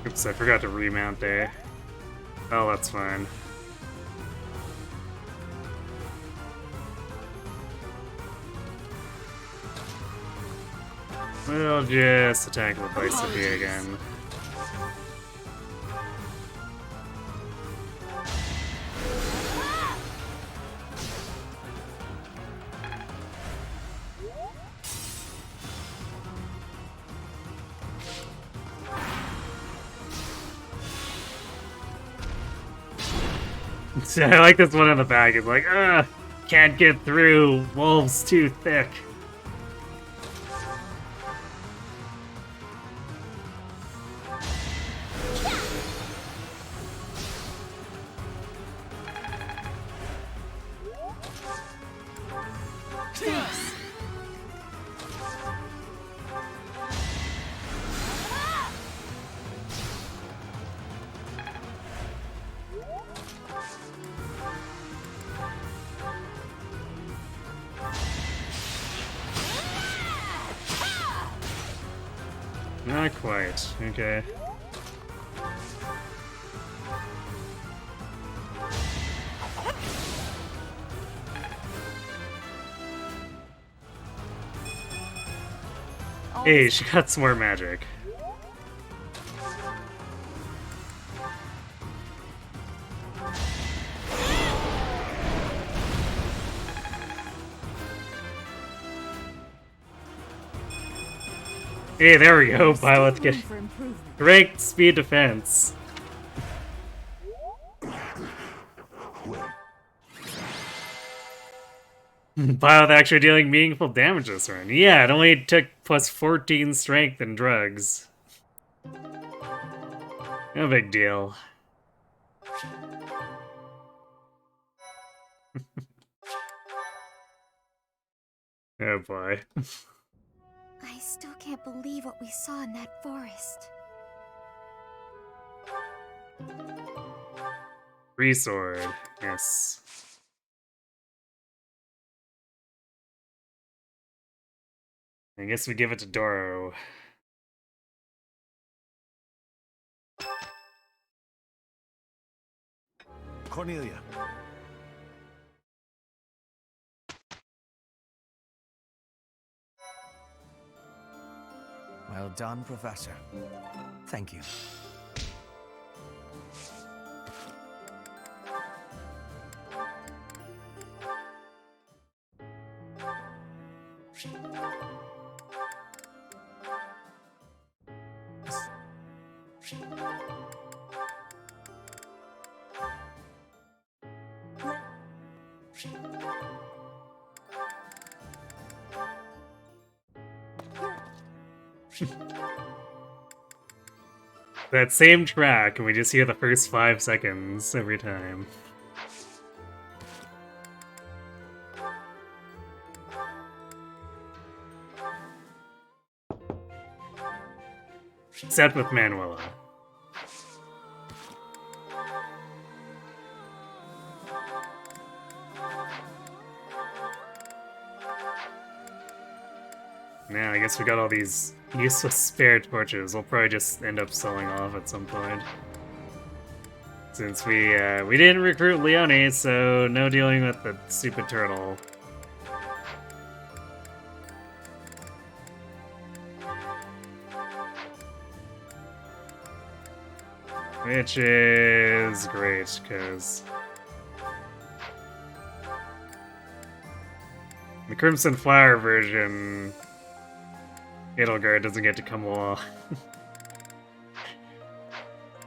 Oops, I forgot to remount there. Oh, that's fine. We'll just attack with Bicycle again. I like this one in the back. It's like, can't get through. Wolves too thick. Not quite. Okay. Hey, she got some more magic. Hey, there we go. Pilot get ranked speed defense. Pilot actually dealing meaningful damage this run. Yeah, it only took plus 14 strength and drugs. No big deal. Oh boy. I still can't believe what we saw in that forest. Free sword. Yes. I guess we give it to Doro. Cornelia. Well done, Professor. Thank you. That same track, and we just hear the first 5 seconds every time. Except with Manuela. Now, I guess we got all these useless spare torches. We'll probably just end up selling off at some point. Since we didn't recruit Leone, so no dealing with the stupid turtle. Which is great, because the Crimson Flower version, Edelgard doesn't get to come along.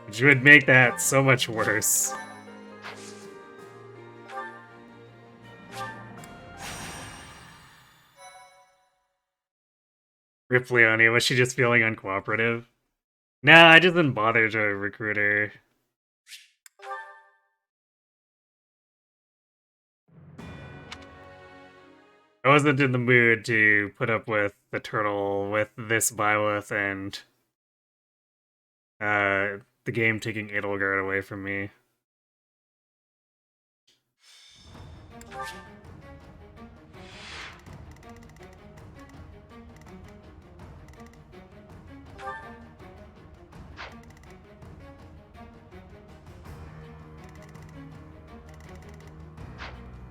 Which would make that so much worse. Rip Leone, was she just feeling uncooperative? Nah, I just didn't bother to recruit her. I wasn't in the mood to put up with the turtle with this Byleth and the game taking Edelgard away from me.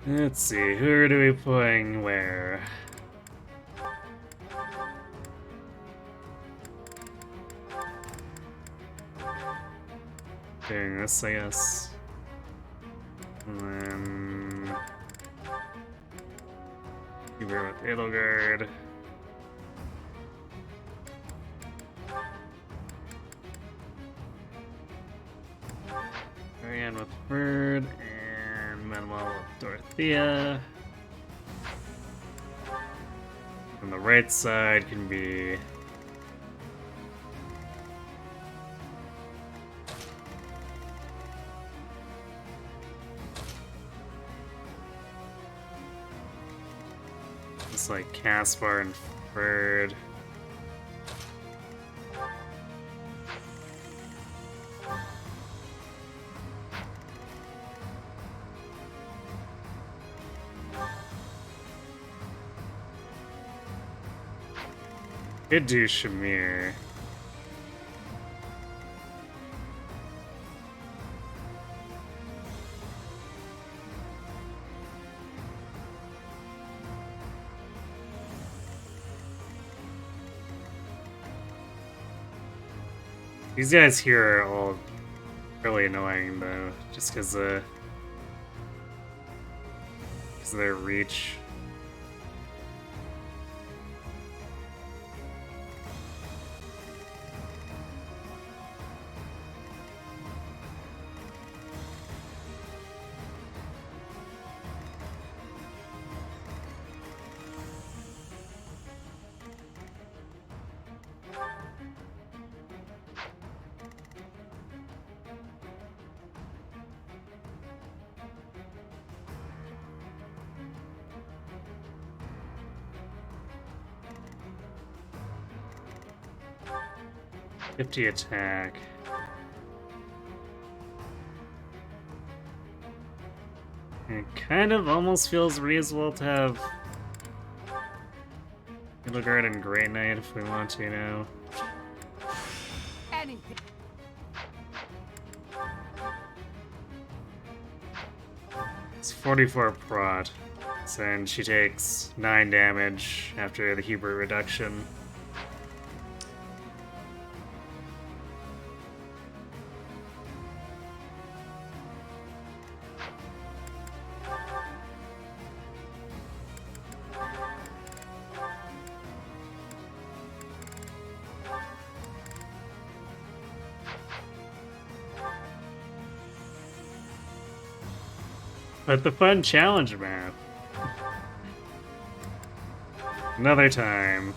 Let's see, who are we playing where? Doing this, I guess. And then... You were with Edelgard. Marianne with Bird, and Manuel with Dorothea. On the right side can be... It's like Caspar and Bird. Could do Shamir. These guys here are all really annoying though, just because of their reach. "50 attack. It kind of almost feels reasonable to have Guard and Grey Knight if we want to now. Anything. It's 44 prot, and she takes 9 damage after the Hubert reduction. But the fun challenge map. Another time.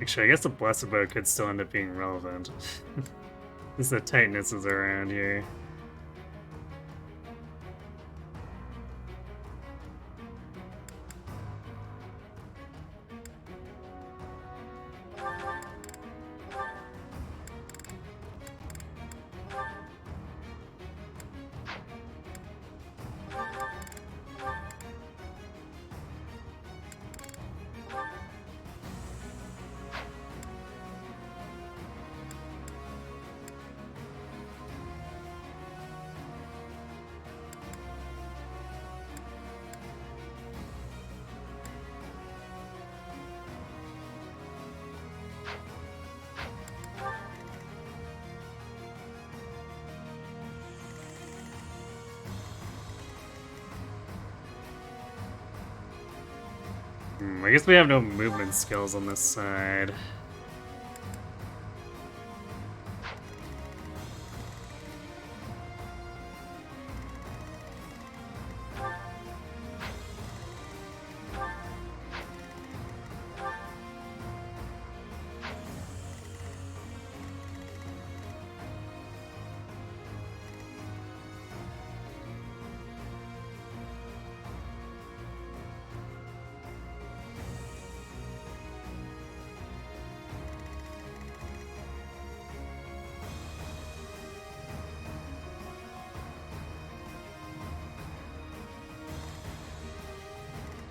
Actually, I guess the Blessed Bow could still end up being relevant. Because the tightness is around here. I guess we have no movement skills on this side.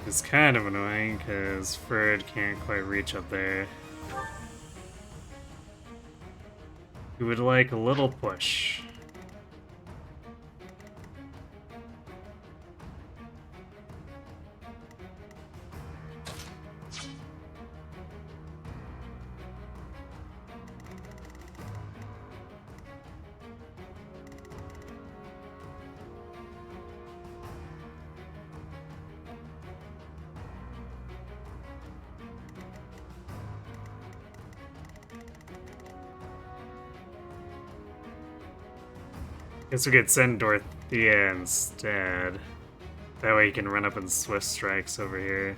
It's kind of annoying because Ferd can't quite reach up there. We would like a little push. Guess we could send Dorothea instead. That way you can run up and swift strikes over here.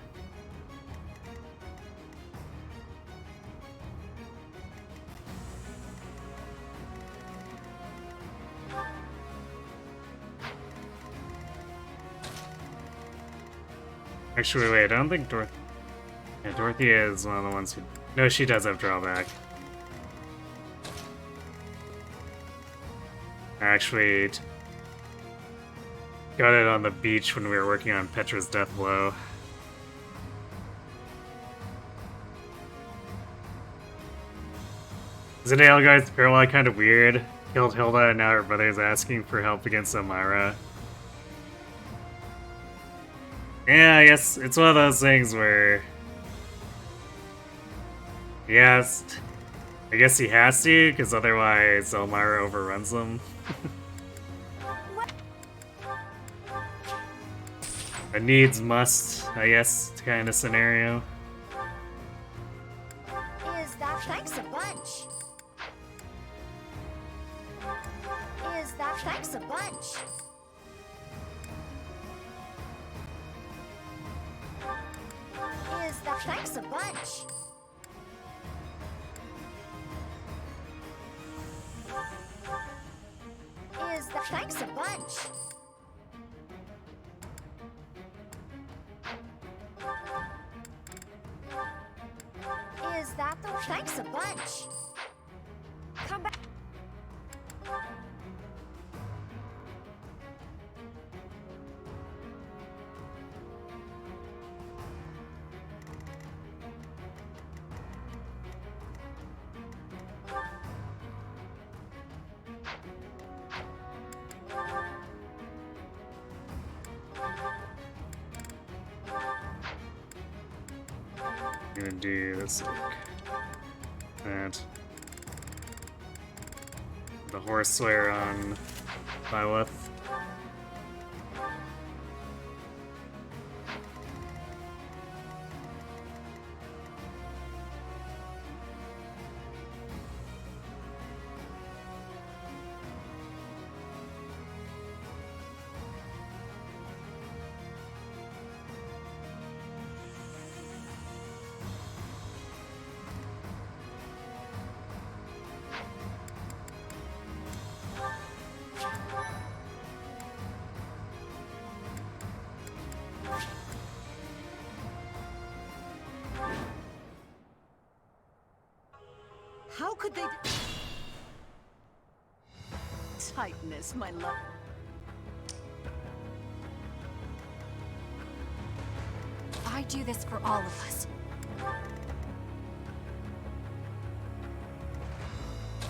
Actually, wait, I don't think Dorothea is one of the ones who... No, she does have drawback. I actually got it on the beach when we were working on Petra's death blow. Isn't Edelgard's parallel kind of weird? Killed Hilda and now her brother's asking for help against Elmira. Yeah, I guess it's one of those things where... Yes, I guess he has to, because otherwise Elmira overruns them. A needs must, I guess, kind of scenario. Is that thanks a bunch? Is that thanks a bunch? Is that thanks a bunch? Is that thanks a bunch? Is that the thanks a bunch? Come back. I'm gonna do this like that. The horse slayer on Lilith. How could they... Tightness, my love. I do this for all of us.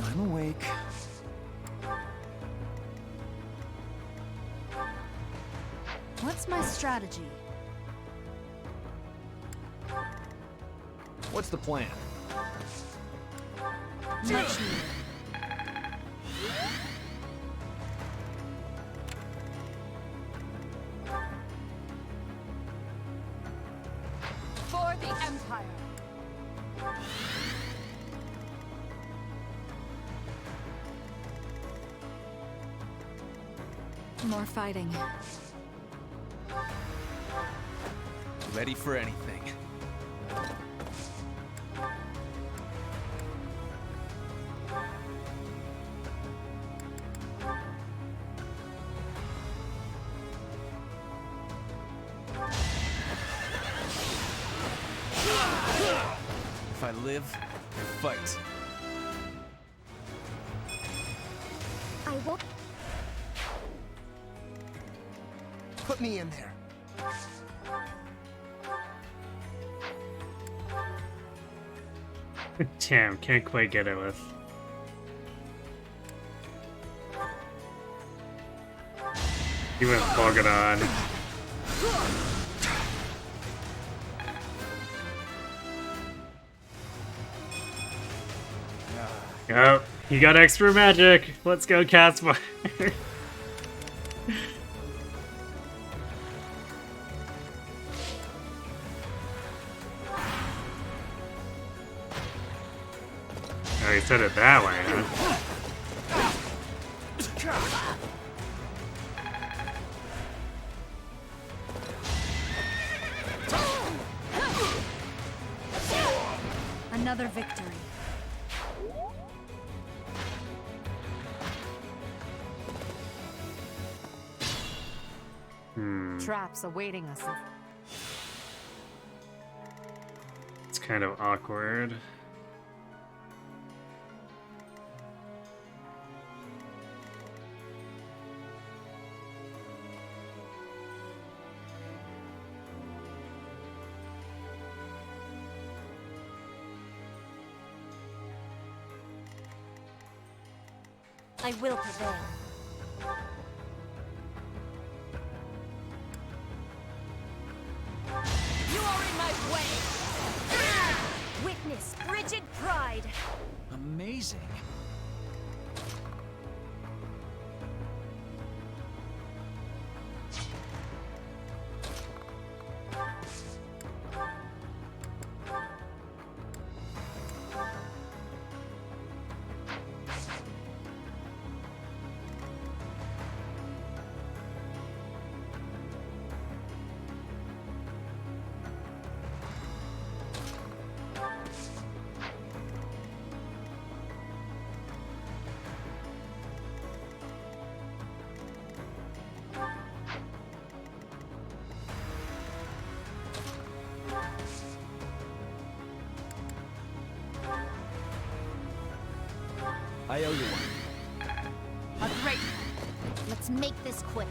I'm awake. What's my strategy? What's the plan? Much needed. For the Empire. More fighting. Ready for anything. If I live, I fight. I will. Put me in there. Damn, can't quite get it with. He went Bogadon. Oh, he got extra magic. Let's go, Caspar. Oh, he said it that way, huh? Another victory. Traps awaiting us. It's kind of awkward. I will prevail. You are in my way! Witness frigid pride. Amazing. I owe you one. A great Let's make this quick.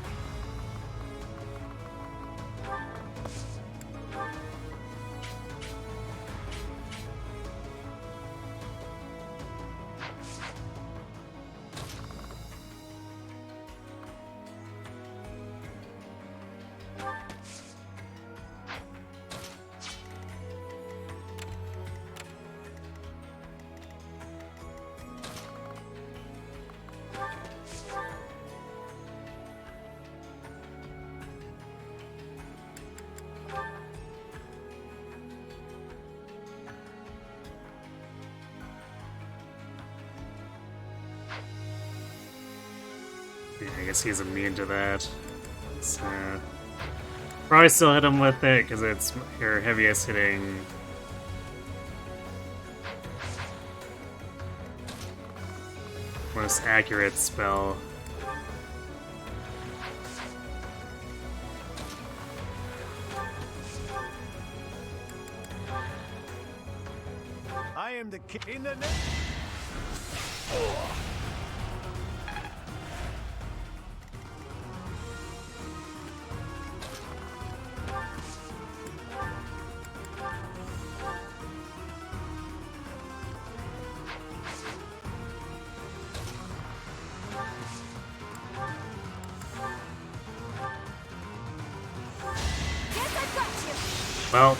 Yeah, I guess he's immune to that. So probably still hit him with it because it's your heaviest hitting. Most accurate spell. I am the king in the name. Guess I got you. Well,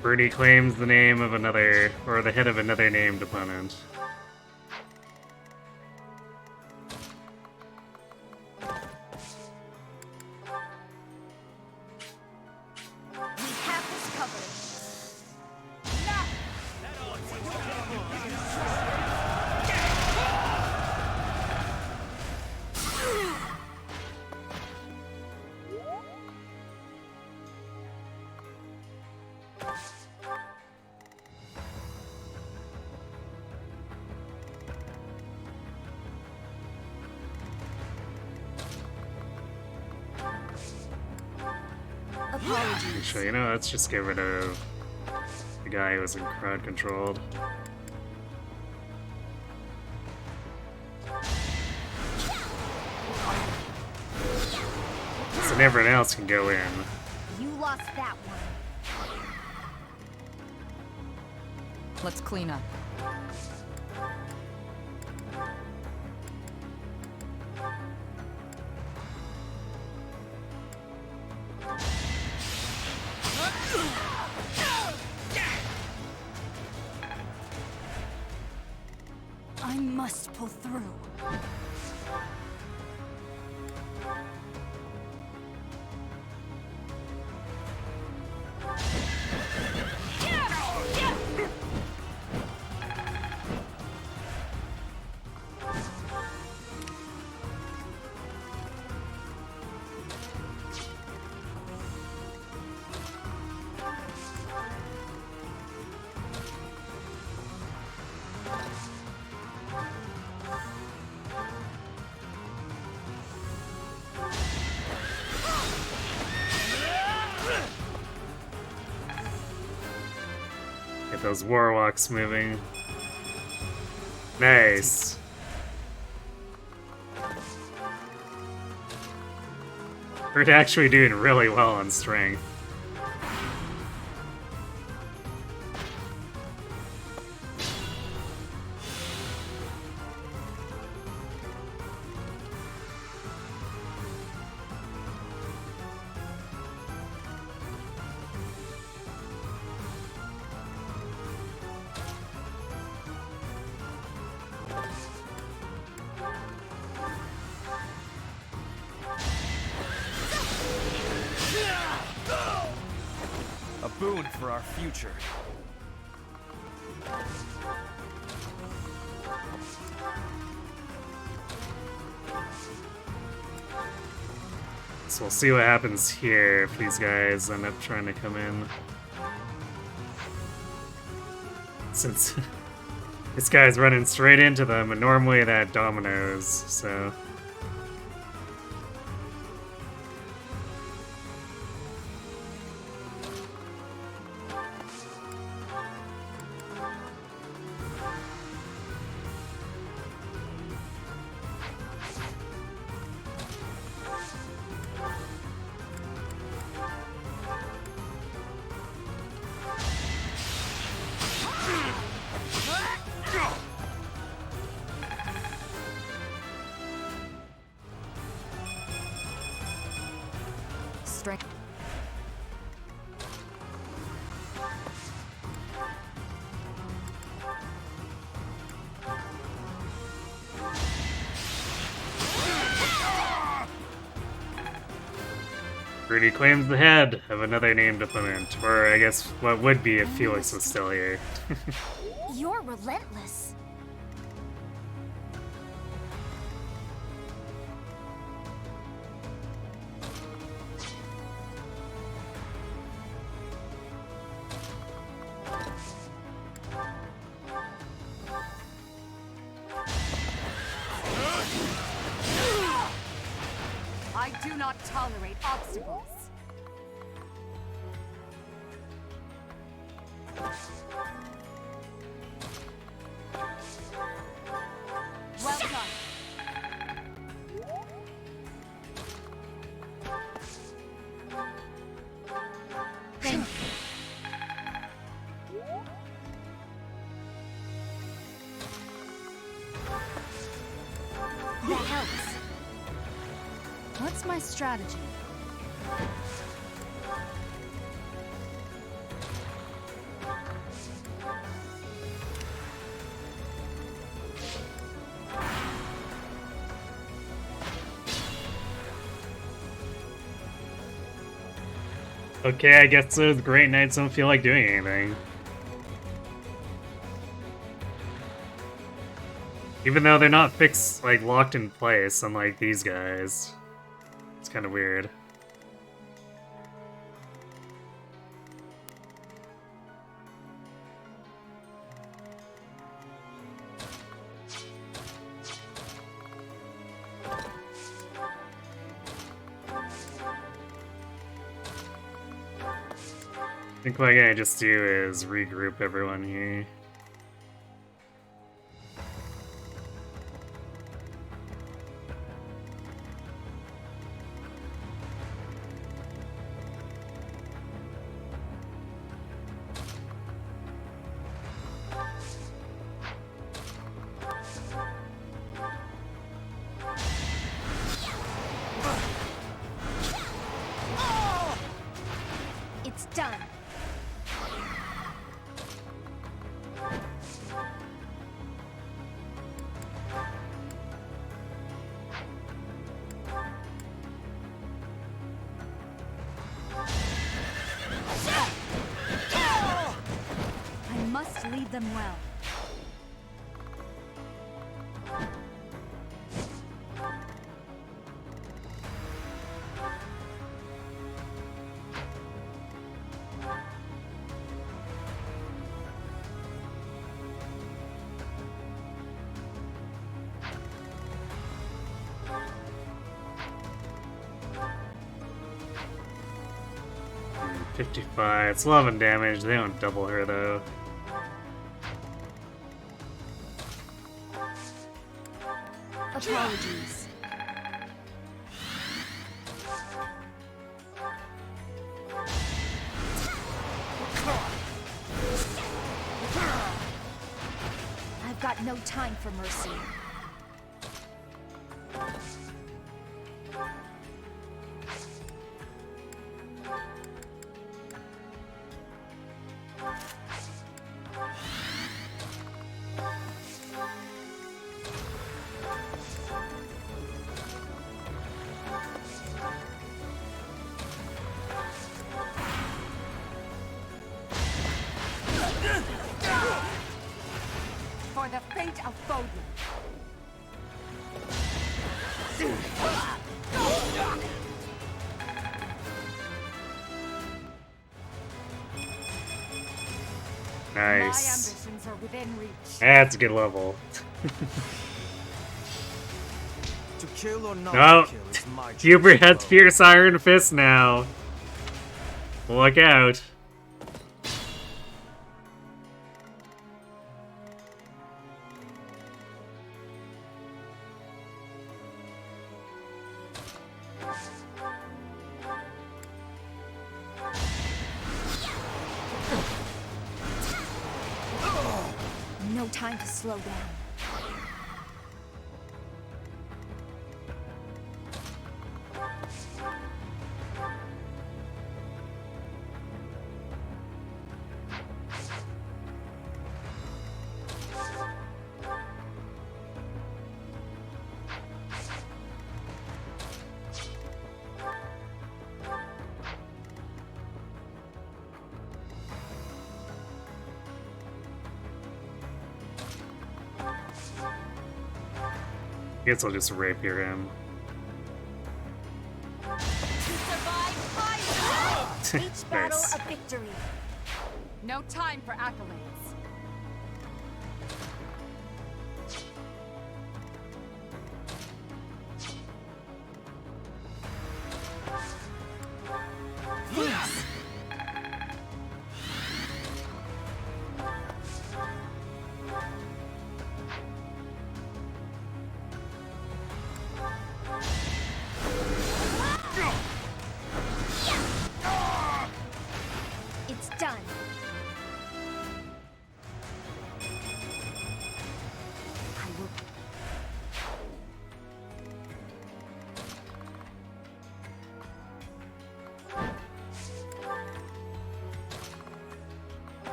Bernie claims the name of another, or the head of another named opponent. We have this covered. Now, apologies. Actually, you know, let's just get rid of the guy who was in crowd controlled. So everyone else can go in. You lost that one. Let's clean up. I must pull through. those warlocks moving. Nice. We're actually doing really well on strength. A boon for our future. So we'll see what happens here if these guys end up trying to come in. Since this guy's running straight into them, and normally that dominoes, so... Strength. Rudy claims the head of another named opponent, or I guess what would be if Felix was still here. You're relentless. I do not tolerate obstacles. Well done. Thank you. That helps. What's my strategy? Okay, I guess those Great Knights don't feel like doing anything. Even though they're not fixed, like, locked in place, unlike these guys. It's kind of weird. I think what I'm gonna just do is regroup everyone here. It's done. I must lead them well. $55. It's 11 damage. They don't double her though. Apologies. I've got no time for mercy. For the fate of Foden. My Nice. ambitions are within reach. That's a good level. To kill or not No. to kill is my choice, Hubert has bro. Fierce Iron Fist now. Look out. No time to slow down. Guess I'll just rapier him. To survive fire! Each battle Nice. a victory. No time for accolades. It's done. I will.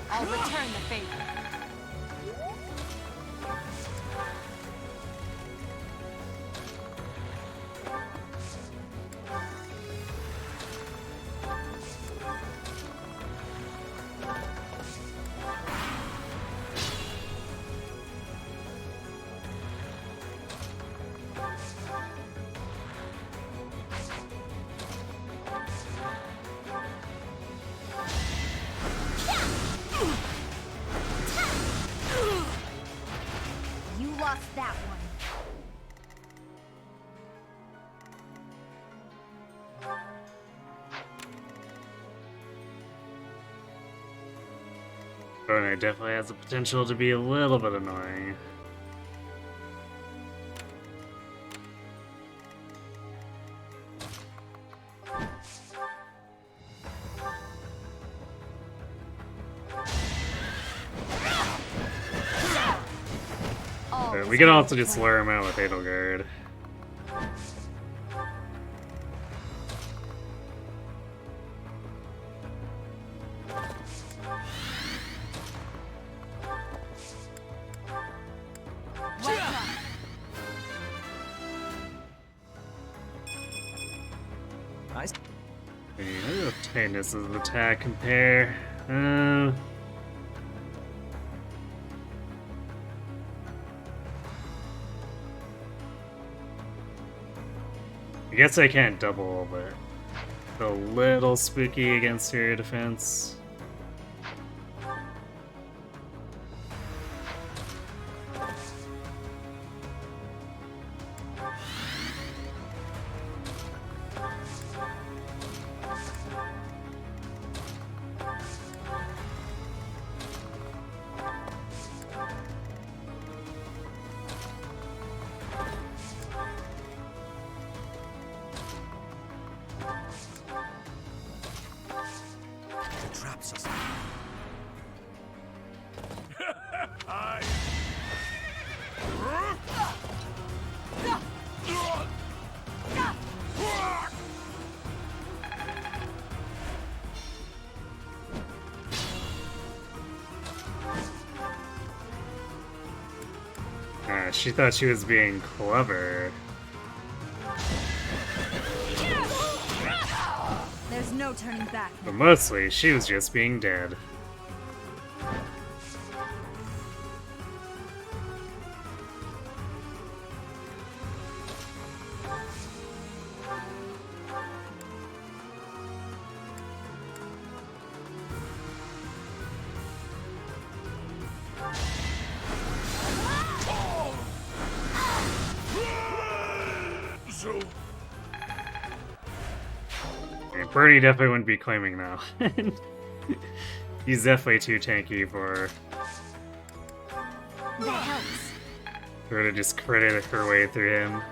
I'll return the favor. You lost that one. But it definitely has the potential to be a little bit annoying. But we can also just lure him out with Edelgard. Nice. Yeah, tightness of attack compare. I guess I can't double, but a little spooky against your defense. helps us. She thought she was being clever. There's no turning back. But mostly, she was just being dead. Bernie definitely wouldn't be claiming now. He's definitely too tanky for That helps. her to just credit her way through him.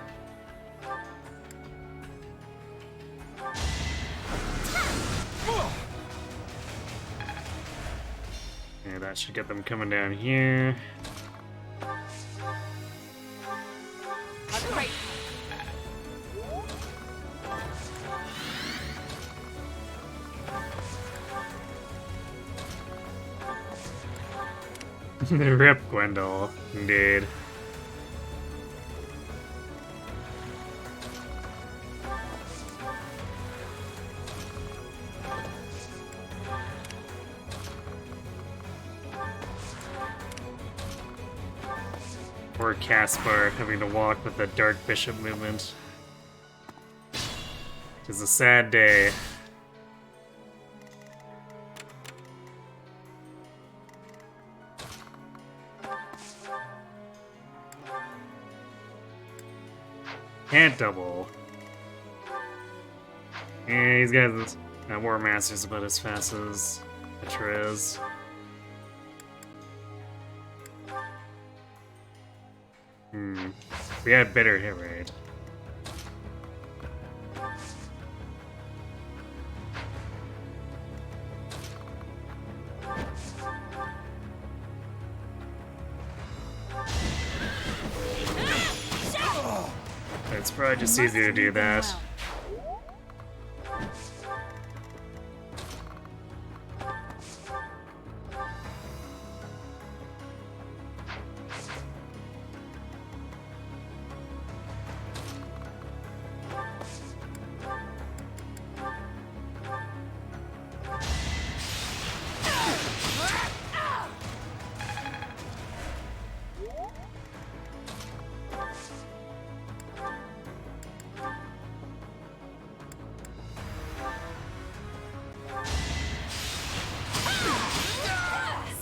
Yeah, that should get them coming down here. Great. Rip Gwendol, indeed. Poor Caspar having to walk with the Dark Bishop movement. It's a sad day. Can't double. Yeah, he's got War Masters about as fast as Petrez. We had better hit rate. It's probably just easier to do that.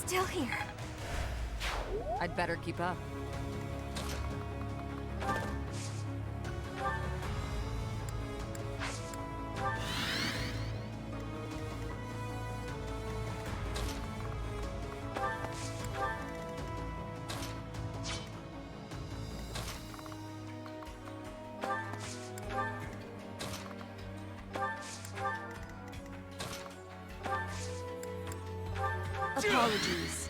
Still here. I'd better keep up. Apologies.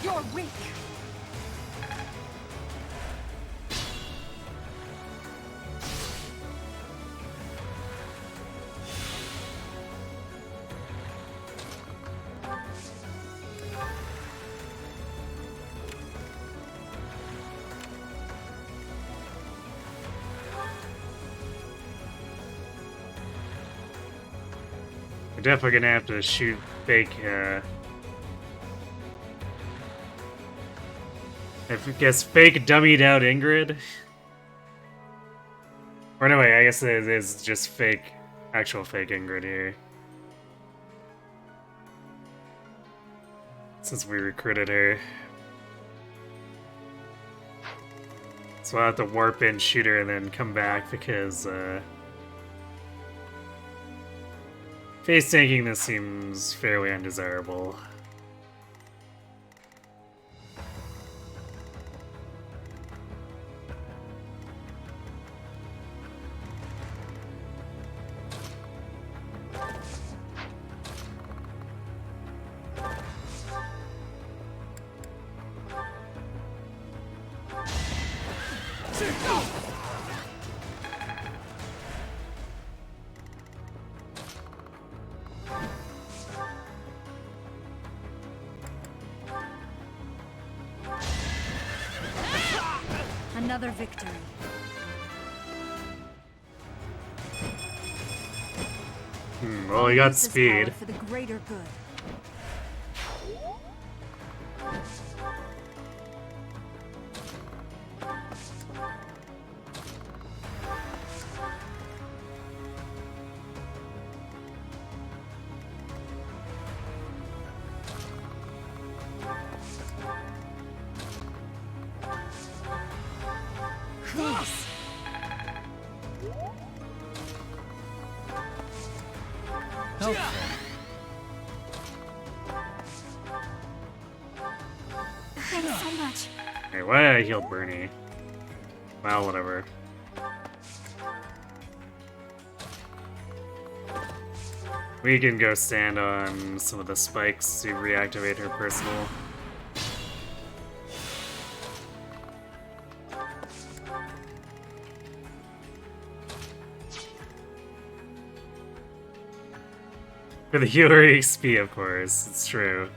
You're weak. We're definitely gonna have to shoot fake, I guess fake dummied out Ingrid? Or no, wait, I guess it is just fake, actual fake Ingrid here. Since we recruited her. So I'll have to warp in, shoot her, and then come back because, Face tanking this seems fairly undesirable. Another victory. Well, he got Use this speed. power for the greater good. Thanks. Thanks so much. Hey, why did I heal Bernie? Well, whatever. We can go stand on some of the spikes to reactivate her personal. For the healer XP, of course, it's true.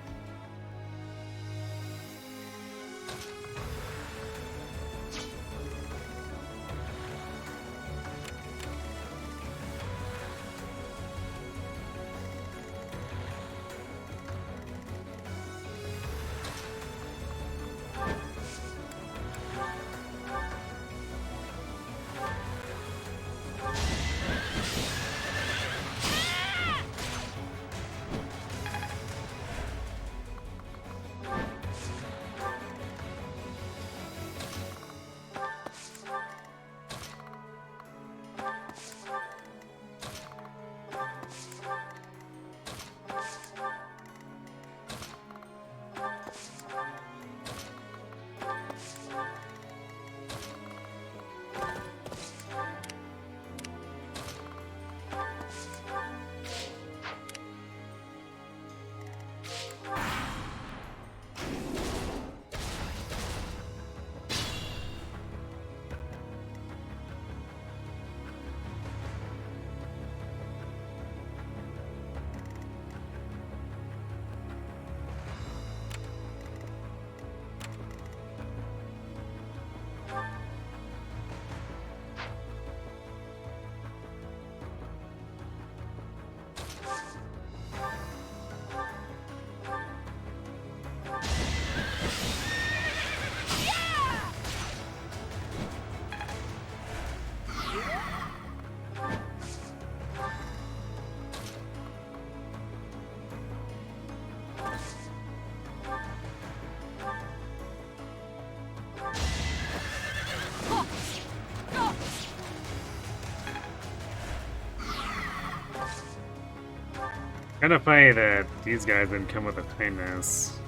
Kind of funny that these guys didn't come with a kindness.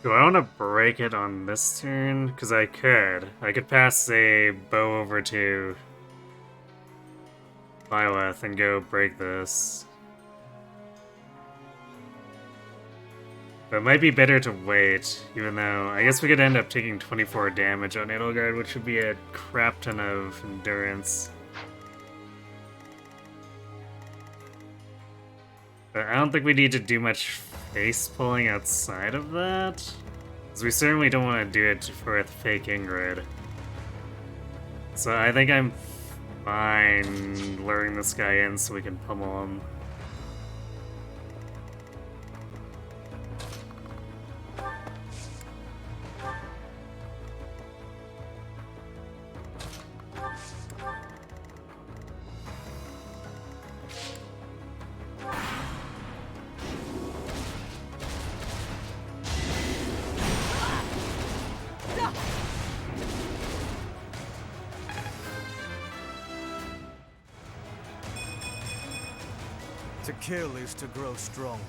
Do I want to break it on this turn? Because I could. I could pass a bow over to Lilith and go break this. But it might be better to wait, even though I guess we could end up taking 24 damage on Edelgard, which would be a crap ton of endurance. But I don't think we need to do much face pulling outside of that. Because we certainly don't want to do it with fake Ingrid. So I think I'm fine luring this guy in so we can pummel him. To kill is to grow stronger.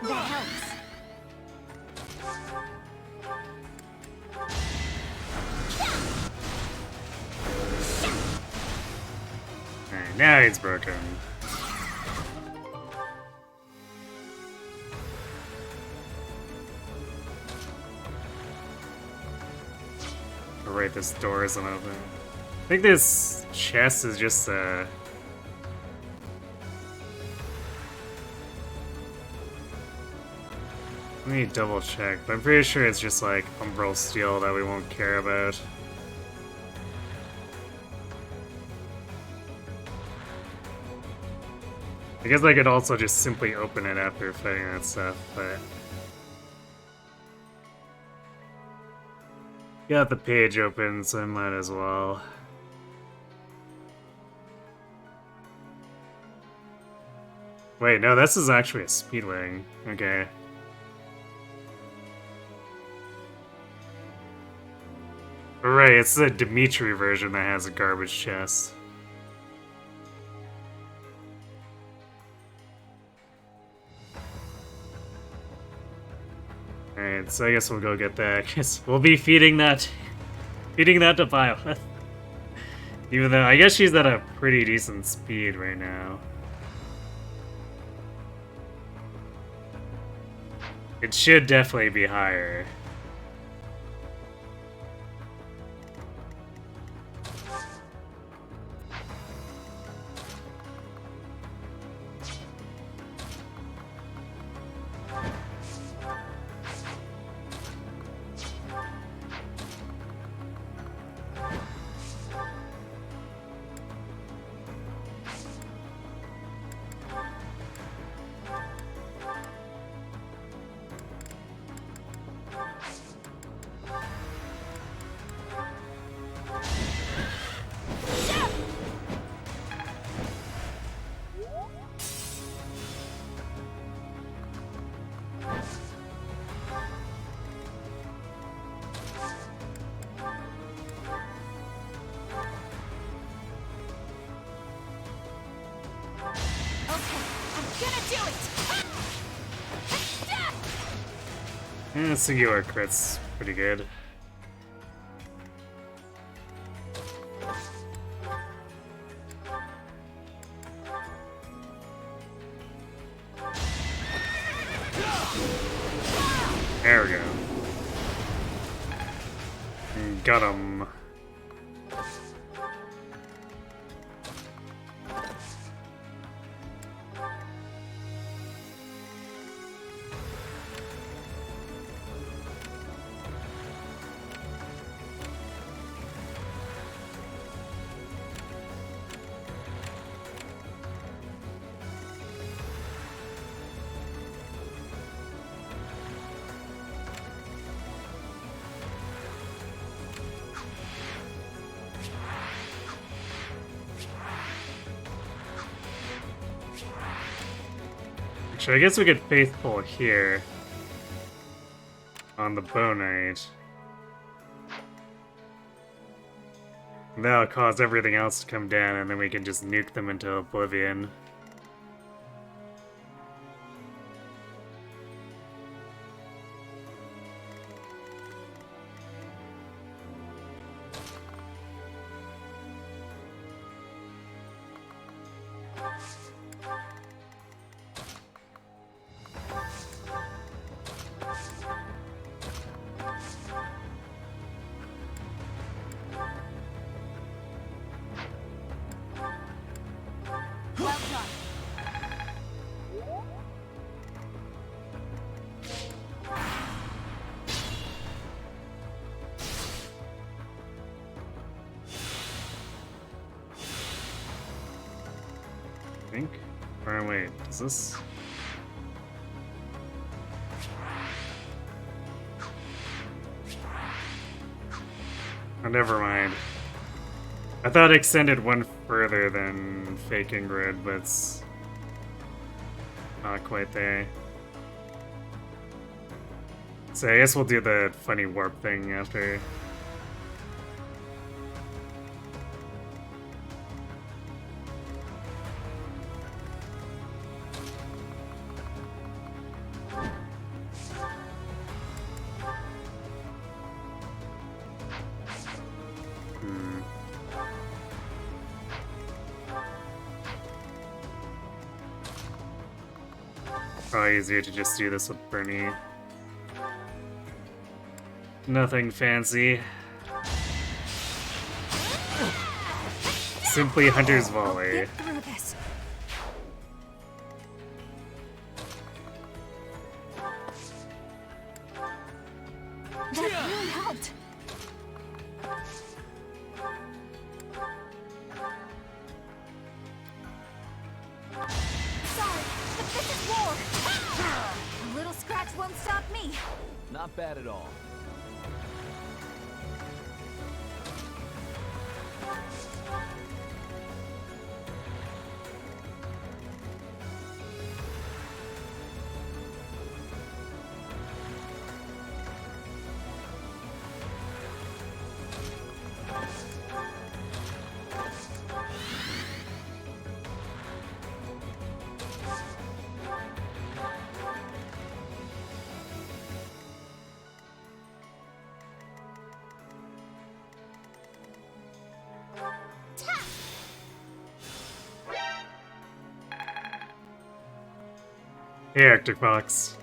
That helps. Alright, now he's broken. Oh, right, this door isn't open. I think this chest is just let me double check, but I'm pretty sure it's just like umbral steel that we won't care about. I guess I could also just simply open it after fighting that stuff, but... got the page open, so I might as well. Wait, no, this is actually a Speedwing. Okay. Right, it's the Dimitri version that has a garbage chest. Alright, so I guess we'll go get that, because we'll be feeding that to Violet. Even though, I guess she's at a pretty decent speed right now. It should definitely be higher. Yeah, Sugiura crit's pretty good. There we go. Got him. Actually, I guess we could Faithful here. On the Bow Knight. That'll cause everything else to come down, and then we can just nuke them into oblivion. Well done. I think. Or wait, is this? Oh, never mind. I thought it extended one further than Faking Grid, but it's not quite there. So I guess we'll do the funny warp thing after. Probably easier to just do this with Bernie. Nothing fancy. Simply Hunter's Volley. Get through this. That really helped. Sorry, but this is war. A little scratch won't stop me. Not bad at all. Hey, Arctic Fox.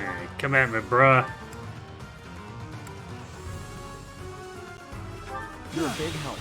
Alright, come at me, bruh. You're a big help.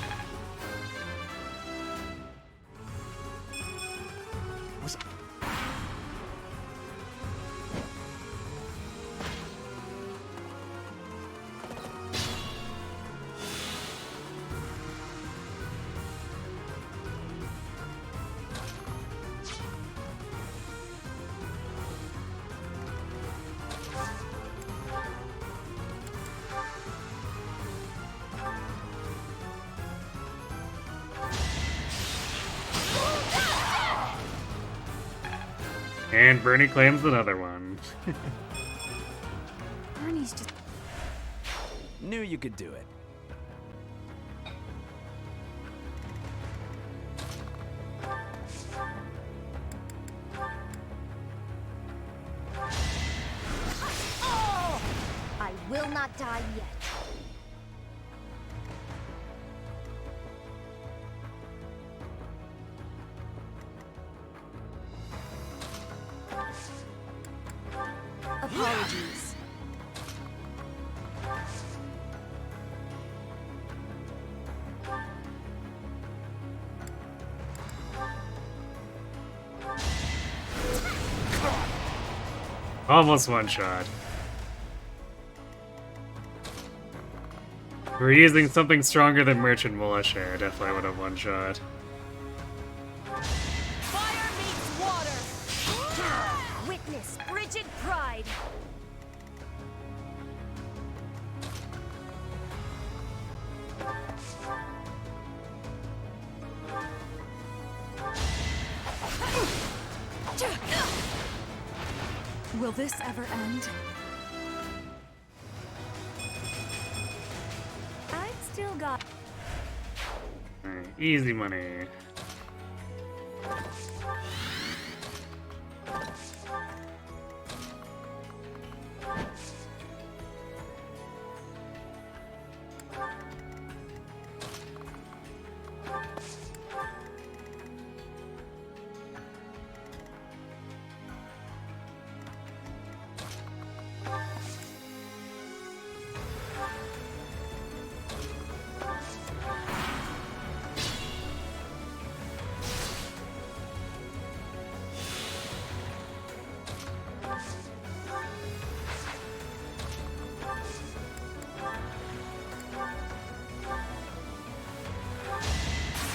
And Bernie claims another one. Bernie's just... Knew you could do it. I will not die yet. Apologies. Almost one shot. If we're using something stronger than Merchant Militia, I definitely would have one shot. Fire meets water. Witness frigid pride. Will this ever end? I've still got. Alright, easy money.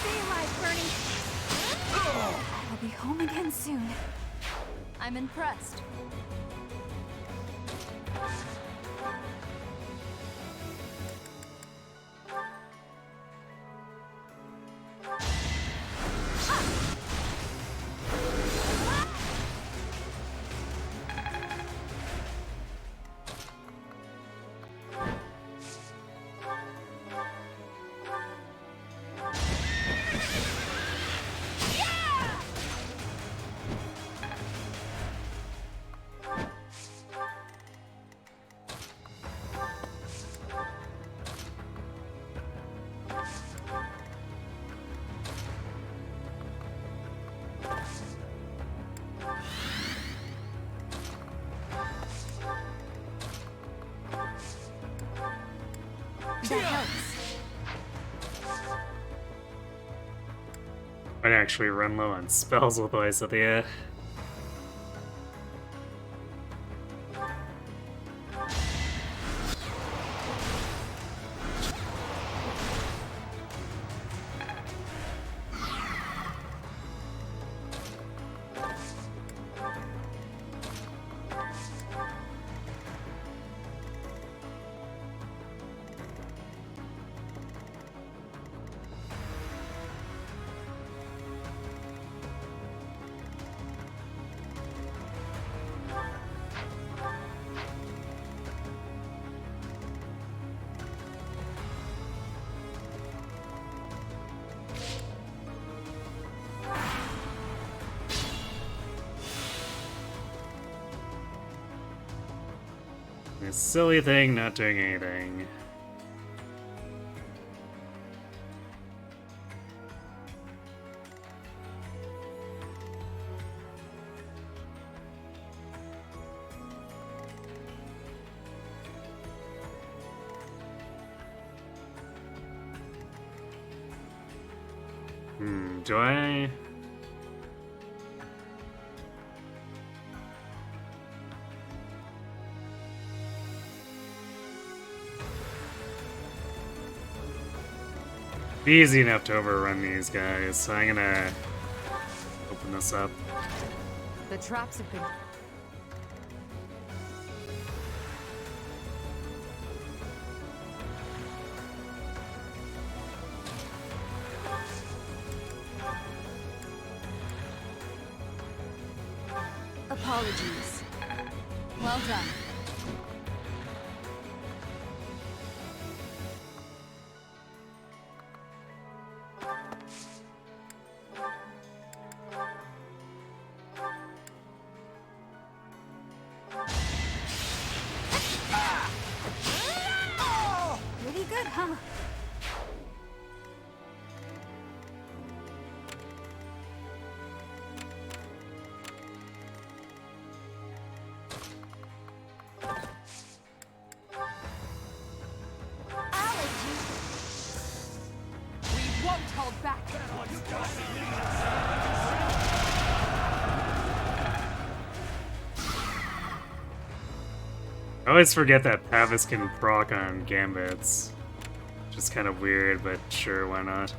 Stay alive, Bernie. I'll be home again soon. I'm impressed. That helps. I'd actually run low on spells with Ice at the end. This silly thing not doing anything. Do I? Easy enough to overrun these guys, so I'm gonna open this up. The traps have been. Apologies. Well done. Pretty good, huh? I always forget that Pavis can proc on Gambits. Just kind of weird, but sure, why not?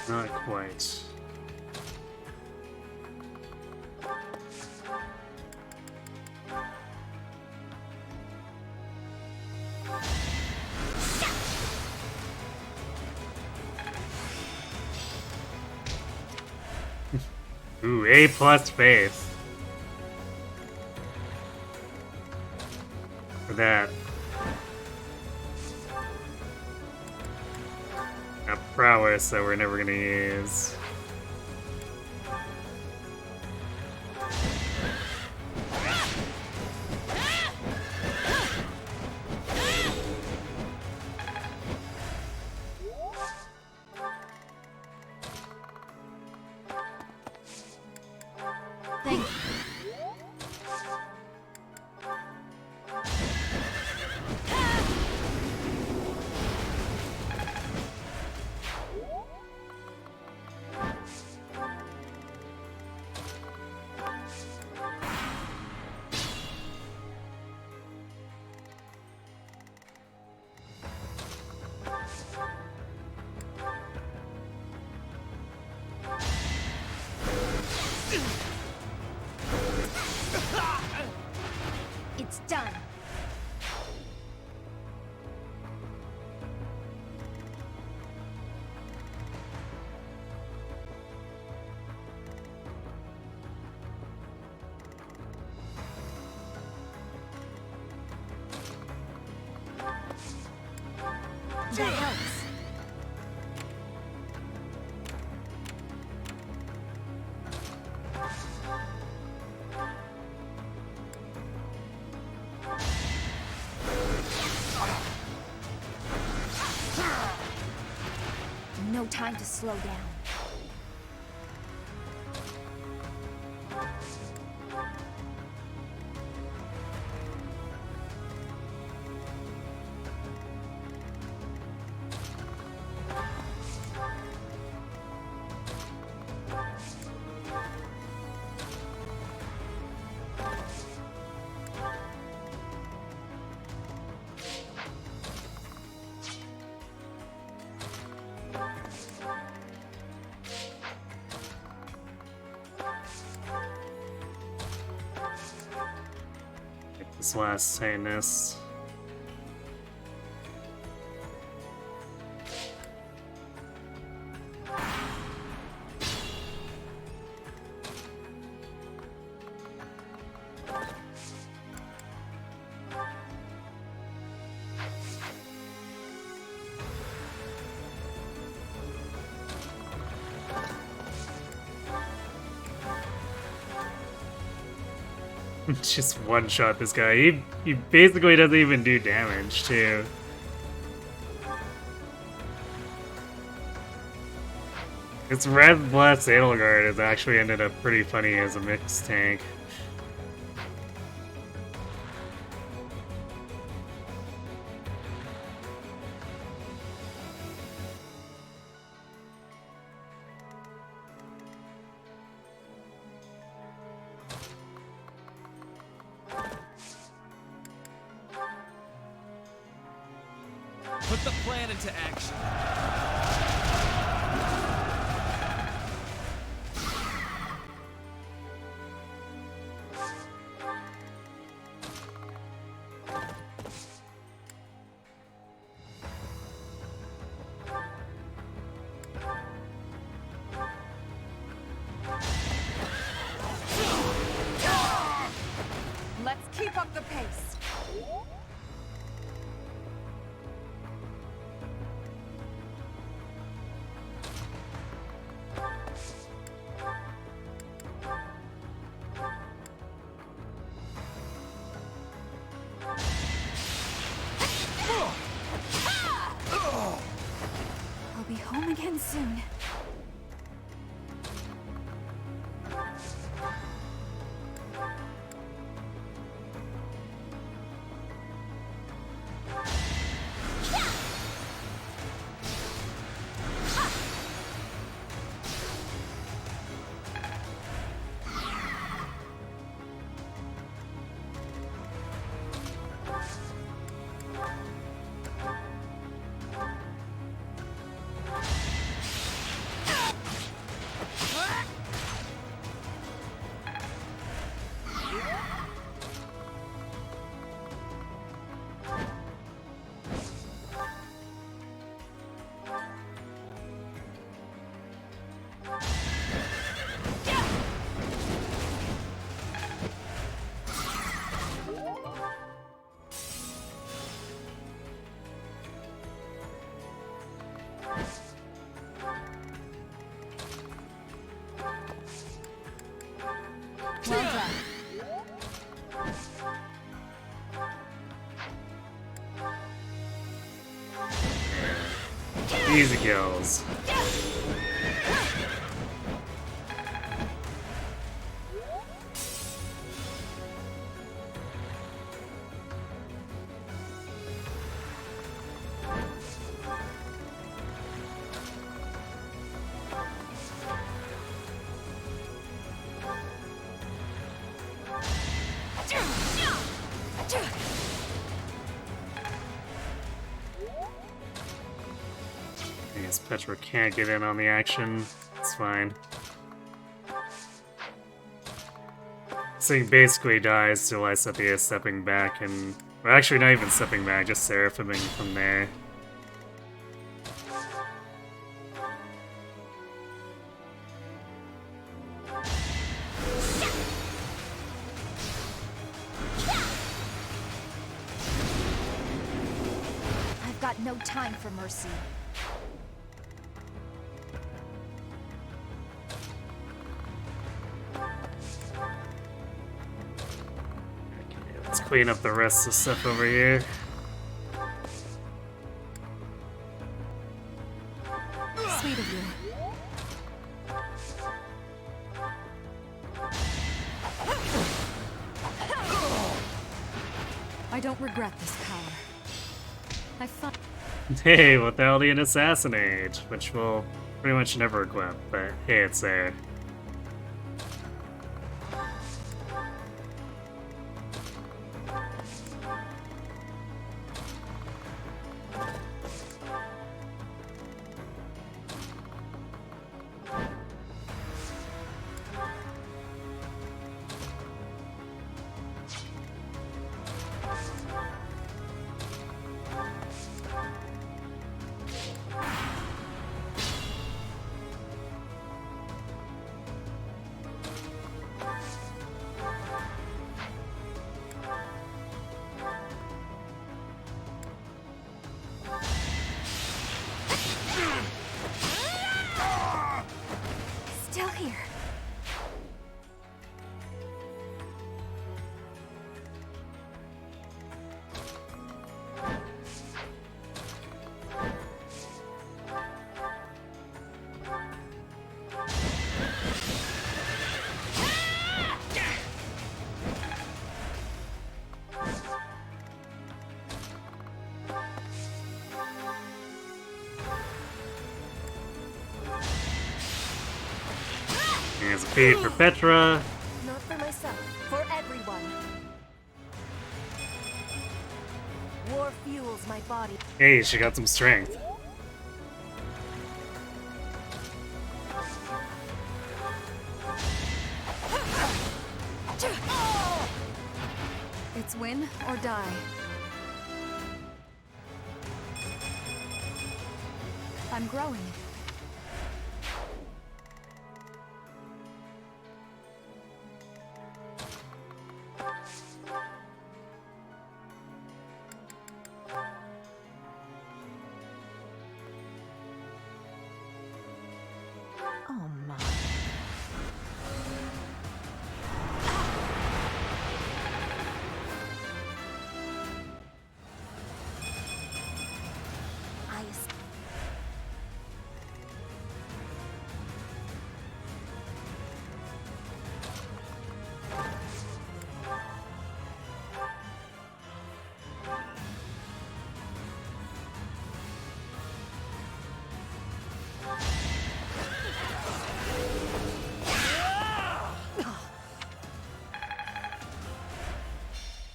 Not quite. Ooh, A+ faith. For that. A prowess that we're never gonna use. Thank you. It's done. That helps. No time to slow down. This last Satanist. Just one-shot this guy. He basically doesn't even do damage, too. Its Red Blast Edelgard has actually ended up pretty funny as a mixed tank. Put the plan into action. Let's keep up the pace. I'll be home again soon. Well done. Easy kills. I guess Petra can't get in on the action. It's fine. This thing basically dies till Lysethea is stepping back and... Well, actually not even stepping back, just seraphiming from there. I've got no time for mercy. Let's clean up the rest of the stuff over here. Sweet of you. I don't regret this power. I found. Hey, without an assassinate, which we'll pretty much never equip, but hey, it's there. Still here. Here's a feed for Petra. Not for myself, for everyone. War power fuels my body. Hey, she got some strength. It's win or die. I'm growing. Oh my. I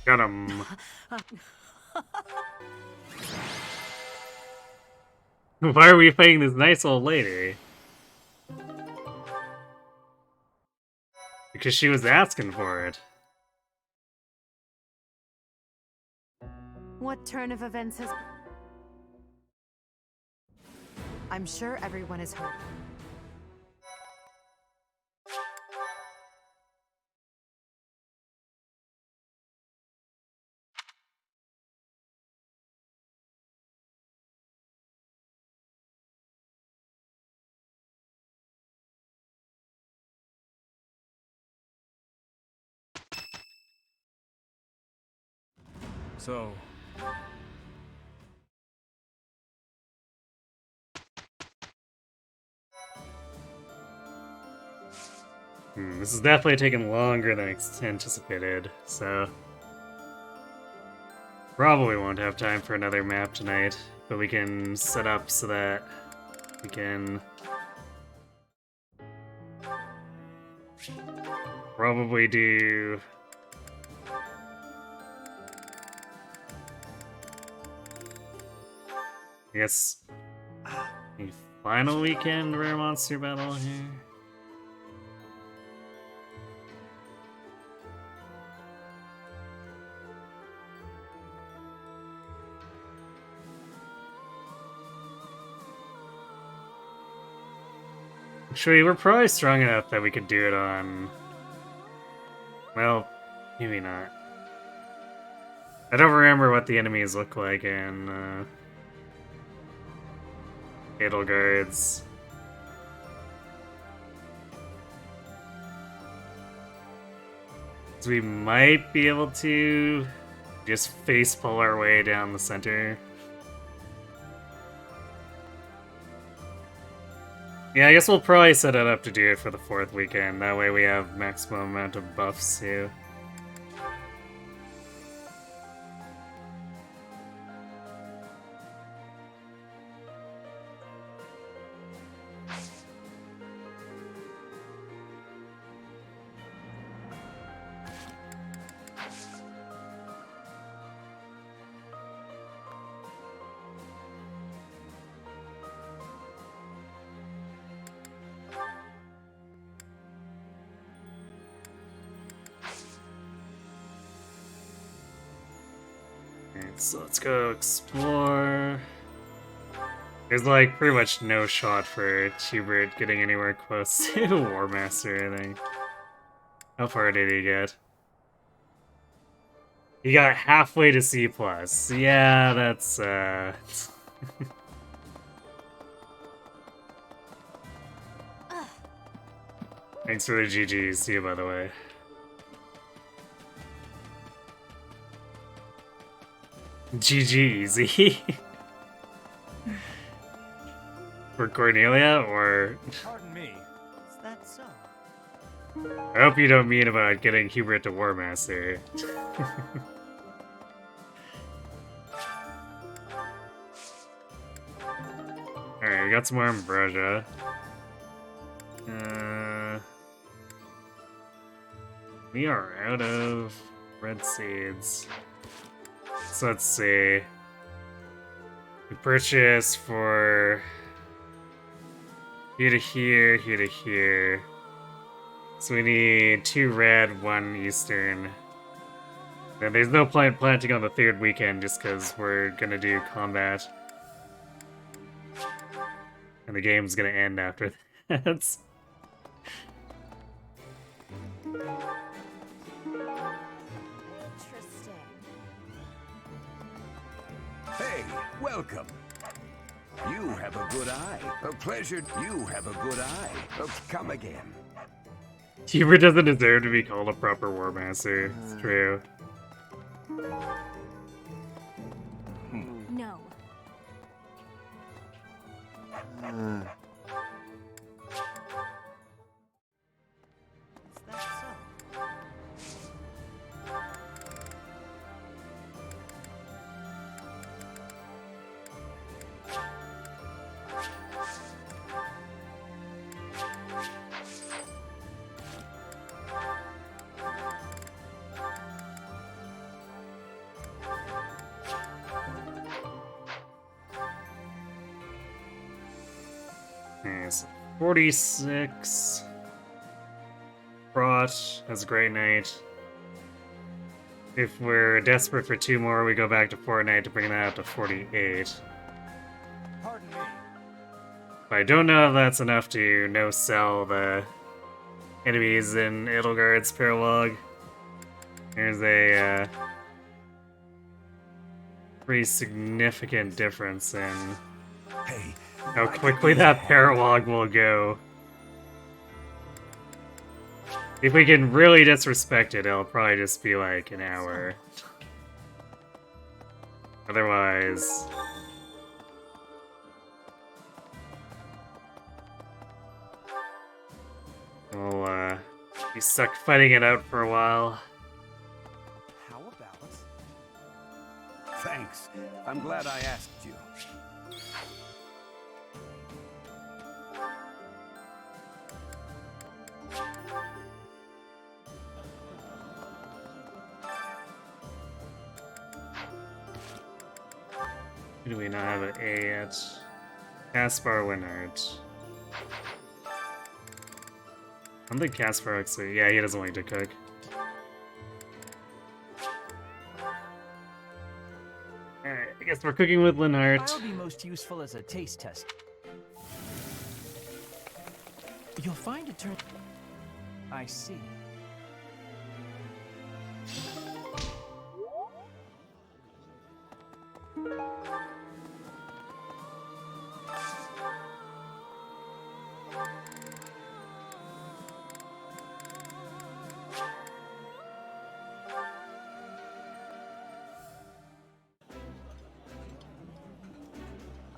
Got him. Why are we fighting this nice old lady? Because she was asking for it. What turn of events has... I'm sure everyone is hurt. So, This is definitely taking longer than anticipated, so... Probably won't have time for another map tonight, but we can set up so that we can... probably do... I guess... a final weekend rare monster battle here? Actually, we're probably strong enough that we could do it on... Well, maybe not. I don't remember what the enemies look like in Fatal Guards. So we might be able to just face pull our way down the center. Yeah, I guess we'll probably set it up to do it for the 4th weekend. That way we have maximum amount of buffs too. Alright, so let's go explore. There's like pretty much no shot for Hubert getting anywhere close to War Master, I think. How far did he get? He got halfway to C+. Yeah, that's Thanks for the GGs, see you by the way. GG easy. For Cornelia, or... Pardon me. Is that so? I hope you don't mean about getting Hubert to War Master. Alright, we got some more Ambrosia. We are out of red seeds. So let's see. We purchase for here to here, here to here. So we need 2 red, 1 eastern. And there's no point planting on the 3rd weekend just because we're gonna do combat. And the game's gonna end after that. Interesting. Hey, welcome. You have a good eye. A pleasure. You have a good eye. Come again. Hubert doesn't deserve to be called a proper war master. It's true. No. Is that so? Okay, so 46. Brought has a great night. If we're desperate for 2 more, we go back to Fortnite to bring that up to 48. Pardon me. But I don't know if that's enough to no-sell the enemies in Edelgard's paralog. There's a pretty significant difference in Hey. how quickly that paralog will go. If we can really disrespect it, it'll probably just be like an hour. Otherwise... we'll be stuck fighting it out for a while. How about? Thanks. I'm glad I asked you. Do we not have an A yet? Caspar Winard. I don't think Caspar actually... yeah, he doesn't like to cook. Alright, I guess we're cooking with Linhart. I'll be most useful as a taste test. You'll find it turn. I see.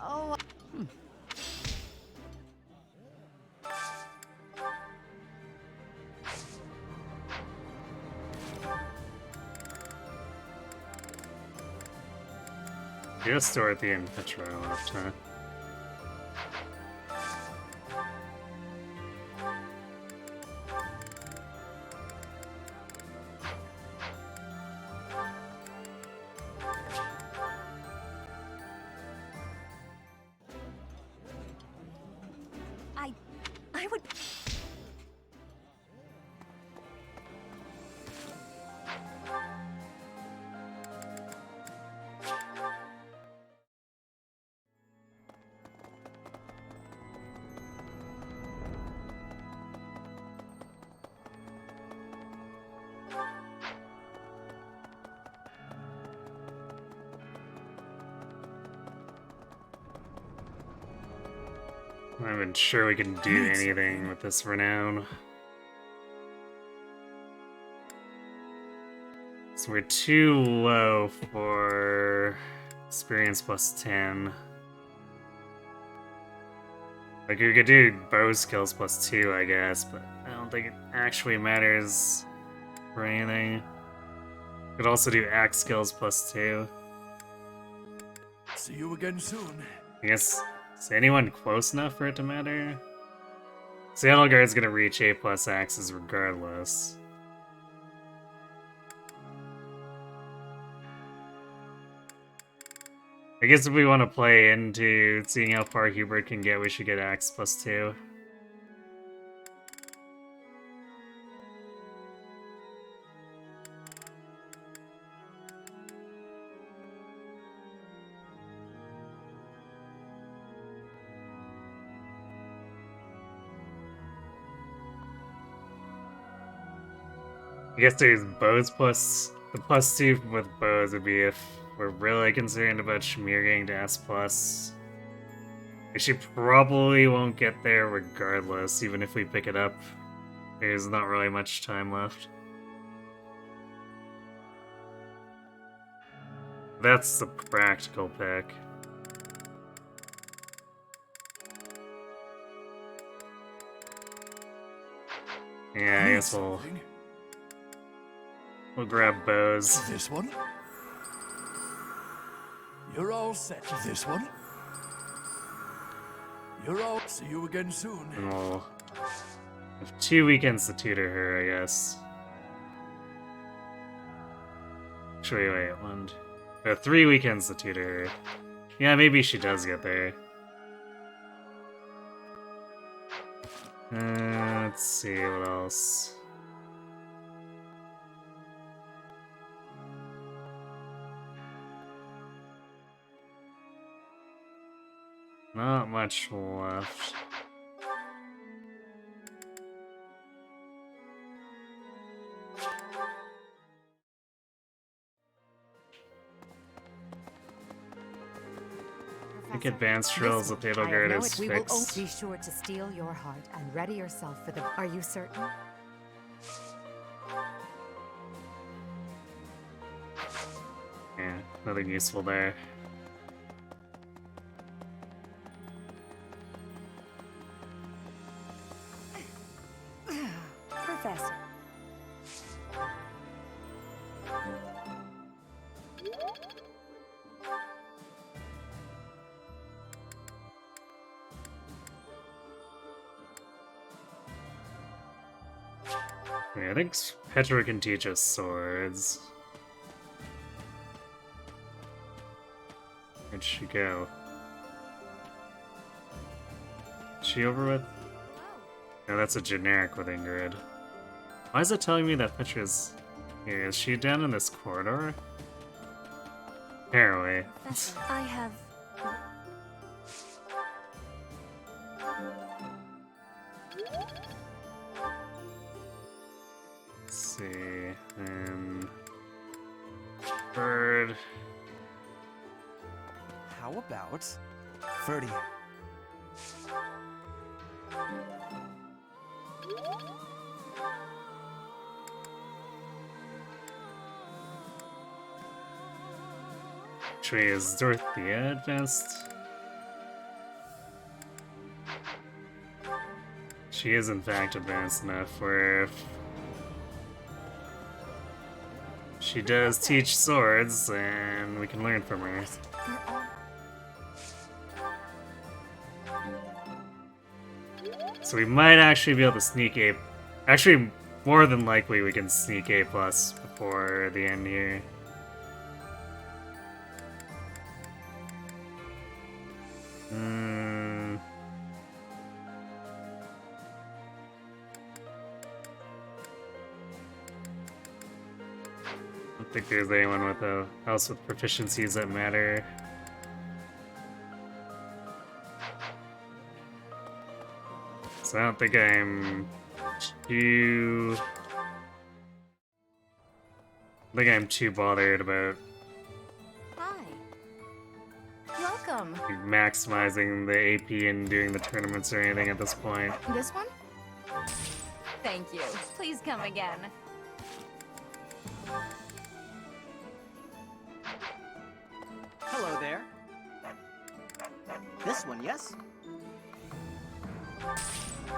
Oh, Just store at the end Petro left, huh? I would. I'm not even sure we can do anything with this renown. So we're too low for experience plus 10. Like, we could do bow skills plus 2, I guess, but I don't think it actually matters for anything. Could also do axe skills plus 2. See you again soon. I guess, is anyone close enough for it to matter? Saddleguard's gonna reach A plus axes regardless. I guess if we want to play into seeing how far Hubert can get, we should get Axe +2. I guess there's bows plus... The +2 with bows would be if we're really concerned about Shamir getting to S+. She probably won't get there regardless, even if we pick it up. There's not really much time left. That's the practical pick. Yeah, I guess we'll grab bows. This one? You're all set. This one? You're all... See you again soon. And we'll have 2 weekends to tutor her, I guess. Actually, wait, 3 weekends to tutor her. Yeah, maybe she does get there. Let's see, what else? Not much left. I think advanced drills with Fatal Guard is We will fixed. be sure to steal your heart and ready yourself for the... Are you certain? Yeah, nothing useful there. Professor. Yeah, I think Petra can teach us swords. Where'd she go? Is she over with? No, that's a generic with Ingrid. Why is it telling me that Petra's here? Is she down in this corridor? Apparently. Professor, I have... Let's see. Bird. How about Ferdia? Actually, is Dorothea advanced? She is in fact advanced enough where if she does teach swords, then we can learn from her. So we might actually be able to sneak A. Actually, more than likely we can sneak A+ before the end here. I don't think there's anyone else with proficiencies that matter. So I don't think I'm too... I think I'm too bothered about Hi. Welcome. maximizing the AP and doing the tournaments or anything at this point. This one? Thank you. Please come again. Hello there. This one, yes?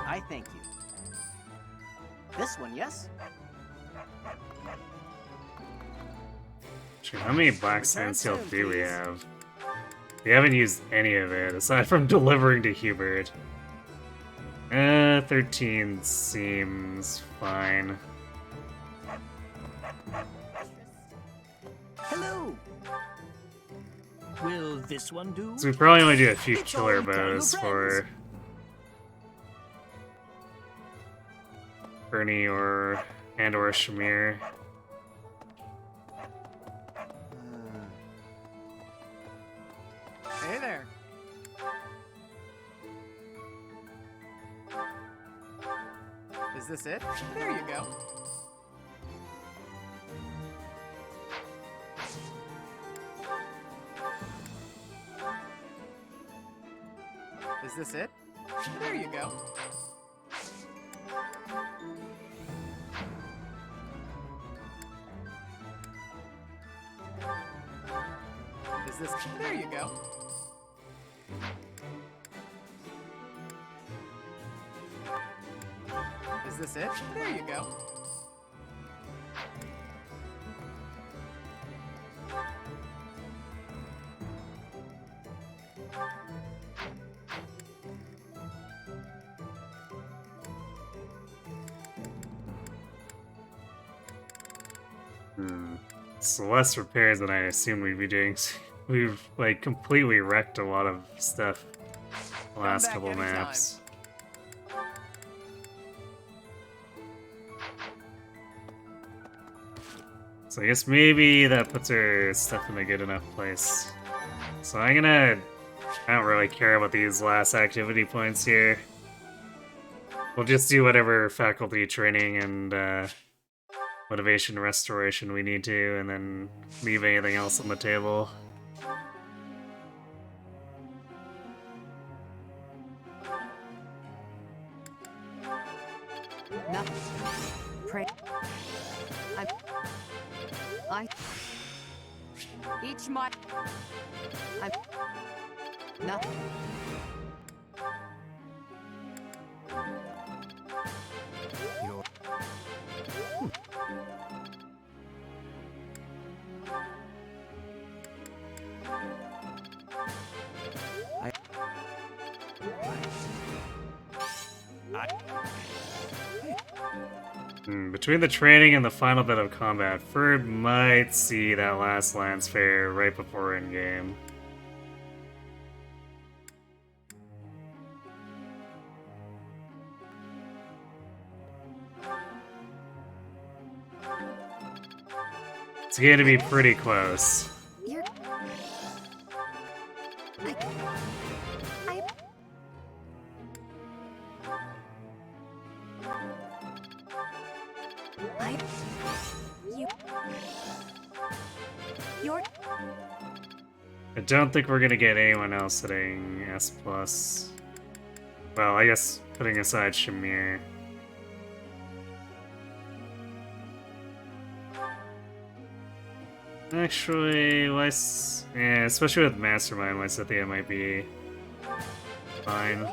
I thank you. This one, yes? Sure, how many Black Sand Seal do we have? We haven't used any of it, aside from delivering to Hubert. 13 seems fine. Hello! Will this one do? So we probably only do a few It's all killer you got, your bows friends. for Bernie or Shamir. Hey there. Is this it? There you go. Is this it? There you go. Is this? There you go. Is this it? There you go. It's less repairs than I assumed we'd be doing. We've like completely wrecked a lot of stuff the last back couple anytime. maps. So I guess maybe that puts our stuff in a good enough place. So I don't really care about these last activity points here. We'll just do whatever faculty training and motivation restoration we need to, and then leave anything else on the table. No. Pray. I. Each my. I'm. No. You're... Between the training and the final bit of combat, Ferd might see that last Lance Fair right before in-game. It's going to be pretty close. You're... I... You're... I don't think we're gonna get anyone else hitting S+. Well, I guess putting aside Shamir. Actually, yeah, especially with Mastermind, Lysithea might be fine.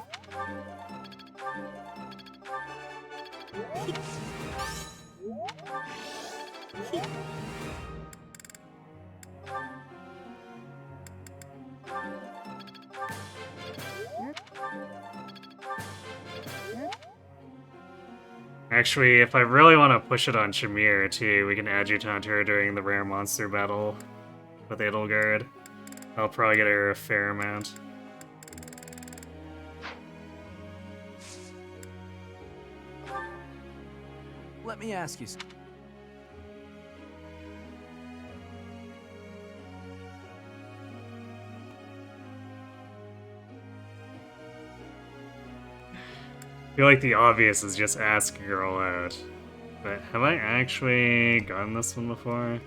Actually, if I really want to push it on Shamir too, we can adjutant her during the rare monster battle with Edelgard. I'll probably get her a fair amount. Let me ask you something. I feel like the obvious is just ask a girl out. But have I actually gotten this one before?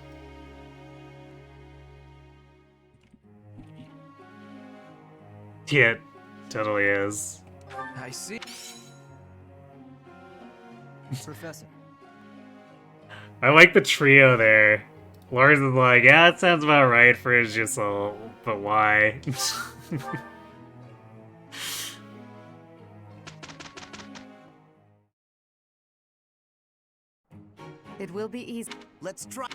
Yeah, it totally is. I see. Professor. I like the trio there. Lars is like, yeah, that sounds about right for his Giselle, but why? It will be easy. Let's try.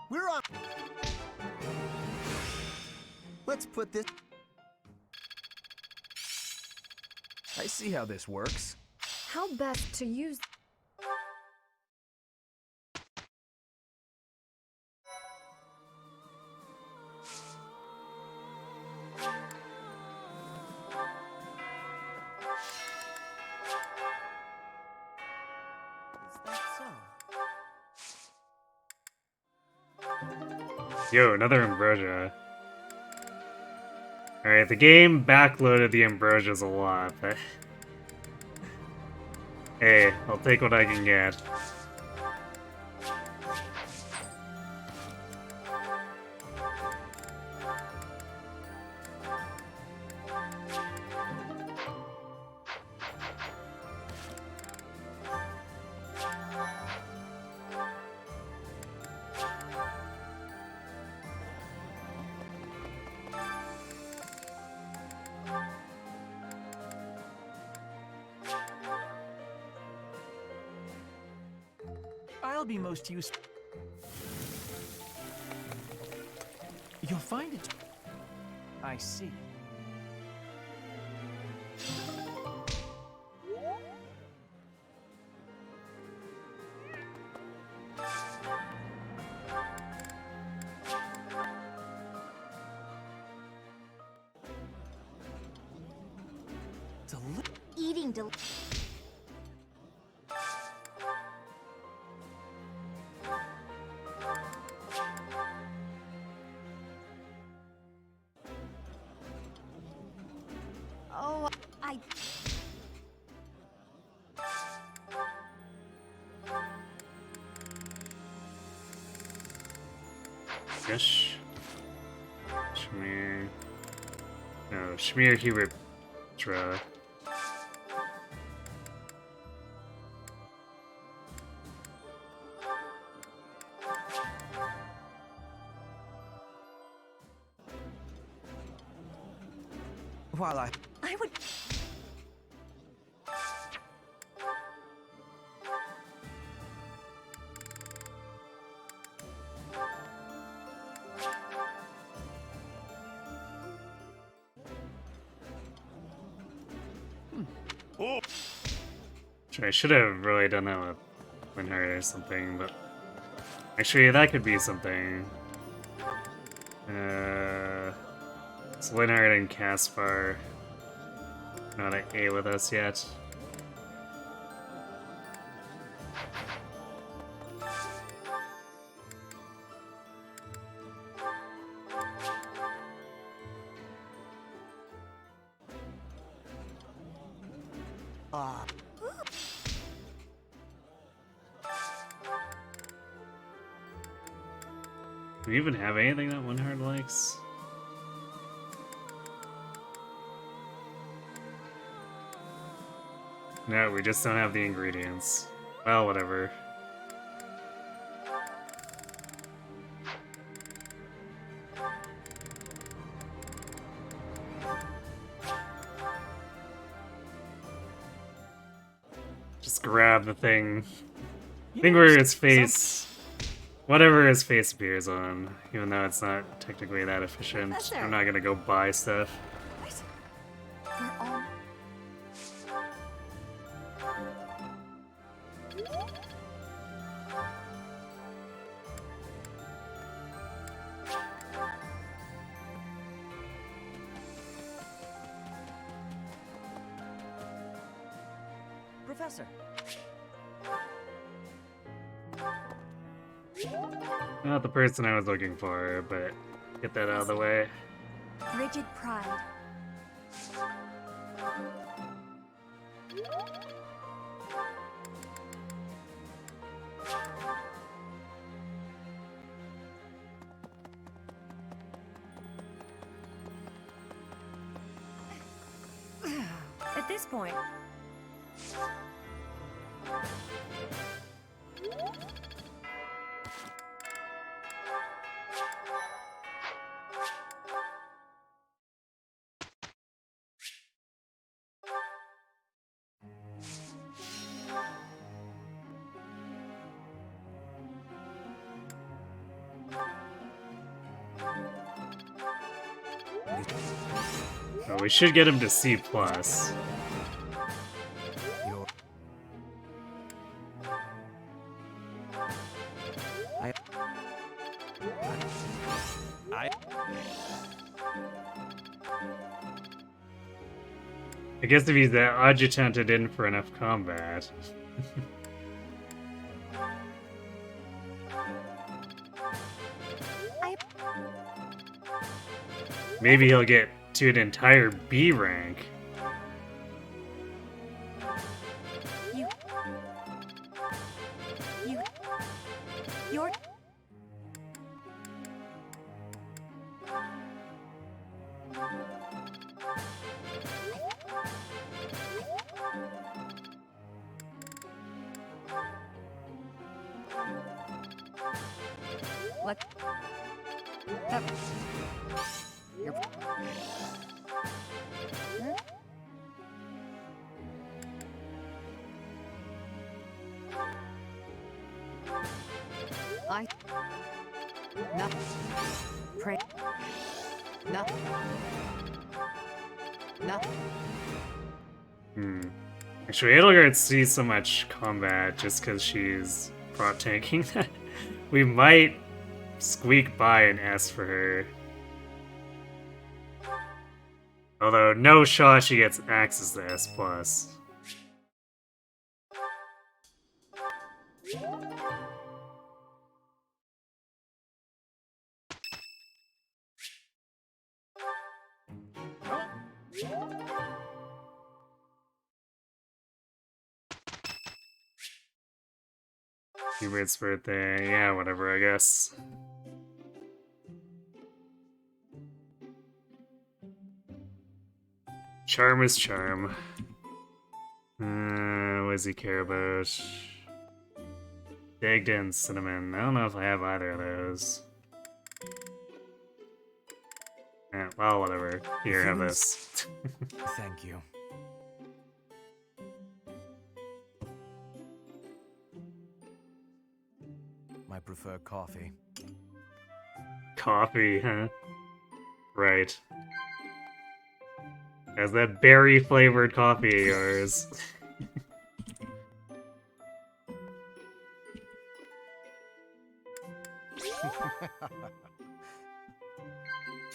We're on. Let's put this. I see how this works. How best to use... Yo, another ambrosia. Alright, the game backloaded the ambrosias a lot, but... Hey, I'll take what I can get. I'll be most useful. You'll find it. I see. Eating Oh, I... Yes. Shmear. No, Shmear Hubert. Draw. While I would... I should have really done that with Linhardt or something, but... Actually, that could be something. So Linhardt and Caspar not at A with us yet. Do we even have anything that Linhardt likes? No, we just don't have the ingredients. Well, whatever. Just grab the thing. I think where his face... Whatever his face appears on, even though it's not technically that efficient. Professor. I'm not gonna go buy stuff. We're all... Professor. Not the person I was looking for, but get that out of the way. Rigid pride. At this point... Oh, we should get him to C+. plus. I guess if he's that adjutanted in for enough combat. I Maybe he'll get to an entire B rank. You're... What? You're... I... Nothing. Pray... Nothing. Nothing. Actually, Edelgard sees so much combat just because she's prot tanking that we might squeak by an S for her. Although, no shot she gets access to S+. Hubert's birthday, yeah, whatever, I guess. Charm is charm. What does he care about? Egged and cinnamon. I don't know if I have either of those. Well, whatever. Here, have this. Thank you. I prefer coffee. Coffee, huh? Right. As that berry flavored coffee of yours.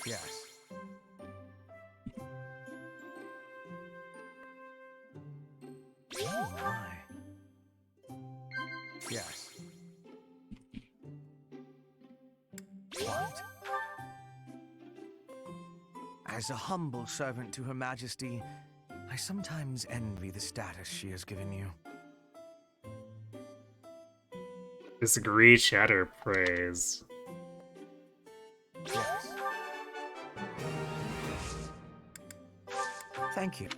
Yes. Oh my. Yes. What? As a humble servant to Her Majesty, I sometimes envy the status she has given you. Disagree, chatter, praise. Yes. Thank you.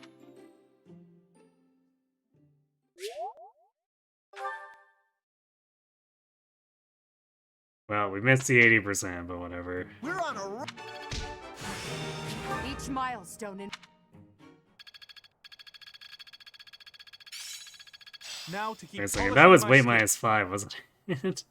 Well, we missed the 80%, but whatever. We're on a Each milestone in... Now to keep Wait a second, polishing that was my weight skill- -5, wasn't it?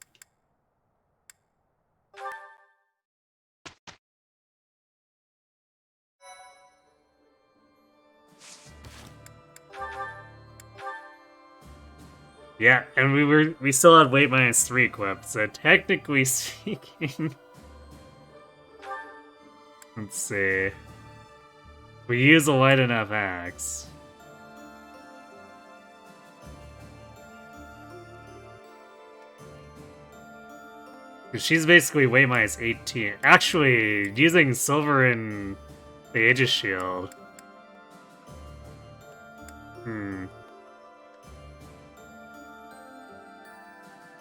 Yeah, and we still had weight -3 equipped, so technically speaking, let's see, we use a light enough axe. She's basically weight -18. Actually, using silver in the Aegis shield.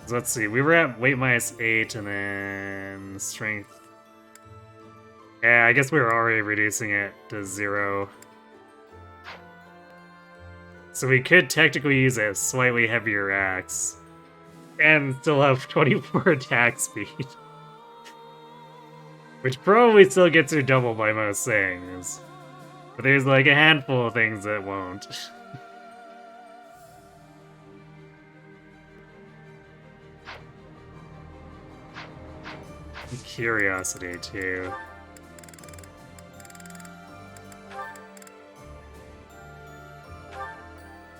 So let's see, we were at weight -8 and then strength. Yeah, I guess we were already reducing it to 0. So we could technically use a slightly heavier axe and still have 24 attack speed. Which probably still gets her double by most things. But there's like a handful of things that won't. Curiosity, too.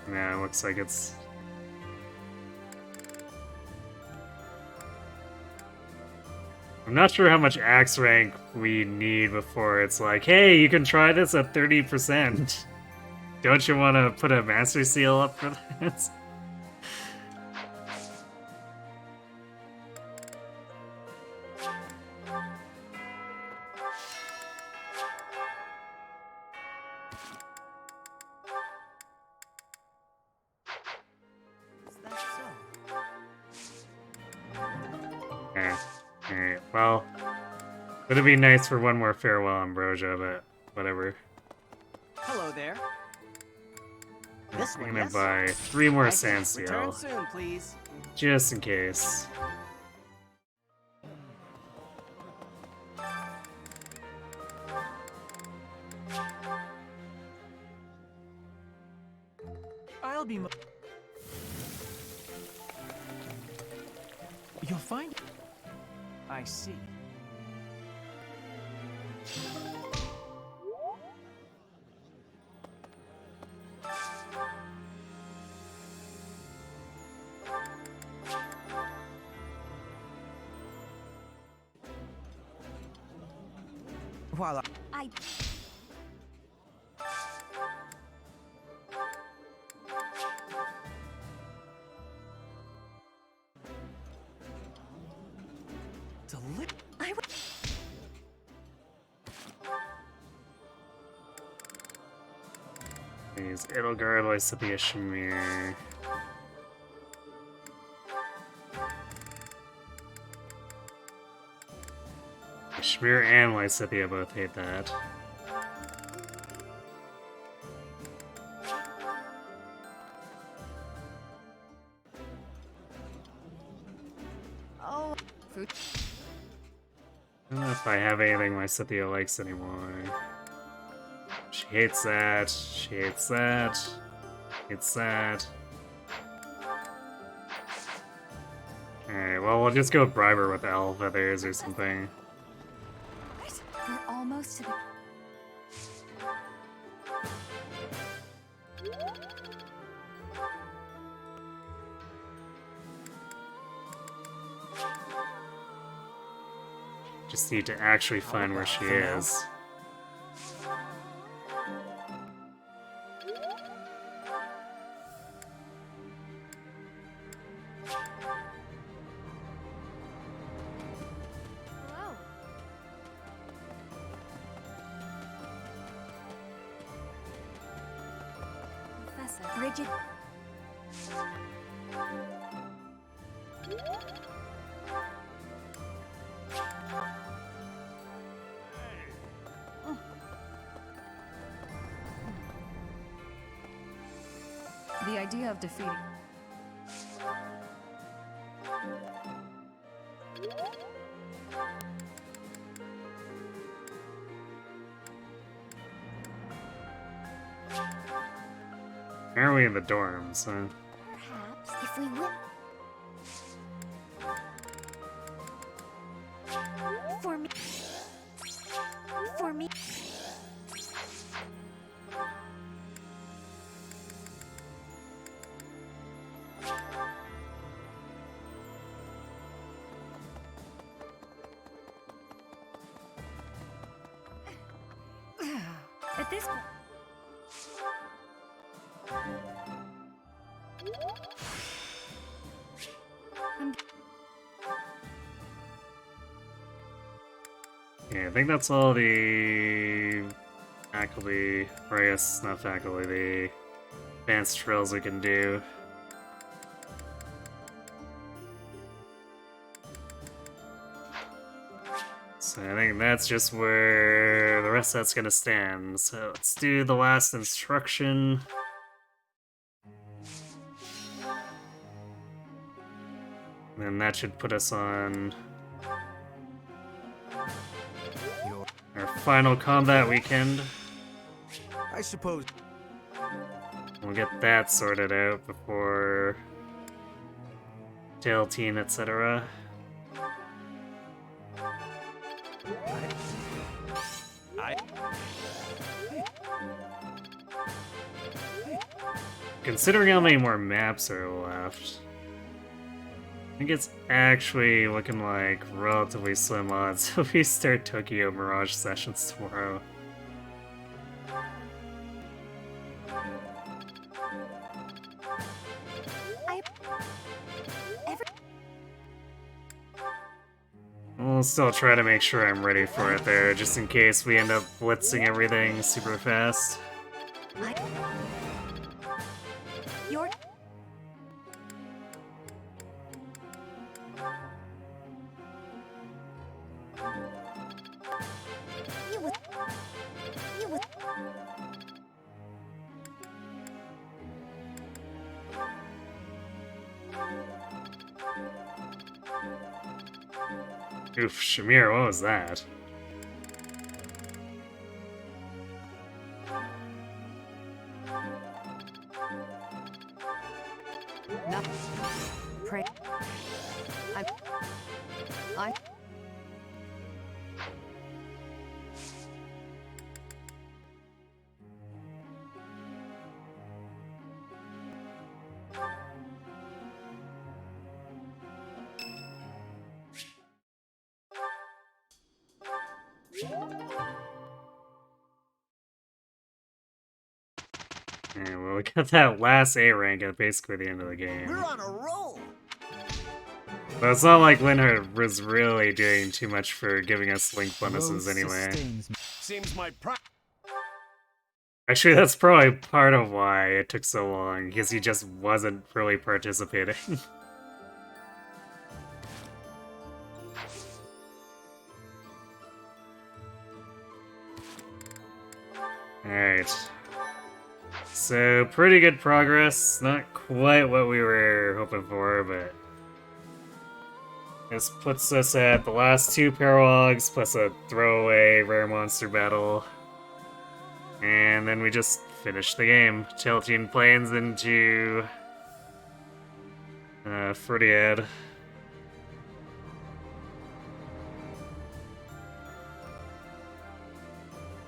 Nah, looks like it's... I'm not sure how much axe rank we need before it's like, hey, you can try this at 30%. Don't you want to put a master seal up for that? Well, it'd be nice for one more farewell ambrosia, but whatever. Hello there. This I'm one, gonna yes? buy 3 more I see. sand Return steel, soon, please. just in case. I'll be. You'll find it. I see. While I... I... These Edelgard, Lysithea, Shamir. Shamir and Lysithea both hate that. Oh... Food. I don't know if I have anything Lysithea likes anymore. She hates that. She hates that. Hates that. Alright, well, we'll just go bribe her with owl feathers or something. We're almost to the... Just need to actually find where she is. Hello. Professor. Rigid... The idea of defeating. Are we in the dorms, huh? Perhaps if we win... For me... For me... At this point... Yeah, I think that's all the faculty, or I guess not faculty, the advanced drills we can do. So I think that's just where the rest of that's gonna stand. So let's do the last instruction. And that should put us on our final combat weekend. I suppose. We'll get that sorted out before Tail Team, etc. Considering how many more maps are left, I think it's actually looking like relatively slim odds if we start Tokyo Mirage sessions tomorrow. We'll still try to make sure I'm ready for it there, just in case we end up blitzing everything super fast. Your... You would. You would. Oof, Shamir, what was that? No. Pray. I. Yeah, well, we got that last A rank at basically the end of the game. We're on a roll. But it's not like Linhart was really doing too much for giving us link bonuses anyway. Seems my pri- Actually, that's probably part of why it took so long, because he just wasn't really participating. Alright. So, pretty good progress. Not quite what we were hoping for, but this puts us at the last 2 paralogs, plus a throwaway rare monster battle. And then we just finish the game. Tilting planes into Fruitiad.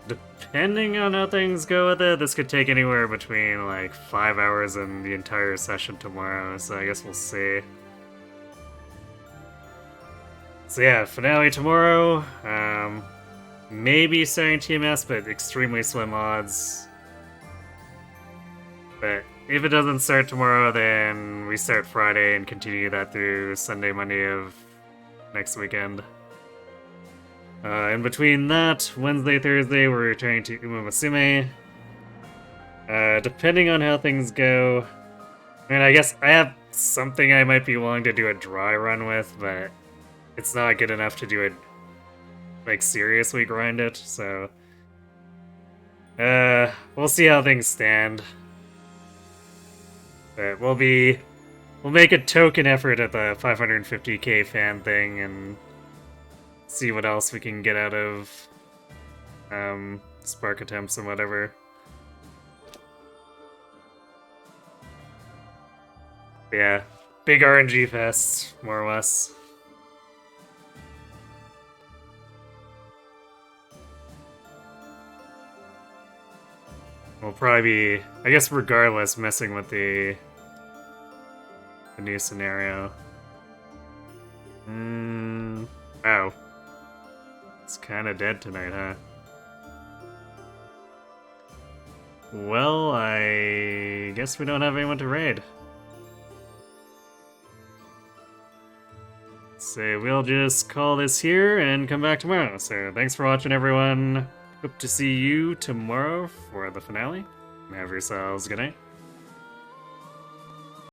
Depending on how things go with it, this could take anywhere between like 5 hours and the entire session tomorrow, so I guess we'll see. So yeah, finale tomorrow. Maybe starting TMS, but extremely slim odds. But if it doesn't start tomorrow, then we start Friday and continue that through Sunday, Monday of next weekend. In between that, Wednesday, Thursday, we're returning to Umamasume. Depending on how things go, I mean, I guess I have something I might be willing to do a dry run with, but it's not good enough to do it, like, seriously grind it, so we'll see how things stand. But we'll make a token effort at the 550k fan thing and see what else we can get out of spark attempts and whatever. Yeah, big RNG fest, more or less. We'll probably be, I guess regardless, messing with the new scenario. Oh. It's kinda dead tonight, huh? Well, I guess we don't have anyone to raid. So we'll just call this here and come back tomorrow. So thanks for watching, everyone. Hope to see you tomorrow for the finale. Have yourselves a good night.